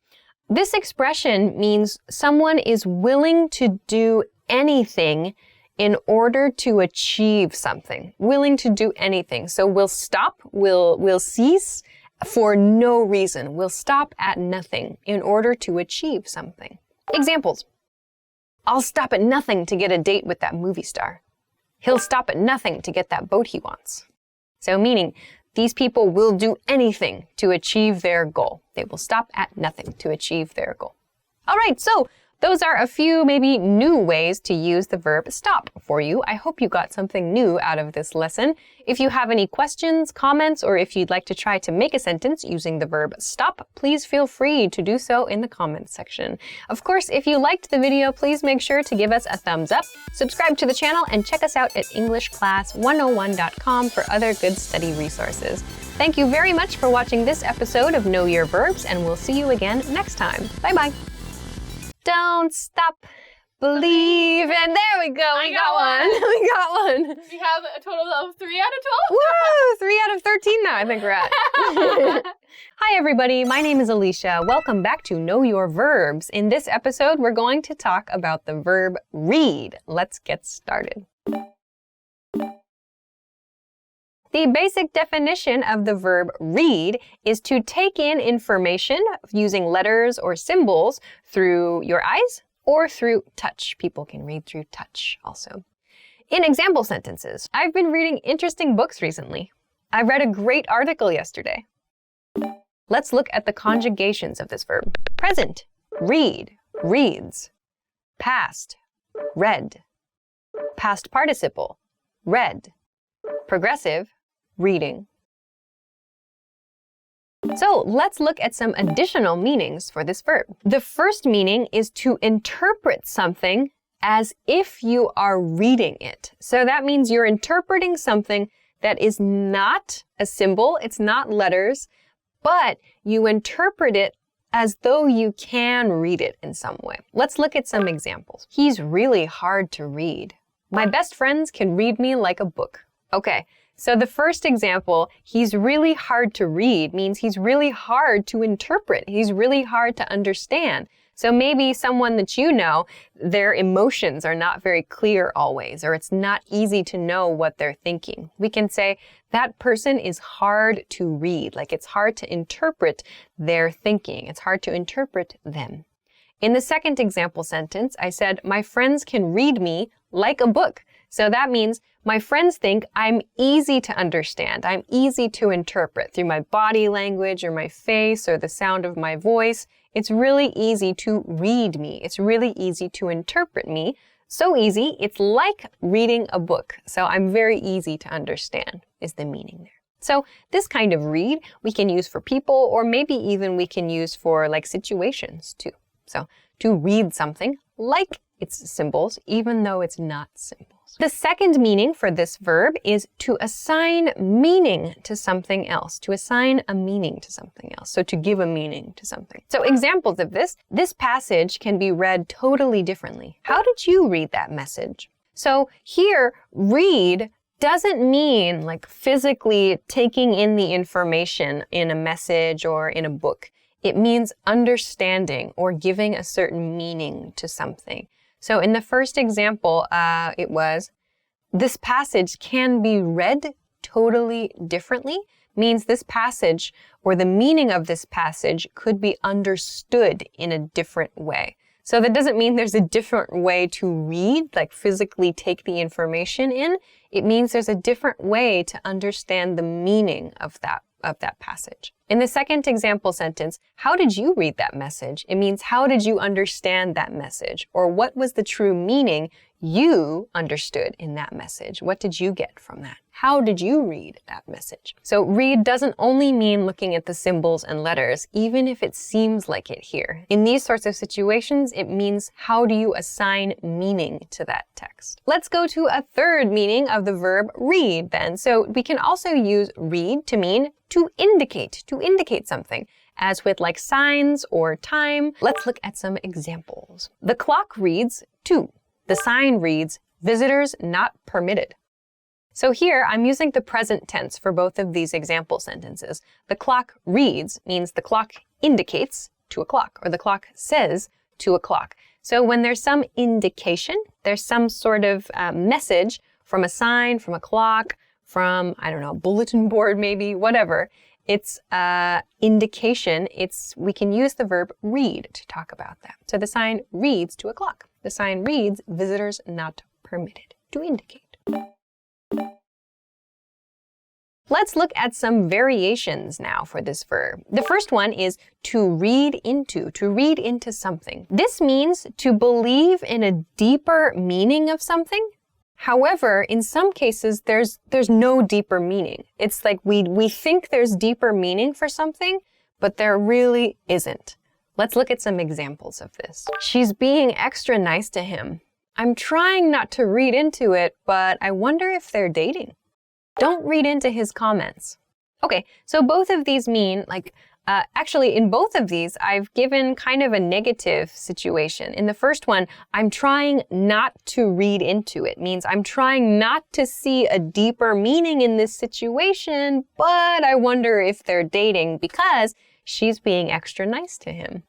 This expression means someone is willing to do anything in order to achieve something. Willing to do anything. So we'll stop, we'll cease for no reason. We'll stop at nothing in order to achieve something. Examples. I'll stop at nothing to get a date with that movie star. He'll stop at nothing to get that boat he wants. So meaning, these people will do anything to achieve their goal. They will stop at nothing to achieve their goal. All right, so those are a few maybe new ways to use the verb stop for you. I hope you got something new out of this lesson. If you have any questions, comments, or if you'd like to try to make a sentence using the verb stop, please feel free to do so in the comments section. Of course, if you liked the video, please make sure to give us a thumbs up, subscribe to the channel, and check us out at EnglishClass101.com for other good study resources. Thank you very much for watching this episode of Know Your Verbs, and we'll see you again next time. Bye-bye. Don't stop believing. There we go. We got one. We got one. We have a total of 3 out of 12. Woo! 3 out of 13 now, I think we're at. Hi, everybody. My name is Alicia. Welcome back to Know Your Verbs. In this episode, we're going to talk about the verb read. Let's get started. The basic definition of the verb read is to take in information using letters or symbols through your eyes or through touch. People can read through touch also. In example sentences, I've been reading interesting books recently. I read a great article yesterday. Let's look at the conjugations of this verb. Present, read, reads. Past, read. Past participle, read. Progressive, reading. So let's look at some additional meanings for this verb. The first meaning is to interpret something as if you are reading it. So that means you're interpreting something that is not a symbol, it's not letters, but you interpret it as though you can read it in some way. Let's look at some examples. He's really hard to read. My best friends can read me like a book. Okay. So the first example, he's really hard to read, means he's really hard to interpret. He's really hard to understand. So maybe someone that you know, their emotions are not very clear always, or it's not easy to know what they're thinking. We can say that person is hard to read, like it's hard to interpret their thinking. It's hard to interpret them. In the second example sentence, I said, my friends can read me like a book. So that means my friends think I'm easy to understand. I'm easy to interpret through my body language or my face or the sound of my voice. It's really easy to read me. It's really easy to interpret me. So easy, it's like reading a book. So I'm very easy to understand is the meaning there. So this kind of read we can use for people, or maybe even we can use for like situations too. So to read something like it's symbols, even though it's not symbols. The second meaning for this verb is to assign meaning to something else, to assign a meaning to something else, so to give a meaning to something. So examples of this passage can be read totally differently. How did you read that message? So here, read doesn't mean like physically taking in the information in a message or in a book. It means understanding or giving a certain meaning to something. So in the first example, it was, this passage can be read totally differently, means this passage or the meaning of this passage could be understood in a different way. So that doesn't mean there's a different way to read, like physically take the information in. It means there's a different way to understand the meaning of that passage. In the second example sentence, how did you read that message? It means how did you understand that message? Or what was the true meaning you understood in that message? What did you get from that? How did you read that message? So read doesn't only mean looking at the symbols and letters, even if it seems like it here. In these sorts of situations, it means how do you assign meaning to that text? Let's go to a third meaning of the verb read then. So we can also use read to mean to indicate something, as with like signs or time. Let's look at some examples. The clock reads 2. The sign reads, visitors not permitted. So here, I'm using the present tense for both of these example sentences. The clock reads means the clock indicates 2 o'clock, or the clock says 2 o'clock. So when there's some indication, there's some sort of message from a sign, from a clock, from, I don't know, bulletin board maybe, whatever. It's indication. We can use the verb read to talk about that. So the sign reads 2 o'clock. The sign reads, visitors not permitted, to indicate. Let's look at some variations now for this verb. The first one is to read into something. This means to believe in a deeper meaning of something. However, in some cases, there's no deeper meaning. It's like we think there's deeper meaning for something, but there really isn't. Let's look at some examples of this. She's being extra nice to him. I'm trying not to read into it, but I wonder if they're dating. Don't read into his comments. Okay, so both of these mean actually in both of these, I've given kind of a negative situation. In the first one, I'm trying not to read into it. Means I'm trying not to see a deeper meaning in this situation, but I wonder if they're dating because she's being extra nice to him.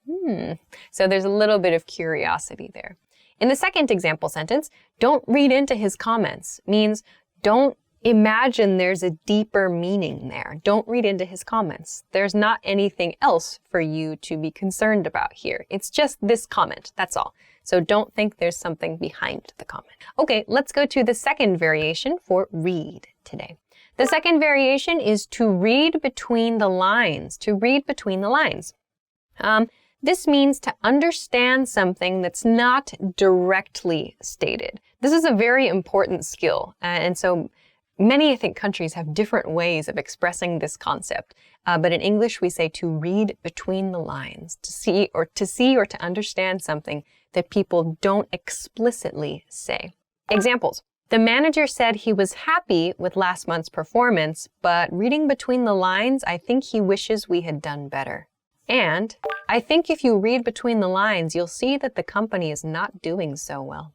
So there's a little bit of curiosity there. In the second example sentence, don't read into his comments means don't imagine there's a deeper meaning there. Don't read into his comments. There's not anything else for you to be concerned about here. It's just this comment, that's all. So don't think there's something behind the comment. Okay, let's go to the second variation for read today. The second variation is to read between the lines, to read between the lines. This means to understand something that's not directly stated. This is a very important skill, and so many, I think, countries have different ways of expressing this concept. But in English, we say to read between the lines, to see or to understand something that people don't explicitly say. Examples. The manager said he was happy with last month's performance, but reading between the lines, I think he wishes we had done better. And I think if you read between the lines, you'll see that the company is not doing so well.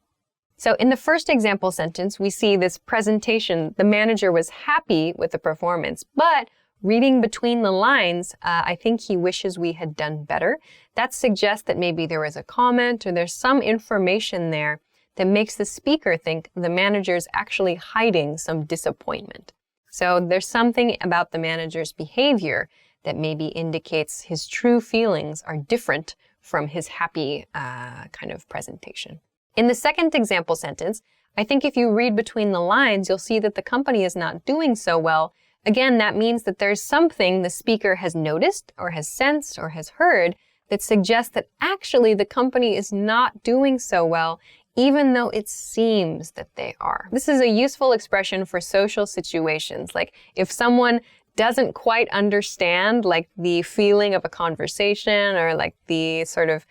So in the first example sentence, we see this presentation. The manager was happy with the performance, but reading between the lines, I think he wishes we had done better. That suggests that maybe there was a comment or there's some information there that makes the speaker think the manager's actually hiding some disappointment. So there's something about the manager's behavior that maybe indicates his true feelings are different from his happy kind of presentation. In the second example sentence, I think if you read between the lines, you'll see that the company is not doing so well. Again, that means that there's something the speaker has noticed or has sensed or has heard that suggests that actually the company is not doing so well, even though it seems that they are. This is a useful expression for social situations. Like if someone doesn't quite understand like the feeling of a conversation or like the sort of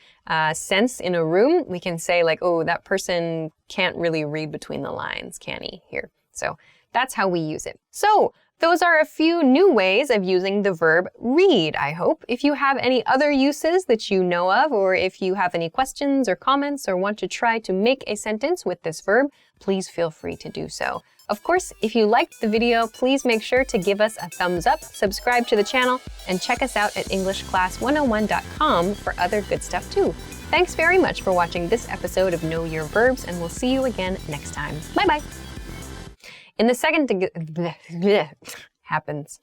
sense in a room, we can say like, oh, that person can't really read between the lines, can he, here? So that's how we use it. So those are a few new ways of using the verb read, I hope. If you have any other uses that you know of, or if you have any questions or comments or want to try to make a sentence with this verb, please feel free to do so. Of course, if you liked the video, please make sure to give us a thumbs up, subscribe to the channel, and check us out at EnglishClass101.com for other good stuff too. Thanks very much for watching this episode of Know Your Verbs, and we'll see you again next time. Bye-bye. In the second happens.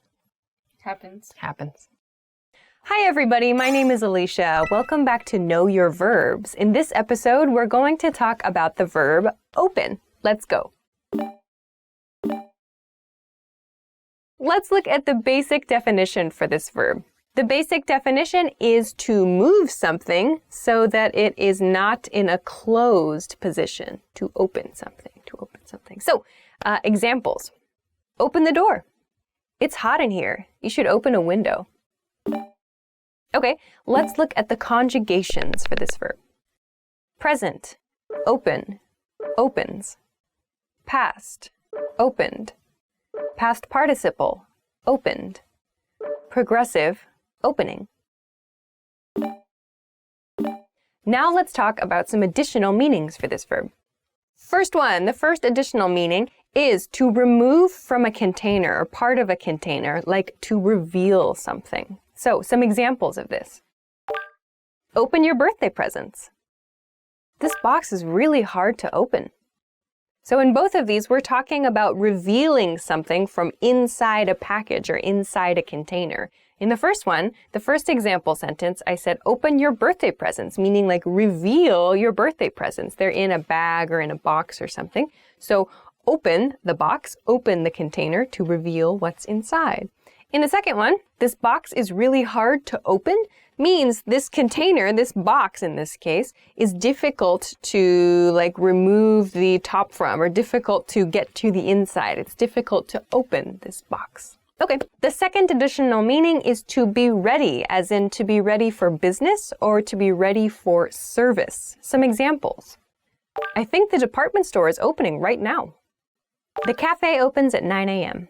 Hi everybody, my name is Alicia. Welcome back to Know Your Verbs. In this episode, we're going to talk about the verb open. Let's go. Let's look at the basic definition for this verb. The basic definition is to move something so that it is not in a closed position. To open something, to open something. So, examples. Open the door. It's hot in here. You should open a window. Okay, let's look at the conjugations for this verb. Present, open, opens. Past, opened. Past participle, opened. Progressive, opening. Now let's talk about some additional meanings for this verb. First one, the first additional meaning is to remove from a container or part of a container, like to reveal something. So, some examples of this. Open your birthday presents. This box is really hard to open. So in both of these, we're talking about revealing something from inside a package or inside a container. In the first one, the first example sentence, I said, open your birthday presents, meaning like reveal your birthday presents. They're in a bag or in a box or something. So open the box, open the container to reveal what's inside. In the second one, this box is really hard to open means this container, this box in this case, is difficult to like remove the top from or difficult to get to the inside. It's difficult to open this box. Okay, the second additional meaning is to be ready, as in to be ready for business or to be ready for service. Some examples. I think the department store is opening right now. The cafe opens at 9 a.m.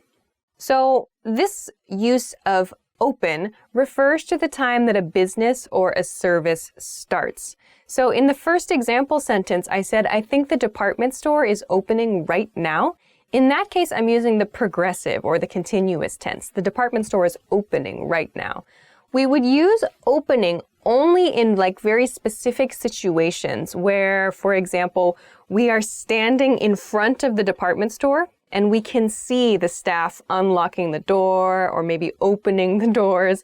So this use of open refers to the time that a business or a service starts. So in the first example sentence, I said, I think the department store is opening right now. In that case, I'm using the progressive or the continuous tense. The department store is opening right now. We would use opening only in like very specific situations where, for example, we are standing in front of the department store and we can see the staff unlocking the door or maybe opening the doors.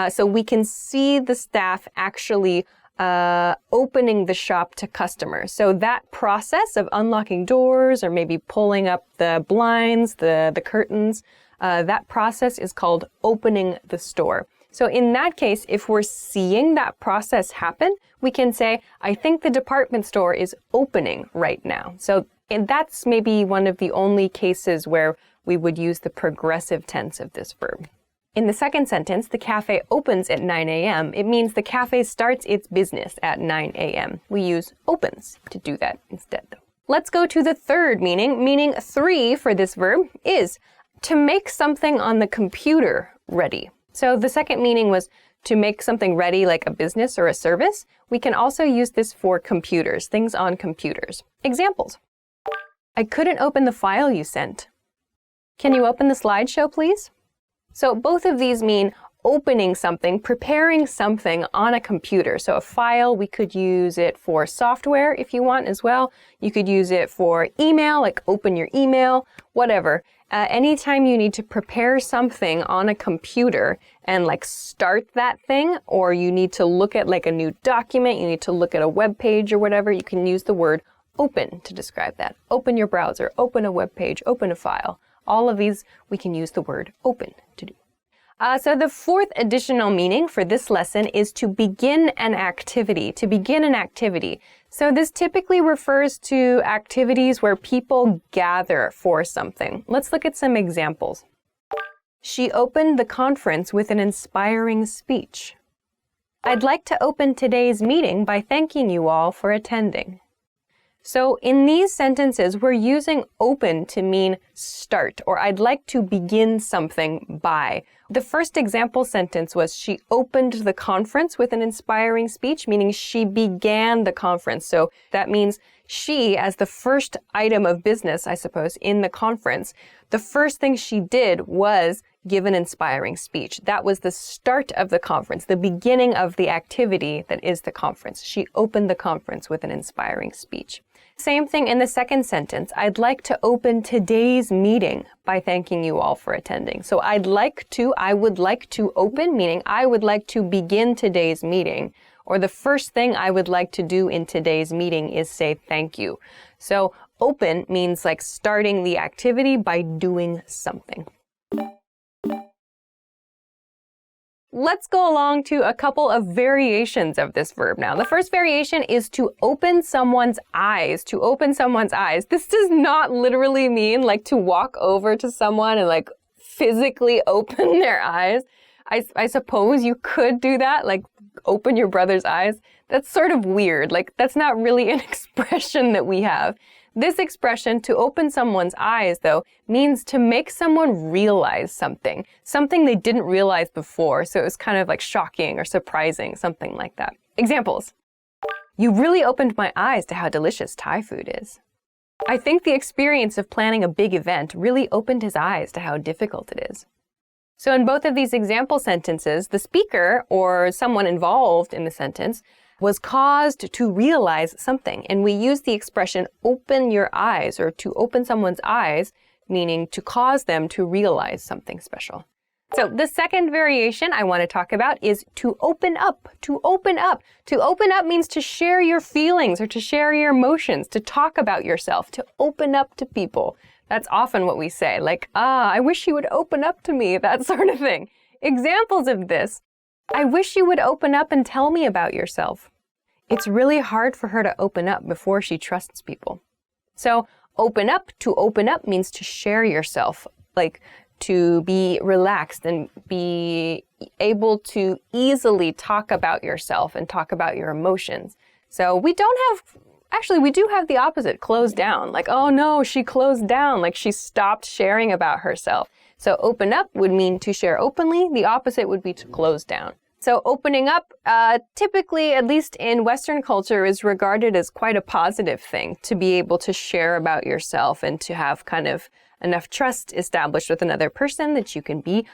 So we can see the staff actually opening the shop to customers. So that process of unlocking doors or maybe pulling up the blinds, the curtains, that process is called opening the store. So in that case, if we're seeing that process happen, we can say, I think the department store is opening right now. And that's maybe one of the only cases where we would use the progressive tense of this verb. In the second sentence, the cafe opens at 9 a.m. It means the cafe starts its business at 9 a.m. We use opens to do that instead, though. Let's go to the third meaning. Meaning 3 for this verb is to make something on the computer ready. So the second meaning was to make something ready like a business or a service. We can also use this for computers, things on computers. Examples. I couldn't open the file you sent. Can you open the slideshow, please? So both of these mean opening something, preparing something on a computer. So a file, we could use it for software if you want as well. You could use it for email, like open your email, whatever. Anytime you need to prepare something on a computer and like start that thing, or you need to look at like a new document, you need to look at a web page or whatever, you can use the word open to describe that. Open your browser, open a web page, open a file. All of these, we can use the word open to do. So the fourth additional meaning for this lesson is to begin an activity, to begin an activity. So this typically refers to activities where people gather for something. Let's look at some examples. She opened the conference with an inspiring speech. I'd like to open today's meeting by thanking you all for attending. So in these sentences, we're using open to mean start, or I'd like to begin something by. The first example sentence was she opened the conference with an inspiring speech, meaning she began the conference. So that means she, as the first item of business, I suppose, in the conference, the first thing she did was give an inspiring speech. That was the start of the conference, the beginning of the activity that is the conference. She opened the conference with an inspiring speech. Same thing in the second sentence. I'd like to open today's meeting by thanking you all for attending. So I would like to open, meaning I would like to begin today's meeting. Or the first thing I would like to do in today's meeting is say thank you. So open means like starting the activity by doing something. Let's go along to a couple of variations of this verb now. The first variation is to open someone's eyes. To open someone's eyes. This does not literally mean like to walk over to someone and like physically open their eyes. I suppose you could do that, like open your brother's eyes. That's sort of weird. Like that's not really an expression that we have. This expression, to open someone's eyes, though, means to make someone realize something they didn't realize before. So it was kind of like shocking or surprising, something like that. Examples. You really opened my eyes to how delicious Thai food is. I think the experience of planning a big event really opened his eyes to how difficult it is. So in both of these example sentences, the speaker or someone involved in the sentence was caused to realize something. And we use the expression open your eyes, or to open someone's eyes, meaning to cause them to realize something special. So the second variation I want to talk about is to open up. To open up. To open up means to share your feelings or to share your emotions, to talk about yourself, to open up to people. That's often what we say, like, I wish you would open up to me, that sort of thing. Examples of this. I wish you would open up and tell me about yourself. It's really hard for her to open up before she trusts people. So to open up means to share yourself, like to be relaxed and be able to easily talk about yourself and talk about your emotions. So we do have the opposite, close down. Like, oh no, she closed down, like she stopped sharing about herself. So open up would mean to share openly. The opposite would be to close down. So opening up, typically, at least in Western culture, is regarded as quite a positive thing, to be able to share about yourself and to have kind of enough trust established with another person that you can be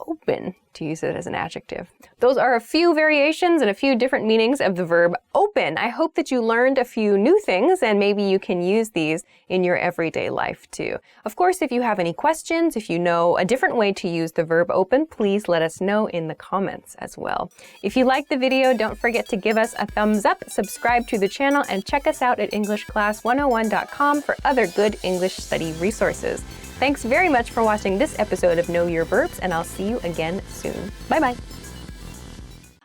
open, to use it as an adjective. Those are a few variations and a few different meanings of the verb open. I hope that you learned a few new things and maybe you can use these in your everyday life too. Of course, if you have any questions, if you know a different way to use the verb open, please let us know in the comments as well. If you liked the video, don't forget to give us a thumbs up, subscribe to the channel, and check us out at EnglishClass101.com for other good English study resources. Thanks very much for watching this episode of Know Your Verbs, and I'll see you again soon. Bye-bye.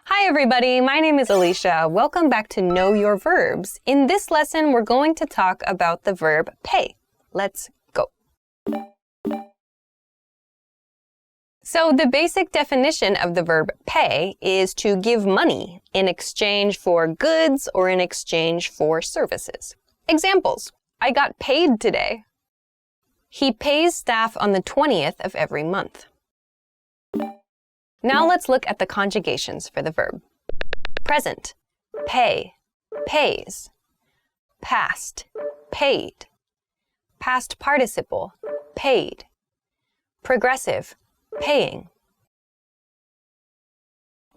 Hi everybody, my name is Alicia. Welcome back to Know Your Verbs. In this lesson, we're going to talk about the verb pay. Let's go. So the basic definition of the verb pay is to give money in exchange for goods or in exchange for services. Examples. I got paid today. He pays staff on the 20th of every month. Now let's look at the conjugations for the verb. Present, pay, pays. Past, paid. Past participle, paid. Progressive, paying.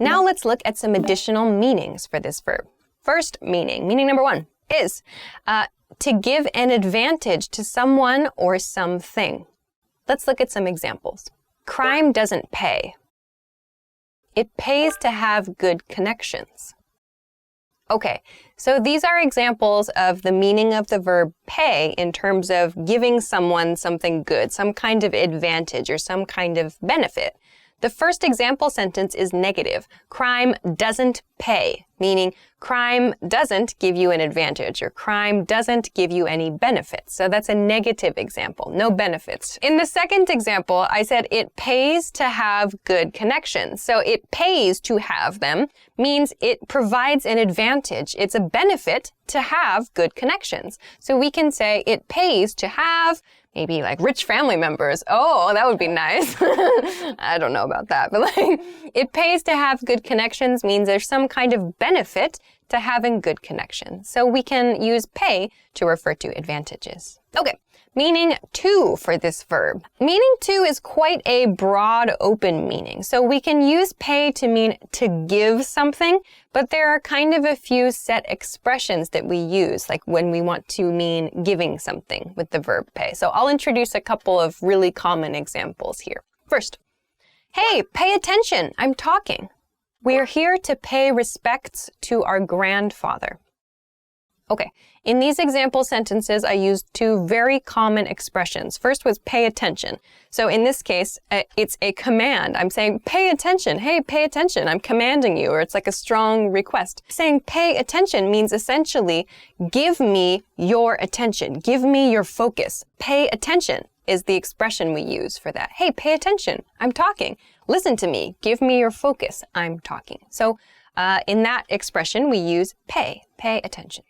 Now let's look at some additional meanings for this verb. First meaning, meaning number one, is to give an advantage to someone or something. Let's look at some examples. Crime doesn't pay. It pays to have good connections. Okay, so these are examples of the meaning of the verb pay in terms of giving someone something good, some kind of advantage or some kind of benefit. The first example sentence is negative. Crime doesn't pay, meaning crime doesn't give you an advantage or crime doesn't give you any benefits. So that's a negative example, no benefits. In the second example, I said it pays to have good connections. So it pays to have them means it provides an advantage. It's a benefit to have good connections. So we can say it pays to have maybe like rich family members. Oh, that would be nice. I don't know about that, but like it pays to have good connections means there's some kind of benefit to having good connections. So we can use pay to refer to advantages. Okay, meaning to for this verb. Meaning to is quite a broad, open meaning. So we can use pay to mean to give something, but there are kind of a few set expressions that we use, like when we want to mean giving something with the verb pay. So I'll introduce a couple of really common examples here. First, hey, pay attention, I'm talking. We're here to pay respects to our grandfather. Okay, in these example sentences, I used two very common expressions. First was pay attention. So in this case, it's a command. I'm saying, pay attention. Hey, pay attention. I'm commanding you, or it's like a strong request. Saying pay attention means essentially, give me your attention. Give me your focus. Pay attention is the expression we use for that. Hey, pay attention. I'm talking. Listen to me. Give me your focus. I'm talking. So in that expression, we use pay attention.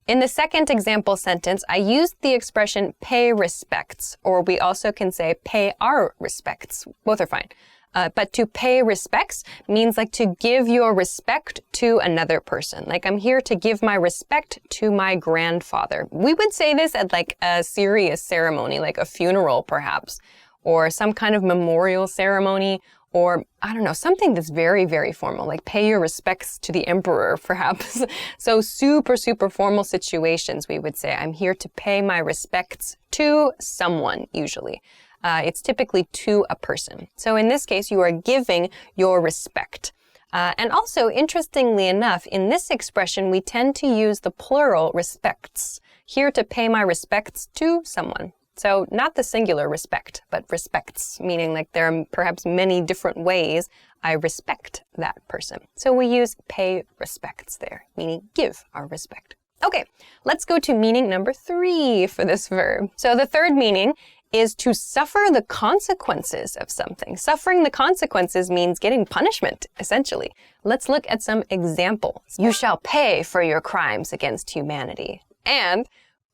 In the second example sentence, I used the expression pay respects, or we also can say pay our respects. Both are fine. But to pay respects means like to give your respect to another person. Like I'm here to give my respect to my grandfather. We would say this at like a serious ceremony, like a funeral perhaps, or some kind of memorial ceremony, or I don't know, something that's very, very formal, like pay your respects to the emperor, perhaps. So super, super formal situations, we would say, I'm here to pay my respects to someone, usually. It's typically to a person. So in this case, you are giving your respect. And also, interestingly enough, in this expression, we tend to use the plural respects. Here to pay my respects to someone. So not the singular respect, but respects, meaning like there are perhaps many different ways I respect that person. So we use pay respects there, meaning give our respect. Okay, let's go to meaning number 3 for this verb. So the third meaning is to suffer the consequences of something. Suffering the consequences means getting punishment, essentially. Let's look at some examples. You shall pay for your crimes against humanity. And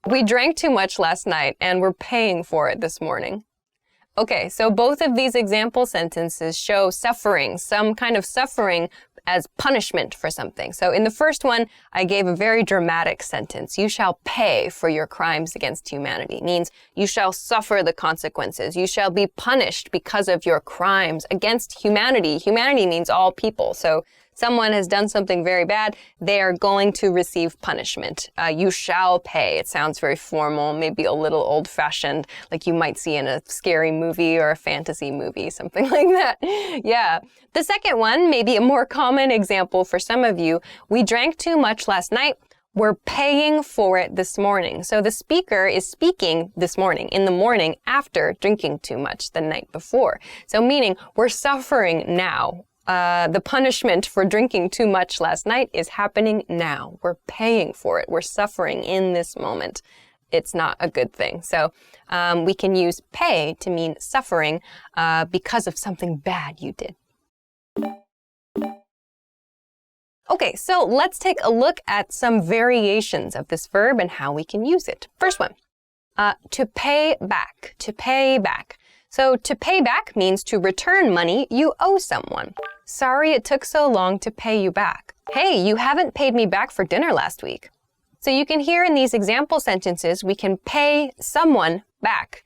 we drank too much last night and we're paying for it this morning. Okay, so both of these example sentences show suffering, some kind of suffering as punishment for something. So in the first one, I gave a very dramatic sentence. You shall pay for your crimes against humanity. It means you shall suffer the consequences. You shall be punished because of your crimes against humanity. Humanity means all people. So someone has done something very bad, they are going to receive punishment. You shall pay. It sounds very formal, maybe a little old-fashioned, like you might see in a scary movie or a fantasy movie, something like that. Yeah. The second one, maybe a more common example for some of you, we drank too much last night. We're paying for it this morning. So the speaker is speaking this morning, in the morning after drinking too much the night before. So meaning we're suffering now. The punishment for drinking too much last night is happening now. We're paying for it. We're suffering in this moment. It's not a good thing. So we can use pay to mean suffering because of something bad you did. Okay, so let's take a look at some variations of this verb and how we can use it. First one, to pay back, to pay back. So to pay back means to return money you owe someone. Sorry it took so long to pay you back. Hey, you haven't paid me back for dinner last week. So you can hear in these example sentences, we can pay someone back.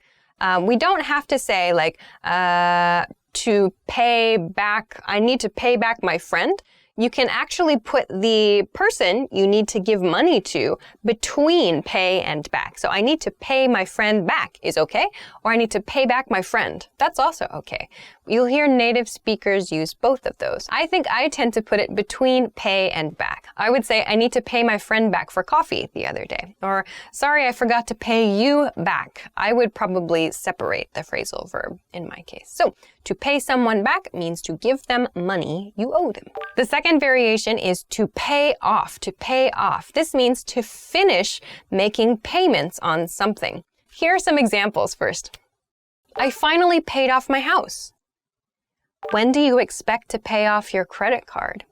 We don't have to say like, to pay back, I need to pay back my friend. You can actually put the person you need to give money to between pay and back. So I need to pay my friend back is okay, or I need to pay back my friend. That's also okay. You'll hear native speakers use both of those. I think I tend to put it between pay and back. I would say I need to pay my friend back for coffee the other day, or sorry, I forgot to pay you back. I would probably separate the phrasal verb in my case. So to pay someone back means to give them money you owe them. The second variation is to pay off, to pay off. This means to finish making payments on something. Here are some examples first. I finally paid off my house. When do you expect to pay off your credit card?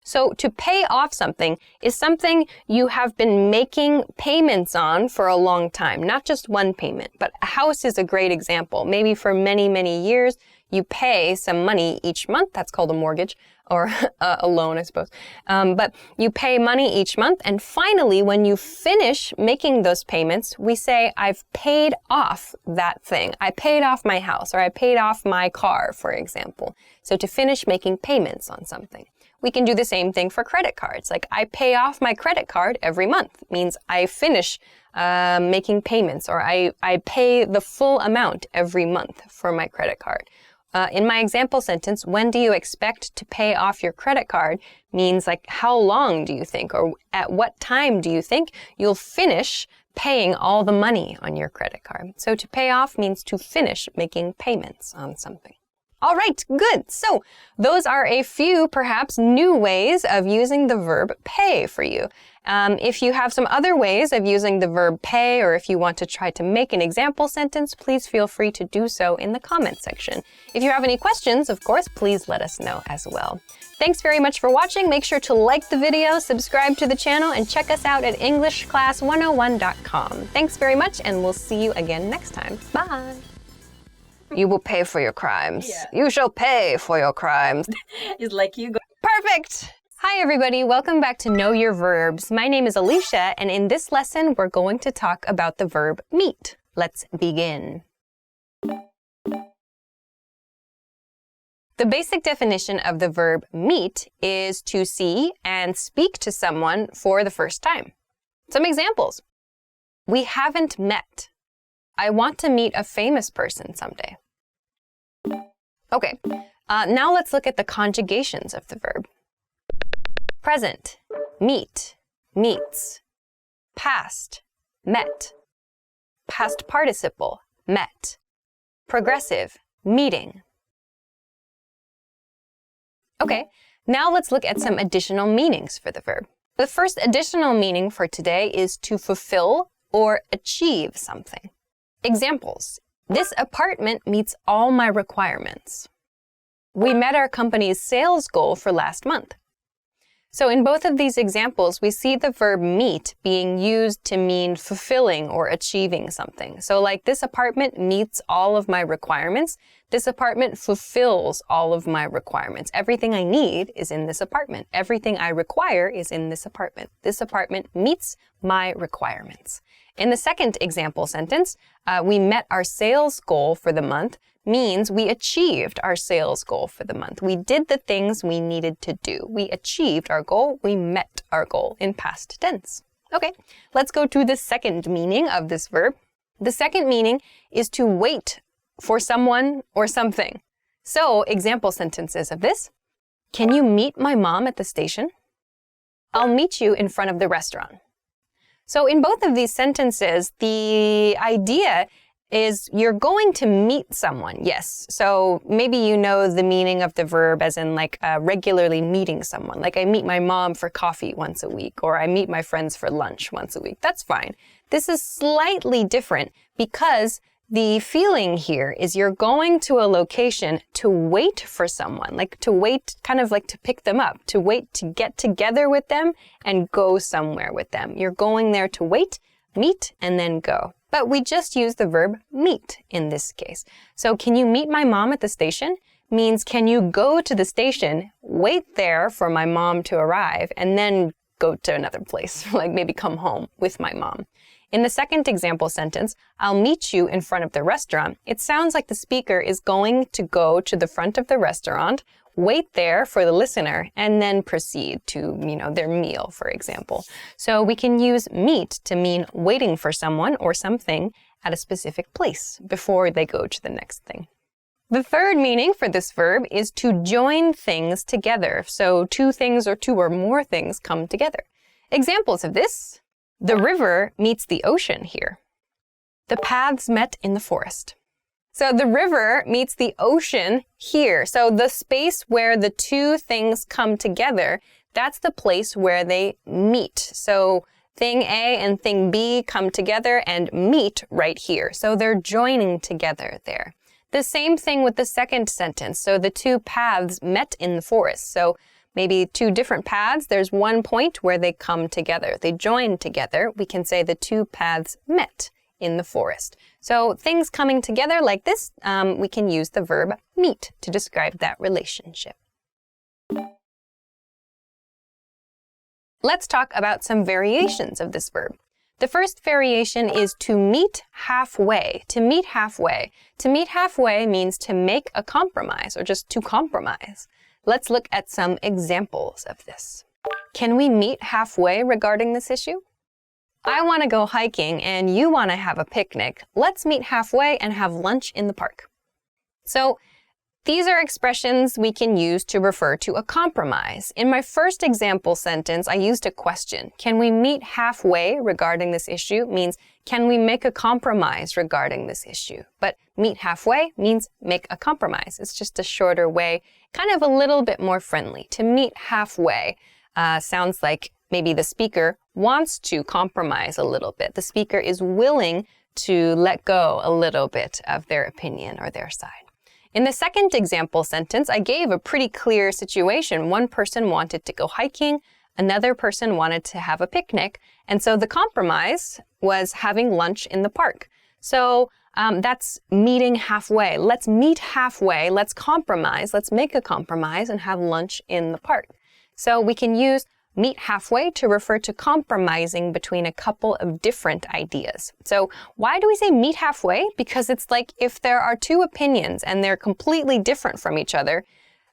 So to pay off something is something you have been making payments on for a long time, not just one payment, but a house is a great example. Maybe for many, many years, you pay some money each month. That's called a mortgage or a loan, I suppose. But you pay money each month. And finally, when you finish making those payments, we say, I've paid off that thing. I paid off my house, or I paid off my car, for example. So to finish making payments on something. We can do the same thing for credit cards. Like I pay off my credit card every month. It means I finish making payments, or I pay the full amount every month for my credit card. In my example sentence, when do you expect to pay off your credit card means like how long do you think or at what time do you think you'll finish paying all the money on your credit card. So to pay off means to finish making payments on something. All right, good. So those are a few perhaps new ways of using the verb pay for you. If you have some other ways of using the verb pay, or if you want to try to make an example sentence, please feel free to do so in the comment section. If you have any questions, of course, please let us know as well. Thanks very much for watching. Make sure to like the video, subscribe to the channel, and check us out at EnglishClass101.com. Thanks very much, and we'll see you again next time. Bye. You will pay for your crimes. Yeah. You shall pay for your crimes. It's like you go. Perfect! Hi everybody, welcome back to Know Your Verbs. My name is Alicia, and in this lesson, we're going to talk about the verb meet. Let's begin. The basic definition of the verb meet is to see and speak to someone for the first time. Some examples. We haven't met. I want to meet a famous person someday. Okay, now let's look at the conjugations of the verb. Present, meet, meets. Past, met. Past participle, met. Progressive, meeting. Okay, now let's look at some additional meanings for the verb. The first additional meaning for today is to fulfill or achieve something. Examples. This apartment meets all my requirements. We met our company's sales goal for last month. So in both of these examples, we see the verb meet being used to mean fulfilling or achieving something. So like this apartment meets all of my requirements. This apartment fulfills all of my requirements. Everything I need is in this apartment. Everything I require is in this apartment. This apartment meets my requirements. In the second example sentence, we met our sales goal for the month means we achieved our sales goal for the month. We did the things we needed to do. We achieved our goal. We met our goal in past tense. Okay, let's go to the second meaning of this verb. The second meaning is to wait for someone or something. So, example sentences of this. Can you meet my mom at the station? I'll meet you in front of the restaurant. So in both of these sentences, the idea is you're going to meet someone, yes. So maybe you know the meaning of the verb as in like regularly meeting someone. Like I meet my mom for coffee once a week, or I meet my friends for lunch once a week. That's fine. This is slightly different because the feeling here is you're going to a location to wait for someone, like to wait, kind of like to pick them up, to wait to get together with them and go somewhere with them. You're going there to wait, meet, and then go. But we just use the verb meet in this case. So can you meet my mom at the station? Means can you go to the station, wait there for my mom to arrive, and then go to another place, like maybe come home with my mom. In the second example sentence, I'll meet you in front of the restaurant. It sounds like the speaker is going to go to the front of the restaurant, wait there for the listener, and then proceed to, their meal, for example. So we can use meet to mean waiting for someone or something at a specific place before they go to the next thing. The third meaning for this verb is to join things together. So two things or two or more things come together. Examples of this. The river meets the ocean here. The paths met in the forest. So the river meets the ocean here. So the space where the two things come together, that's the place where they meet. So thing A and thing B come together and meet right here. So they're joining together there. The same thing with the second sentence. So the two paths met in the forest. So maybe two different paths, there's one point where they come together. They join together. We can say the two paths met in the forest. So things coming together like this, we can use the verb meet to describe that relationship. Let's talk about some variations of this verb. The first variation is to meet halfway. To meet halfway. To meet halfway means to make a compromise or just to compromise. Let's look at some examples of this. Can we meet halfway regarding this issue? I want to go hiking and you want to have a picnic. Let's meet halfway and have lunch in the park. So These are expressions we can use to refer to a compromise. In my first example sentence, I used a question. Can we meet halfway regarding this issue? Means, can we make a compromise regarding this issue? But meet halfway means make a compromise. It's just a shorter way, kind of a little bit more friendly. To meet halfway sounds like maybe the speaker wants to compromise a little bit. The speaker is willing to let go a little bit of their opinion or their side. In the second example sentence, I gave a pretty clear situation. One person wanted to go hiking, another person wanted to have a picnic, and so the compromise was having lunch in the park. So that's meeting halfway. Let's meet halfway, let's compromise, let's make a compromise and have lunch in the park. So we can use meet halfway to refer to compromising between a couple of different ideas. So why do we say meet halfway? Because it's like if there are two opinions and they're completely different from each other,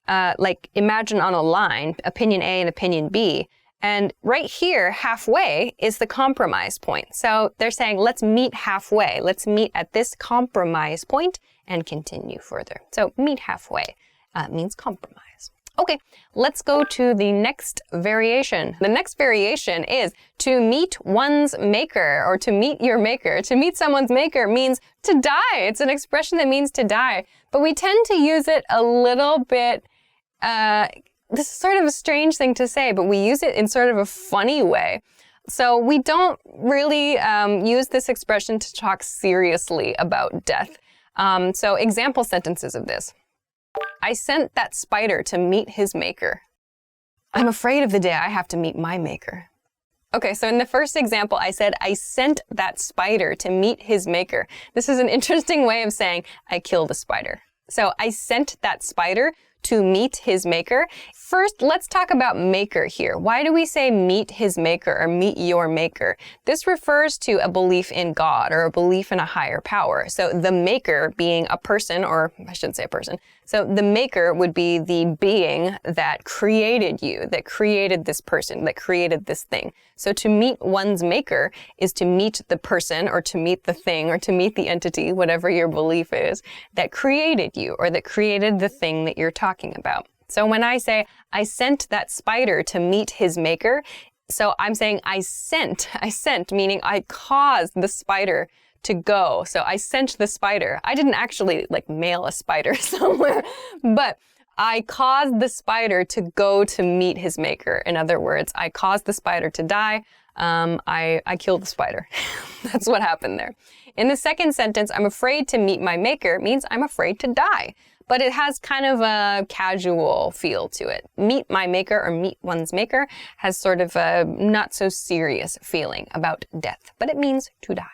like imagine on a line, opinion A and opinion B, and right here, halfway is the compromise point. So they're saying, let's meet halfway. Let's meet at this compromise point and continue further. So meet halfway means compromise. Okay, let's go to the next variation. The next variation is to meet one's maker or to meet your maker. To meet someone's maker means to die. It's an expression that means to die, but we tend to use it a little bit, this is sort of a strange thing to say, but we use it in sort of a funny way. So we don't really use this expression to talk seriously about death. So example sentences of this. I sent that spider to meet his maker. I'm afraid of the day I have to meet my maker. Okay, so in the first example, I said, I sent that spider to meet his maker. This is an interesting way of saying, I killed a spider. So I sent that spider to meet his maker. First, let's talk about maker here. Why do we say meet his maker or meet your maker? This refers to a belief in God or a belief in a higher power. So the maker being a person, or I shouldn't say a person. So the maker would be the being that created you, that created this person, that created this thing. So to meet one's maker is to meet the person or to meet the thing or to meet the entity, whatever your belief is, that created you or that created the thing that you're talking about. So when I say, I sent that spider to meet his maker, so I'm saying I sent, meaning I caused the spider to go. So I sent the spider. I didn't actually mail a spider somewhere, but I caused the spider to go to meet his maker. In other words, I caused the spider to die. I killed the spider. That's what happened there. In the second sentence, I'm afraid to meet my maker means I'm afraid to die. But it has kind of a casual feel to it. Meet my maker or meet one's maker has sort of a not so serious feeling about death, but it means to die.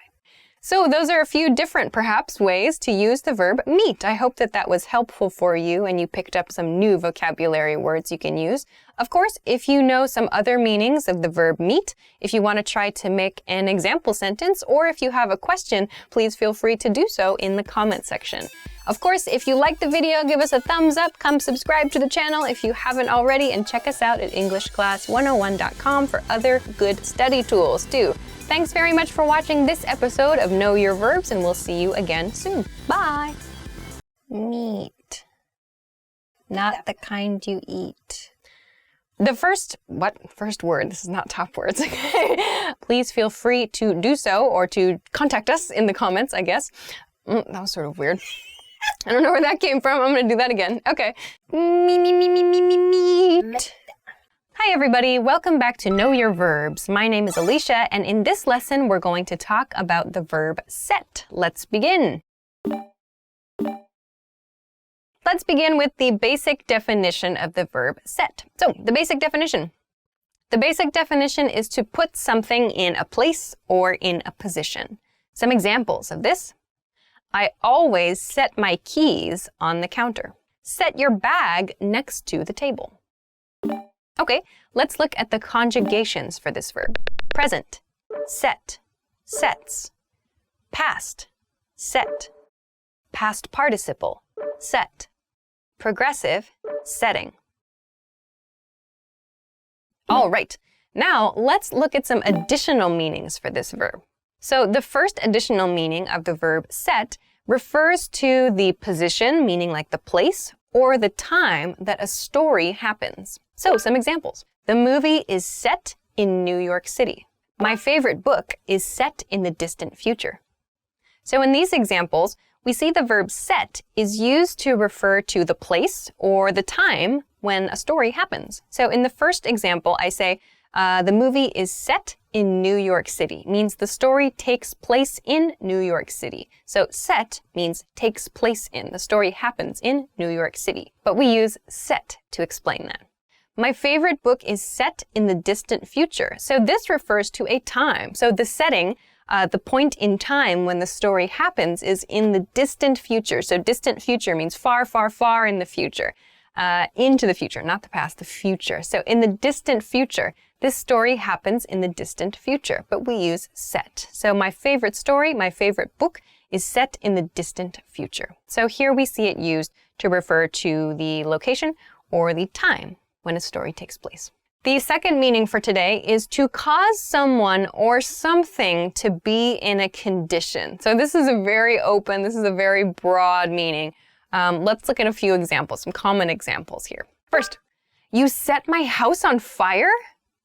So those are a few different, perhaps, ways to use the verb meet. I hope that that was helpful for you and you picked up some new vocabulary words you can use. Of course, if you know some other meanings of the verb meet, if you want to try to make an example sentence, or if you have a question, please feel free to do so in the comment section. Of course, if you liked the video, give us a thumbs up, come subscribe to the channel if you haven't already, and check us out at EnglishClass101.com for other good study tools too. Thanks very much for watching this episode of Know Your Verbs, and we'll see you again soon. Bye! Meat. Not the kind you eat. The first word? This is not top words, okay? Please feel free to do so or to contact us in the comments, I guess. That was sort of weird. I don't know where that came from. I'm going to do that again. Okay. Meat. Hi, everybody. Welcome back to Know Your Verbs. My name is Alicia, and in this lesson, we're going to talk about the verb set. Let's begin. Let's begin with the basic definition of the verb set. So, the basic definition. The basic definition is to put something in a place or in a position. Some examples of this. I always set my keys on the counter. Set your bag next to the table. Okay, let's look at the conjugations for this verb. Present, set, sets. Past, set. Past participle, set. Progressive, setting. All right, now let's look at some additional meanings for this verb. So the first additional meaning of the verb set refers to the position, meaning like the place, or the time that a story happens. So, some examples. The movie is set in New York City. My favorite book is set in the distant future. So in these examples, we see the verb set is used to refer to the place or the time when a story happens. So in the first example, I say, the movie is set in New York City, means the story takes place in New York City. So set means takes place in. The story happens in New York City. But we use set to explain that. My favorite book is set in the distant future. So this refers to a time. So the setting, the point in time when the story happens is in the distant future. So distant future means far, far, far in the future. Into the future, not the past, the future. So in the distant future, this story happens in the distant future, but we use set. So my favorite story, my favorite book is set in the distant future. So here we see it used to refer to the location or the time when a story takes place. The second meaning for today is to cause someone or something to be in a condition. So this is a very open, this is a very broad meaning. Let's look at a few examples, some common examples here. First, you set my house on fire?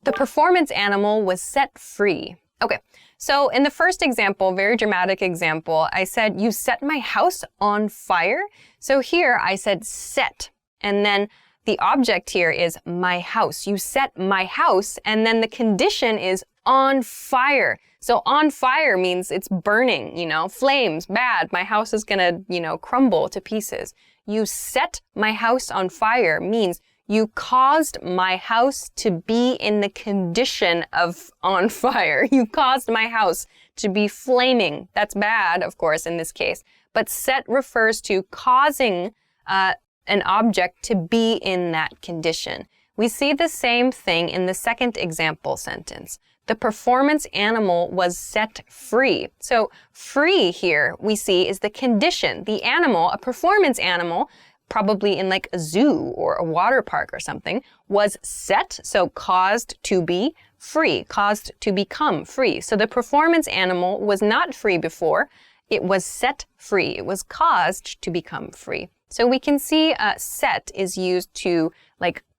The performance animal was set free. Okay, so in the first example, very dramatic example, I said, you set my house on fire? So here I said set, and then the object here is my house. You set my house, and then the condition is on fire. So on fire means it's burning, flames, bad. My house is gonna, crumble to pieces. You set my house on fire means you caused my house to be in the condition of on fire. You caused my house to be flaming. That's bad, of course, in this case. But set refers to causing an object to be in that condition. We see the same thing in the second example sentence. The performance animal was set free. So free here we see is the condition. The animal, a performance animal, probably in like a zoo or a water park or something, was set, so caused to be free, caused to become free. So the performance animal was not free before. It was set free. It was caused to become free. So we can see set is used to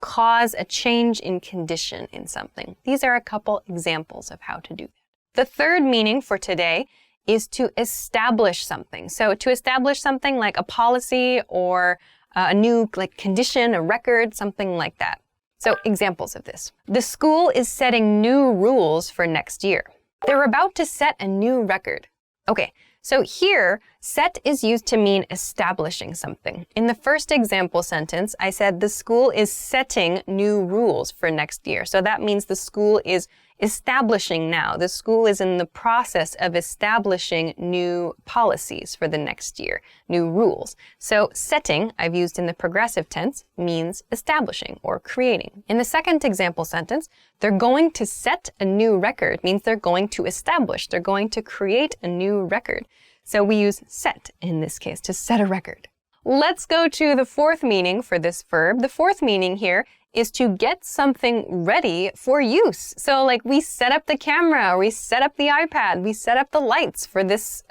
cause a change in condition in something. These are a couple examples of how to do that. The third meaning for today is to establish something. So to establish something like a policy or a new condition, a record, something like that. So examples of this. The school is setting new rules for next year. They're about to set a new record. Okay. So here, set is used to mean establishing something. In the first example sentence, I said the school is setting new rules for next year. So that means the school is establishing now. The school is in the process of establishing new policies for the next year, new rules. So setting, I've used in the progressive tense, means establishing or creating. In the second example sentence, they're going to set a new record, means they're going to establish, they're going to create a new record. So we use set in this case, to set a record. Let's go to the fourth meaning for this verb. The fourth meaning here is to get something ready for use. So we set up the camera, or we set up the iPad, we set up the lights for this,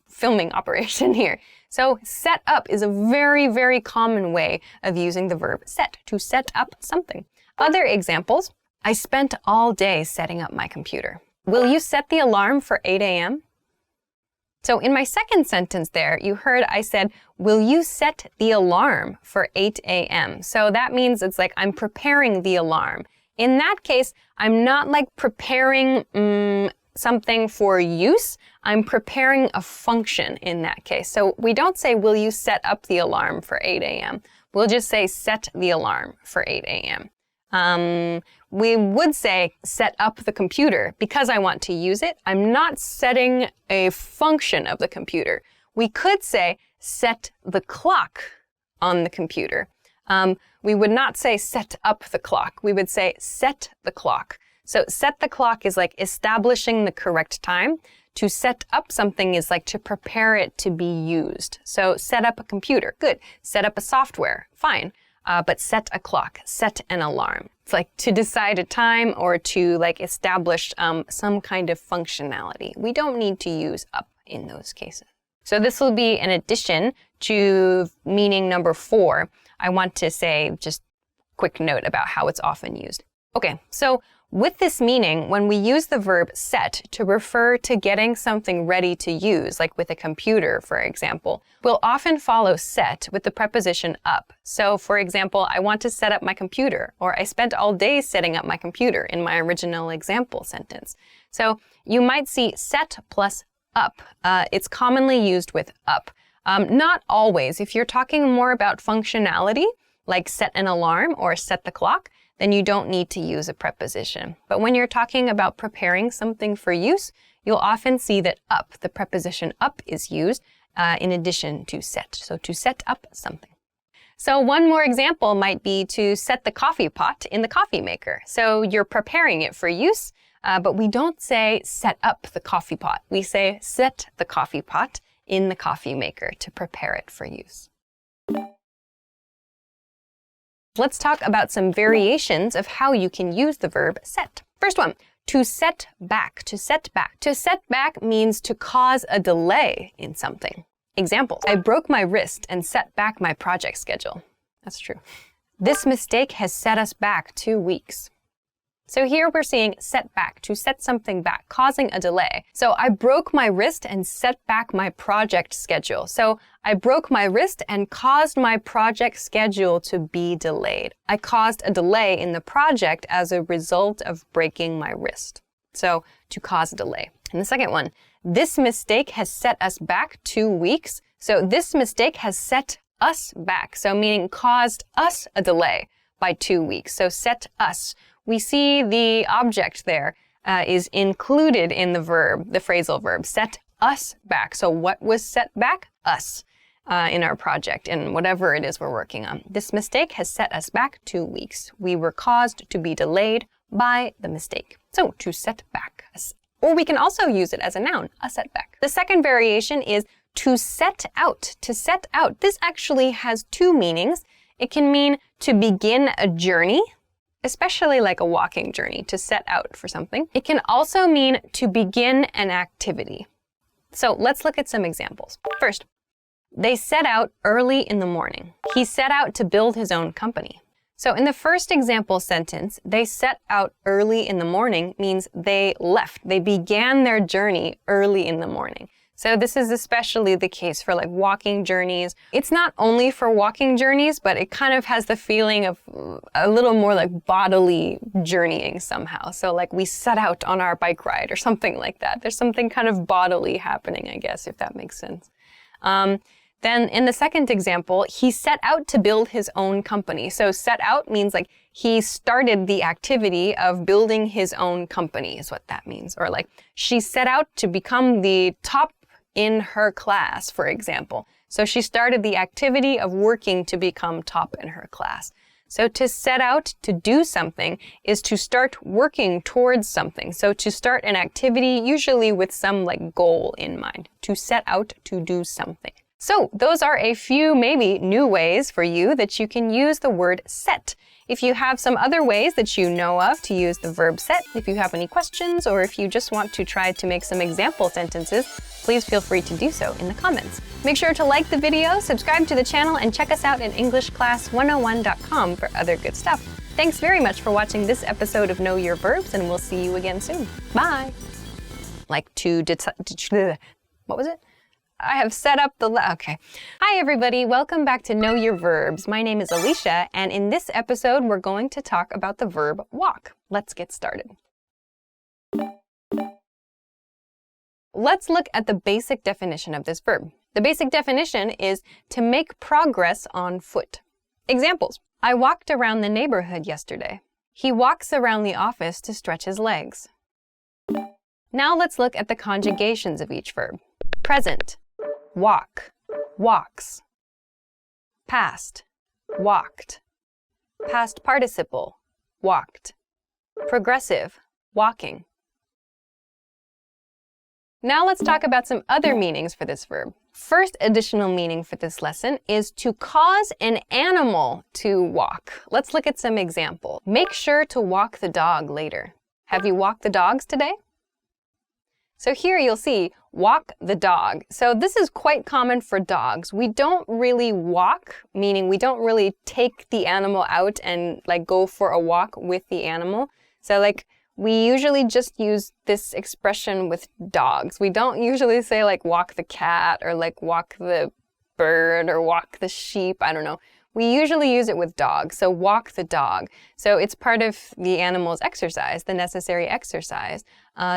filming operation here. So set up is a very, very common way of using the verb set, to set up something. Other examples, I spent all day setting up my computer. Will you set the alarm for 8 a.m.? So in my second sentence there, you heard I said, will you set the alarm for 8 a.m.? So that means it's I'm preparing the alarm. In that case, I'm not preparing something for use. I'm preparing a function in that case. So we don't say, will you set up the alarm for 8 a.m.? We'll just say, set the alarm for 8 a.m. We would say set up the computer because I want to use it. I'm not setting a function of the computer. We could say set the clock on the computer. We would not say set up the clock. We would say set the clock. So set the clock is establishing the correct time. To set up something is to prepare it to be used. So set up a computer, good. Set up a software, fine. But set a clock, set an alarm. It's to decide a time or to establish some kind of functionality. We don't need to use up in those cases. So this will be an addition to meaning number 4, I want to say just a quick note about how it's often used. Okay, so with this meaning, when we use the verb set to refer to getting something ready to use, like with a computer, for example, we'll often follow set with the preposition up. So, for example, I want to set up my computer, or I spent all day setting up my computer in my original example sentence. So you might see set plus up. It's commonly used with up. Not always. If you're talking more about functionality, like set an alarm or set the clock, then you don't need to use a preposition. But when you're talking about preparing something for use, you'll often see that up, the preposition up, is used in addition to set. So to set up something. So one more example might be to set the coffee pot in the coffee maker. So you're preparing it for use, but we don't say set up the coffee pot. We say set the coffee pot in the coffee maker to prepare it for use. Let's talk about some variations of how you can use the verb set. First one, to set back, to set back. To set back means to cause a delay in something. Examples, I broke my wrist and set back my project schedule. That's true. This mistake has set us back 2 weeks. So here we're seeing set back, to set something back, causing a delay. So I broke my wrist and set back my project schedule. So I broke my wrist and caused my project schedule to be delayed. I caused a delay in the project as a result of breaking my wrist. So to cause a delay. And the second one, this mistake has set us back 2 weeks. So this mistake has set us back. So meaning caused us a delay by 2 weeks. So set us. We see the object there is included in the verb, the phrasal verb, set us back. So what was set back? Us in our project and whatever it is we're working on. This mistake has set us back 2 weeks. We were caused to be delayed by the mistake. So to set back. Or we can also use it as a noun, a setback. The second variation is to set out. To set out. This actually has 2 meanings. It can mean to begin a journey, especially like a walking journey, to set out for something. It can also mean to begin an activity. So let's look at some examples. First, they set out early in the morning. He set out to build his own company. So in the first example sentence, they set out early in the morning means they left. They began their journey early in the morning. So this is especially the case for like walking journeys. It's not only for walking journeys, but it kind of has the feeling of a little more like bodily journeying somehow. So like we set out on our bike ride or something like that. There's something kind of bodily happening, I guess, if that makes sense. Then in the second example, he set out to build his own company. So set out means like he started the activity of building his own company is what that means. Or like she set out to become the top in her class, for example. So she started the activity of working to become top in her class. So to set out to do something is to start working towards something. So to start an activity, usually with some like goal in mind. To set out to do something. So those are a few maybe new ways for you that you can use the word set. If you have some other ways that you know of to use the verb set, if you have any questions, or if you just want to try to make some example sentences, please feel free to do so in the comments. Make sure to like the video, subscribe to the channel, and check us out at EnglishClass101.com for other good stuff. Thanks very much for watching this episode of Know Your Verbs, and we'll see you again soon. Bye! Like what was it? I have set up the, okay. Hi everybody, welcome back to Know Your Verbs. My name is Alicia, and in this episode, we're going to talk about the verb walk. Let's get started. Let's look at the basic definition of this verb. The basic definition is to make progress on foot. Examples. I walked around the neighborhood yesterday. He walks around the office to stretch his legs. Now let's look at the conjugations of each verb. Present. Walk, walks. Past, walked. Past participle, walked. Progressive, walking. Now let's talk about some other meanings for this verb. First additional meaning for this lesson is to cause an animal to walk. Let's look at some examples. Make sure to walk the dog later. Have you walked the dogs today? So here you'll see walk the dog. So this is quite common for dogs. We don't really walk, meaning we don't really take the animal out and like go for a walk with the animal. So like we usually just use this expression with dogs. We don't usually say like walk the cat or like walk the bird or walk the sheep. I don't know. We usually use it with dogs. So walk the dog. So it's part of the animal's exercise, the necessary exercise.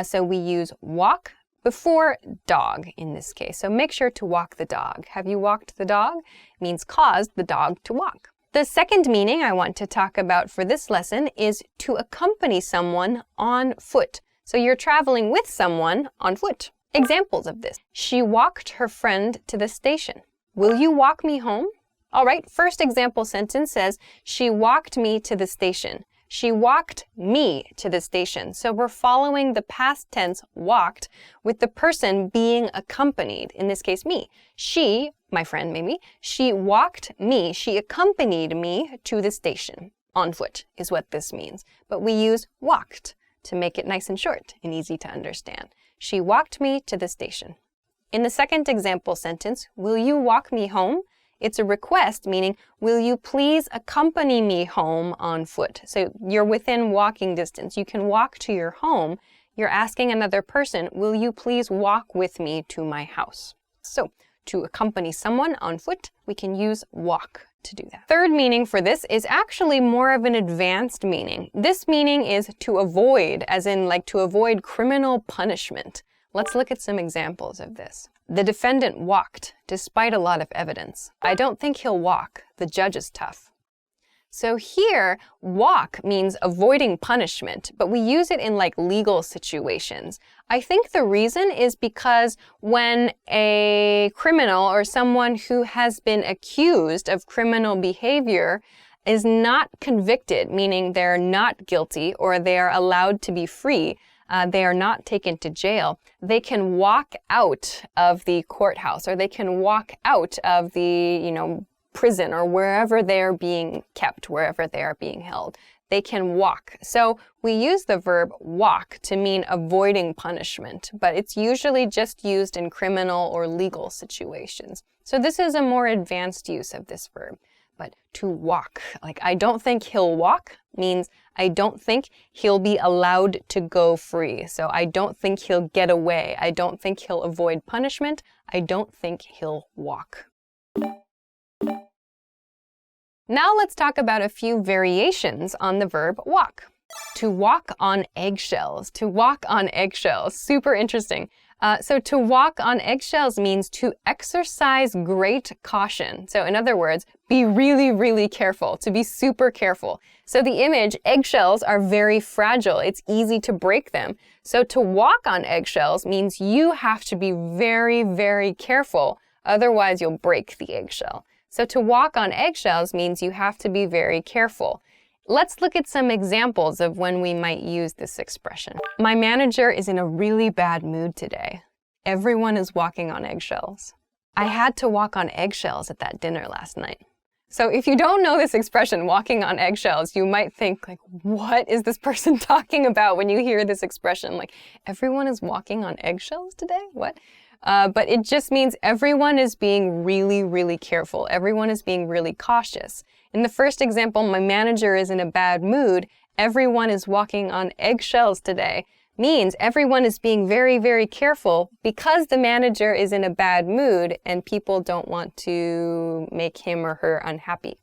So we use walk before dog in this case. So make sure to walk the dog. Have you walked the dog? It means caused the dog to walk. The second meaning I want to talk about for this lesson is to accompany someone on foot. So you're traveling with someone on foot. Examples of this. She walked her friend to the station. Will you walk me home? All right, first example sentence says, she walked me to the station. She walked me to the station. So we're following the past tense walked with the person being accompanied, in this case me. She, my friend maybe, she walked me, she accompanied me to the station. On foot is what this means. But we use walked to make it nice and short and easy to understand. She walked me to the station. In the second example sentence, will you walk me home? It's a request, meaning, will you please accompany me home on foot? So you're within walking distance. You can walk to your home. You're asking another person, will you please walk with me to my house? So to accompany someone on foot, we can use walk to do that. Third meaning for this is actually more of an advanced meaning. This meaning is to avoid, as in like to avoid criminal punishment. Let's look at some examples of this. The defendant walked, despite a lot of evidence. I don't think he'll walk. The judge is tough. So here, walk means avoiding punishment, but we use it in like legal situations. I think the reason is because when a criminal or someone who has been accused of criminal behavior is not convicted, meaning they're not guilty or they are allowed to be free, they are not taken to jail, they can walk out of the courthouse or they can walk out of the, prison or wherever they are being kept, wherever they are being held. They can walk. So we use the verb walk to mean avoiding punishment, but it's usually just used in criminal or legal situations. So this is a more advanced use of this verb. But to walk, like I don't think he'll walk means I don't think he'll be allowed to go free. So I don't think he'll get away. I don't think he'll avoid punishment. I don't think he'll walk. Now let's talk about a few variations on the verb walk. To walk on eggshells. To walk on eggshells. Super interesting. So to walk on eggshells means to exercise great caution. So in other words, be really, really careful, to be super careful. So the image, eggshells are very fragile. It's easy to break them. So to walk on eggshells means you have to be very, very careful. Otherwise, you'll break the eggshell. So to walk on eggshells means you have to be very careful. Let's look at some examples of when we might use this expression. My manager is in a really bad mood today. Everyone is walking on eggshells. I had to walk on eggshells at that dinner last night. So if you don't know this expression, walking on eggshells, you might think like, what is this person talking about when you hear this expression? Like, everyone is walking on eggshells today? What? But it just means everyone is being really, really careful. Everyone is being really cautious. In the first example, my manager is in a bad mood. Everyone is walking on eggshells today means everyone is being very, very careful because the manager is in a bad mood and people don't want to make him or her unhappy.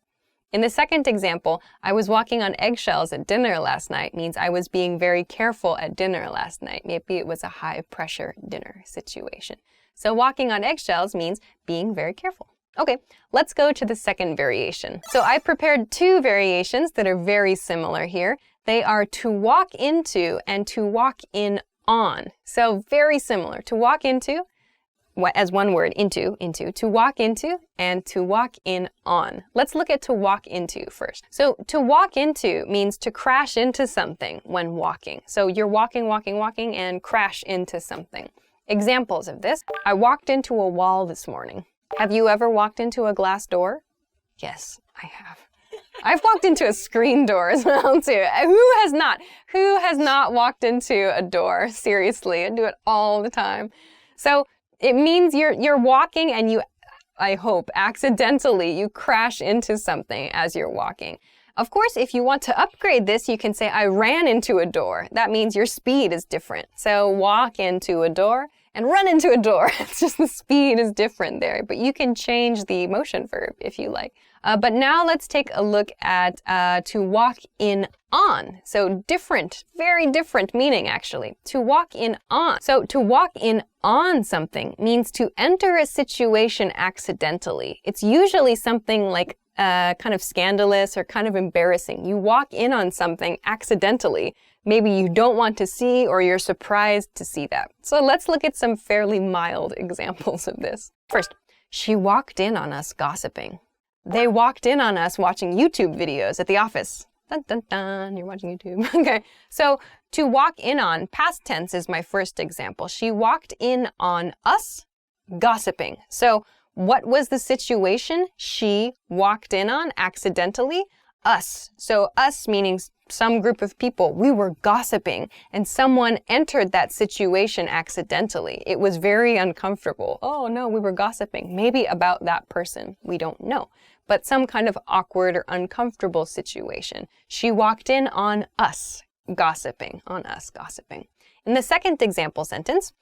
In the second example, I was walking on eggshells at dinner last night means I was being very careful at dinner last night. Maybe it was a high-pressure dinner situation. So walking on eggshells means being very careful. Okay, let's go to the second variation. So I prepared two variations that are very similar here. They are to walk into and to walk in on. So very similar. To walk into, as one word, into, to walk into, and to walk in on. Let's look at to walk into first. So to walk into means to crash into something when walking. So you're walking, and crash into something. Examples of this, I walked into a wall this morning. Have you ever walked into a glass door? Yes, I have. I've walked into a screen door as well too. Who has not? Who has not walked into a door? Seriously, I do it all the time. So it means you're walking and you, I hope, accidentally, you crash into something as you're walking. Of course, if you want to upgrade this, you can say, I ran into a door. That means your speed is different. So walk into a door and run into a door. It's just the speed is different there. But you can change the motion verb if you like. But now let's take a look at to walk in on. So different, very different meaning actually. To walk in on. So to walk in on something means to enter a situation accidentally. It's usually something like kind of scandalous or kind of embarrassing. You walk in on something accidentally. Maybe you don't want to see or you're surprised to see that. So let's look at some fairly mild examples of this. First, she walked in on us gossiping. They walked in on us watching YouTube videos at the office. Dun, dun, dun, you're watching YouTube. Okay, so to walk in on, past tense is my first example. She walked in on us gossiping. So what was the situation she walked in on accidentally? Us. So us meaning some group of people. We were gossiping and someone entered that situation accidentally. It was very uncomfortable. Oh no, we were gossiping. Maybe about that person. We don't know. But some kind of awkward or uncomfortable situation. She walked in on us gossiping. On us gossiping. In the second example sentence,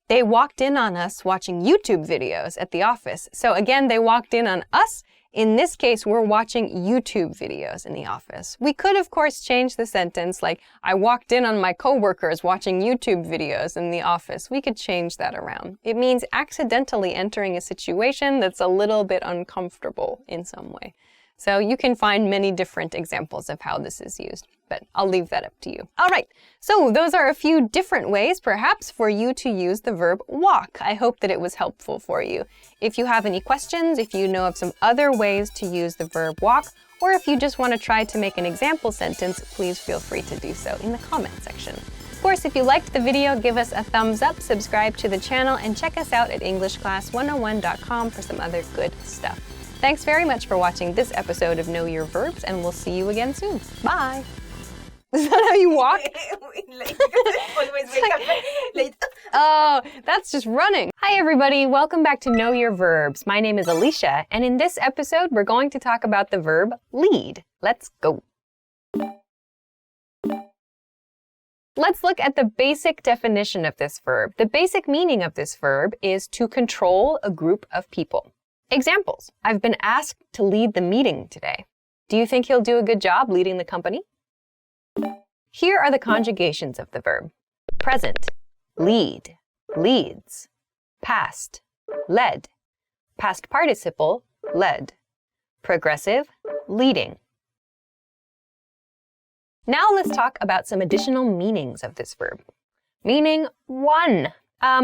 they walked in on us watching YouTube videos at the office. So again, they walked in on us. In this case, we're watching YouTube videos in the office. We could, of course, change the sentence like, I walked in on my coworkers watching YouTube videos in the office. We could change that around. It means accidentally entering a situation that's a little bit uncomfortable in some way. So you can find many different examples of how this is used, but I'll leave that up to you. All right, so those are a few different ways, perhaps, for you to use the verb walk. I hope that it was helpful for you. If you have any questions, if you know of some other ways to use the verb walk, or if you just want to try to make an example sentence, please feel free to do so in the comment section. Of course, if you liked the video, give us a thumbs up, subscribe to the channel, and check us out at EnglishClass101.com for some other good stuff. Thanks very much for watching this episode of Know Your Verbs, and we'll see you again soon. Bye! Is that how you walk? Always wake up late. Oh, that's just running. Hi everybody, welcome back to Know Your Verbs. My name is Alicia, and in this episode, we're going to talk about the verb lead. Let's go. Let's look at the basic definition of this verb. The basic meaning of this verb is to control a group of people. Examples. I've been asked to lead the meeting today. Do you think he'll do a good job leading the company? Here are the conjugations of the verb. Present, lead, leads. Past, led. Past participle, led. Progressive, leading. Now let's talk about some additional meanings of this verb. Meaning 1.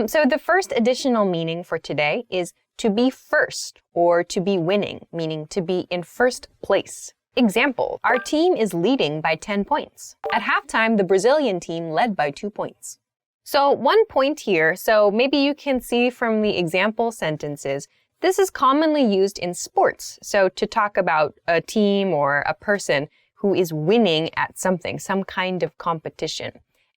So the first additional meaning for today is to be first or to be winning, meaning to be in first place. Example, our team is leading by 10 points. At halftime, the Brazilian team led by 2 points. So 1 point here, so maybe you can see from the example sentences, this is commonly used in sports. So to talk about a team or a person who is winning at something, some kind of competition.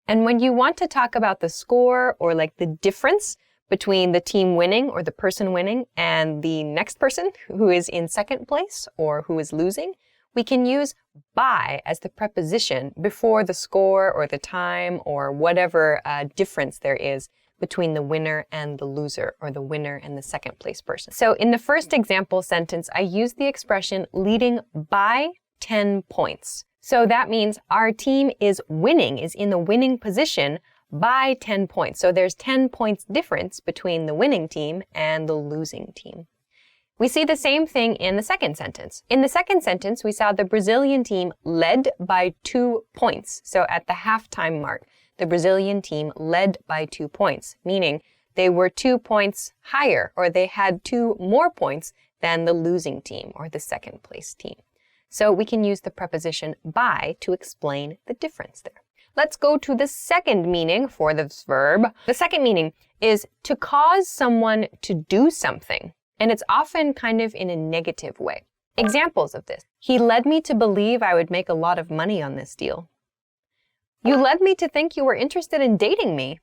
And when you want to talk about the score or like the difference between the team winning or the person winning and the next person who is in second place or who is losing, we can use by as the preposition before the score or the time or whatever difference there is between the winner and the loser or the winner and the second place person. So in the first example sentence, I used the expression leading by 10 points. So that means our team is winning, is in the winning position by 10 points. So there's 10 points difference between the winning team and the losing team. We see the same thing in the second sentence. In the second sentence, we saw the Brazilian team led by 2 points. So at the halftime mark, the Brazilian team led by 2 points, meaning they were 2 points higher or they had 2 more points than the losing team or the second place team. So we can use the preposition by to explain the difference there. Let's go to the second meaning for this verb. The second meaning is to cause someone to do something, and it's often kind of in a negative way. Examples of this. He led me to believe I would make a lot of money on this deal. You led me to think you were interested in dating me.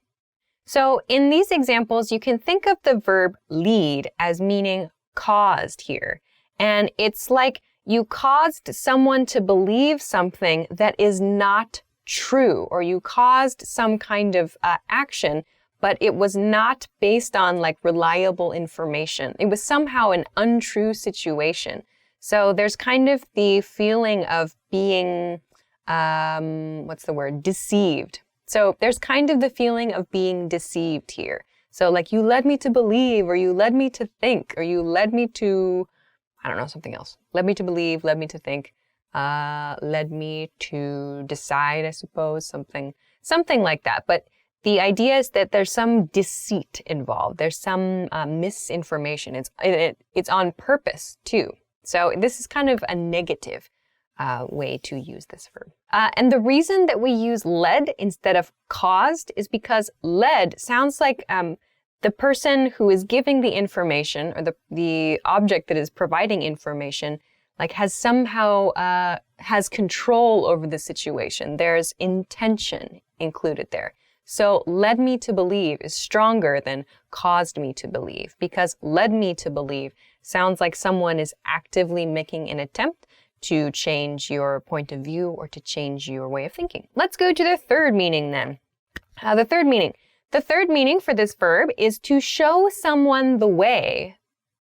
So in these examples, you can think of the verb lead as meaning caused here. And it's like you caused someone to believe something that is not true, or you caused some kind of action, but it was not based on like reliable information. It was somehow an untrue situation. So there's kind of the feeling of being, deceived. So there's kind of the feeling of being deceived here. So like you led me to believe, or you led me to think, or you led me to, I don't know, something else. Led me to believe, led me to think, led me to decide, I suppose, something like that. But the idea is that there's some deceit involved. There's some misinformation. It's on purpose too. So this is kind of a negative way to use this verb. And the reason that we use led instead of caused is because led sounds like the person who is giving the information, or the object that is providing information, like has somehow has control over the situation. There's intention included there. So led me to believe is stronger than caused me to believe, because led me to believe sounds like someone is actively making an attempt to change your point of view or to change your way of thinking. Let's go to the third meaning then. The third meaning for this verb is to show someone the way,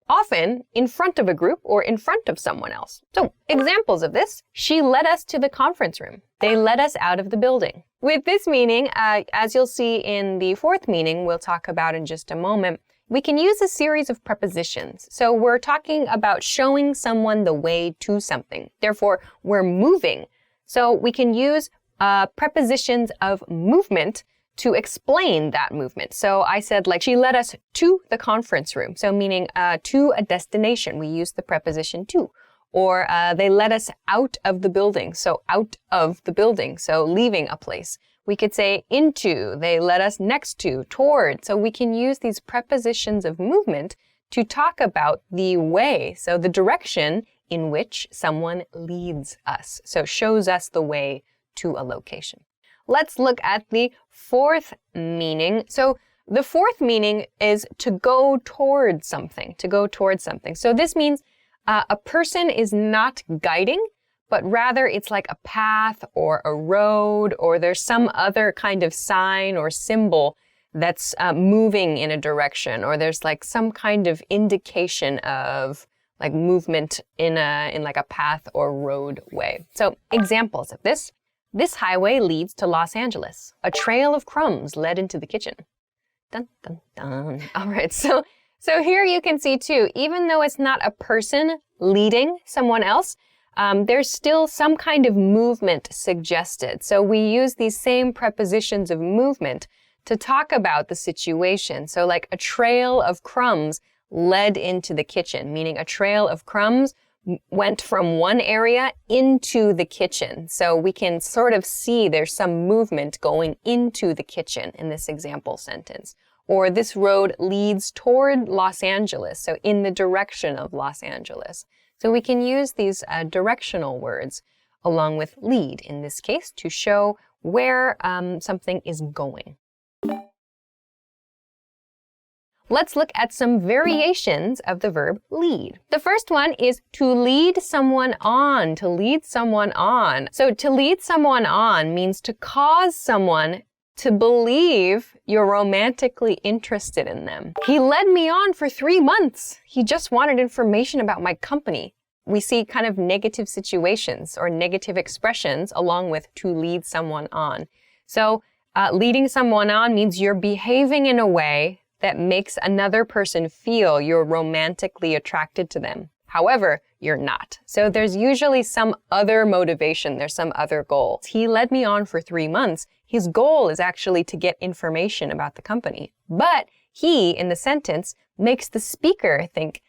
often in front of a group or in front of someone else. So examples of this: she led us to the conference room. They led us out of the building. With this meaning, as you'll see in the fourth meaning we'll talk about in just a moment, we can use a series of prepositions. So we're talking about showing someone the way to something. Therefore, we're moving. So we can use prepositions of movement to explain that movement. So I said, like, she led us to the conference room. So meaning to a destination, we use the preposition to. Or they led us out of the building. So out of the building, so leaving a place. We could say into, they led us next to, toward. So we can use these prepositions of movement to talk about the way, so the direction in which someone leads us. So shows us the way to a location. Let's look at the fourth meaning. So the fourth meaning is to go towards something, to go towards something. So this means a person is not guiding, but rather it's like a path or a road, or there's some other kind of sign or symbol that's moving in a direction, or there's like some kind of indication of like movement in like a path or road way. So examples of this: this highway leads to Los Angeles. A trail of crumbs led into the kitchen. Dun, dun, dun. All right, so here you can see too, even though it's not a person leading someone else, there's still some kind of movement suggested. So we use these same prepositions of movement to talk about the situation. So like a trail of crumbs led into the kitchen, meaning a trail of crumbs went from one area into the kitchen. So we can sort of see there's some movement going into the kitchen in this example sentence. Or this road leads toward Los Angeles, so in the direction of Los Angeles. So we can use these directional words along with lead in this case to show where something is going. Let's look at some variations of the verb lead. The first one is to lead someone on, to lead someone on. So to lead someone on means to cause someone to believe you're romantically interested in them. He led me on for 3 months. He just wanted information about my company. We see kind of negative situations or negative expressions along with to lead someone on. So leading someone on means you're behaving in a way that makes another person feel you're romantically attracted to them. However, you're not. So there's usually some other motivation, there's some other goal. He led me on for 3 months. His goal is actually to get information about the company. But he, in the sentence, makes the speaker think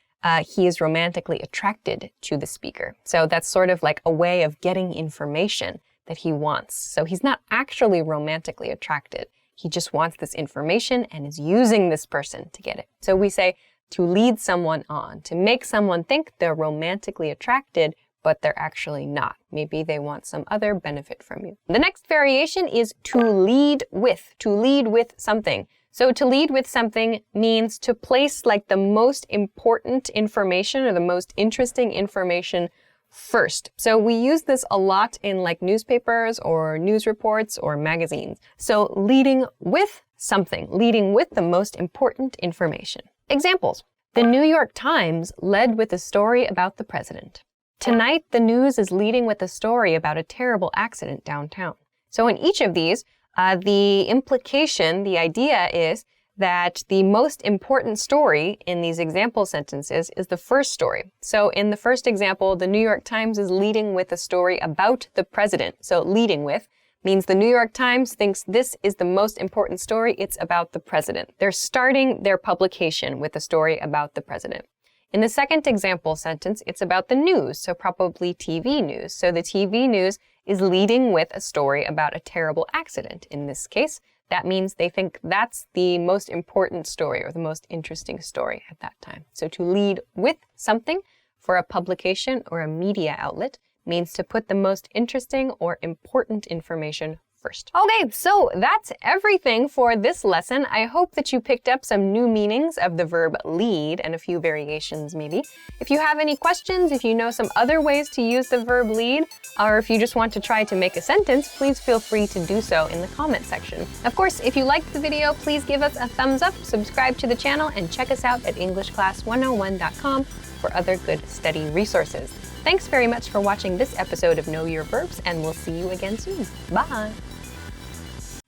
he is romantically attracted to the speaker. So that's sort of like a way of getting information that he wants. So he's not actually romantically attracted. He just wants this information and is using this person to get it. So we say to lead someone on, to make someone think they're romantically attracted, but they're actually not. Maybe they want some other benefit from you. The next variation is to lead with something. So to lead with something means to place like the most important information or the most interesting information first. So we use this a lot in like newspapers or news reports or magazines. So leading with something, leading with the most important information. Examples. The New York Times led with a story about the president. Tonight, the news is leading with a story about a terrible accident downtown. So in each of these, the implication, the idea is that the most important story in these example sentences is the first story. So in the first example, the New York Times is leading with a story about the president. So leading with means the New York Times thinks this is the most important story. It's about the president. They're starting their publication with a story about the president. In the second example sentence, it's about the news, so probably TV news. So the TV news is leading with a story about a terrible accident. In this case, that means they think that's the most important story or the most interesting story at that time. So to lead with something for a publication or a media outlet means to put the most interesting or important information first. Okay, so that's everything for this lesson. I hope that you picked up some new meanings of the verb lead and a few variations maybe. If you have any questions, if you know some other ways to use the verb lead, or if you just want to try to make a sentence, please feel free to do so in the comment section. Of course, if you liked the video, please give us a thumbs up, subscribe to the channel, and check us out at EnglishClass101.com for other good study resources. Thanks very much for watching this episode of Know Your Verbs, and we'll see you again soon. Bye!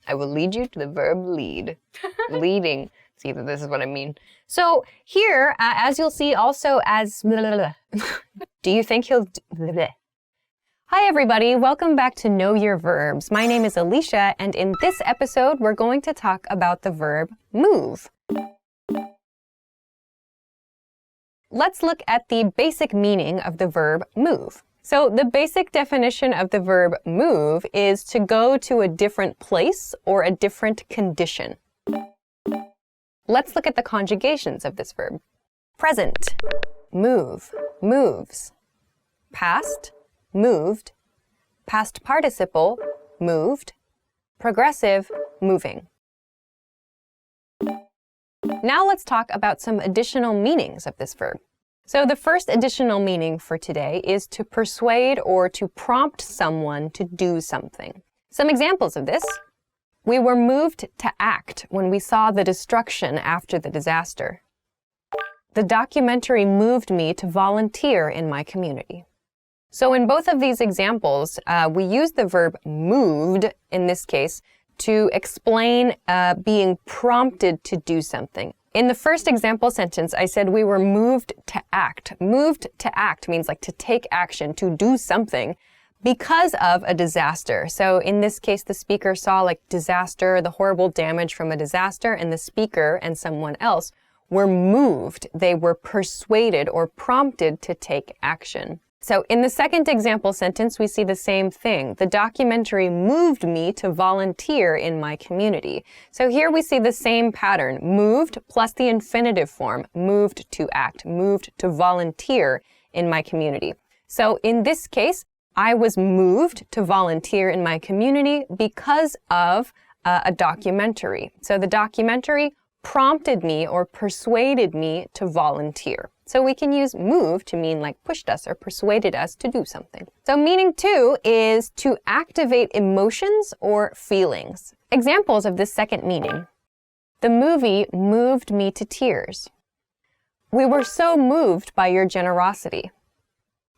I will lead you to the verb lead. Leading. See, this is what I mean. So here, as you'll see also as... Do you think he'll... Hi everybody, welcome back to Know Your Verbs. My name is Alicia, and in this episode, we're going to talk about the verb move. Let's look at the basic meaning of the verb move. So the basic definition of the verb move is to go to a different place or a different condition. Let's look at the conjugations of this verb. Present, move, moves. Past, moved. Past participle, moved. Progressive, moving. Now let's talk about some additional meanings of this verb. So the first additional meaning for today is to persuade or to prompt someone to do something. Some examples of this. We were moved to act when we saw the destruction after the disaster. The documentary moved me to volunteer in my community. So in both of these examples, we use the verb moved, in this case, to explain being prompted to do something. In the first example sentence, I said we were moved to act. Moved to act means like to take action, to do something because of a disaster. So in this case, the speaker saw like disaster, the horrible damage from a disaster, and the speaker and someone else were moved. They were persuaded or prompted to take action. So in the second example sentence, we see the same thing. The documentary moved me to volunteer in my community. So here we see the same pattern, moved plus the infinitive form, moved to act, moved to volunteer in my community. So in this case, I was moved to volunteer in my community because of a documentary. So the documentary prompted me or persuaded me to volunteer. So we can use move to mean like pushed us or persuaded us to do something. So meaning two is to activate emotions or feelings. Examples of this second meaning. The movie moved me to tears. We were so moved by your generosity.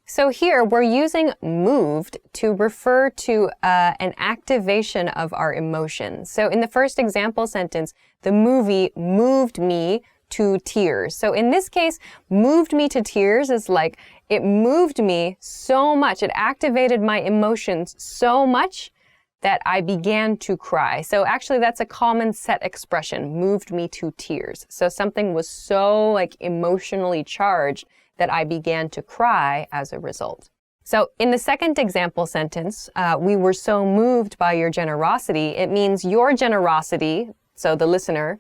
So here we're using moved to refer to an activation of our emotions. So in the first example sentence, the movie moved me to tears. So in this case, moved me to tears is like it moved me so much, it activated my emotions so much that I began to cry. So actually that's a common set expression, moved me to tears. So something was so like emotionally charged that I began to cry as a result. So in the second example sentence, we were so moved by your generosity, it means your generosity, so the listener,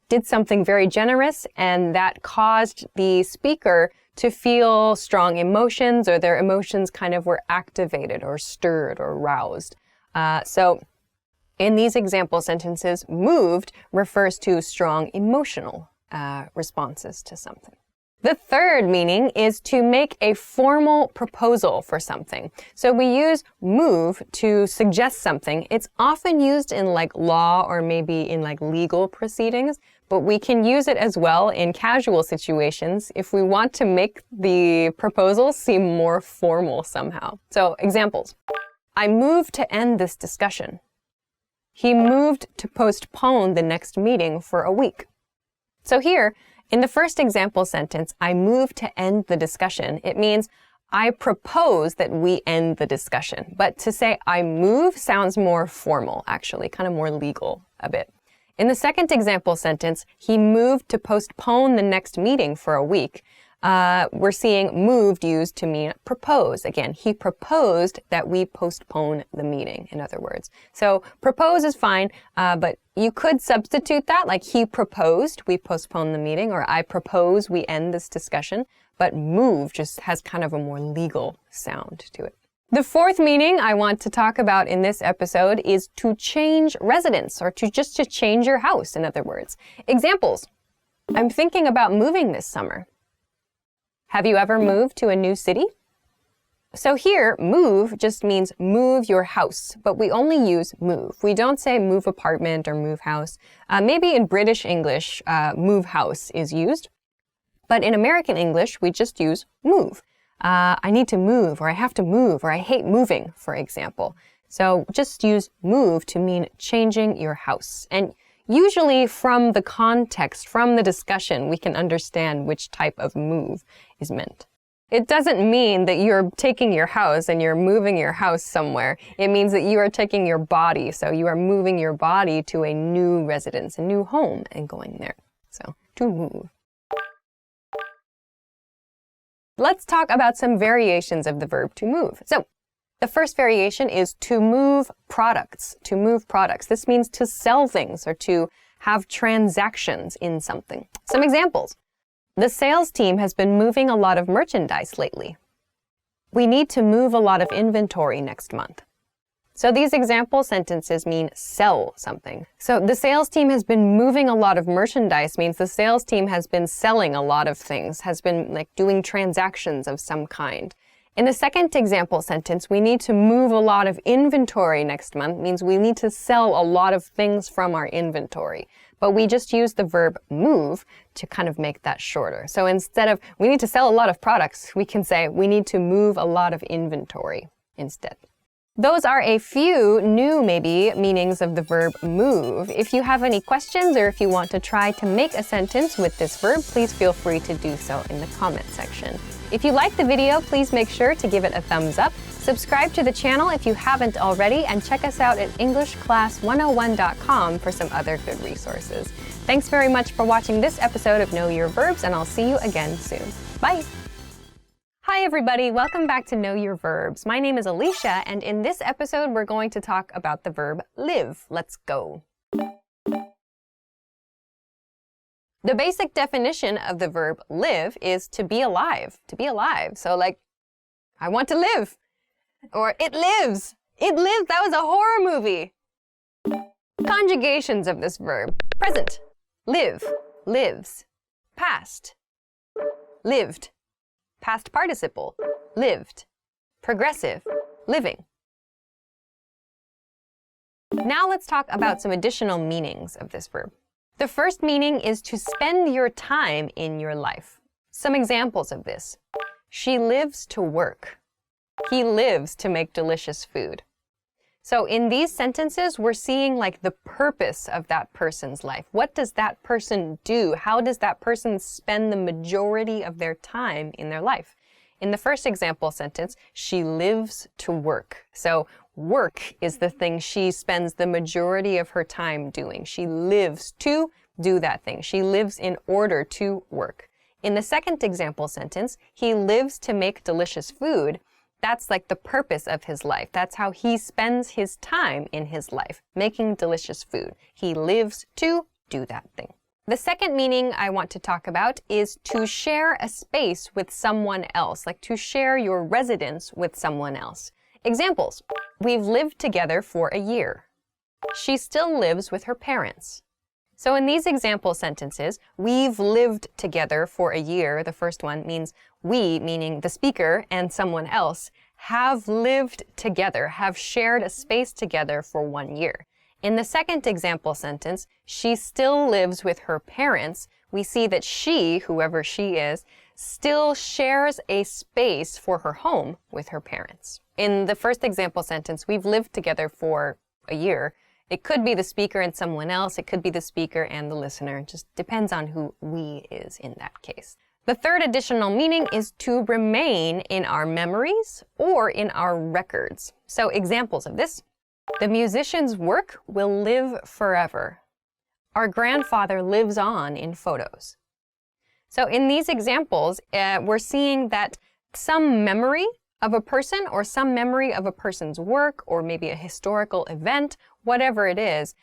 did something very generous, and that caused the speaker to feel strong emotions, or their emotions kind of were activated or stirred or roused. So In these example sentences, moved refers to strong emotional responses to something. The third meaning is to make a formal proposal for something. So we use move to suggest something. It's often used in like law or maybe in like legal proceedings, but we can use it as well in casual situations if we want to make the proposal seem more formal somehow. So examples. I moved to end this discussion. He moved to postpone the next meeting for a week. So here, in the first example sentence, I move to end the discussion. It means I propose that we end the discussion. But to say I move sounds more formal, actually, kind of more legal a bit. In the second example sentence, he moved to postpone the next meeting for a week. We're seeing moved used to mean propose. Again, he proposed that we postpone the meeting, in other words. So propose is fine, but you could substitute that, like he proposed we postpone the meeting, or I propose we end this discussion. But move just has kind of a more legal sound to it. The fourth meaning I want to talk about in this episode is to change residence, or to change your house, in other words. Examples. I'm thinking about moving this summer. Have you ever moved to a new city? So here, move just means move your house, but we only use move. We don't say move apartment or move house. Maybe in British English, move house is used. But in American English, we just use move. I need to move, or I have to move, or I hate moving, for example. So just use move to mean changing your house. And usually from the context, from the discussion, we can understand which type of move is meant. It doesn't mean that you're taking your house and you're moving your house somewhere. It means that you are taking your body, so you are moving your body to a new residence, a new home, and going there. So, to move. Let's talk about some variations of the verb to move. So, the first variation is to move products. To move products. This means to sell things or to have transactions in something. Some examples. The sales team has been moving a lot of merchandise lately. We need to move a lot of inventory next month. So these example sentences mean sell something. So the sales team has been moving a lot of merchandise means the sales team has been selling a lot of things, has been like doing transactions of some kind. In the second example sentence, we need to move a lot of inventory next month means we need to sell a lot of things from our inventory. But we just use the verb move to kind of make that shorter. So instead of we need to sell a lot of products, we can say we need to move a lot of inventory instead. Those are a few new, maybe, meanings of the verb move. If you have any questions or if you want to try to make a sentence with this verb, please feel free to do so in the comment section. If you liked the video, please make sure to give it a thumbs up. Subscribe to the channel if you haven't already, and check us out at EnglishClass101.com for some other good resources. Thanks very much for watching this episode of Know Your Verbs, and I'll see you again soon. Bye! Hi everybody, welcome back to Know Your Verbs. My name is Alicia, and in this episode we're going to talk about the verb live. Let's go. The basic definition of the verb live is to be alive. To be alive. So like, I want to live. Or it lives. It lives. That was a horror movie. Conjugations of this verb. Present. Live. Lives. Past. Lived. Past participle. Lived. Progressive. Living. Now let's talk about some additional meanings of this verb. The first meaning is to spend your time in your life. Some examples of this. She lives to work. He lives to make delicious food. So in these sentences, we're seeing like the purpose of that person's life. What does that person do? How does that person spend the majority of their time in their life? In the first example sentence, she lives to work. So work is the thing she spends the majority of her time doing. She lives to do that thing. She lives in order to work. In the second example sentence, he lives to make delicious food. That's like the purpose of his life. That's how he spends his time in his life, making delicious food. He lives to do that thing. The second meaning I want to talk about is to share a space with someone else, like to share your residence with someone else. Examples. We've lived together for a year. She still lives with her parents. So in these example sentences, we've lived together for a year. The first one means we, meaning the speaker and someone else, have lived together, have shared a space together for 1 year. In the second example sentence, she still lives with her parents. We see that she, whoever she is, still shares a space for her home with her parents. In the first example sentence, we've lived together for a year. It could be the speaker and someone else. It could be the speaker and the listener. It just depends on who we is in that case. The third additional meaning is to remain in our memories or in our records. So examples of this. The musician's work will live forever. Our grandfather lives on in photos. So in these examples, we're seeing that some memory of a person or some memory of a person's work or maybe a historical event, whatever it is,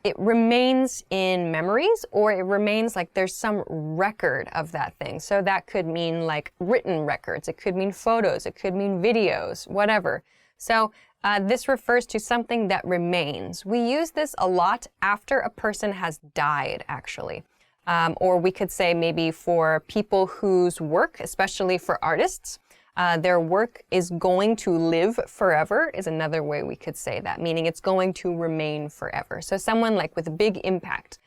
it remains in memories or it remains like there's some record of that thing. So that could mean like written records, it could mean photos, it could mean videos, whatever. So this refers to something that remains. We use this a lot after a person has died, actually. Or we could say maybe for people whose work, especially for artists, their work is going to live forever is another way we could say that, meaning it's going to remain forever. So someone like with a big impact,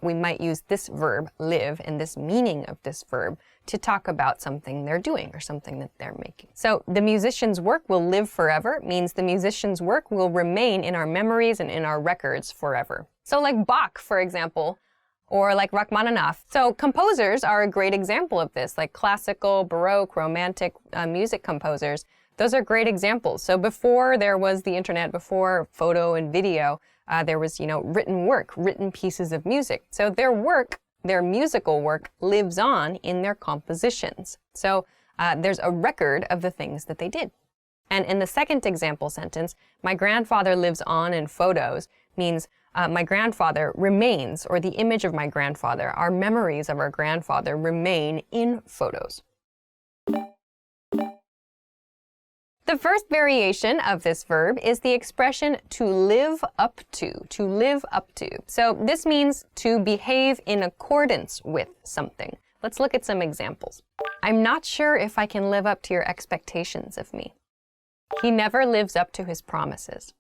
we might use this verb, live, and this meaning of this verb to talk about something they're doing or something that they're making. So the musician's work will live forever means the musician's work will remain in our memories and in our records forever. So like Bach, for example, or like Rachmaninoff. So composers are a great example of this, like classical, Baroque, Romantic music composers. Those are great examples. So before there was the internet, before photo and video, there was, written work, written pieces of music. So their work, their musical work, lives on in their compositions. So there's a record of the things that they did. And in the second example sentence, my grandfather lives on in photos means my grandfather remains, or the image of my grandfather, our memories of our grandfather remain in photos. The first variation of this verb is the expression to live up to live up to. So this means to behave in accordance with something. Let's look at some examples. I'm not sure if I can live up to your expectations of me. He never lives up to his promises.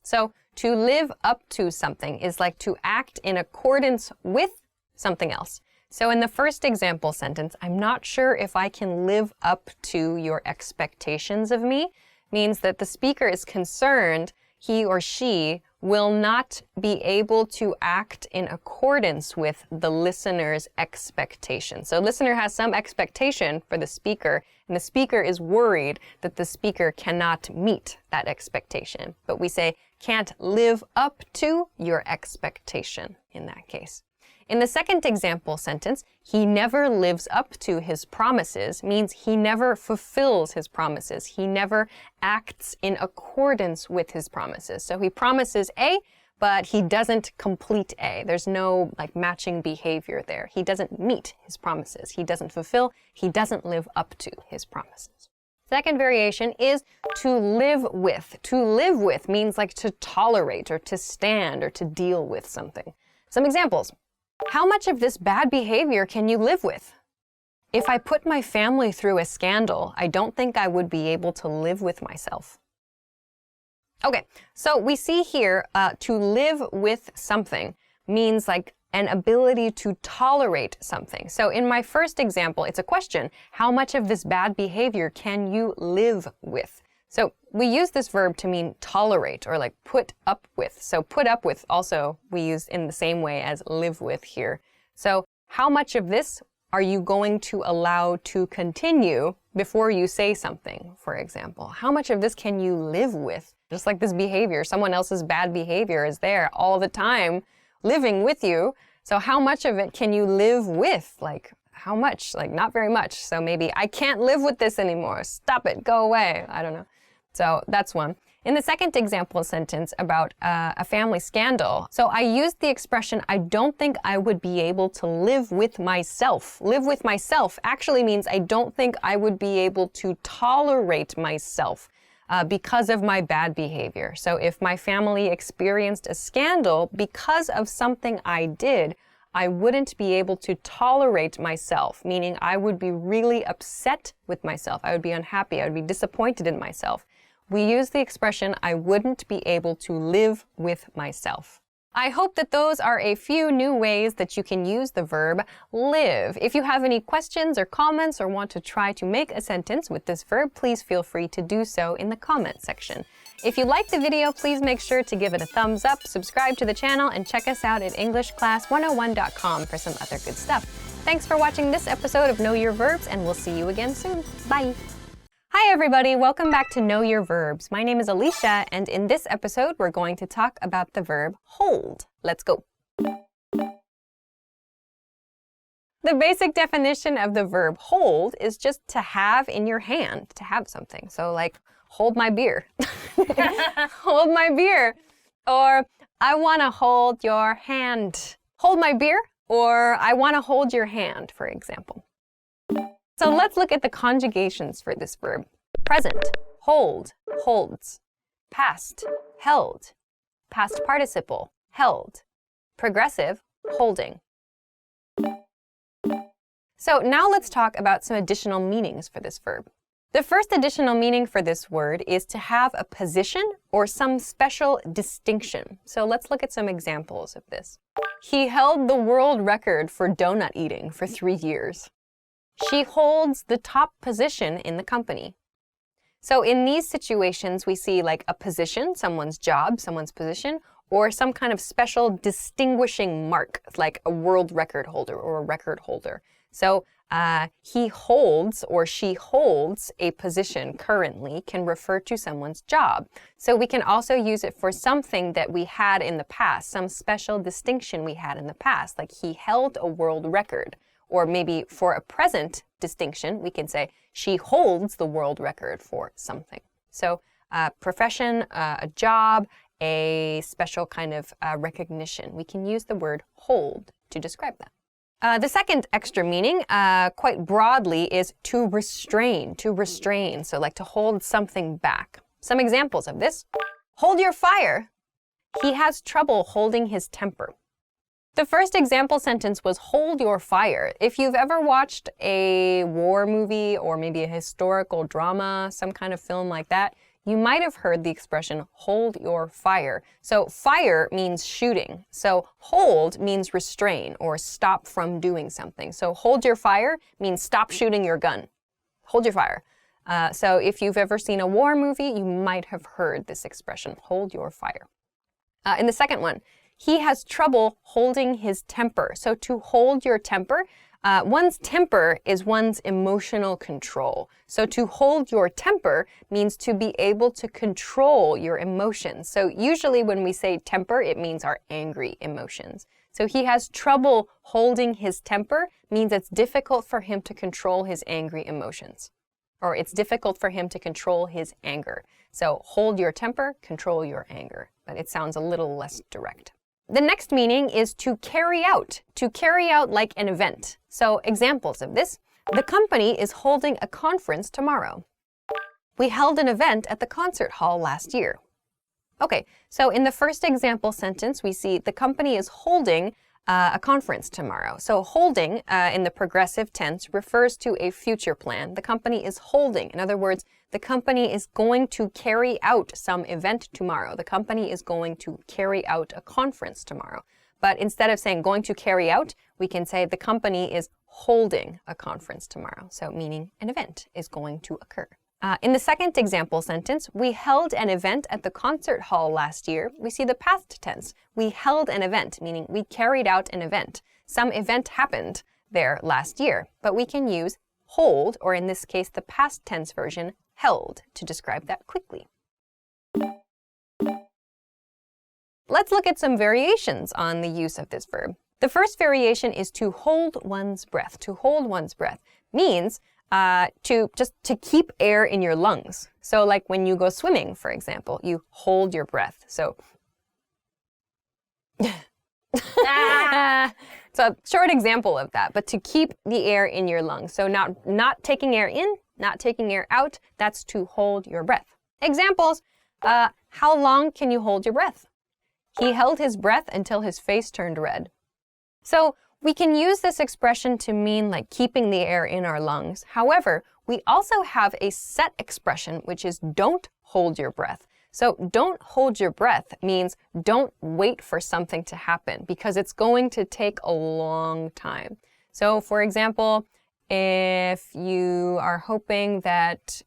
So to live up to something is like to act in accordance with something else. So in the first example sentence, I'm not sure if I can live up to your expectations of me, means that the speaker is concerned he or she will not be able to act in accordance with the listener's expectation. So listener has some expectation for the speaker, and the speaker is worried that the speaker cannot meet that expectation. But we say, can't live up to your expectation in that case. In the second example sentence, he never lives up to his promises means he never fulfills his promises. He never acts in accordance with his promises. So he promises A, but he doesn't complete A. There's no matching behavior there. He doesn't meet his promises. He doesn't fulfill. He doesn't live up to his promises. Second variation is to live with. To live with means to tolerate or to stand or to deal with something. Some examples. How much of this bad behavior can you live with? If I put my family through a scandal, I don't think I would be able to live with myself. Okay, so we see here to live with something means an ability to tolerate something. So in my first example, it's a question. How much of this bad behavior can you live with? So we use this verb to mean tolerate or put up with. So put up with also we use in the same way as live with here. So how much of this are you going to allow to continue before you say something, for example? How much of this can you live with? Just like this behavior, someone else's bad behavior is there all the time living with you. So how much of it can you live with? How much? Not very much. So maybe I can't live with this anymore. Stop it. Go away. I don't know. So that's one. In the second example sentence about a family scandal, so I used the expression, I don't think I would be able to live with myself. Live with myself actually means I don't think I would be able to tolerate myself. because of my bad behavior. So if my family experienced a scandal because of something I did, I wouldn't be able to tolerate myself, meaning I would be really upset with myself. I would be unhappy. I would be disappointed in myself. We use the expression, I wouldn't be able to live with myself. I hope that those are a few new ways that you can use the verb live. If you have any questions or comments or want to try to make a sentence with this verb, please feel free to do so in the comment section. If you liked the video, please make sure to give it a thumbs up, subscribe to the channel, and check us out at EnglishClass101.com for some other good stuff. Thanks for watching this episode of Know Your Verbs, and we'll see you again soon. Bye! Hi everybody, welcome back to Know Your Verbs. My name is Alicia, and in this episode, we're going to talk about the verb hold. Let's go. The basic definition of the verb hold is just to have in your hand, to have something. So like, hold my beer. Hold my beer. Or, I want to hold your hand. Hold my beer, or I want to hold your hand, for example. So let's look at the conjugations for this verb. Present, hold, holds. Past, held. Past participle, held. Progressive, holding. So now let's talk about some additional meanings for this verb. The first additional meaning for this word is to have a position or some special distinction. So let's look at some examples of this. He held the world record for donut eating for 3 years. She holds the top position in the company. So in these situations, we see like a position, someone's job, someone's position, or some kind of special distinguishing mark, like a world record holder or a record holder. So he holds or she holds a position currently can refer to someone's job. So we can also use it for something that we had in the past, some special distinction we had in the past, like he held a world record. Or maybe for a present distinction, we can say she holds the world record for something. So profession, a job, a special kind of recognition. We can use the word hold to describe that. The second extra meaning, quite broadly, is to restrain, so like to hold something back. Some examples of this. Hold your fire. He has trouble holding his temper. The first example sentence was hold your fire. If you've ever watched a war movie or maybe a historical drama, some kind of film like that, you might have heard the expression hold your fire. So fire means shooting. So hold means restrain or stop from doing something. So hold your fire means stop shooting your gun. Hold your fire. So if you've ever seen a war movie, you might have heard this expression, hold your fire. In the second one, he has trouble holding his temper. So to hold your temper, one's temper is one's emotional control. So to hold your temper means to be able to control your emotions. So usually when we say temper, it means our angry emotions. So he has trouble holding his temper means it's difficult for him to control his angry emotions. Or it's difficult for him to control his anger. So hold your temper, control your anger. But it sounds a little less direct. The next meaning is to carry out like an event. So examples of this, the company is holding a conference tomorrow. We held an event at the concert hall last year. Okay, so in the first example sentence, we see the company is holding a conference tomorrow. So holding in the progressive tense refers to a future plan. The company is holding. In other words, the company is going to carry out some event tomorrow. The company is going to carry out a conference tomorrow. But instead of saying going to carry out, we can say the company is holding a conference tomorrow. So meaning an event is going to occur. In the second example sentence, we held an event at the concert hall last year. We see the past tense. We held an event, meaning we carried out an event. Some event happened there last year, but we can use hold, or in this case, the past tense version, held, to describe that quickly. Let's look at some variations on the use of this verb. The first variation is to hold one's breath. To hold one's breath means to keep air in your lungs. So like when you go swimming, for example, you hold your breath. So it's a short example of that, but to keep the air in your lungs. So not taking air in, not taking air out, that's to hold your breath. Examples, how long can you hold your breath? He held his breath until his face turned red. So we can use this expression to mean like keeping the air in our lungs. However, we also have a set expression, which is don't hold your breath. So don't hold your breath means don't wait for something to happen because it's going to take a long time. So for example, if you are hoping that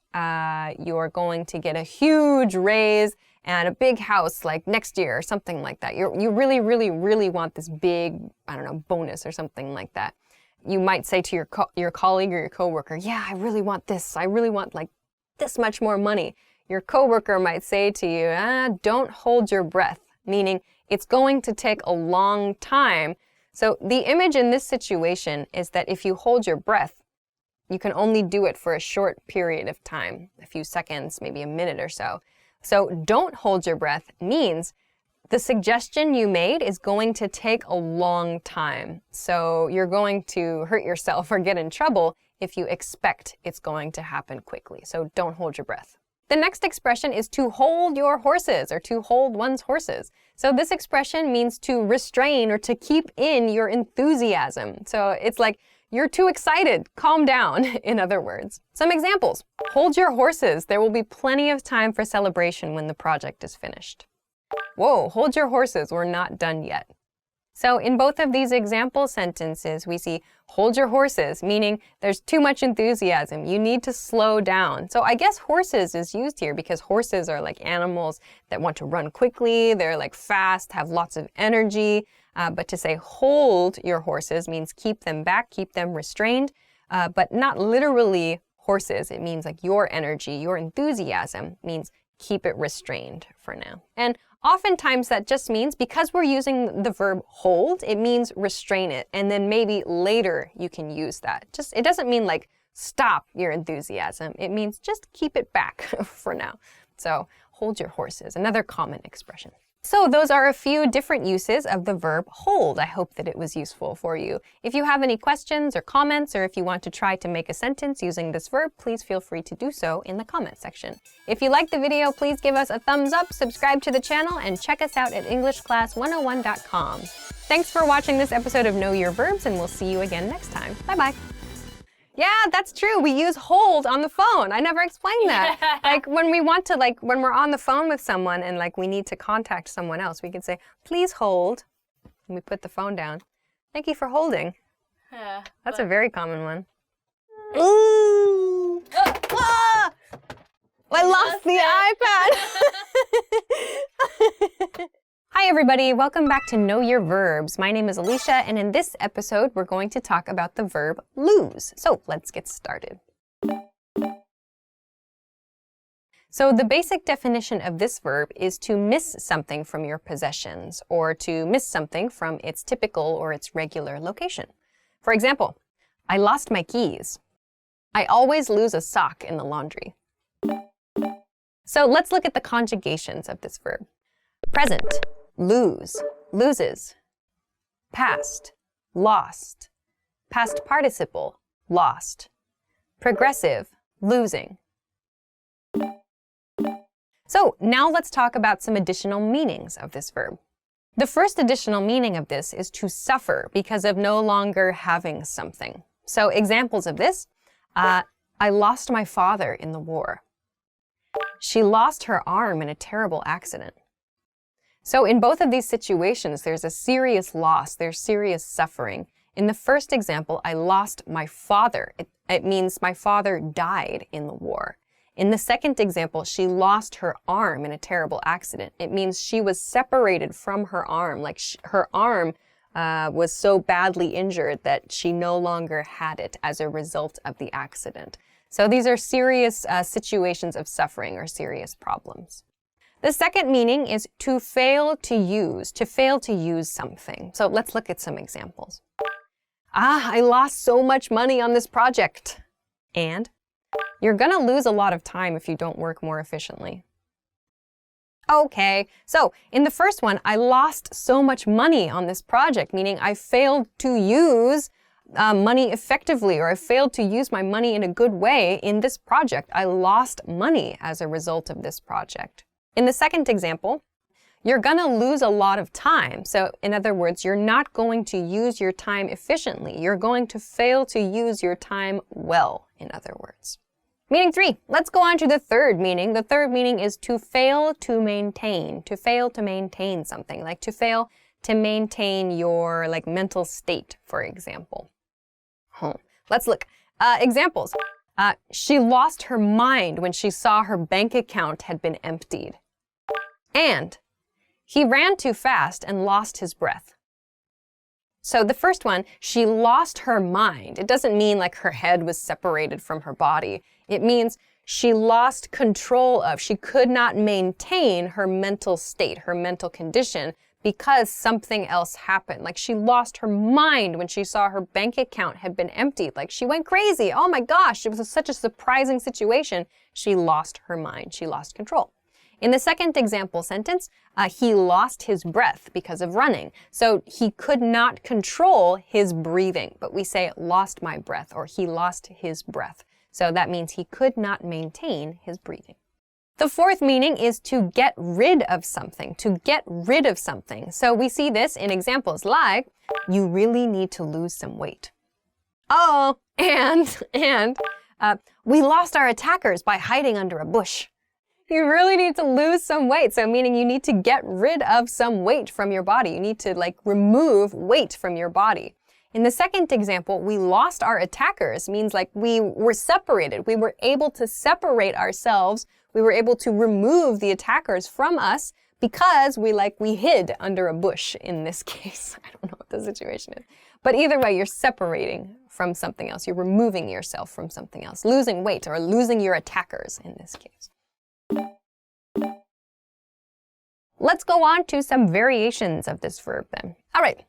you're going to get a huge raise and a big house like next year or something like that, you really, really, really want this big, I don't know, bonus or something like that. You might say to your colleague or your coworker, yeah, I really want this. I really want like this much more money. Your coworker might say to you, don't hold your breath, meaning it's going to take a long time. So the image in this situation is that if you hold your breath, you can only do it for a short period of time, a few seconds, maybe a minute or so. So don't hold your breath means the suggestion you made is going to take a long time. So you're going to hurt yourself or get in trouble if you expect it's going to happen quickly. So don't hold your breath. The next expression is to hold your horses or to hold one's horses. So this expression means to restrain or to keep in your enthusiasm. So it's like you're too excited. Calm down, in other words. Some examples. Hold your horses. There will be plenty of time for celebration when the project is finished. Whoa, hold your horses. We're not done yet. So in both of these example sentences, we see hold your horses, meaning there's too much enthusiasm. You need to slow down. So I guess horses is used here because horses are like animals that want to run quickly. They're like fast, have lots of energy. But to say hold your horses means keep them back, keep them restrained, but not literally horses. It means like your energy, your enthusiasm means keep it restrained for now. And oftentimes that just means because we're using the verb hold, it means restrain it. And then maybe later you can use that. It doesn't mean like stop your enthusiasm. It means just keep it back for now. So hold your horses, another common expression. So those are a few different uses of the verb hold. I hope that it was useful for you. If you have any questions or comments, or if you want to try to make a sentence using this verb, please feel free to do so in the comment section. If you liked the video, please give us a thumbs up, subscribe to the channel, and check us out at EnglishClass101.com. Thanks for watching this episode of Know Your Verbs, and we'll see you again next time. Bye-bye. Yeah, that's true. We use hold on the phone. I never explained that. Yeah. Like when we want to, like when we're on the phone with someone and like we need to contact someone else, we can say, please hold. And we put the phone down. Thank you for holding. Yeah, That's a very common one. Ooh! Ah! I lost the iPad. Hi everybody, welcome back to Know Your Verbs. My name is Alicia, and in this episode, we're going to talk about the verb lose. So let's get started. So the basic definition of this verb is to miss something from your possessions, or to miss something from its typical or its regular location. For example, I lost my keys. I always lose a sock in the laundry. So let's look at the conjugations of this verb. Present, lose, loses. Past, lost. Past participle, lost. Progressive, losing. So now let's talk about some additional meanings of this verb. The first additional meaning of this is to suffer because of no longer having something. So examples of this, I lost my father in the war. She lost her arm in a terrible accident. So in both of these situations, there's a serious loss, there's serious suffering. In the first example, I lost my father. It means my father died in the war. In the second example, she lost her arm in a terrible accident. It means she was separated from her arm, like her arm was so badly injured that she no longer had it as a result of the accident. So these are serious situations of suffering or serious problems. The second meaning is to fail to use something. So let's look at some examples. I lost so much money on this project. And you're gonna lose a lot of time if you don't work more efficiently. Okay, so in the first one, I lost so much money on this project, meaning I failed to use money effectively, or I failed to use my money in a good way in this project. I lost money as a result of this project. In the second example, you're gonna lose a lot of time. So in other words, you're not going to use your time efficiently. You're going to fail to use your time well, in other words. Meaning 3, let's go on to the third meaning. The third meaning is to fail to maintain. To fail to maintain something, like to fail to maintain your mental state, for example. Let's look. Examples. She lost her mind when she saw her bank account had been emptied. And he ran too fast and lost his breath. So the first one, she lost her mind. It doesn't mean like her head was separated from her body. It means she lost control of, she could not maintain her mental state, her mental condition, because something else happened. Like she lost her mind when she saw her bank account had been emptied. Like she went crazy. Oh my gosh, it was such a surprising situation. She lost her mind. She lost control. In the second example sentence, he lost his breath because of running. So he could not control his breathing, but we say lost my breath, or he lost his breath. So that means he could not maintain his breathing. The fourth meaning is to get rid of something, to get rid of something. So we see this in examples like, you really need to lose some weight. Oh, and we lost our attackers by hiding under a bush. You really need to lose some weight. So meaning you need to get rid of some weight from your body. You need to remove weight from your body. In the second example, we lost our attackers means we were separated. We were able to separate ourselves. We were able to remove the attackers from us because we hid under a bush in this case. I don't know what the situation is. But either way, you're separating from something else. You're removing yourself from something else. Losing weight or losing your attackers in this case. Let's go on to some variations of this verb then. All right,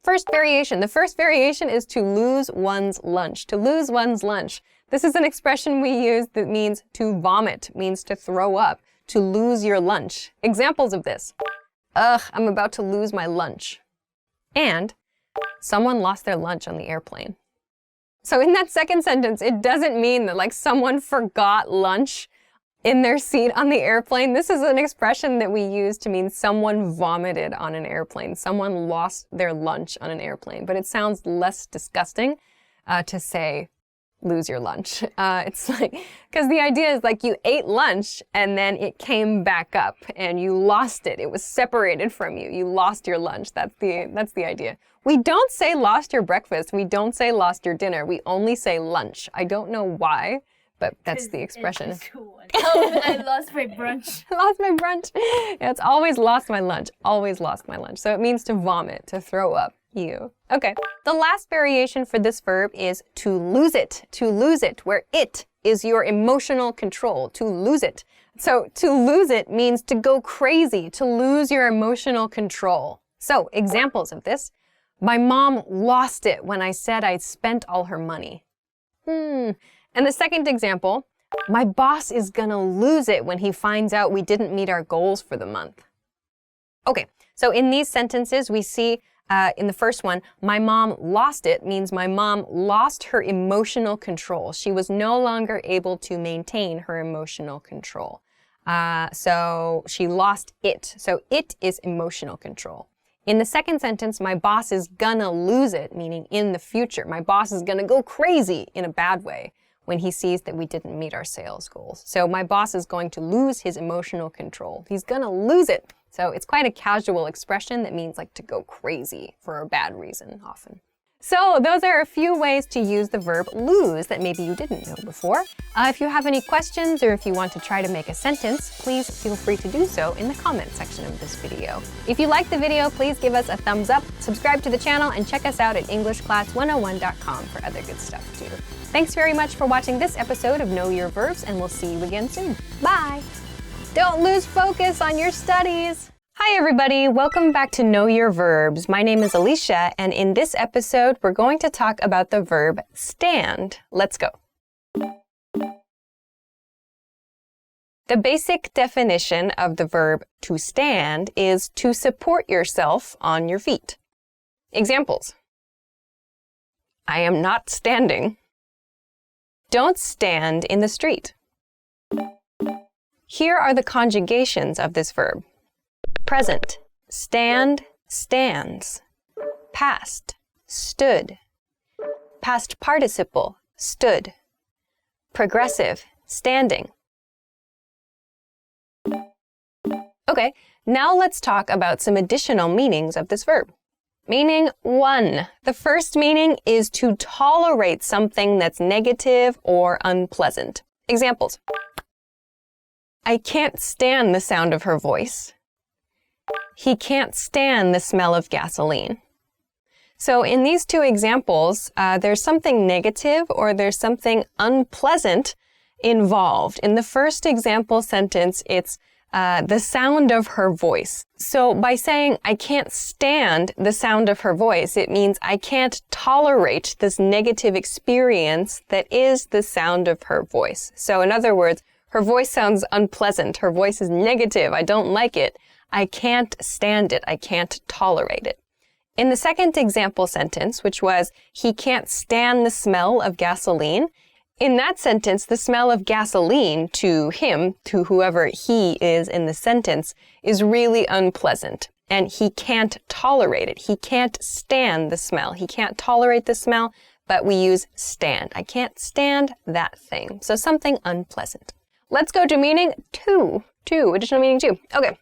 first variation. The first variation is to lose one's lunch. To lose one's lunch. This is an expression we use that means to vomit, means to throw up, to lose your lunch. Examples of this. Ugh, I'm about to lose my lunch. And someone lost their lunch on the airplane. So in that second sentence, it doesn't mean that someone forgot lunch in their seat on the airplane. This is an expression that we use to mean someone vomited on an airplane. Someone lost their lunch on an airplane. But it sounds less disgusting to say lose your lunch. It's because the idea is you ate lunch and then it came back up and you lost it. It was separated from you. You lost your lunch. That's the idea. We don't say lost your breakfast. We don't say lost your dinner. We only say lunch. I don't know why, but that's the expression. Oh, I lost my brunch. Lost my brunch. Yeah, it's always lost my lunch. Always lost my lunch. So it means to vomit, to throw up. You. Okay. The last variation for this verb is to lose it. To lose it, where it is your emotional control. To lose it. So to lose it means to go crazy, to lose your emotional control. So examples of this. My mom lost it when I said I'd spent all her money. And the second example, my boss is gonna lose it when he finds out we didn't meet our goals for the month. Okay, so in these sentences, we see in the first one, my mom lost it means my mom lost her emotional control. She was no longer able to maintain her emotional control. So she lost it. So it is emotional control. In the second sentence, my boss is gonna lose it, meaning in the future. My boss is gonna go crazy in a bad way when he sees that we didn't meet our sales goals. So my boss is going to lose his emotional control. He's gonna lose it. So it's quite a casual expression that means to go crazy for a bad reason often. So those are a few ways to use the verb lose that maybe you didn't know before. If you have any questions or if you want to try to make a sentence, please feel free to do so in the comment section of this video. If you liked the video, please give us a thumbs up, subscribe to the channel, and check us out at EnglishClass101.com for other good stuff too. Thanks very much for watching this episode of Know Your Verbs, and we'll see you again soon. Bye! Don't lose focus on your studies! Hi everybody, welcome back to Know Your Verbs. My name is Alicia, and in this episode, we're going to talk about the verb stand. Let's go. The basic definition of the verb to stand is to support yourself on your feet. Examples. I am not standing. Don't stand in the street. Here are the conjugations of this verb. Present, stand, stands. Past, stood. Past participle, stood. Progressive, standing. Okay, now let's talk about some additional meanings of this verb. Meaning 1. The first meaning is to tolerate something that's negative or unpleasant. Examples. I can't stand the sound of her voice. He can't stand the smell of gasoline. So in these two examples, there's something negative or there's something unpleasant involved. In the first example sentence, it's the sound of her voice. So by saying, I can't stand the sound of her voice, it means I can't tolerate this negative experience that is the sound of her voice. So in other words, her voice sounds unpleasant. Her voice is negative. I don't like it. I can't stand it. I can't tolerate it. In the second example sentence, which was, he can't stand the smell of gasoline, in that sentence, the smell of gasoline to him, to whoever he is in the sentence, is really unpleasant. And he can't tolerate it. He can't stand the smell. He can't tolerate the smell, but we use stand. I can't stand that thing. So something unpleasant. Let's go to meaning 2. Additional meaning 2. Okay.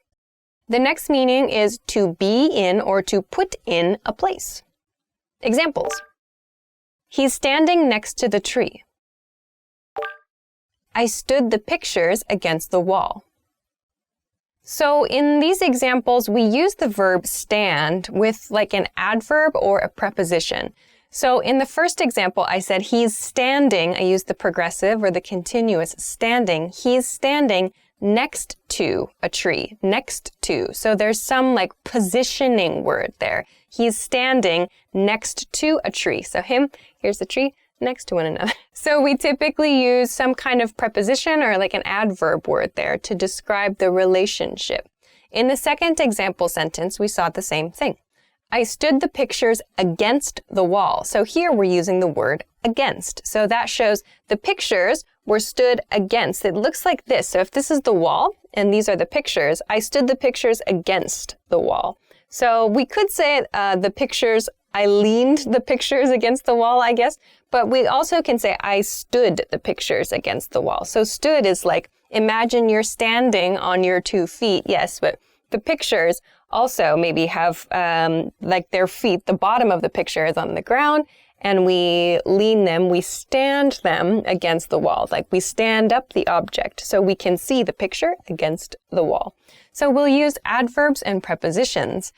The next meaning is to be in or to put in a place. Examples. He's standing next to the tree. I stood the pictures against the wall. So in these examples, we use the verb stand with like an adverb or a preposition. So in the first example, I said he's standing. I used the progressive or the continuous standing. He's standing next to a tree, next to. So there's some like positioning word there. He's standing next to a tree. So him, here's the tree, next to one another. So we typically use some kind of preposition or like an adverb word there to describe the relationship. In the second example sentence, we saw the same thing. I stood the pictures against the wall. So here we're using the word against. So that shows the pictures were stood against. It looks like this. So if this is the wall and these are the pictures, I stood the pictures against the wall. So we could say the pictures, I leaned the pictures against the wall, I guess. But we also can say I stood the pictures against the wall. So stood is like, imagine you're standing on your 2 feet. Yes, but the pictures also maybe have like their feet, the bottom of the picture is on the ground, and we lean them, we stand them against the wall. Like we stand up the object so we can see the picture against the wall. So we'll use adverbs and prepositions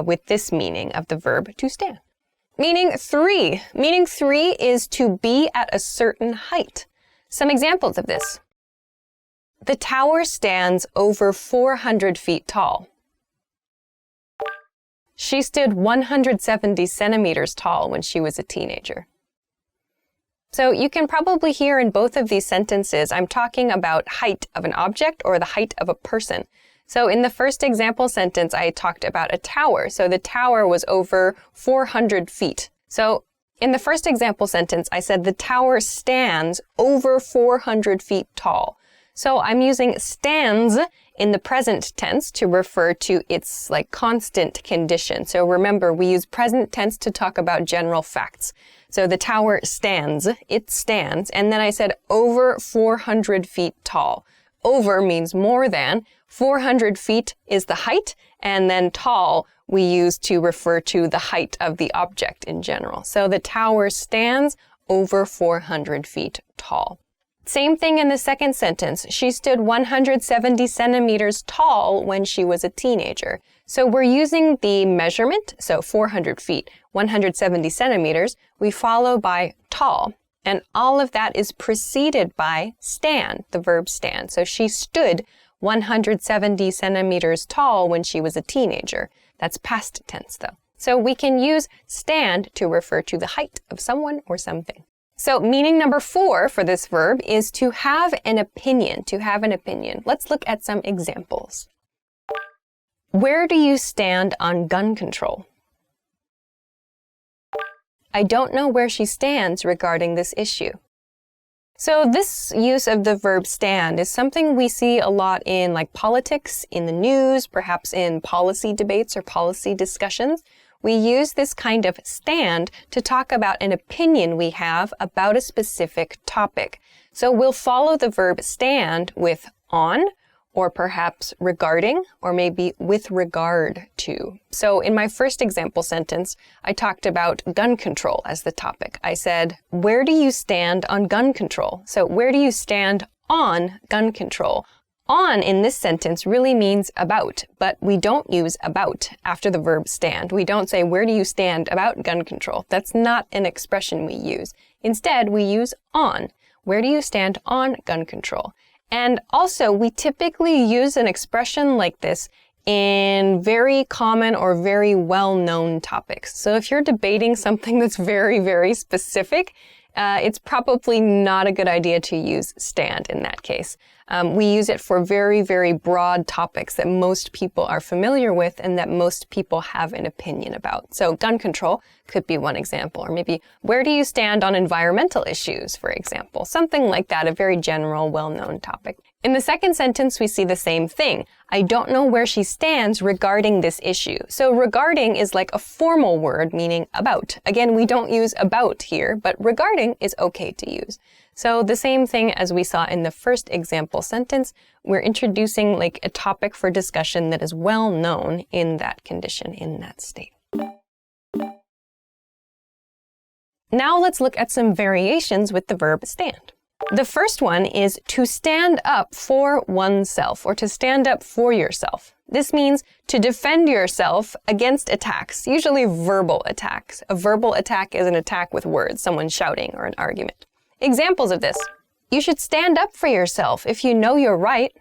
with this meaning of the verb to stand. Meaning 3. Meaning 3 is to be at a certain height. Some examples of this. The tower stands over 400 feet tall. She stood 170 centimeters tall when she was a teenager. So you can probably hear in both of these sentences, I'm talking about height of an object or the height of a person. So in the first example sentence, I talked about a tower. So the tower was over 400 feet. So in the first example sentence, I said the tower stands over 400 feet tall. So I'm using stands in the present tense to refer to its like constant condition. So remember, we use present tense to talk about general facts. So the tower stands, it stands, and then I said over 400 feet tall. Over means more than, 400 feet is the height, and then tall we use to refer to the height of the object in general. So the tower stands over 400 feet tall. Same thing in the second sentence. She stood 170 centimeters tall when she was a teenager. So we're using the measurement, so 400 feet, 170 centimeters, we follow by tall. And all of that is preceded by stand, the verb stand. So she stood 170 centimeters tall when she was a teenager. That's past tense though. So we can use stand to refer to the height of someone or something. So meaning number 4 for this verb is to have an opinion, to have an opinion. Let's look at some examples. Where do you stand on gun control? I don't know where she stands regarding this issue. So this use of the verb stand is something we see a lot in like politics, in the news, perhaps in policy debates or policy discussions. We use this kind of stand to talk about an opinion we have about a specific topic. So we'll follow the verb stand with on, or perhaps regarding, or maybe with regard to. So in my first example sentence, I talked about gun control as the topic. I said, where do you stand on gun control? So where do you stand on gun control? On in this sentence really means about, but we don't use about after the verb stand. We don't say, where do you stand about gun control? That's not an expression we use. Instead, we use on. Where do you stand on gun control? And also, we typically use an expression like this in very common or very well-known topics. So if you're debating something that's very, very specific, it's probably not a good idea to use stand in that case. We use it for very, very broad topics that most people are familiar with and that most people have an opinion about. So gun control could be one example, or maybe where do you stand on environmental issues, for example? Something like that, a very general, well-known topic. In the second sentence, we see the same thing. I don't know where she stands regarding this issue. So regarding is like a formal word meaning about. Again, we don't use about here, but regarding is okay to use. So the same thing as we saw in the first example sentence, we're introducing like a topic for discussion that is well known in that condition, in that state. Now let's look at some variations with the verb stand. The first one is to stand up for oneself, or to stand up for yourself. This means to defend yourself against attacks, usually verbal attacks. A verbal attack is an attack with words, someone shouting or an argument. Examples of this. You should stand up for yourself if you know you're right.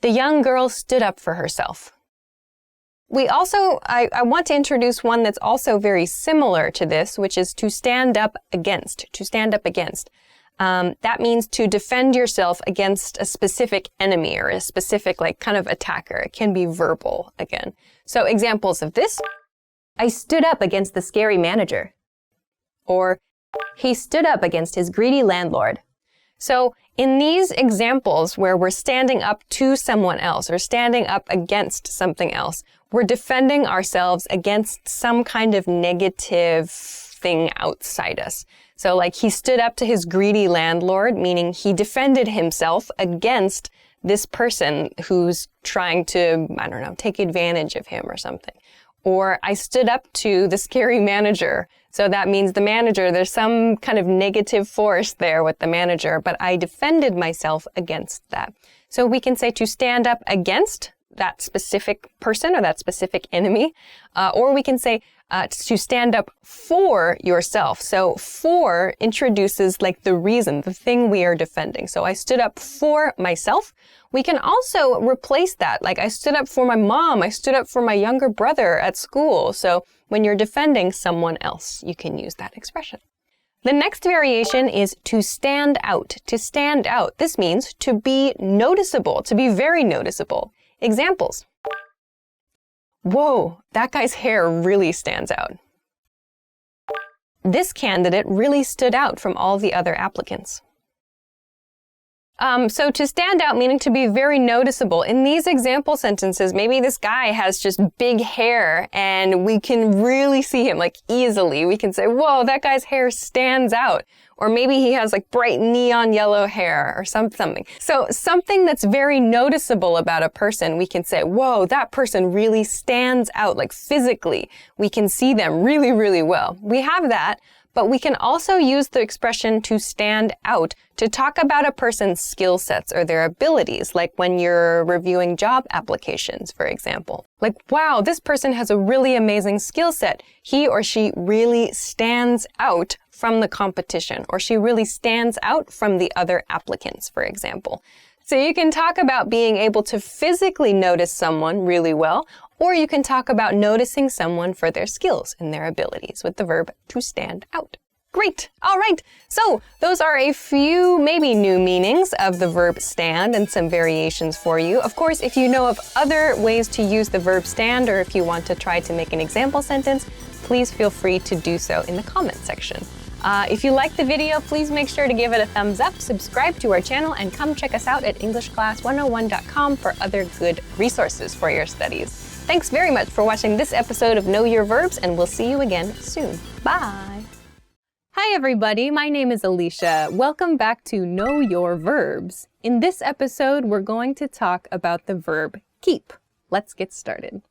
The young girl stood up for herself. I want to introduce one that's also very similar to this, which is to stand up against, to stand up against. That means to defend yourself against a specific enemy or a specific like kind of attacker. It can be verbal again. So examples of this. I stood up against the scary manager. Or he stood up against his greedy landlord. So in these examples where we're standing up to someone else or standing up against something else, we're defending ourselves against some kind of negative thing outside us. So like he stood up to his greedy landlord, meaning he defended himself against this person who's trying to, I don't know, take advantage of him or something. Or I stood up to the scary manager. So that means the manager, there's some kind of negative force there with the manager, but I defended myself against that. So we can say to stand up against that specific person or that specific enemy, or we can say to stand up for yourself. So for introduces like the reason, the thing we are defending. So I stood up for myself. We can also replace that. Like I stood up for my mom. I stood up for my younger brother at school. So when you're defending someone else, you can use that expression. The next variation is to stand out. To stand out. This means to be noticeable, to be very noticeable. Examples. Whoa, that guy's hair really stands out. This candidate really stood out from all the other applicants. So to stand out meaning to be very noticeable. In these example sentences, maybe this guy has just big hair and we can really see him like easily. We can say, whoa, that guy's hair stands out. Or maybe he has like bright neon yellow hair or something. So something that's very noticeable about a person, we can say, whoa, that person really stands out, like physically. We can see them really, really well. We have that. But we can also use the expression to stand out to talk about a person's skill sets or their abilities, like when you're reviewing job applications, for example. Like, wow, this person has a really amazing skill set. He or she really stands out from the competition, or she really stands out from the other applicants, for example. So you can talk about being able to physically notice someone really well, or you can talk about noticing someone for their skills and their abilities with the verb to stand out. Great. All right. So those are a few maybe new meanings of the verb stand and some variations for you. Of course, if you know of other ways to use the verb stand, or if you want to try to make an example sentence, please feel free to do so in the comment section. If you liked the video, please make sure to give it a thumbs up, subscribe to our channel, and come check us out at EnglishClass101.com for other good resources for your studies. Thanks very much for watching this episode of Know Your Verbs, and we'll see you again soon. Bye! Hi everybody, my name is Alicia. Welcome back to Know Your Verbs. In this episode, we're going to talk about the verb keep. Let's get started.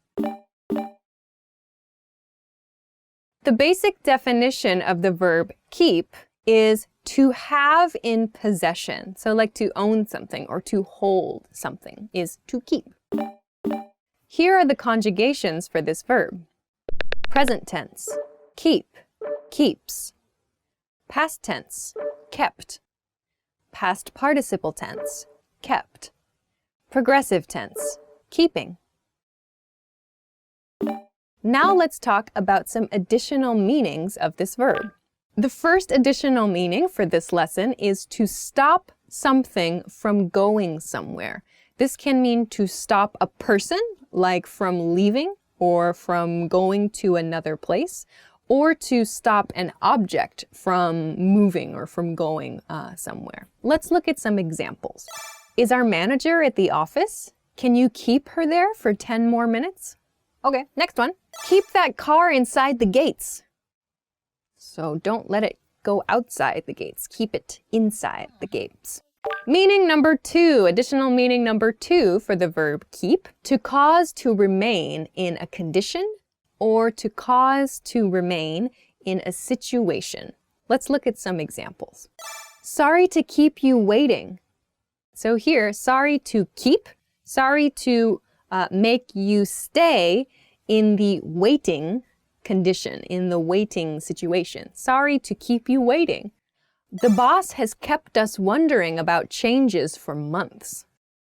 The basic definition of the verb keep is to have in possession. So like to own something or to hold something is to keep. Here are the conjugations for this verb. Present tense, keep, keeps. Past tense, kept. Past participle tense, kept. Progressive tense, keeping. Now let's talk about some additional meanings of this verb. The first additional meaning for this lesson is to stop something from going somewhere. This can mean to stop a person, like from leaving or from going to another place, or to stop an object from moving or from going somewhere. Let's look at some examples. Is our manager at the office? Can you keep her there for 10 more minutes? Okay, next one. Keep that car inside the gates. So don't let it go outside the gates. Keep it inside the gates. Meaning number two, additional meaning number two for the verb keep, to cause to remain in a condition or to cause to remain in a situation. Let's look at some examples. Sorry to keep you waiting. So here, sorry to keep, sorry to make you stay in the waiting condition, in the waiting situation. Sorry to keep you waiting. The boss has kept us wondering about changes for months.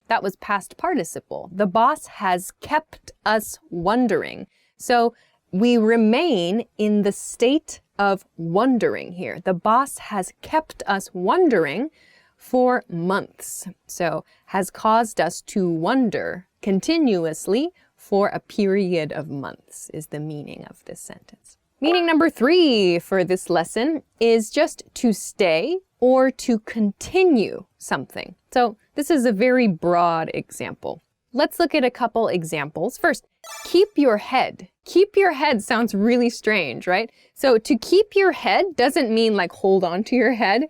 That was past participle. The boss has kept us wondering. So we remain in the state of wondering here. The boss has kept us wondering for months. So has caused us to wonder continuously for a period of months is the meaning of this sentence. Meaning number three for this lesson is just to stay or to continue something. So this is a very broad example. Let's look at a couple examples. First, keep your head. Keep your head sounds really strange, right? So to keep your head doesn't mean like hold on to your head.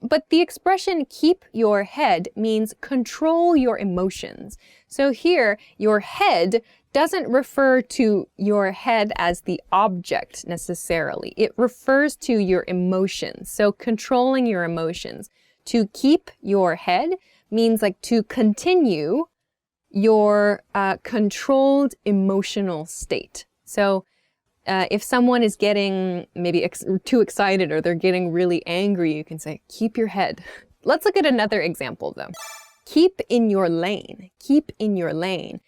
But the expression keep your head means control your emotions. So here, your head doesn't refer to your head as the object necessarily. It refers to your emotions. So controlling your emotions. To keep your head means like to continue your controlled emotional state. So if someone is getting maybe too excited or they're getting really angry, you can say, keep your head. Let's look at another example though. Keep in your lane. Keep in your lane.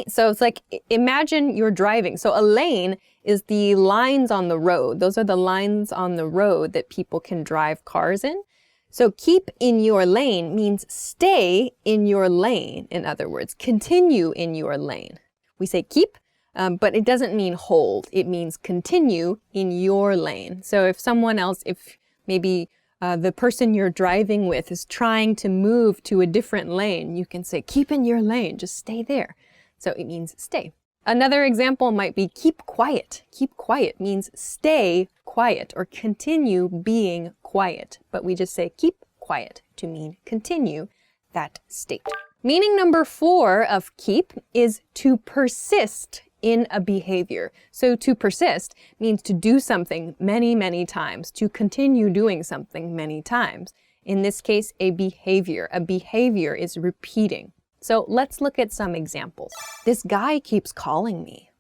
So it's like, imagine you're driving. So a lane is the lines on the road. Those are the lines on the road that people can drive cars in. So keep in your lane means stay in your lane. In other words, continue in your lane. We say keep, but it doesn't mean hold. It means continue in your lane. So if someone else, if maybe the person you're driving with is trying to move to a different lane, you can say keep in your lane, just stay there. So it means stay. Another example might be keep quiet. Keep quiet means stay quiet or continue being quiet. But we just say keep quiet to mean continue that state. Meaning number four of keep is to persist in a behavior. So to persist means to do something many, many times, to continue doing something many times. In this case, a behavior. A behavior is repeating. So let's look at some examples. This guy keeps calling me.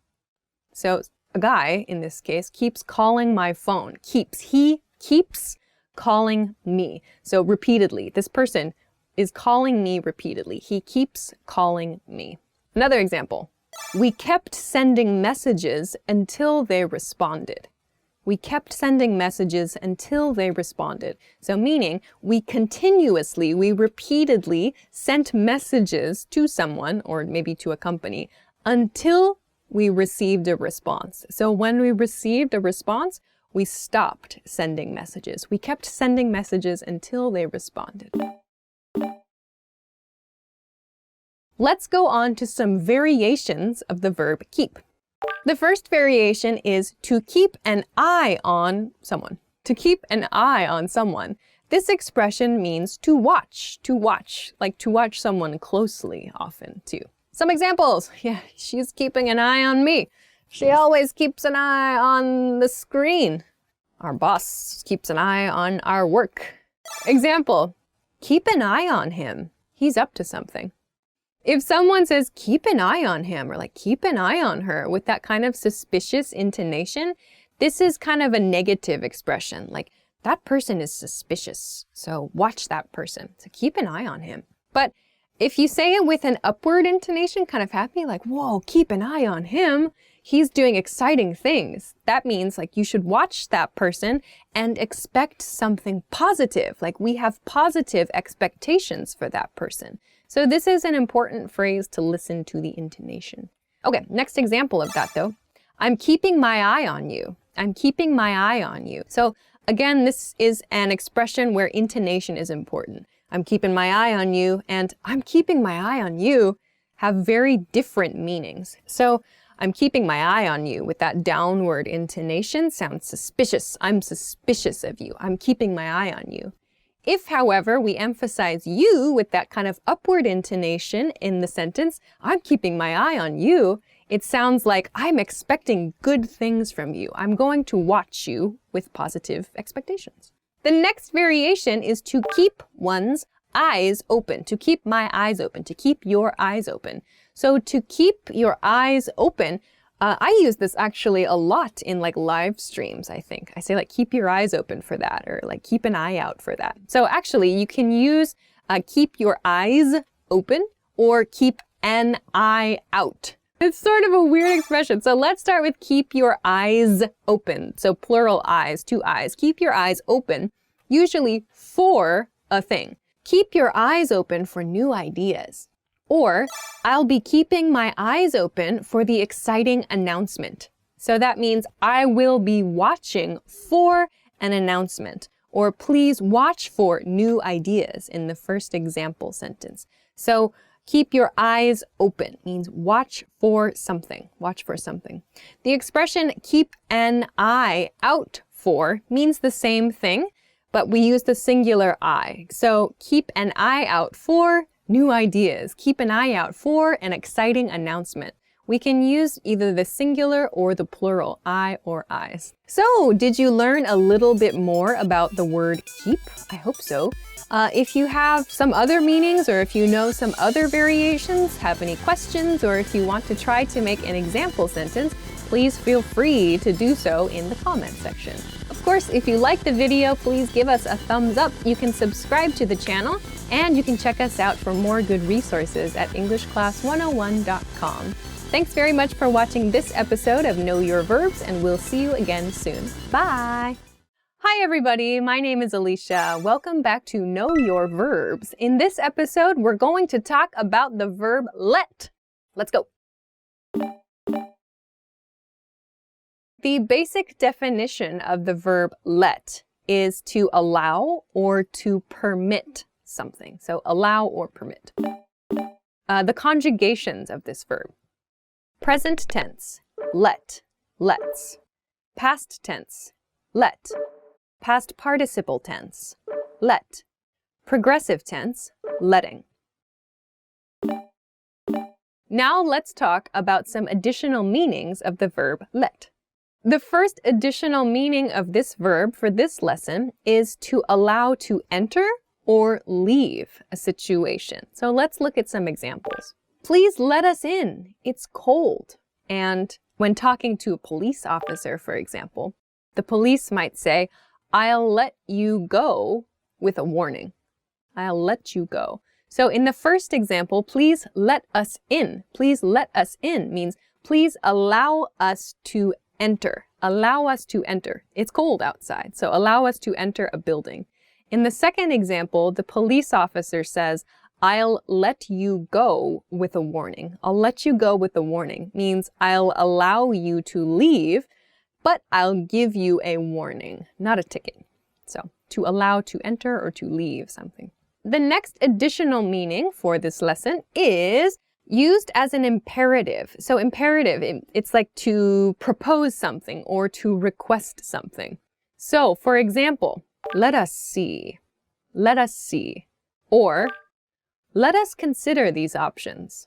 So a guy, in this case, keeps calling my phone. He keeps calling me. So repeatedly, this person is calling me repeatedly. He keeps calling me. Another example. We kept sending messages until they responded. We kept sending messages until they responded. So meaning we repeatedly sent messages to someone or maybe to a company until we received a response. So when we received a response, we stopped sending messages. We kept sending messages until they responded. Let's go on to some variations of the verb keep. The first variation is to keep an eye on someone. To keep an eye on someone. This expression means to watch, like to watch someone closely often too. Some examples. Yeah, she's keeping an eye on me. She always keeps an eye on the screen. Our boss keeps an eye on our work. Example, keep an eye on him. He's up to something. If someone says keep an eye on him or like keep an eye on her with that kind of suspicious intonation, this is kind of a negative expression, like that person is suspicious, so watch that person. So keep an eye on him. But if you say it with an upward intonation, kind of happy, like, whoa, keep an eye on him. He's doing exciting things. That means like you should watch that person and expect something positive. Like we have positive expectations for that person. So this is an important phrase to listen to the intonation. Okay, next example of that though. I'm keeping my eye on you. I'm keeping my eye on you. So again, this is an expression where intonation is important. I'm keeping my eye on you and I'm keeping my eye on you have very different meanings. So I'm keeping my eye on you with that downward intonation sounds suspicious. I'm suspicious of you. I'm keeping my eye on you. If, however, we emphasize you with that kind of upward intonation in the sentence, I'm keeping my eye on you, it sounds like I'm expecting good things from you. I'm going to watch you with positive expectations. The next variation is to keep one's eyes open, to keep my eyes open, to keep your eyes open. So to keep your eyes open, I use this actually a lot in like live streams, I think. I say like keep your eyes open for that or like keep an eye out for that. So actually you can use keep your eyes open or keep an eye out. It's sort of a weird expression. So let's start with keep your eyes open. So plural eyes, two eyes. Keep your eyes open, usually for a thing. Keep your eyes open for new ideas. Or, I'll be keeping my eyes open for the exciting announcement. So that means I will be watching for an announcement. Or please watch for new ideas in the first example sentence. So keep your eyes open means watch for something. Watch for something. The expression keep an eye out for means the same thing, but we use the singular eye. So keep an eye out for new ideas. Keep an eye out for an exciting announcement. We can use either the singular or the plural, I or eyes. So, did you learn a little bit more about the word keep? I hope so. If you have some other meanings or if you know some other variations, have any questions, or if you want to try to make an example sentence, please feel free to do so in the comment section. Of course, if you liked the video, please give us a thumbs up. You can subscribe to the channel, and you can check us out for more good resources at EnglishClass101.com. Thanks very much for watching this episode of Know Your Verbs, and we'll see you again soon. Bye! Hi everybody, my name is Alicia. Welcome back to Know Your Verbs. In this episode, we're going to talk about the verb let. Let's go. The basic definition of the verb let is to allow or to permit something. So allow or permit. The conjugations of this verb. Present tense, let, lets. Past tense, let. Past participle tense, let. Progressive tense, letting. Now let's talk about some additional meanings of the verb let. The first additional meaning of this verb for this lesson is to allow to enter or leave a situation. So let's look at some examples. Please let us in. It's cold. And when talking to a police officer, for example, the police might say, I'll let you go with a warning. I'll let you go. So in the first example, please let us in. Please let us in means please allow us to enter. Allow us to enter. It's cold outside, so allow us to enter a building. In the second example, the police officer says, I'll let you go with a warning. I'll let you go with a warning means I'll allow you to leave, but I'll give you a warning, not a ticket. So, to allow to enter or to leave something. The next additional meaning for this lesson is used as an imperative. So imperative, it's like to propose something or to request something. So, for example, let us see, or let us consider these options.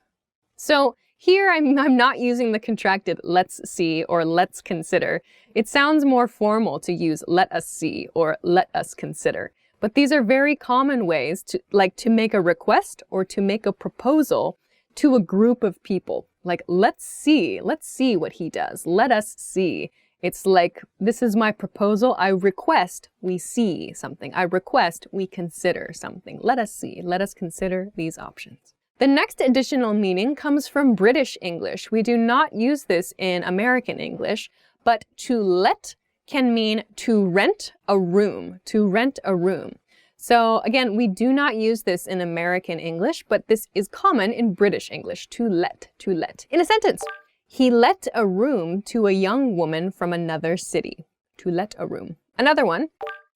So here I'm not using the contracted let's see or let's consider. It sounds more formal to use let us see or let us consider. But these are very common ways to make a request or to make a proposal to a group of people. Like, let's see what he does. Let us see. It's like, this is my proposal. I request we see something. I request we consider something. Let us see. Let us consider these options. The next additional meaning comes from British English. We do not use this in American English, but to let can mean to rent a room, to rent a room. So again, we do not use this in American English, but this is common in British English, to let, to let. In a sentence, he let a room to a young woman from another city. To let a room. Another one,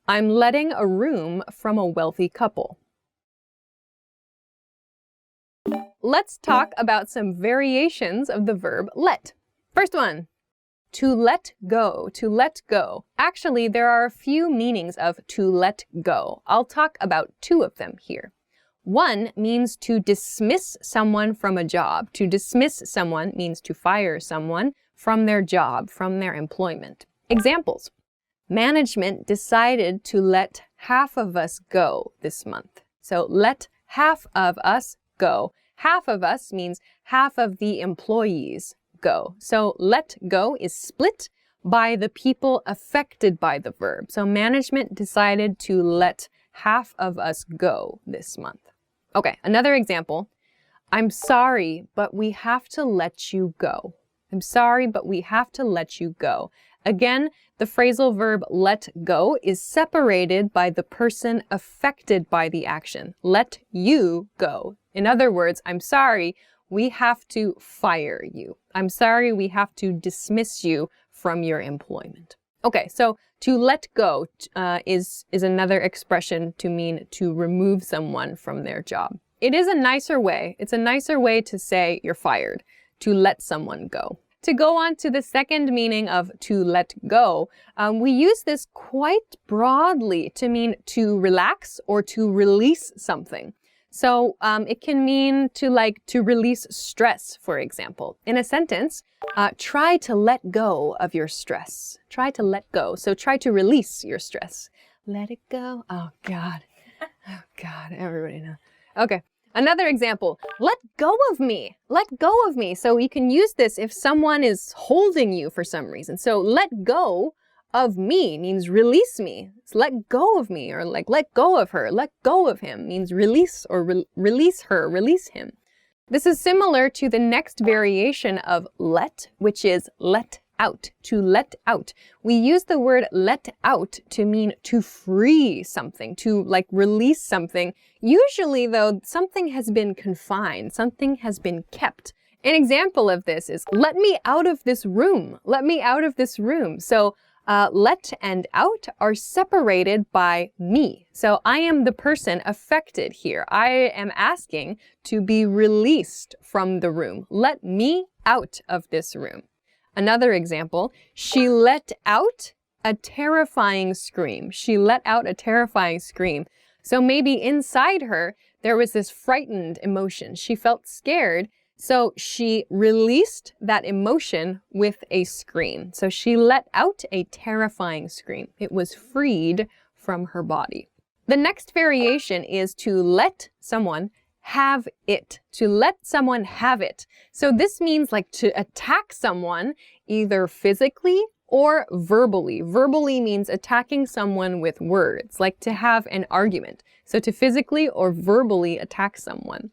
I'm letting a room from a wealthy couple. Let's talk about some variations of the verb let. First one, to let go, to let go. Actually, there are a few meanings of to let go. I'll talk about two of them here. One means to dismiss someone from a job. To dismiss someone means to fire someone from their job, from their employment. Examples. Management decided to let half of us go this month. So let half of us go. Half of us means half of the employees go. So let go is split by the people affected by the verb. So management decided to let half of us go this month. Okay, another example. I'm sorry, but we have to let you go. I'm sorry, but we have to let you go. Again, the phrasal verb let go is separated by the person affected by the action. Let you go. In other words, I'm sorry, we have to fire you. I'm sorry, we have to dismiss you from your employment. Okay, so to let go is another expression to mean to remove someone from their job. It is a nicer way. It's a nicer way to say you're fired, to let someone go. To go on to the second meaning of to let go, we use this quite broadly to mean to relax or to release something. So it can mean to release stress, for example. In a sentence, try to let go of your stress. Try to let go. So try to release your stress. Let it go. Oh, God. Oh, God. Everybody knows. Okay. Another example, let go of me. Let go of me. So you can use this if someone is holding you for some reason. So let go of me means release me. So let go of me, or like let go of her. Let go of him means release, or release her, release him. This is similar to the next variation of let, which is let out, to let out. We use the word let out to mean to free something, to release something. Usually though, something has been confined, something has been kept. An example of this is, let me out of this room. Let me out of this room. So let and out are separated by me. So I am the person affected here. I am asking to be released from the room. Let me out of this room. Another example, she let out a terrifying scream. She let out a terrifying scream. So maybe inside her, there was this frightened emotion. She felt scared, so she released that emotion with a scream. So she let out a terrifying scream. It was freed from her body. The next variation is to let someone have it. To let someone have it. So this means to attack someone either physically or verbally. Verbally means attacking someone with words, like to have an argument. So to physically or verbally attack someone.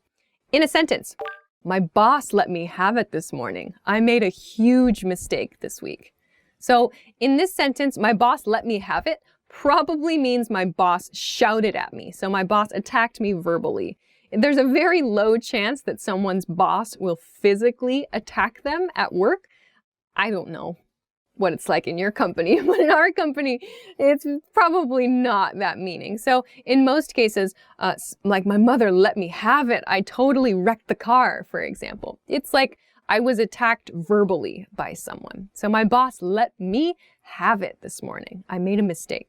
In a sentence, my boss let me have it this morning. I made a huge mistake this week. So in this sentence, my boss let me have it probably means my boss shouted at me. So my boss attacked me verbally. there's a very low chance that someone's boss will physically attack them at work. I don't know what it's like in your company, but in our company, it's probably not that meaning. So in most cases, like my mother let me have it. I totally wrecked the car, for example. It's like I was attacked verbally by someone. So my boss let me have it this morning. I made a mistake.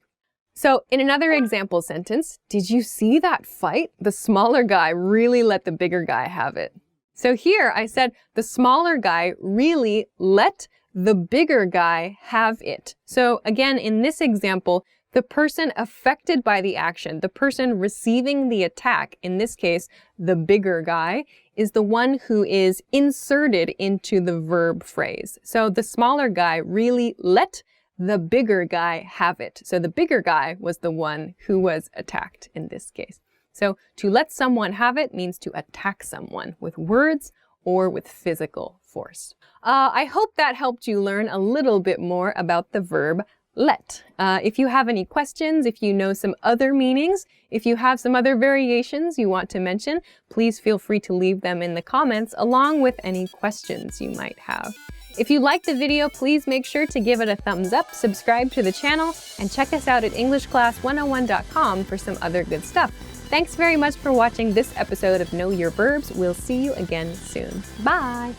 So in another example sentence, did you see that fight? The smaller guy really let the bigger guy have it. So here I said the smaller guy really let the bigger guy have it. So again, in this example, the person affected by the action, the person receiving the attack, in this case, the bigger guy, is the one who is inserted into the verb phrase. So the smaller guy really let the bigger guy have it. So the bigger guy was the one who was attacked in this case. So to let someone have it means to attack someone with words or with physical force. I hope that helped you learn a little bit more about the verb let. If you have any questions, if you know some other meanings, if you have some other variations you want to mention, please feel free to leave them in the comments along with any questions you might have. If you liked the video, please make sure to give it a thumbs up, subscribe to the channel, and check us out at EnglishClass101.com for some other good stuff. Thanks very much for watching this episode of Know Your Verbs. We'll see you again soon. Bye!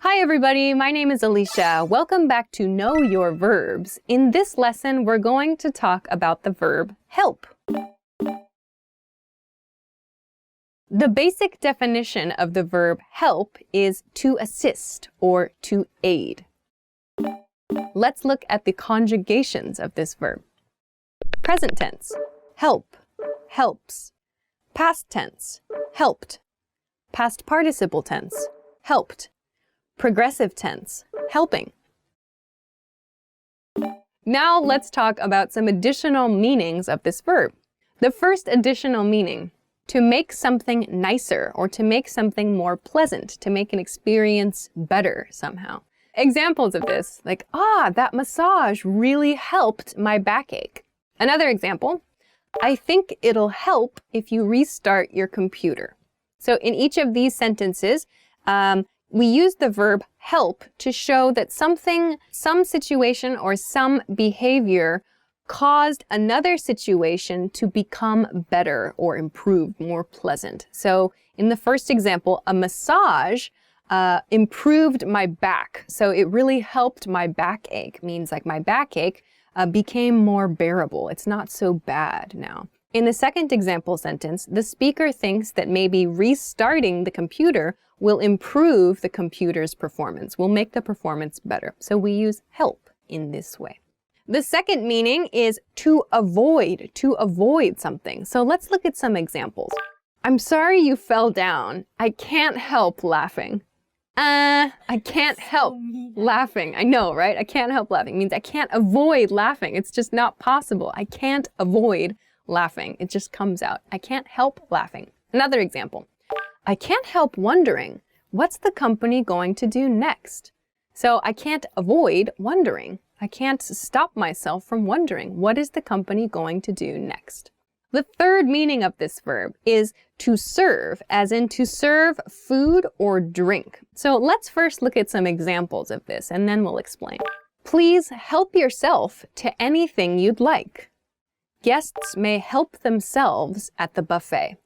Hi everybody, my name is Alicia. Welcome back to Know Your Verbs. In this lesson, we're going to talk about the verb help. The basic definition of the verb help is to assist or to aid. Let's look at the conjugations of this verb. Present tense, help, helps. Past tense, helped. Past participle tense, helped. Progressive tense, helping. Now let's talk about some additional meanings of this verb. The first additional meaning, to make something nicer or to make something more pleasant, to make an experience better somehow. Examples of this, like, that massage really helped my backache. Another example, I think it'll help if you restart your computer. So in each of these sentences, we use the verb help to show that something, some situation or some behavior caused another situation to become better or improved, more pleasant. So in the first example, a massage improved my back. So it really helped my backache, means like my backache became more bearable. It's not so bad now. In the second example sentence, the speaker thinks that maybe restarting the computer will improve the computer's performance, will make the performance better. So we use help in this way. The second meaning is to avoid something. So let's look at some examples. I'm sorry you fell down. I can't help laughing. I can't help laughing. I know, right? I can't help laughing. It means I can't avoid laughing. It's just not possible. I can't avoid laughing. It just comes out. I can't help laughing. Another example. I can't help wondering, what's the company going to do next? So I can't avoid wondering. I can't stop myself from wondering, what is the company going to do next? The third meaning of this verb is to serve, as in to serve food or drink. So let's first look at some examples of this, and then we'll explain. Please help yourself to anything you'd like. Guests may help themselves at the buffet.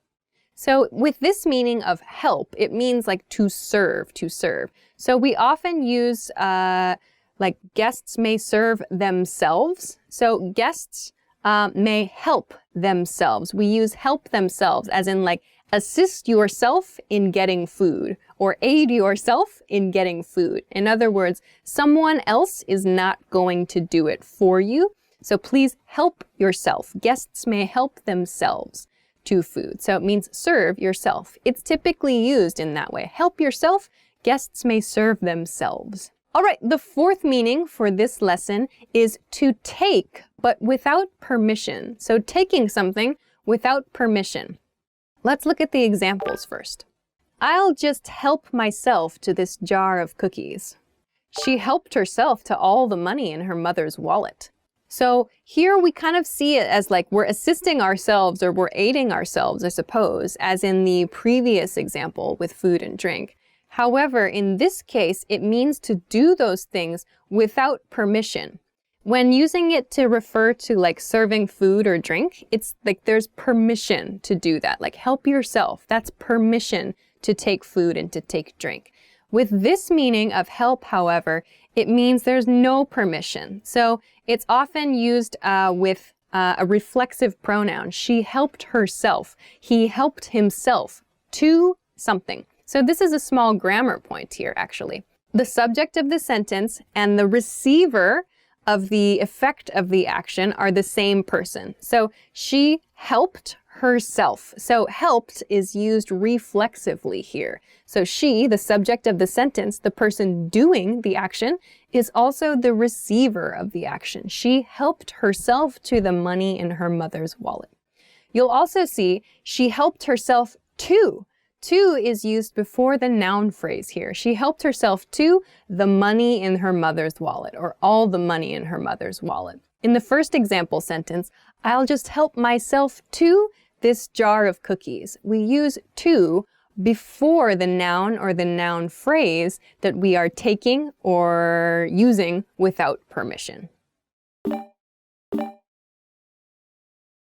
So with this meaning of help, it means like to serve, to serve. So we often use like guests may serve themselves. So guests may help themselves. We use help themselves as in like assist yourself in getting food or aid yourself in getting food. In other words, someone else is not going to do it for you. So please help yourself. Guests may help themselves to food. So it means serve yourself. It's typically used in that way. Help yourself. Guests may serve themselves. All right, the fourth meaning for this lesson is to take, but without permission. So taking something without permission. Let's look at the examples first. I'll just help myself to this jar of cookies. She helped herself to all the money in her mother's wallet. So here we kind of see it as like we're assisting ourselves or we're aiding ourselves, I suppose, as in the previous example with food and drink. However, in this case, it means to do those things without permission. When using it to refer to like serving food or drink, it's like there's permission to do that. Like help yourself. That's permission to take food and to take drink. With this meaning of help, however, it means there's no permission. So it's often used with a reflexive pronoun. She helped herself. He helped himself to something. So this is a small grammar point here, actually. The subject of the sentence and the receiver of the effect of the action are the same person. So she helped herself. So helped is used reflexively here. So she, the subject of the sentence, the person doing the action, is also the receiver of the action. She helped herself to the money in her mother's wallet. You'll also see she helped herself to. To is used before the noun phrase here. She helped herself to the money in her mother's wallet, or all the money in her mother's wallet. In the first example sentence, I'll just help myself to this jar of cookies. We use to before the noun or the noun phrase that we are taking or using without permission.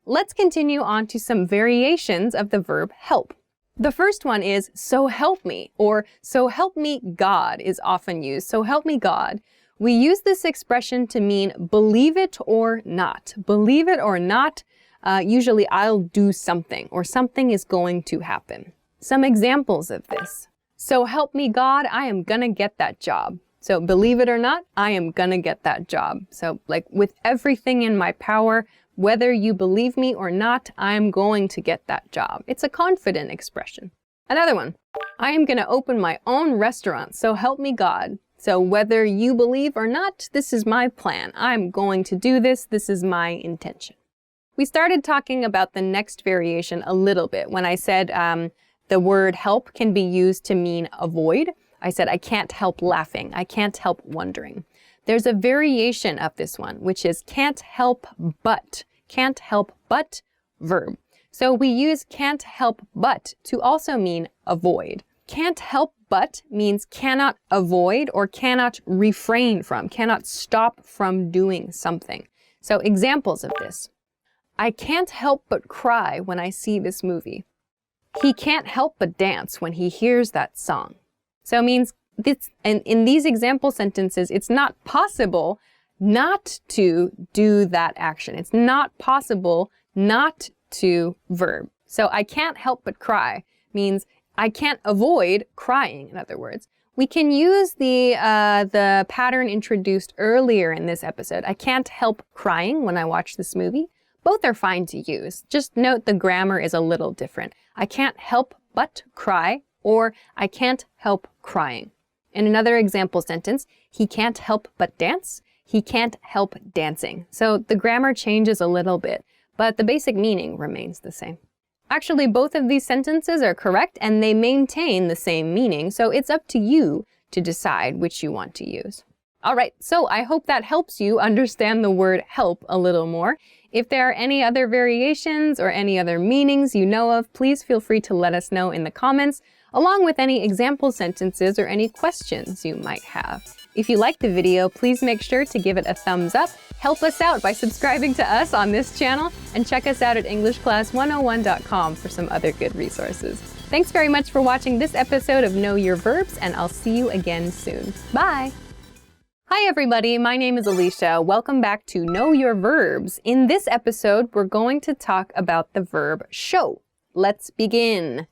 Let's continue on to some variations of the verb help. The first one is so help me, or so help me God is often used. So help me God. We use this expression to mean believe it or not. Believe it or not, usually I'll do something or something is going to happen. Some examples of this. So help me God, I am gonna get that job. So believe it or not, I am gonna get that job. So like with everything in my power, whether you believe me or not, I'm going to get that job. It's a confident expression. Another one, I am going to open my own restaurant, so help me God. So whether you believe or not, this is my plan. I'm going to do this. This is my intention. We started talking about the next variation a little bit when I said the word help can be used to mean avoid. I said I can't help laughing. I can't help wondering. There's a variation of this one, which is can't help but. Can't help but verb. So we use can't help but to also mean avoid. Can't help but means cannot avoid or cannot refrain from, cannot stop from doing something. So examples of this. I can't help but cry when I see this movie. He can't help but dance when he hears that song. So it means this, and in these example sentences, it's not possible not to do that action. It's not possible not to verb. So I can't help but cry means I can't avoid crying, in other words. We can use the pattern introduced earlier in this episode. I can't help crying when I watch this movie. Both are fine to use. Just note the grammar is a little different. I can't help but cry, or I can't help crying. In another example sentence, he can't help but dance. He can't help dancing. So the grammar changes a little bit, but the basic meaning remains the same. Actually, both of these sentences are correct and they maintain the same meaning, so it's up to you to decide which you want to use. All right, so I hope that helps you understand the word help a little more. If there are any other variations or any other meanings you know of, please feel free to let us know in the comments, along with any example sentences or any questions you might have. If you liked the video, please make sure to give it a thumbs up, help us out by subscribing to us on this channel, and check us out at EnglishClass101.com for some other good resources. Thanks very much for watching this episode of Know Your Verbs, and I'll see you again soon. Bye! Hi everybody, my name is Alicia. Welcome back to Know Your Verbs. In this episode, we're going to talk about the verb show. Let's begin.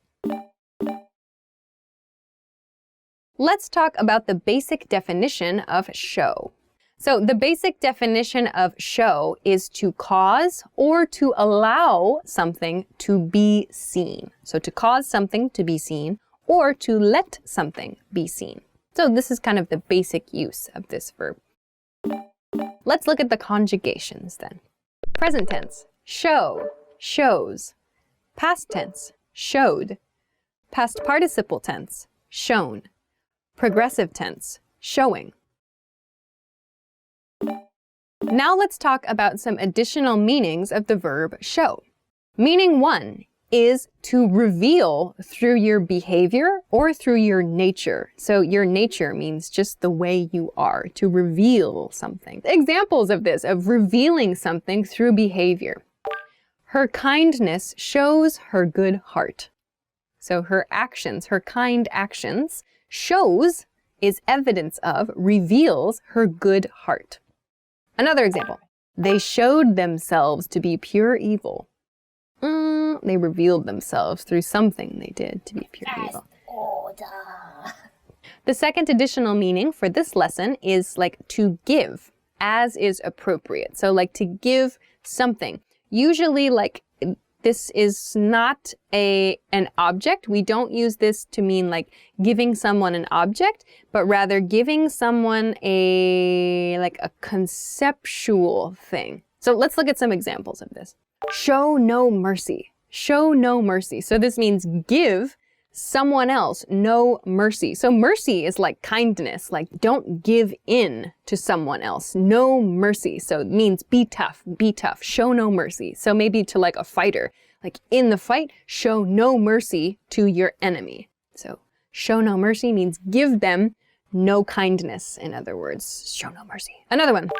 Let's talk about the basic definition of show. So the basic definition of show is to cause or to allow something to be seen. So to cause something to be seen or to let something be seen. So this is kind of the basic use of this verb. Let's look at the conjugations then. Present tense, show, shows. Past tense, showed. Past participle tense, shown. Progressive tense, showing. Now let's talk about some additional meanings of the verb show. Meaning 1 is to reveal through your behavior or through your nature. So your nature means just the way you are, to reveal something. Examples of this, of revealing something through behavior. Her kindness shows her good heart. So her actions, her kind actions, shows is evidence of, reveals her good heart. Another example, they showed themselves to be pure evil. They revealed themselves through something they did to be pure evil. The second additional meaning for this lesson is like to give, as is appropriate. So like to give something. Usually like this is not an object. We don't use this to mean like giving someone an object, but rather giving someone like a conceptual thing. So let's look at some examples of this. Show no mercy. Show no mercy. So this means give someone else no mercy. So mercy is like kindness, like don't give in to someone else. No mercy. So it means be tough, show no mercy. So maybe to like a fighter, like in the fight, show no mercy to your enemy. So show no mercy means give them no kindness. In other words, show no mercy. Another one,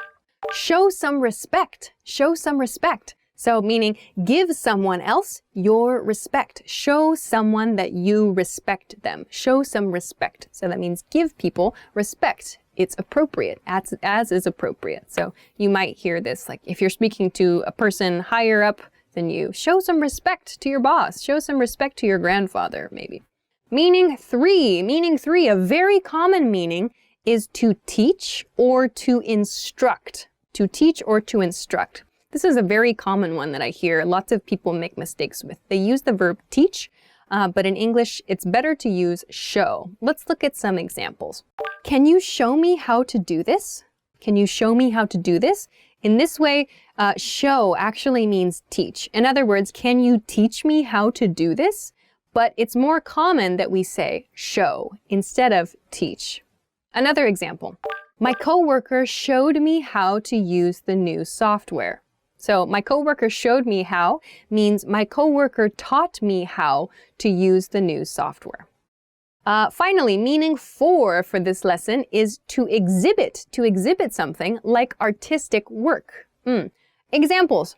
show some respect. Show some respect. So meaning give someone else your respect. Show someone that you respect them. Show some respect. So that means give people respect. It's appropriate, as is appropriate. So you might hear this, like if you're speaking to a person higher up than you, show some respect to your boss. Show some respect to your grandfather, maybe. Meaning 3, a very common meaning is to teach or to instruct. To teach or to instruct. This is a very common one that I hear lots of people make mistakes with. They use the verb teach, but in English, it's better to use show. Let's look at some examples. Can you show me how to do this? Can you show me how to do this? In this way, show actually means teach. In other words, can you teach me how to do this? But it's more common that we say show instead of teach. Another example. My coworker showed me how to use the new software. So my coworker showed me how means my coworker taught me how to use the new software. Finally, meaning 4 for this lesson is to exhibit something like artistic work. Examples.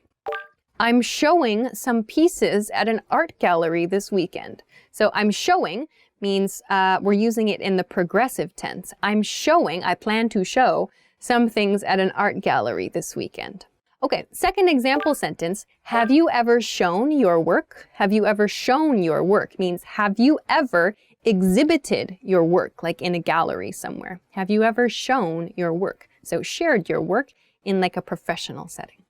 I'm showing some pieces at an art gallery this weekend. So I'm showing means we're using it in the progressive tense. I'm showing, I plan to show some things at an art gallery this weekend. Okay, second example sentence, have you ever shown your work? Have you ever shown your work means have you ever exhibited your work, like in a gallery somewhere? Have you ever shown your work? So shared your work in like a professional setting.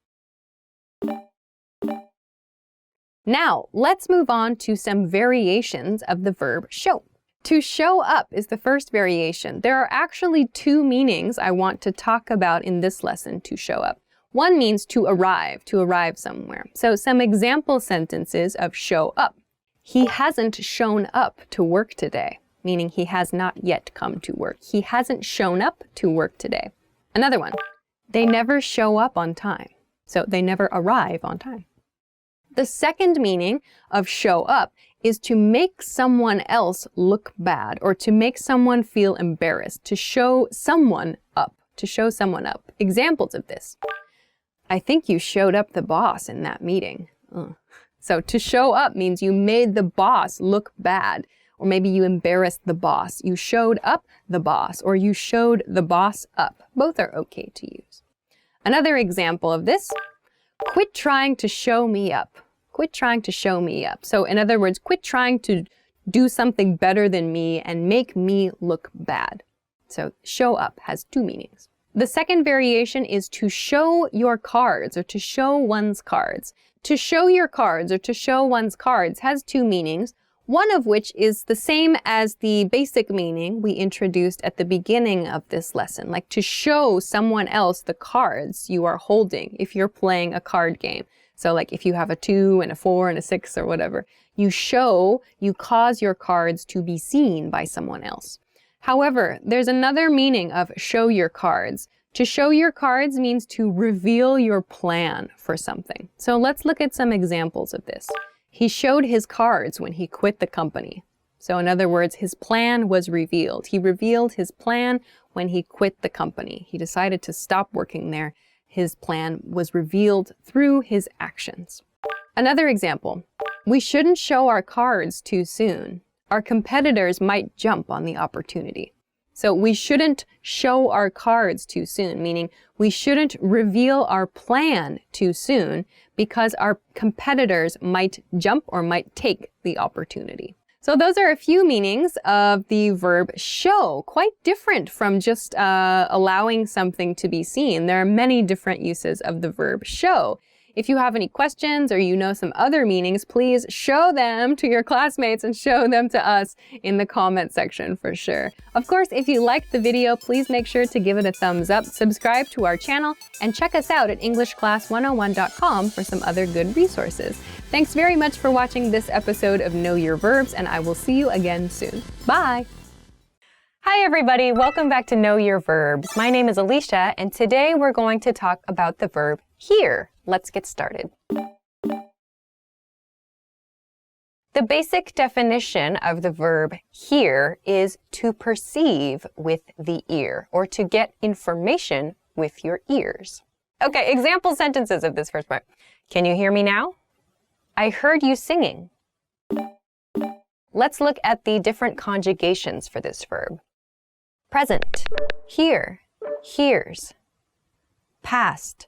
Now, let's move on to some variations of the verb show. To show up is the first variation. There are actually 2 meanings I want to talk about in this lesson, to show up. One means to arrive somewhere. So some example sentences of show up. He hasn't shown up to work today, meaning he has not yet come to work. He hasn't shown up to work today. Another one, they never show up on time. So they never arrive on time. The second meaning of show up is to make someone else look bad or to make someone feel embarrassed, to show someone up, Examples of this. I think you showed up the boss in that meeting. So to show up means you made the boss look bad, or maybe you embarrassed the boss. You showed up the boss, or you showed the boss up. Both are okay to use. Another example of this, quit trying to show me up. Quit trying to show me up. So in other words, quit trying to do something better than me and make me look bad. So show up has 2 meanings. The second variation is to show your cards or to show one's cards. To show your cards or to show one's cards has 2 meanings, one of which is the same as the basic meaning we introduced at the beginning of this lesson, like to show someone else the cards you are holding if you're playing a card game. So like if you have a 2 and a 4 and a 6 or whatever, you cause your cards to be seen by someone else. However, there's another meaning of show your cards. To show your cards means to reveal your plan for something. So let's look at some examples of this. He showed his cards when he quit the company. So in other words, his plan was revealed. He revealed his plan when he quit the company. He decided to stop working there. His plan was revealed through his actions. Another example, we shouldn't show our cards too soon. Our competitors might jump on the opportunity. So we shouldn't show our cards too soon, meaning we shouldn't reveal our plan too soon because our competitors might jump or might take the opportunity. So those are a few meanings of the verb show, quite different from just allowing something to be seen. There are many different uses of the verb show. If you have any questions or you know some other meanings, please show them to your classmates and show them to us in the comment section for sure. Of course, if you liked the video, please make sure to give it a thumbs up, subscribe to our channel, and check us out at EnglishClass101.com for some other good resources. Thanks very much for watching this episode of Know Your Verbs, and I will see you again soon. Bye! Hi everybody, welcome back to Know Your Verbs. My name is Alicia, and today we're going to talk about the verb hear. Let's get started. The basic definition of the verb hear is to perceive with the ear, or to get information with your ears. Okay, example sentences of this first part. Can you hear me now? I heard you singing. Let's look at the different conjugations for this verb. Present, hear, hears. Past,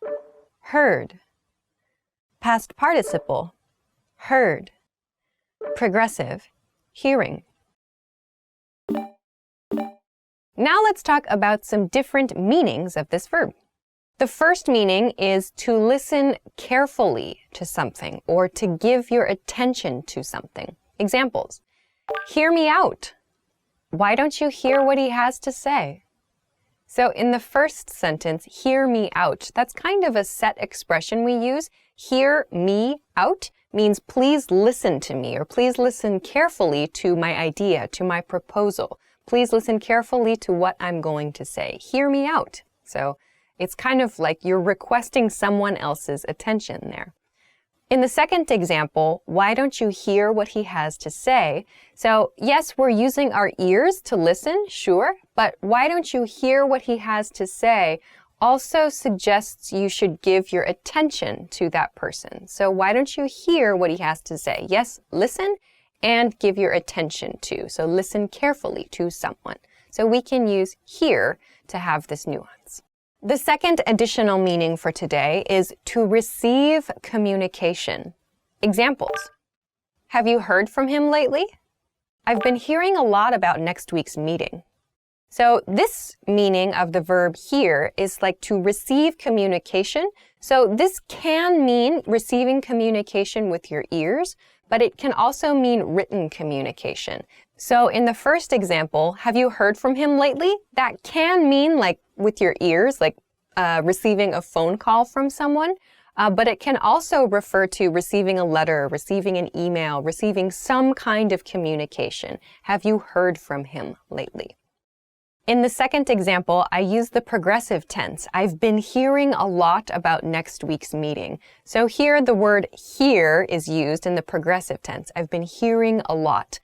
heard. Past participle, heard. Progressive, hearing. Now let's talk about some different meanings of this verb. The first meaning is to listen carefully to something or to give your attention to something. Examples. Hear me out. Why don't you hear what he has to say? So in the first sentence, hear me out, that's kind of a set expression we use. Hear me out means please listen to me, or please listen carefully to my idea, to my proposal. Please listen carefully to what I'm going to say. Hear me out. So it's kind of like you're requesting someone else's attention there. In the second example, why don't you hear what he has to say? So yes, we're using our ears to listen, sure, but why don't you hear what he has to say also suggests you should give your attention to that person. So why don't you hear what he has to say? Yes, listen and give your attention to. So listen carefully to someone. So we can use hear to have this nuance. The second additional meaning for today is to receive communication. Examples. Have you heard from him lately? I've been hearing a lot about next week's meeting. So this meaning of the verb hear is like to receive communication. So this can mean receiving communication with your ears, but it can also mean written communication. So in the first example, have you heard from him lately? That can mean like with your ears, like receiving a phone call from someone, but it can also refer to receiving a letter, receiving an email, receiving some kind of communication. Have you heard from him lately? In the second example, I use the progressive tense. I've been hearing a lot about next week's meeting. So here the word hear is used in the progressive tense. I've been hearing a lot.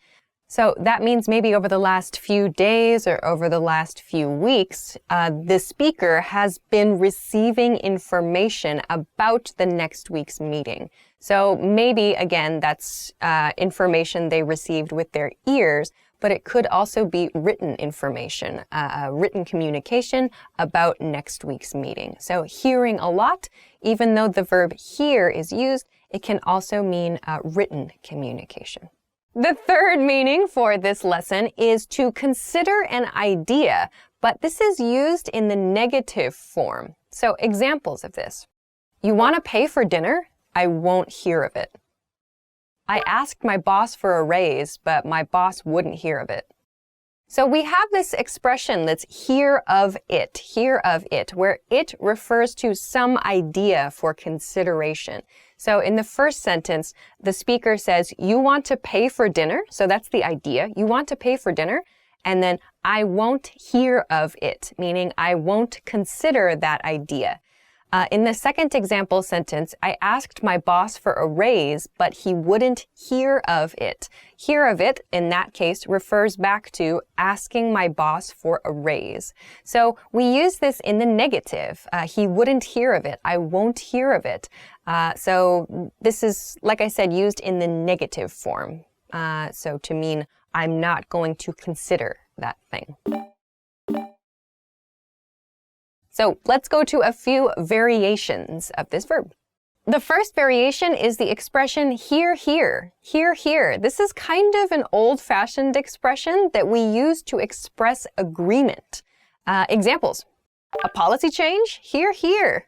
So that means maybe over the last few days or over the last few weeks, the speaker has been receiving information about the next week's meeting. So maybe, again, that's information they received with their ears, but it could also be written information, written communication about next week's meeting. So hearing a lot, even though the verb hear is used, it can also mean written communication. The third meaning for this lesson is to consider an idea, but this is used in the negative form. So examples of this. You want to pay for dinner? I won't hear of it. I asked my boss for a raise, but my boss wouldn't hear of it. So we have this expression that's hear of it, where it refers to some idea for consideration. So in the first sentence, the speaker says, you want to pay for dinner? So that's the idea. You want to pay for dinner? And then I won't hear of it, meaning I won't consider that idea. In the second example sentence, I asked my boss for a raise, but he wouldn't hear of it. Hear of it, in that case, refers back to asking my boss for a raise. So we use this in the negative. He wouldn't hear of it. I won't hear of it. So this is, like I said, used in the negative form. So to mean I'm not going to consider that thing. So let's go to a few variations of this verb. The first variation is the expression hear, hear, hear, hear. This is kind of an old-fashioned expression that we use to express agreement. Examples. A policy change? Hear, hear.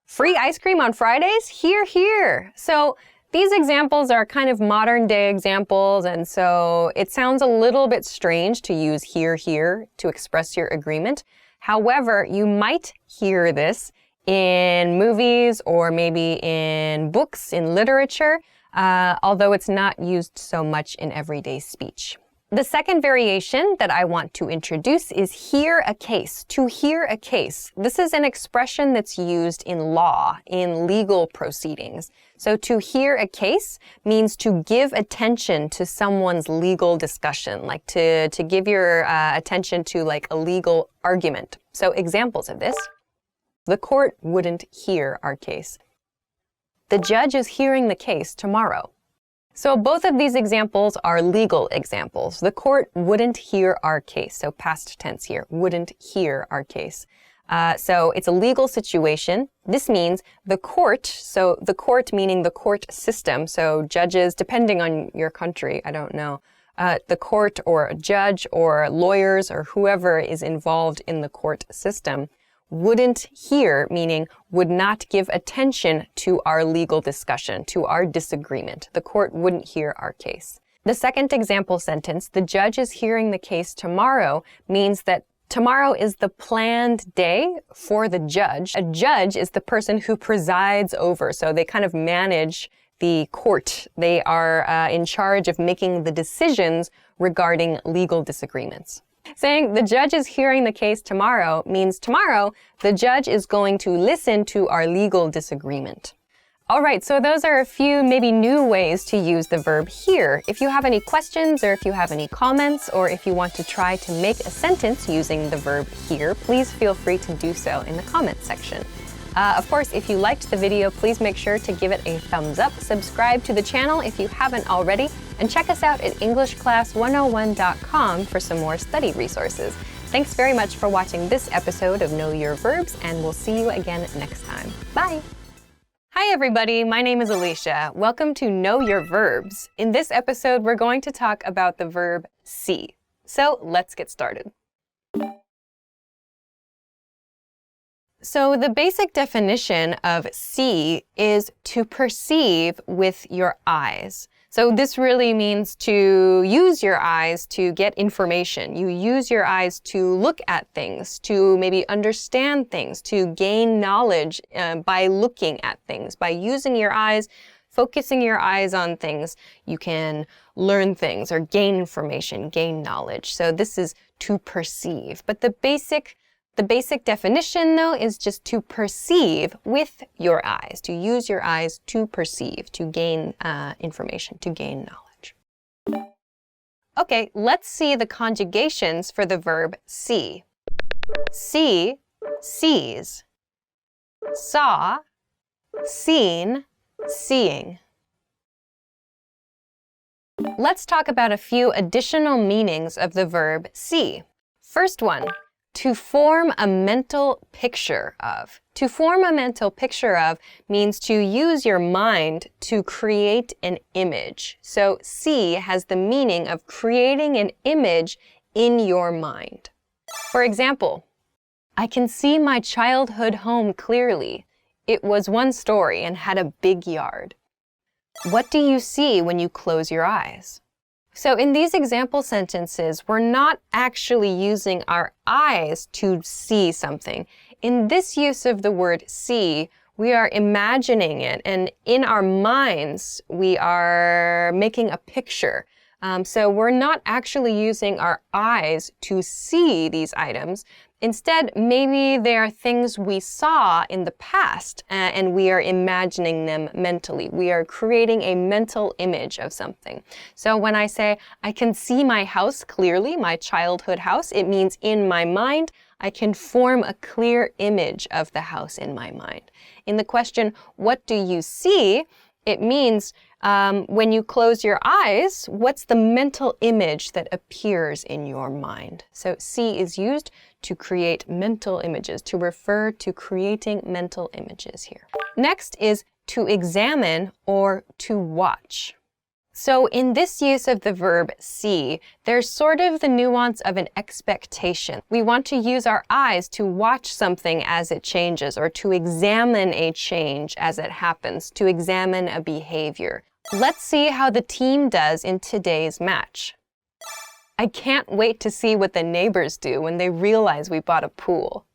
Free ice cream on Fridays? Hear, hear. So these examples are kind of modern-day examples, and so it sounds a little bit strange to use hear, hear to express your agreement. However, you might hear this in movies or maybe in books, in literature, although it's not used so much in everyday speech. The second variation that I want to introduce is hear a case, to hear a case. This is an expression that's used in law, in legal proceedings. So to hear a case means to give attention to someone's legal discussion, like to give your attention to like a legal argument. So examples of this. The court wouldn't hear our case. The judge is hearing the case tomorrow. So both of these examples are legal examples. The court wouldn't hear our case. So past tense here, wouldn't hear our case. So it's a legal situation. This means the court, so the court meaning the court system, so judges, depending on your country, I don't know, the court or a judge or lawyers or whoever is involved in the court system wouldn't hear, meaning would not give attention to our legal discussion, to our disagreement. The court wouldn't hear our case. The second example sentence, the judge is hearing the case tomorrow, means that tomorrow is the planned day for the judge. A judge is the person who presides over, so they kind of manage the court. They are in charge of making the decisions regarding legal disagreements. Saying the judge is hearing the case tomorrow means tomorrow the judge is going to listen to our legal disagreement. All right, so those are a few maybe new ways to use the verb hear. If you have any questions or if you have any comments or if you want to try to make a sentence using the verb hear, please feel free to do so in the comments section. Of course, if you liked the video, please make sure to give it a thumbs up, subscribe to the channel if you haven't already, and check us out at EnglishClass101.com for some more study resources. Thanks very much for watching this episode of Know Your Verbs, and we'll see you again next time. Bye! Hi everybody, my name is Alicia. Welcome to Know Your Verbs. In this episode, we're going to talk about the verb see. So let's get started. So the basic definition of see is to perceive with your eyes. So this really means to use your eyes to get information. You use your eyes to look at things, to maybe understand things, to gain knowledge by looking at things. By using your eyes, focusing your eyes on things, you can learn things or gain information, gain knowledge. So this is to perceive. But the basic definition, though, is just to perceive with your eyes, to use your eyes to perceive, to gain information, to gain knowledge. Okay, let's see the conjugations for the verb see. See, sees. Saw, seen, seeing. Let's talk about a few additional meanings of the verb see. First one. To form a mental picture of. To form a mental picture of means to use your mind to create an image. So see has the meaning of creating an image in your mind. For example, I can see my childhood home clearly. It was one story and had a big yard. What do you see when you close your eyes? So in these example sentences, we're not actually using our eyes to see something. In this use of the word see, we are imagining it, and in our minds, we are making a picture So we're not actually using our eyes to see these items. Instead, maybe they are things we saw in the past and we are imagining them mentally. We are creating a mental image of something. So when I say, I can see my house clearly, my childhood house, it means in my mind, I can form a clear image of the house in my mind. In the question, what do you see? It means when you close your eyes, what's the mental image that appears in your mind? So see is used to create mental images, to refer to creating mental images here. Next is to examine or to watch. So in this use of the verb see, there's sort of the nuance of an expectation. We want to use our eyes to watch something as it changes, or to examine a change as it happens, to examine a behavior. Let's see how the team does in today's match. I can't wait to see what the neighbors do when they realize we bought a pool.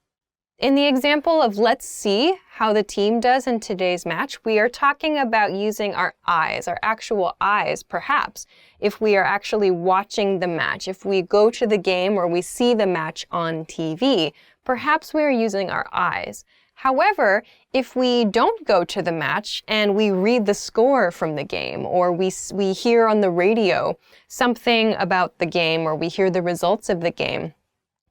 In the example of let's see how the team does in today's match, we are talking about using our eyes, our actual eyes, perhaps, if we are actually watching the match. If we go to the game or we see the match on TV, perhaps we are using our eyes. However, if we don't go to the match and we read the score from the game, or we hear on the radio something about the game, or we hear the results of the game,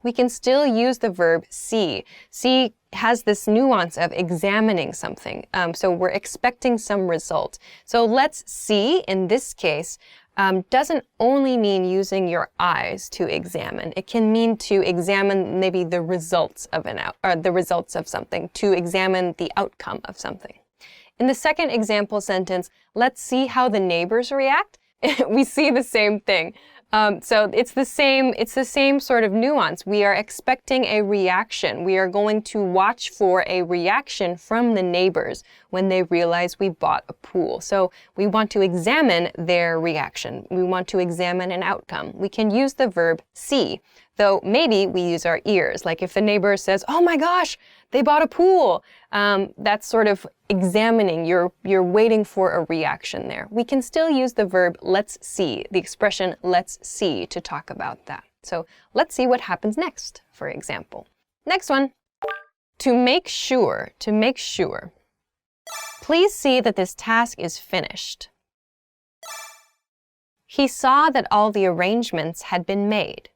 we can still use the verb see. See has this nuance of examining something. So we're expecting some result. So let's see, in this case, doesn't only mean using your eyes to examine. It can mean to examine maybe the results of the results of something, to examine the outcome of something. In the second example sentence, let's see how the neighbors react. We see the same thing. So it's the same sort of nuance. We are expecting a reaction. We are going to watch for a reaction from the neighbors when they realize we bought a pool. So we want to examine their reaction. We want to examine an outcome. We can use the verb see, though maybe we use our ears. Like if the neighbor says, oh my gosh, they bought a pool. That's sort of examining. You're waiting for a reaction there. We can still use the verb let's see, the expression let's see, to talk about that. So let's see what happens next, for example. Next one, to make sure, to make sure. Please see that this task is finished. He saw that all the arrangements had been made.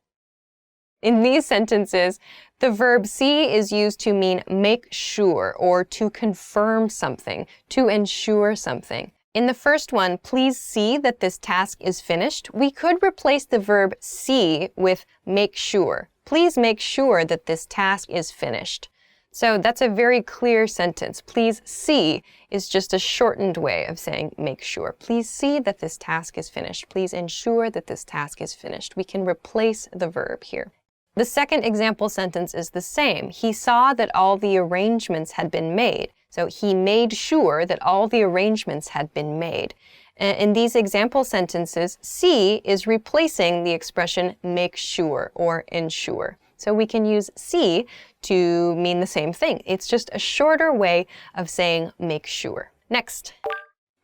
In these sentences, the verb see is used to mean make sure or to confirm something, to ensure something. In the first one, please see that this task is finished, we could replace the verb see with make sure. Please make sure that this task is finished. So that's a very clear sentence. Please see is just a shortened way of saying make sure. Please see that this task is finished. Please ensure that this task is finished. We can replace the verb here. The second example sentence is the same. He saw that all the arrangements had been made. So he made sure that all the arrangements had been made. In these example sentences, see is replacing the expression make sure or ensure. So we can use see to mean the same thing. It's just a shorter way of saying make sure. Next,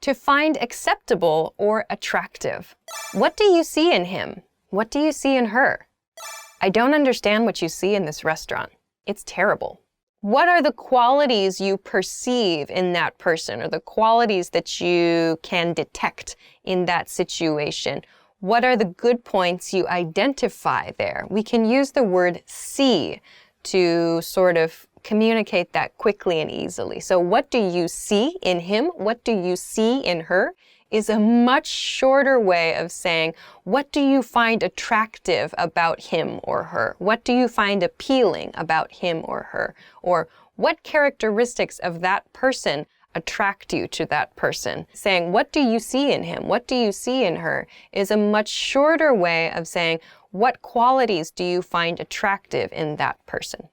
to find acceptable or attractive. What do you see in him? What do you see in her? I don't understand what you see in this restaurant. It's terrible. What are the qualities you perceive in that person, or the qualities that you can detect in that situation? What are the good points you identify there? We can use the word see to sort of communicate that quickly and easily. So what do you see in him? What do you see in her? Is a much shorter way of saying, what do you find attractive about him or her? What do you find appealing about him or her? Or what characteristics of that person attract you to that person? Saying, what do you see in him? What do you see in her? Is a much shorter way of saying, what qualities do you find attractive in that person?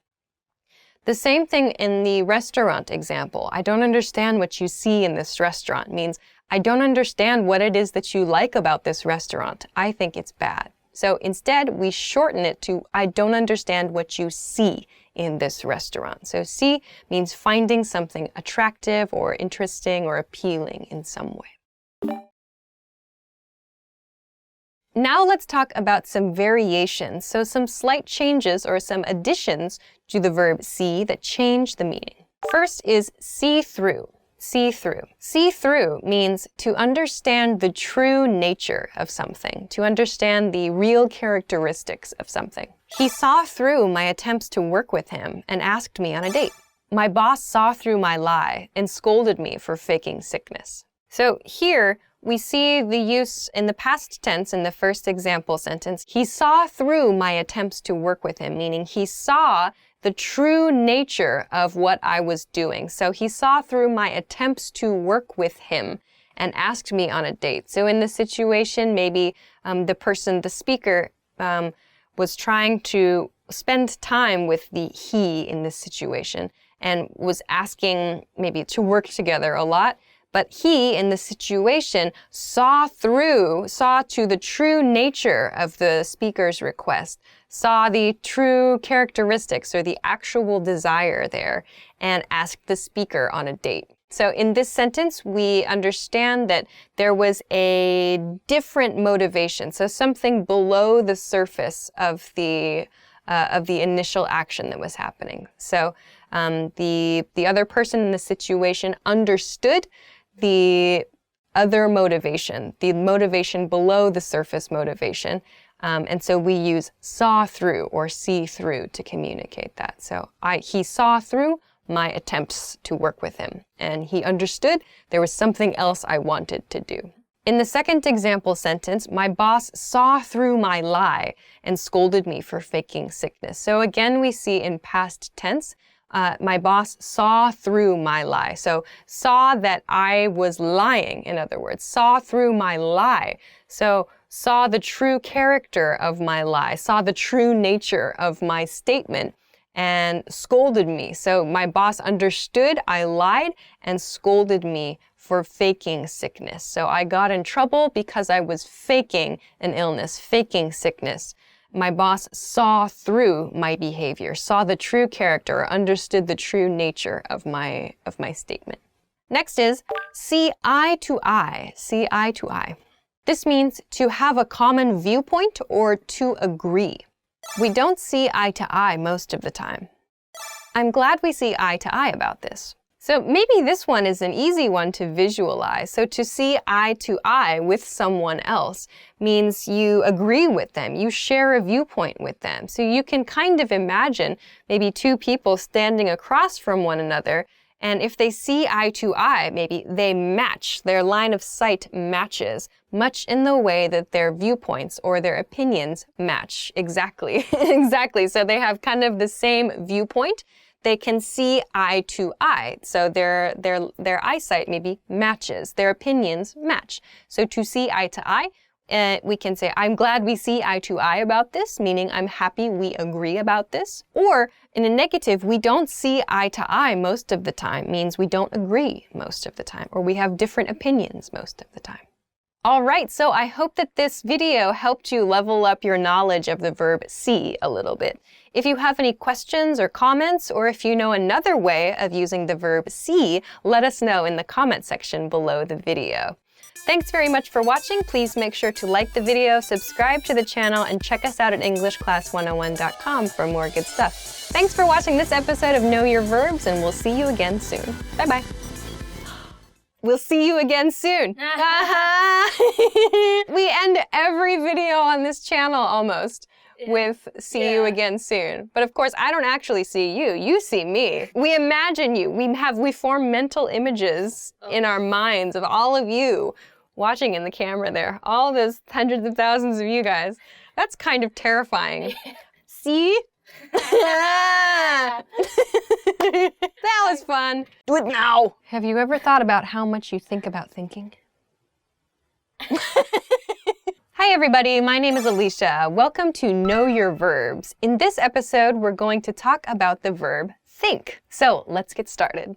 The same thing in the restaurant example. I don't understand what you see in this restaurant means I don't understand what it is that you like about this restaurant. I think it's bad. So instead, we shorten it to I don't understand what you see in this restaurant. So see means finding something attractive or interesting or appealing in some way. Now let's talk about some variations, so some slight changes or some additions to the verb see that change the meaning. First is see through. See through. See through means to understand the true nature of something, to understand the real characteristics of something. He saw through my attempts to work with him and asked me on a date. My boss saw through my lie and scolded me for faking sickness. So here we see the use in the past tense in the first example sentence. He saw through my attempts to work with him, meaning he saw the true nature of what I was doing. So he saw through my attempts to work with him and asked me on a date. So in this situation, maybe the speaker, was trying to spend time with the he in this situation and was asking maybe to work together a lot. But he, in the situation, saw to the true nature of the speaker's request, saw the true characteristics or the actual desire there, and asked the speaker on a date. So in this sentence, we understand that there was a different motivation, so something below the surface of the initial action that was happening. So the other person in the situation understood the other motivation, the motivation below the surface motivation. And so we use saw through or see through to communicate that. So he saw through my attempts to work with him, and he understood there was something else I wanted to do. In the second example sentence, my boss saw through my lie and scolded me for faking sickness. So again, we see in past tense, my boss saw through my lie. So saw that I was lying, in other words, saw through my lie. So saw the true character of my lie, saw the true nature of my statement, and scolded me. So my boss understood I lied and scolded me for faking sickness. So I got in trouble because I was faking an illness, faking sickness. My boss saw through my behavior, saw the true character, understood the true nature of my statement. Next is see eye to eye, see eye to eye. This means to have a common viewpoint or to agree. We don't see eye to eye most of the time. I'm glad we see eye to eye about this. So maybe this one is an easy one to visualize. So to see eye to eye with someone else means you agree with them, you share a viewpoint with them. So you can kind of imagine maybe two people standing across from one another, and if they see eye to eye, maybe they match, their line of sight matches, much in the way that their viewpoints or their opinions match. Exactly, exactly. So they have kind of the same viewpoint. They can see eye to eye. So their eyesight maybe matches, their opinions match. So to see eye to eye, we can say, I'm glad we see eye to eye about this, meaning I'm happy we agree about this. Or in a negative, we don't see eye to eye most of the time, means we don't agree most of the time, or we have different opinions most of the time. All right, so I hope that this video helped you level up your knowledge of the verb see a little bit. If you have any questions or comments, or if you know another way of using the verb see, let us know in the comment section below the video. Thanks very much for watching. Please make sure to like the video, subscribe to the channel, and check us out at EnglishClass101.com for more good stuff. Thanks for watching this episode of Know Your Verbs, and we'll see you again soon. Bye-bye. We'll see you again soon. We end every video on this channel almost with see you again soon. But of course, I don't actually see you. You see me. We imagine you. We form mental images in our minds of all of you watching in the camera there. All those hundreds of thousands of you guys. That's kind of terrifying. See? That was fun. Do it now. Have you ever thought about how much you think about thinking? Hi everybody, my name is Alicia. Welcome to Know Your Verbs. In this episode, we're going to talk about the verb think. So let's get started.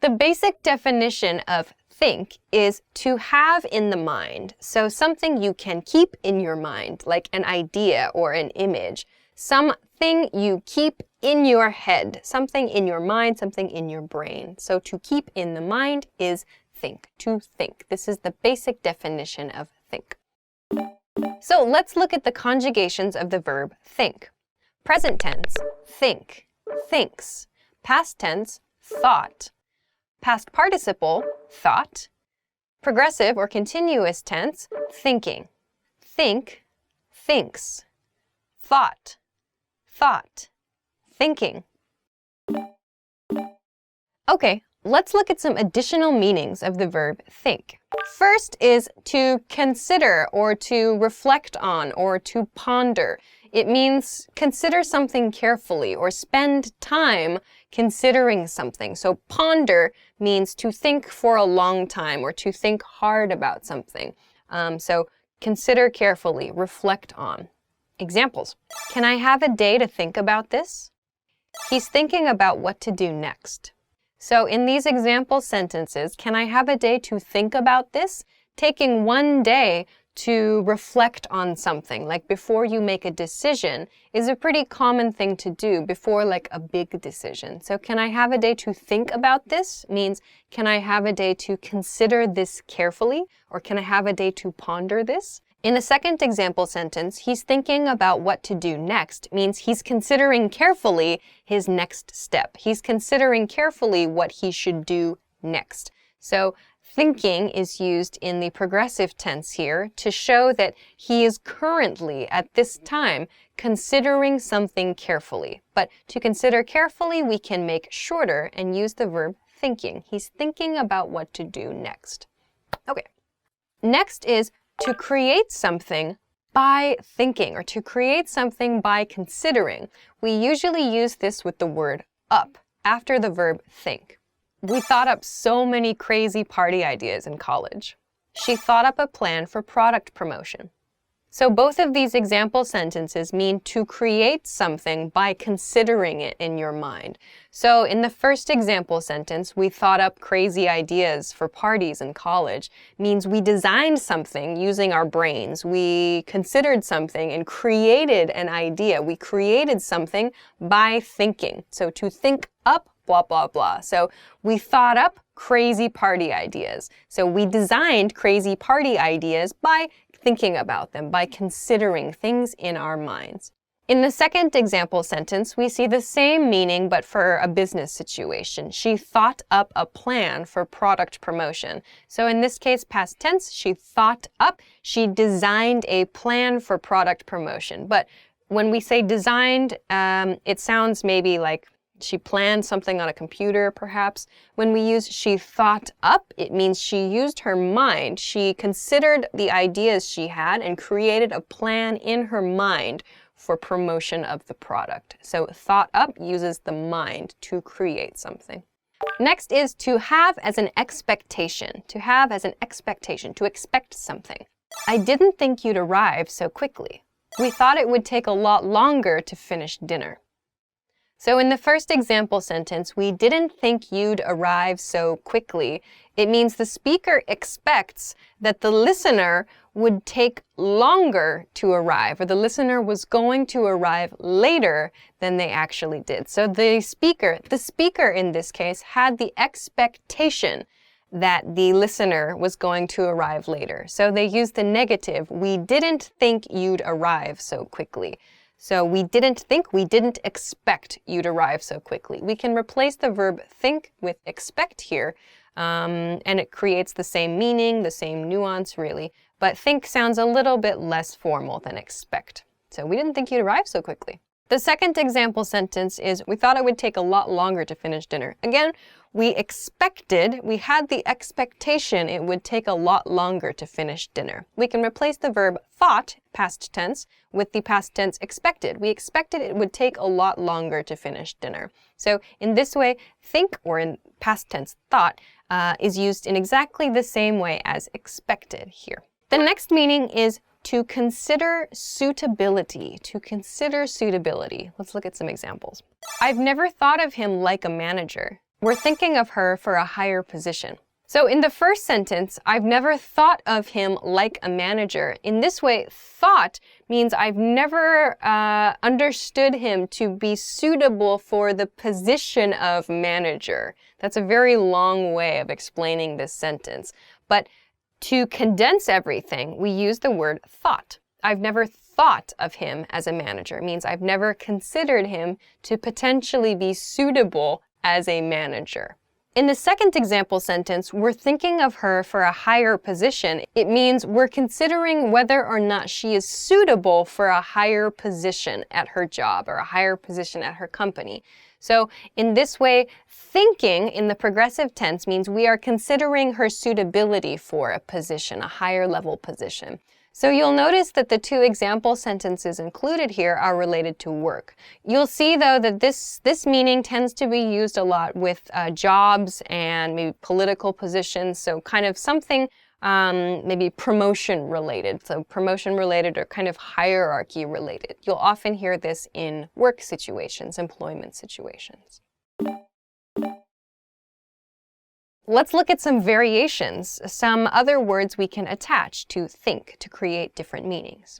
The basic definition of think is to have in the mind. So something you can keep in your mind, like an idea or an image. Something you keep in your head, something in your mind, something in your brain. So to keep in the mind is think, to think. This is the basic definition of think. So let's look at the conjugations of the verb think. Present tense, think, thinks. Past tense, thought. Past participle, thought. Progressive or continuous tense, thinking. Think, thinks. Thought, thought, thinking. Okay, let's look at some additional meanings of the verb think. First is to consider or to reflect on or to ponder. It means consider something carefully or spend time considering something. So ponder means to think for a long time or to think hard about something. So consider carefully, reflect on. Examples. Can I have a day to think about this? He's thinking about what to do next. So in these example sentences, can I have a day to think about this? Taking one day to reflect on something, like before you make a decision, is a pretty common thing to do before like a big decision. So can I have a day to think about this means, can I have a day to consider this carefully? Or can I have a day to ponder this? In the second example sentence, he's thinking about what to do next means he's considering carefully his next step. He's considering carefully what he should do next. So thinking is used in the progressive tense here to show that he is currently, at this time, considering something carefully. But to consider carefully, we can make shorter and use the verb thinking. He's thinking about what to do next. Okay. Next is to create something by thinking, or to create something by considering. We usually use this with the word up after the verb think. We thought up so many crazy party ideas in college. She thought up a plan for product promotion. So both of these example sentences mean to create something by considering it in your mind. So in the first example sentence, we thought up crazy ideas for parties in college, means we designed something using our brains. We considered something and created an idea. We created something by thinking. So to think up, blah, blah, blah. So we thought up crazy party ideas. So we designed crazy party ideas by thinking about them, by considering things in our minds. In the second example sentence, we see the same meaning but for a business situation. She thought up a plan for product promotion. So in this case, past tense, she thought up, she designed a plan for product promotion. But when we say designed, it sounds maybe like she planned something on a computer, perhaps. When we use she thought up, it means she used her mind. She considered the ideas she had and created a plan in her mind for promotion of the product. So thought up uses the mind to create something. Next is to have as an expectation. To have as an expectation, to expect something. I didn't think you'd arrive so quickly. We thought it would take a lot longer to finish dinner. So in the first example sentence, we didn't think you'd arrive so quickly. It means the speaker expects that the listener would take longer to arrive, or the listener was going to arrive later than they actually did. So the speaker in this case had the expectation that the listener was going to arrive later. So they used the negative, we didn't think you'd arrive so quickly. So we didn't think, we didn't expect you'd arrive so quickly. We can replace the verb think with expect here, and it creates the same meaning, the same nuance really. But think sounds a little bit less formal than expect. So we didn't think you'd arrive so quickly. The second example sentence is, we thought it would take a lot longer to finish dinner. Again, we had the expectation it would take a lot longer to finish dinner. We can replace the verb thought, past tense, with the past tense expected. We expected it would take a lot longer to finish dinner. So in this way, think, or in past tense thought, is used in exactly the same way as expected here. The next meaning is to consider suitability. To consider suitability. Let's look at some examples. I've never thought of him like a manager. We're thinking of her for a higher position. So in the first sentence, I've never thought of him like a manager. In this way, thought means I've never understood him to be suitable for the position of manager. That's a very long way of explaining this sentence. But to condense everything, we use the word thought. I've never thought of him as a manager. It means I've never considered him to potentially be suitable as a manager. In the second example sentence, we're thinking of her for a higher position. It means we're considering whether or not she is suitable for a higher position at her job or a higher position at her company. So in this way, thinking in the progressive tense means we are considering her suitability for a position, a higher level position. So you'll notice that the two example sentences included here are related to work. You'll see, though, that this meaning tends to be used a lot with jobs and maybe political positions, so kind of something maybe promotion related. So promotion related or kind of hierarchy related. You'll often hear this in work situations, employment situations. Let's look at some variations, some other words we can attach to think to create different meanings.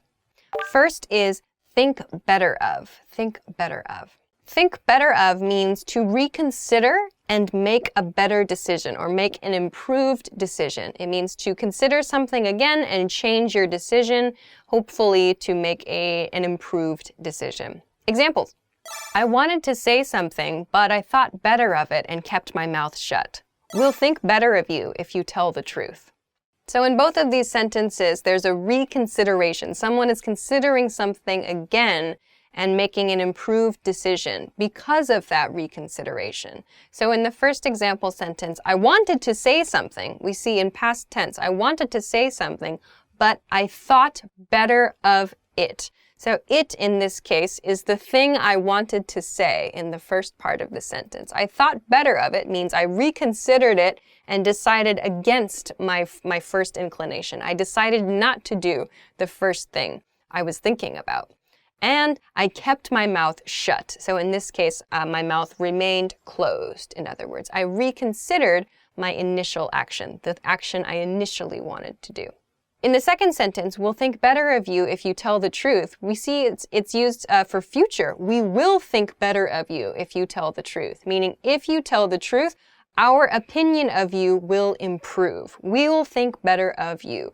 First is think better of. Think better of. Think better of means to reconsider and make a better decision or make an improved decision. It means to consider something again and change your decision, hopefully to make an improved decision. Examples. I wanted to say something, but I thought better of it and kept my mouth shut. We'll think better of you if you tell the truth. So in both of these sentences, there's a reconsideration. Someone is considering something again and making an improved decision because of that reconsideration. So in the first example sentence, I wanted to say something. We see in past tense, I wanted to say something, but I thought better of it. So it, in this case, is the thing I wanted to say in the first part of the sentence. I thought better of it means I reconsidered it and decided against my first inclination. I decided not to do the first thing I was thinking about. And I kept my mouth shut. So in this case, my mouth remained closed. In other words, I reconsidered my initial action, the action I initially wanted to do. In the second sentence, we'll think better of you if you tell the truth. We see it's used for future. We will think better of you if you tell the truth, meaning if you tell the truth, our opinion of you will improve. We will think better of you.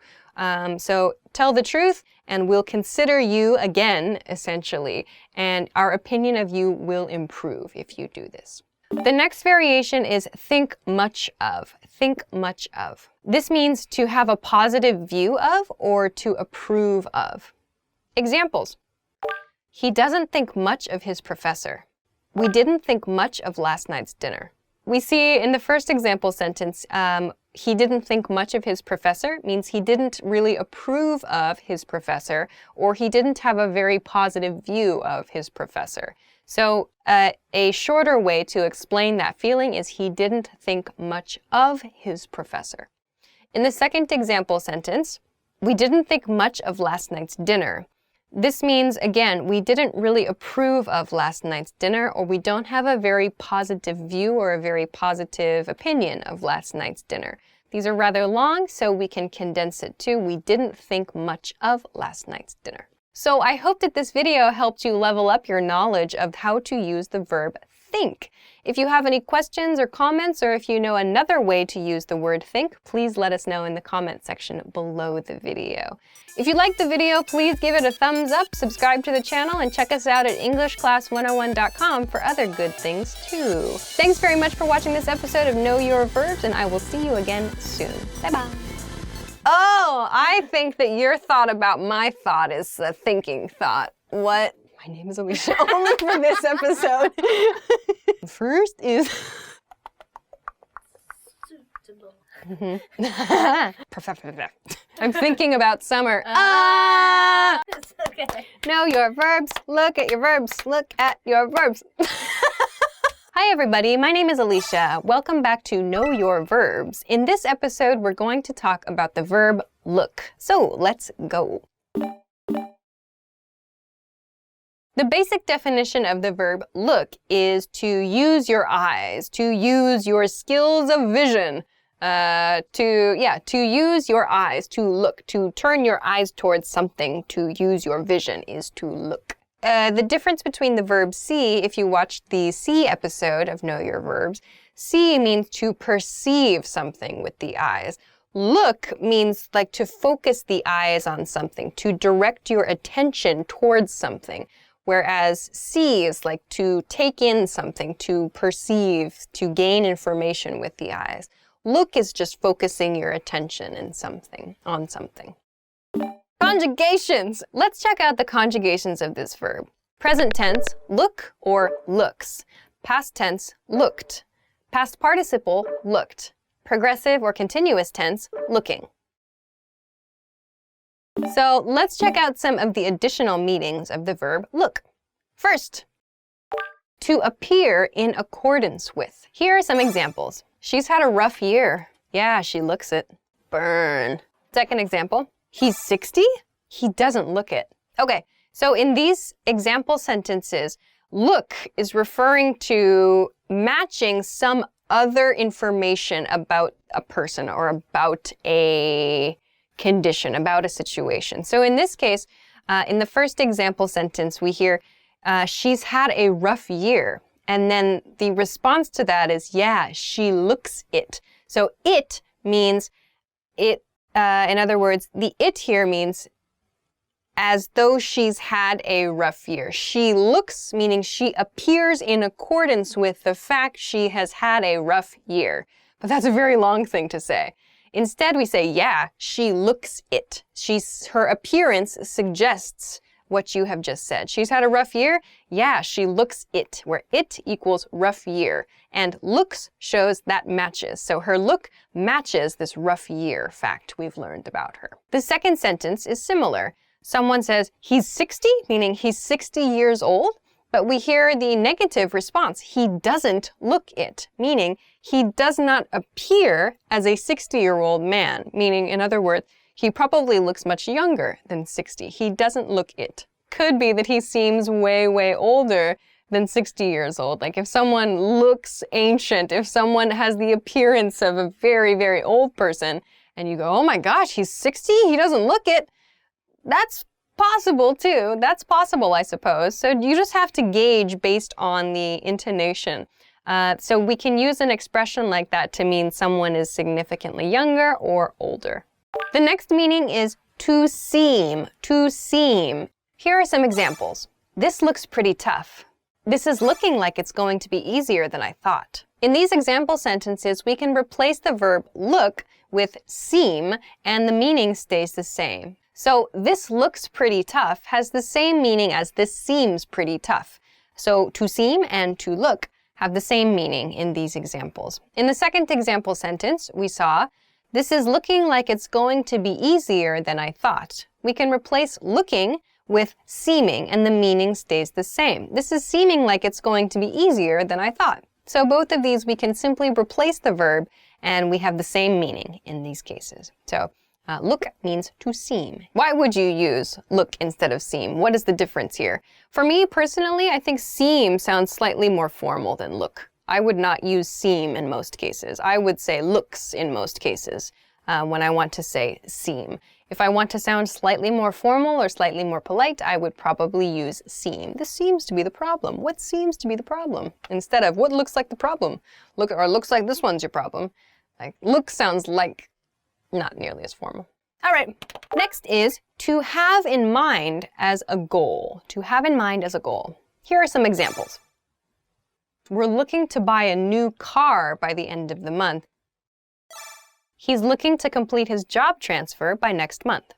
So tell the truth and we'll consider you again, essentially, and our opinion of you will improve if you do this. The next variation is think much of. Think much of. This means to have a positive view of or to approve of. Examples. He doesn't think much of his professor. We didn't think much of last night's dinner. We see in the first example sentence, he didn't think much of his professor means he didn't really approve of his professor, or he didn't have a very positive view of his professor. So a shorter way to explain that feeling is he didn't think much of his professor. In the second example sentence, we didn't think much of last night's dinner. This means, again, we didn't really approve of last night's dinner, or we don't have a very positive view or a very positive opinion of last night's dinner. These are rather long, so we can condense it to we didn't think much of last night's dinner. So I hope that this video helped you level up your knowledge of how to use the verb think. If you have any questions or comments, or if you know another way to use the word think, please let us know in the comment section below the video. If you liked the video, please give it a thumbs up, subscribe to the channel, and check us out at EnglishClass101.com for other good things too. Thanks very much for watching this episode of Know Your Verbs, and I will see you again soon. Bye-bye. Oh, I think that your thought about my thought is a thinking thought. What? My name is Alicia, only for this episode. First is... I'm thinking about summer. It's okay. Know your verbs. Look at your verbs. Look at your verbs. Hi everybody, my name is Alicia. Welcome back to Know Your Verbs. In this episode, we're going to talk about the verb look. So let's go. The basic definition of the verb look is to use your eyes, to use your skills of vision. To use your eyes, to look, to turn your eyes towards something, to use your vision is to look. The difference between the verb see, if you watched the see episode of Know Your Verbs, see means to perceive something with the eyes. Look means like to focus the eyes on something, to direct your attention towards something. Whereas see is like to take in something, to perceive, to gain information with the eyes. Look is just focusing your attention on something. Conjugations. Let's check out the conjugations of this verb. Present tense, look or looks. Past tense, looked. Past participle, looked. Progressive or continuous tense, looking. So let's check out some of the additional meanings of the verb look. First, to appear in accordance with. Here are some examples. She's had a rough year. Yeah, she looks it. Burn. Second example, he's 60? He doesn't look it. Okay, so in these example sentences, look is referring to matching some other information about a person or about a condition, about a situation. So in this case, in the first example sentence, we hear, she's had a rough year. And then the response to that is, yeah, she looks it. So it means it, in other words, the it here means as though she's had a rough year. She looks, meaning she appears in accordance with the fact she has had a rough year. But that's a very long thing to say. Instead, we say, yeah, she looks it. Her appearance suggests what you have just said. She's had a rough year? Yeah, she looks it, where it equals rough year. And looks shows that matches. So her look matches this rough year fact we've learned about her. The second sentence is similar. Someone says, he's 60, meaning he's 60 years old. But we hear the negative response, he doesn't look it, meaning he does not appear as a 60-year-old man, meaning, in other words, he probably looks much younger than 60. He doesn't look it. Could be that he seems way, way older than 60 years old. Like if someone looks ancient, if someone has the appearance of a very, very old person, and you go, oh my gosh, he's 60? He doesn't look it. That's possible too. That's possible, I suppose. So you just have to gauge based on the intonation. So we can use an expression like that to mean someone is significantly younger or older. The next meaning is to seem, to seem. Here are some examples. This looks pretty tough. This is looking like it's going to be easier than I thought. In these example sentences, we can replace the verb look with seem, and the meaning stays the same. So this looks pretty tough has the same meaning as this seems pretty tough. So to seem and to look have the same meaning in these examples. In the second example sentence, we saw, this is looking like it's going to be easier than I thought. We can replace looking with seeming, and the meaning stays the same. This is seeming like it's going to be easier than I thought. So both of these, we can simply replace the verb, and we have the same meaning in these cases. So look means to seem. Why would you use look instead of seem? What is the difference here? For me personally, I think seem sounds slightly more formal than look. I would not use seem in most cases. I would say looks in most cases when I want to say seem. If I want to sound slightly more formal or slightly more polite, I would probably use seem. This seems to be the problem. What seems to be the problem? Instead of what looks like the problem? Or looks like this one's your problem. Like look sounds like not nearly as formal. All right, next is to have in mind as a goal. To have in mind as a goal. Here are some examples. We're looking to buy a new car by the end of the month. He's looking to complete his job transfer by next month.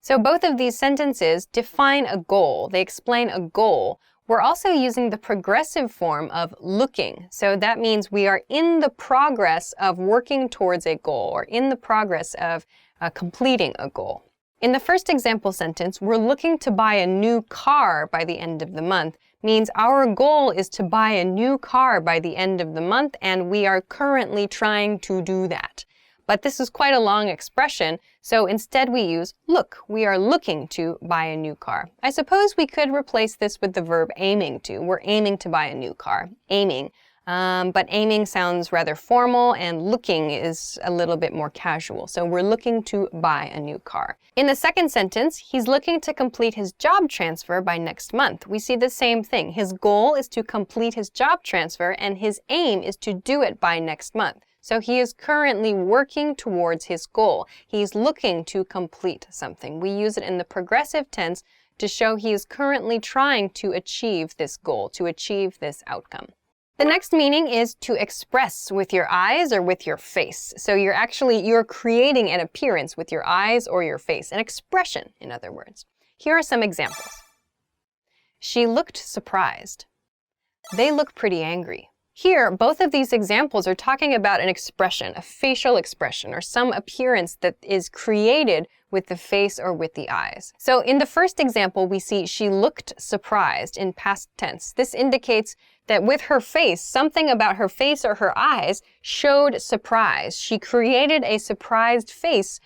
So both of these sentences define a goal. They explain a goal. We're also using the progressive form of looking. So that means we are in the progress of working towards a goal, or in the progress of completing a goal. In the first example sentence, we're looking to buy a new car by the end of the month, means our goal is to buy a new car by the end of the month, and we are currently trying to do that. But this is quite a long expression, so instead we use look. We are looking to buy a new car. I suppose we could replace this with the verb aiming to. We're aiming to buy a new car. Aiming But aiming sounds rather formal, and looking is a little bit more casual. So we're looking to buy a new car. In the second sentence, he's looking to complete his job transfer by next month. We see the same thing. His goal is to complete his job transfer, and his aim is to do it by next month. So he is currently working towards his goal. He's looking to complete something. We use it in the progressive tense to show he is currently trying to achieve this goal, to achieve this outcome. The next meaning is to express with your eyes or with your face. So you're creating an appearance with your eyes or your face, an expression, in other words. Here are some examples. She looked surprised. They look pretty angry. Here, both of these examples are talking about an expression, a facial expression, or some appearance that is created with the face or with the eyes. So in the first example, we see she looked surprised in past tense. This indicates that with her face, something about her face or her eyes showed surprise. She created a surprised face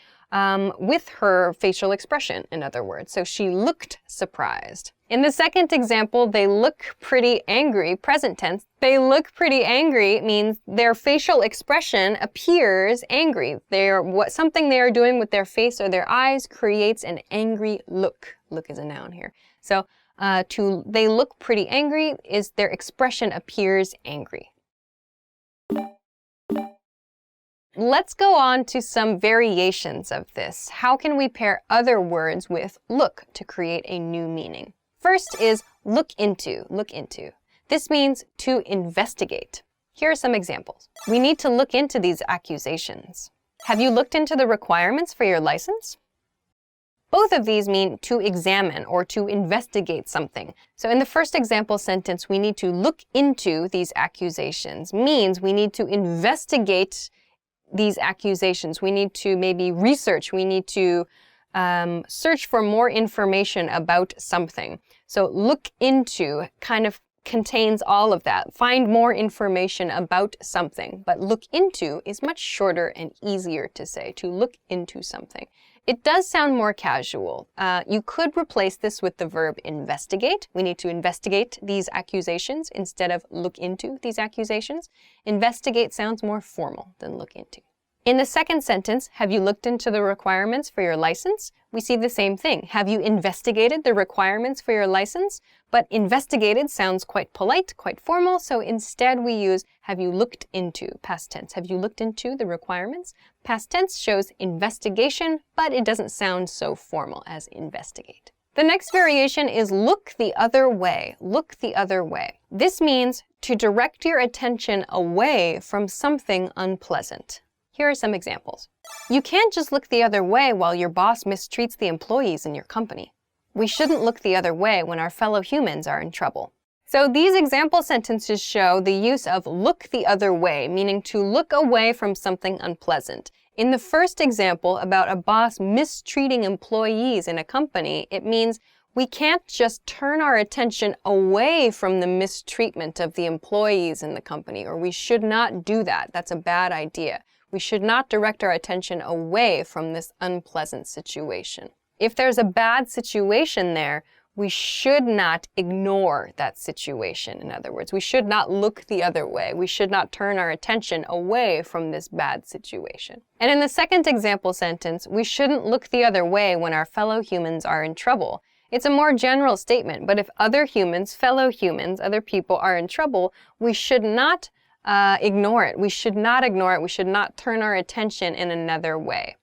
with her facial expression, in other words. So she looked surprised. In the second example, they look pretty angry, present tense. They look pretty angry means their facial expression appears angry. Something they are doing with their face or their eyes creates an angry look. Look is a noun here. So they look pretty angry is their expression appears angry. Let's go on to some variations of this. How can we pair other words with look to create a new meaning? First is look into, look into. This means to investigate. Here are some examples. We need to look into these accusations. Have you looked into the requirements for your license? Both of these mean to examine or to investigate something. So in the first example sentence, we need to look into these accusations. Means we need to investigate these accusations. We need to maybe research. We need to search for more information about something. So look into kind of contains all of that. Find more information about something. But look into is much shorter and easier to say, to look into something. It does sound more casual. You could replace this with the verb investigate. We need to investigate these accusations instead of look into these accusations. Investigate sounds more formal than look into. In the second sentence, have you looked into the requirements for your license? We see the same thing. Have you investigated the requirements for your license? But investigated sounds quite polite, quite formal, so instead we use have you looked into, past tense. Have you looked into the requirements? Past tense shows investigation, but it doesn't sound so formal as investigate. The next variation is look the other way. Look the other way. This means to direct your attention away from something unpleasant. Here are some examples. You can't just look the other way while your boss mistreats the employees in your company. We shouldn't look the other way when our fellow humans are in trouble. So these example sentences show the use of look the other way, meaning to look away from something unpleasant. In the first example about a boss mistreating employees in a company, it means we can't just turn our attention away from the mistreatment of the employees in the company, or we should not do that. That's a bad idea. We should not direct our attention away from this unpleasant situation. If there's a bad situation there, we should not ignore that situation. In other words, we should not look the other way. We should not turn our attention away from this bad situation. And in the second example sentence, we shouldn't look the other way when our fellow humans are in trouble. It's a more general statement, but if other humans, fellow humans, other people are in trouble, we should not ignore it. We should not ignore it. We should not turn our attention in another way.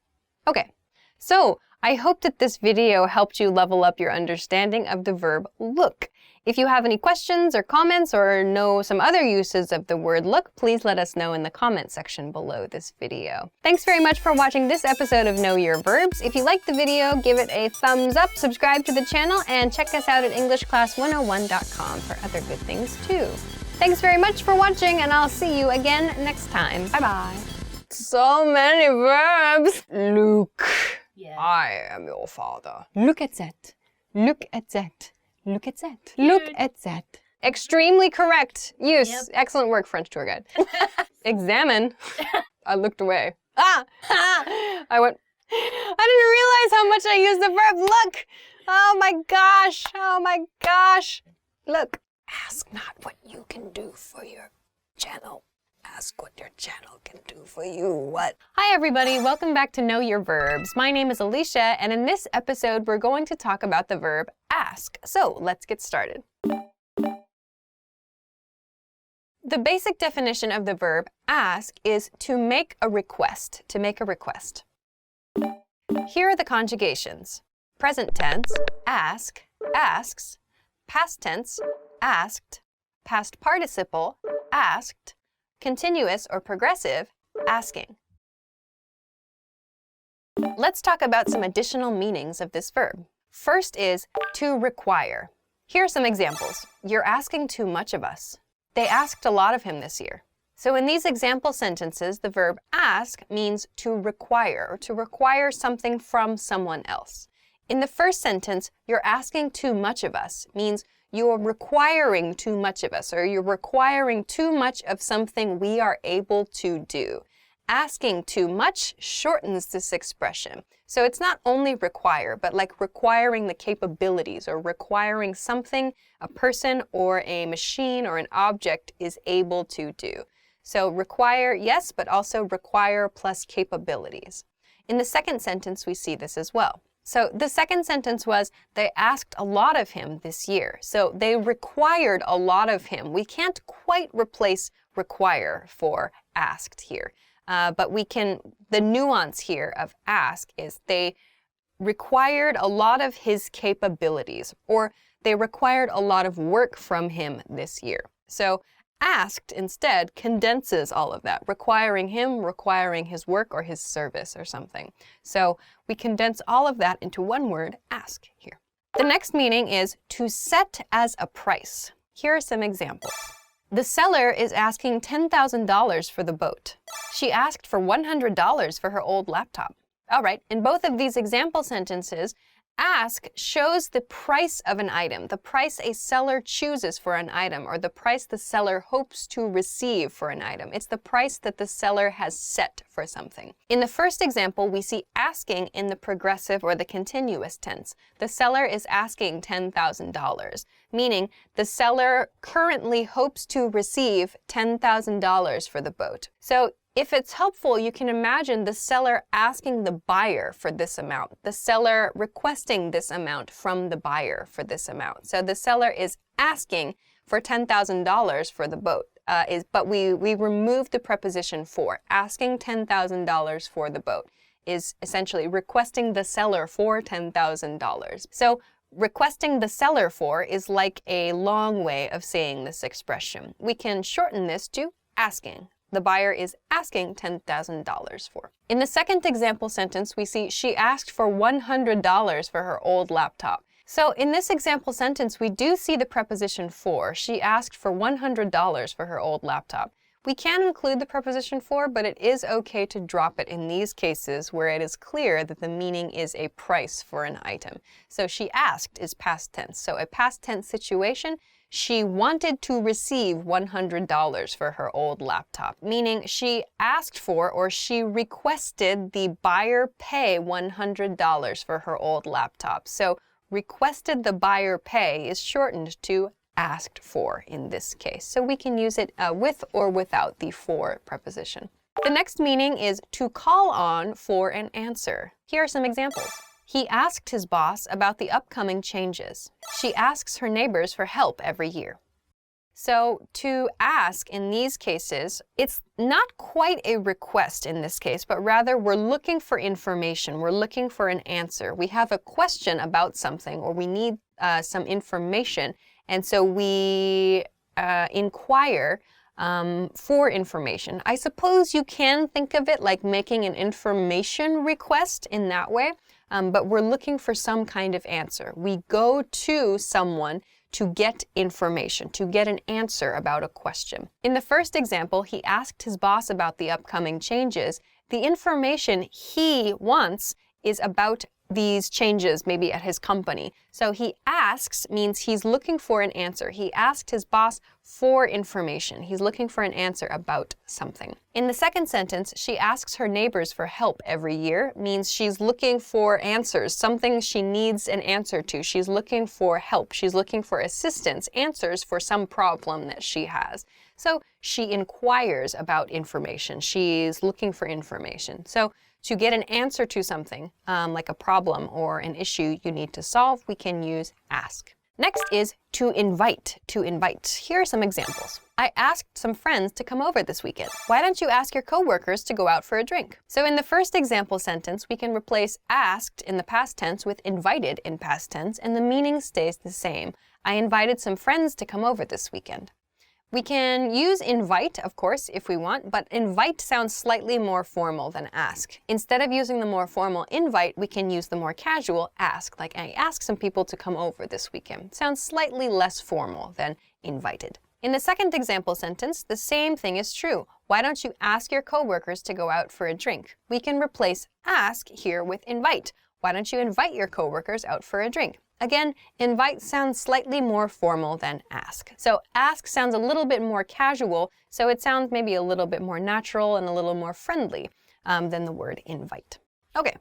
Okay, so I hope that this video helped you level up your understanding of the verb look. If you have any questions or comments or know some other uses of the word look, please let us know in the comment section below this video. Thanks very much for watching this episode of Know Your Verbs. If you liked the video, give it a thumbs up, subscribe to the channel, and check us out at EnglishClass101.com for other good things too. Thanks very much for watching, and I'll see you again next time. Bye-bye. So many verbs. Luke, Yeah. I am your father. Look at that. Look at that. Look at that. Look at that. Extremely correct use. Yep. Excellent work, French tour guide. Examine. I looked away. I went, I didn't realize how much I used the verb look. Oh my gosh. Oh my gosh. Look. Ask not what you can do for your channel. Ask what your channel can do for you. What? Hi everybody, welcome back to Know Your Verbs. My name is Alicia, and in this episode we're going to talk about the verb ask. So let's get started. The basic definition of the verb ask is to make a request, to make a request. Here are the conjugations. Present tense, ask, asks. Past tense, asked. Past participle, asked. Continuous or progressive, asking. Let's talk about some additional meanings of this verb. First is to require. Here are some examples. You're asking too much of us. They asked a lot of him this year. So in these example sentences, the verb ask means to require or to require something from someone else. In the first sentence, you're asking too much of us means you're requiring too much of us, or you're requiring too much of something we are able to do. Asking too much shortens this expression. So it's not only require, but like requiring the capabilities or requiring something a person or a machine or an object is able to do. So require, yes, but also require plus capabilities. In the second sentence, we see this as well. So the second sentence was, they asked a lot of him this year. So they required a lot of him. We can't quite replace require for asked here. But we can, the nuance here of ask is they required a lot of his capabilities, or they required a lot of work from him this year. So asked instead condenses all of that, requiring him, requiring his work or his service or something. So we condense all of that into one word, ask, here. The next meaning is to set as a price. Here are some examples. The seller is asking $10,000 for the boat. She asked for $100 for her old laptop. All right, in both of these example sentences, ask shows the price of an item, the price a seller chooses for an item, or the price the seller hopes to receive for an item. It's the price that the seller has set for something. In the first example, we see asking in the progressive or the continuous tense. The seller is asking $10,000, meaning the seller currently hopes to receive $10,000 for the boat. So if it's helpful, you can imagine the seller asking the buyer for this amount, the seller requesting this amount from the buyer for this amount. So the seller is asking for $10,000 for the boat, but we remove the preposition for. Asking $10,000 for the boat is essentially requesting the seller for $10,000. So requesting the seller for is like a long way of saying this expression. We can shorten this to asking. The buyer is asking $10,000 for. In the second example sentence, we see she asked for $100 for her old laptop. So in this example sentence, we do see the preposition for. She asked for $100 for her old laptop. We can include the preposition for, but it is okay to drop it in these cases where it is clear that the meaning is a price for an item. So she asked is past tense. So a past tense situation, she wanted to receive $100 for her old laptop, meaning she asked for or she requested the buyer pay $100 for her old laptop. So requested the buyer pay is shortened to asked for in this case. So we can use it with or without the for preposition. The next meaning is to call on for an answer. Here are some examples. He asked his boss about the upcoming changes. She asks her neighbors for help every year. So to ask in these cases, it's not quite a request in this case, but rather we're looking for information. We're looking for an answer. We have a question about something, or we need some information, and so we inquire for information. I suppose you can think of it like making an information request in that way. But we're looking for some kind of answer. We go to someone to get information, to get an answer about a question. In the first example, he asked his boss about the upcoming changes. The information he wants is about these changes, maybe at his company. So he asks means he's looking for an answer. He asked his boss for information. He's looking for an answer about something. In the second sentence, she asks her neighbors for help every year means she's looking for answers, something she needs an answer to. She's looking for help. She's looking for assistance, answers for some problem that she has. So she inquires about information. She's looking for information. So to get an answer to something, like a problem or an issue you need to solve, we can use ask. Next is to invite, to invite. Here are some examples. I asked some friends to come over this weekend. Why don't you ask your coworkers to go out for a drink? So in the first example sentence, we can replace asked in the past tense with invited in past tense, and the meaning stays the same. I invited some friends to come over this weekend. We can use invite, of course, if we want, but invite sounds slightly more formal than ask. Instead of using the more formal invite, we can use the more casual ask, like I asked some people to come over this weekend. Sounds slightly less formal than invited. In the second example sentence, the same thing is true. Why don't you ask your coworkers to go out for a drink? We can replace ask here with invite. Why don't you invite your coworkers out for a drink? Again, invite sounds slightly more formal than ask. So ask sounds a little bit more casual, so it sounds maybe a little bit more natural and a little more friendly than the word invite. Okay.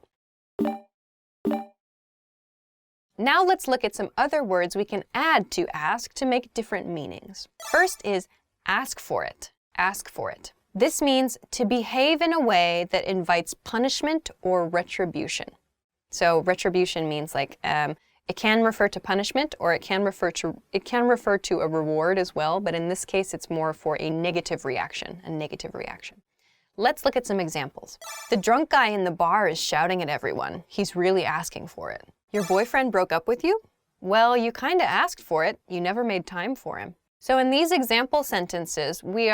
Now let's look at some other words we can add to ask to make different meanings. First is ask for it. Ask for it. This means to behave in a way that invites punishment or retribution. So retribution means like it can refer to punishment or it can refer to a reward as well, but in this case it's more for a negative reaction, Let's look at some examples. The drunk guy in the bar is shouting at everyone. He's really asking for it. Your boyfriend broke up with you? Well, you kind of asked for it. You never made time for him. So in these example sentences, we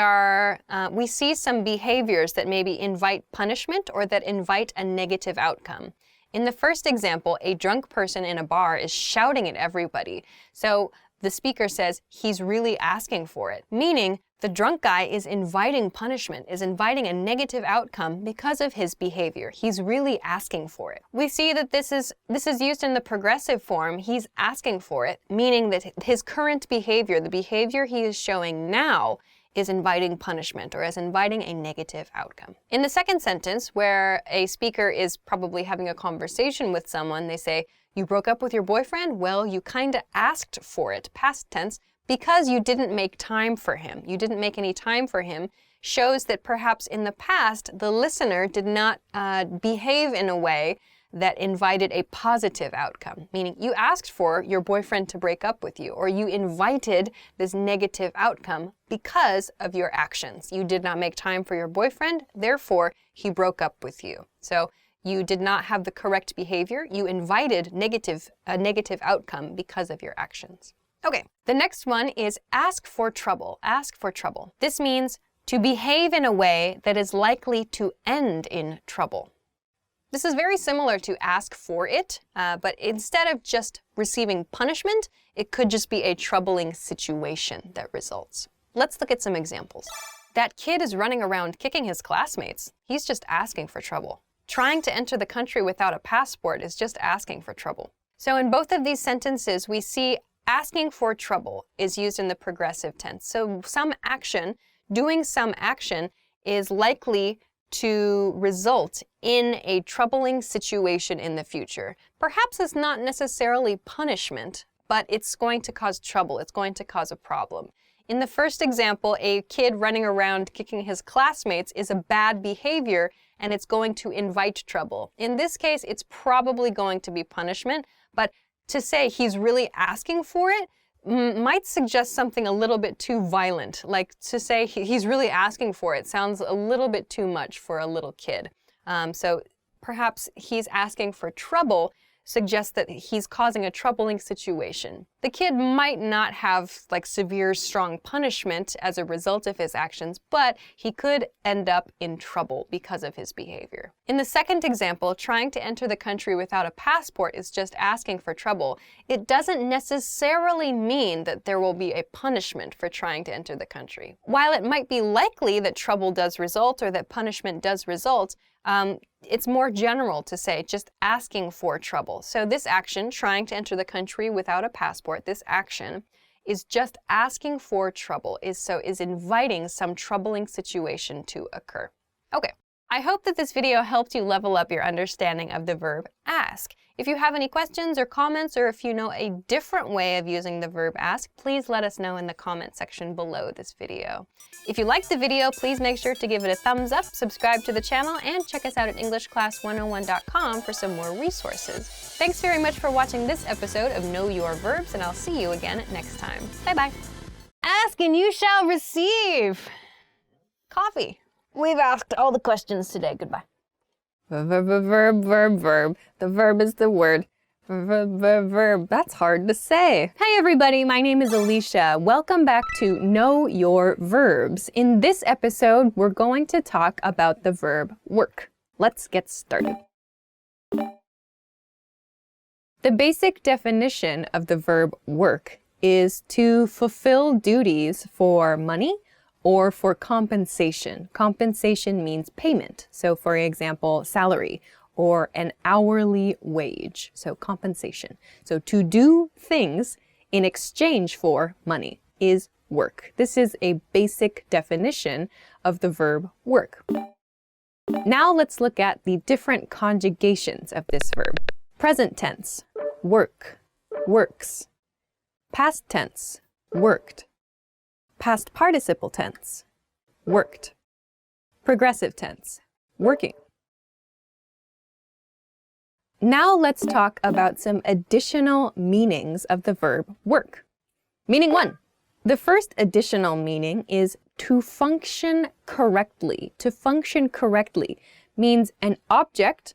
see some behaviors that maybe invite punishment or that invite a negative outcome. In the first example, a drunk person in a bar is shouting at everybody. So the speaker says he's really asking for it, meaning the drunk guy is inviting punishment, is inviting a negative outcome because of his behavior. He's really asking for it. We see that this is used in the progressive form. He's asking for it, meaning that his current behavior, the behavior he is showing now, is inviting punishment or is inviting a negative outcome. In the second sentence, where a speaker is probably having a conversation with someone, they say, you broke up with your boyfriend? Well, you kind of asked for it, past tense, because you didn't make time for him. You didn't make any time for him shows that perhaps in the past, the listener did not behave in a way that invited a positive outcome, meaning you asked for your boyfriend to break up with you, or you invited this negative outcome because of your actions. You did not make time for your boyfriend, therefore he broke up with you. So you did not have the correct behavior. You invited a negative outcome because of your actions. Okay, the next one is ask for trouble. Ask for trouble. This means to behave in a way that is likely to end in trouble. This is very similar to ask for it, but instead of just receiving punishment, it could just be a troubling situation that results. Let's look at some examples. That kid is running around kicking his classmates. He's just asking for trouble. Trying to enter the country without a passport is just asking for trouble. So in both of these sentences, we see asking for trouble is used in the progressive tense. So some action, doing some action, is likely to result in a troubling situation in the future. Perhaps it's not necessarily punishment, but it's going to cause trouble. It's going to cause a problem. In the first example, a kid running around kicking his classmates is a bad behavior and it's going to invite trouble. In this case, it's probably going to be punishment, but to say he's really asking for it might suggest something a little bit too violent. Like to say he's really asking for it sounds a little bit too much for a little kid. So perhaps he's asking for trouble suggests that he's causing a troubling situation. The kid might not have like severe, strong punishment as a result of his actions, but he could end up in trouble because of his behavior. In the second example, trying to enter the country without a passport is just asking for trouble. It doesn't necessarily mean that there will be a punishment for trying to enter the country. While it might be likely that trouble does result or that punishment does result, it's more general to say just asking for trouble. So this action, trying to enter the country without a passport, this action is just asking for trouble, is inviting some troubling situation to occur. Okay, I hope that this video helped you level up your understanding of the verb ask. If you have any questions or comments, or if you know a different way of using the verb ask, please let us know in the comment section below this video. If you liked the video, please make sure to give it a thumbs up, subscribe to the channel, and check us out at EnglishClass101.com for some more resources. Thanks very much for watching this episode of Know Your Verbs, and I'll see you again next time. Bye-bye. Ask and you shall receive. Coffee. We've asked all the questions today. Goodbye. Verb. The verb is the word. Verb. That's hard to say. Hi everybody, my name is Alicia. Welcome back to Know Your Verbs. In this episode, we're going to talk about the verb work. Let's get started. The basic definition of the verb work is to fulfill duties for money or for compensation. Compensation means payment. So for example, salary or an hourly wage. So compensation. So to do things in exchange for money is work. This is a basic definition of the verb work. Now let's look at the different conjugations of this verb. Present tense, work, works. Past tense, worked. Past participle tense, worked. Progressive tense, working. Now let's talk about some additional meanings of the verb work. Meaning 1. The first additional meaning is to function correctly. To function correctly means an object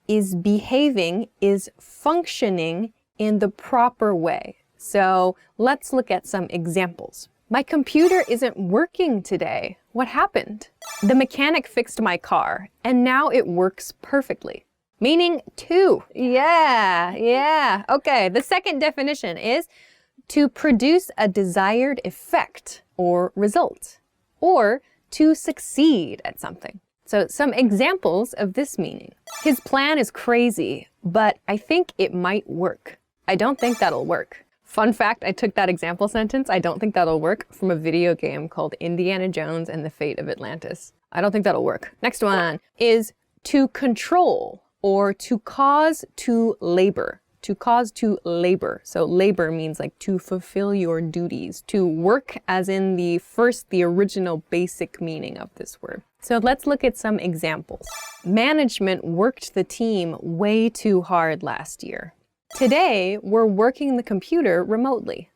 is behaving, is functioning in the proper way. So let's look at some examples. My computer isn't working today. What happened? The mechanic fixed my car, and now it works perfectly. Meaning 2. Yeah. Okay, the second definition is to produce a desired effect or result, or to succeed at something. So some examples of this meaning. His plan is crazy, but I think it might work. I don't think that'll work. Fun fact, I took that example sentence, I don't think that'll work, from a video game called Indiana Jones and the Fate of Atlantis. I don't think that'll work. Next one is to control or to cause to labor. To cause to labor. So labor means like to fulfill your duties. To work as in the original basic meaning of this word. So let's look at some examples. Management worked the team way too hard last year. Today, we're working the computer remotely.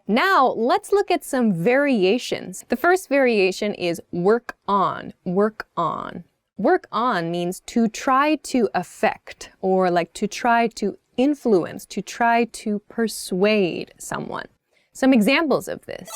Now, let's look at some variations. The first variation is work on, work on. Work on means to try to affect, or like to try to influence, to try to persuade someone. Some examples of this.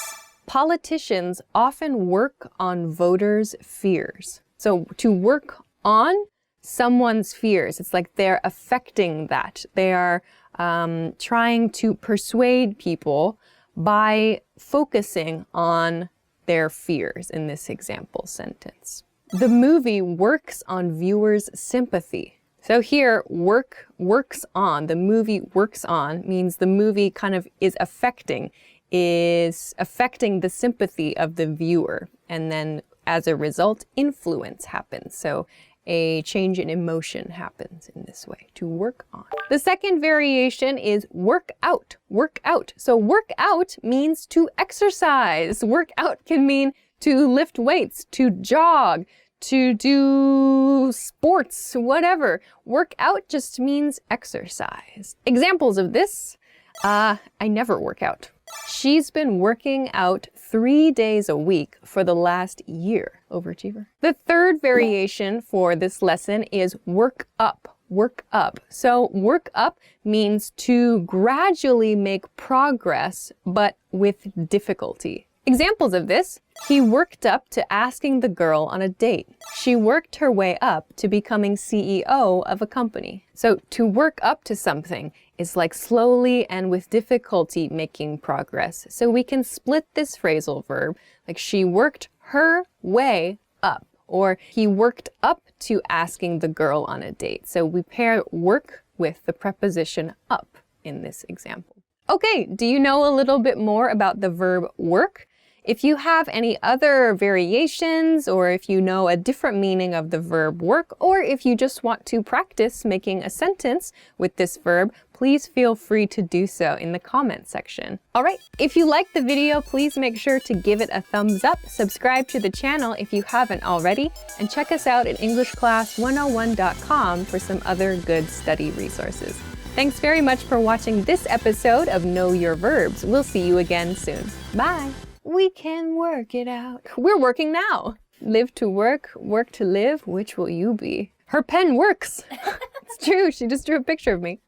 Politicians often work on voters' fears. So to work on someone's fears. It's like they're affecting that. They are trying to persuade people by focusing on their fears in this example sentence. The movie works on viewers' sympathy. So here, works on, the movie works on means the movie kind of is affecting the sympathy of the viewer. And then as a result, influence happens. So a change in emotion happens in this way, to work on. The second variation is work out, work out. So work out means to exercise. Work out can mean to lift weights, to jog, to do sports, whatever. Work out just means exercise. Examples of this, I never work out. She's been working out 3 days a week for the last year. Overachiever. The third variation for this lesson is work up. Work up. So work up means to gradually make progress, but with difficulty. Examples of this, he worked up to asking the girl on a date. She worked her way up to becoming CEO of a company. So to work up to something is like slowly and with difficulty making progress. So we can split this phrasal verb, like she worked her way up, or he worked up to asking the girl on a date. So we pair work with the preposition up in this example. Okay, do you know a little bit more about the verb work? If you have any other variations, or if you know a different meaning of the verb work, or if you just want to practice making a sentence with this verb, please feel free to do so in the comment section. All right, if you liked the video, please make sure to give it a thumbs up, subscribe to the channel if you haven't already, and check us out at EnglishClass101.com for some other good study resources. Thanks very much for watching this episode of Know Your Verbs. We'll see you again soon. Bye. We can work it out. We're working now. Live to work, work to live. Which will you be? Her pen works. It's true. She just drew a picture of me.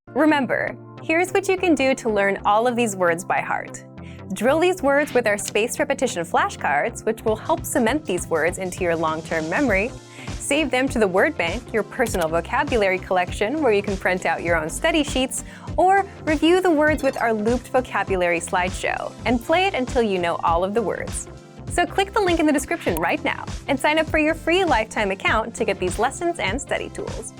Remember, here's what you can do to learn all of these words by heart. Drill these words with our spaced repetition flashcards, which will help cement these words into your long-term memory. Save them to the word bank, your personal vocabulary collection, where you can print out your own study sheets, or review the words with our looped vocabulary slideshow, and play it until you know all of the words. So click the link in the description right now and sign up for your free lifetime account to get these lessons and study tools.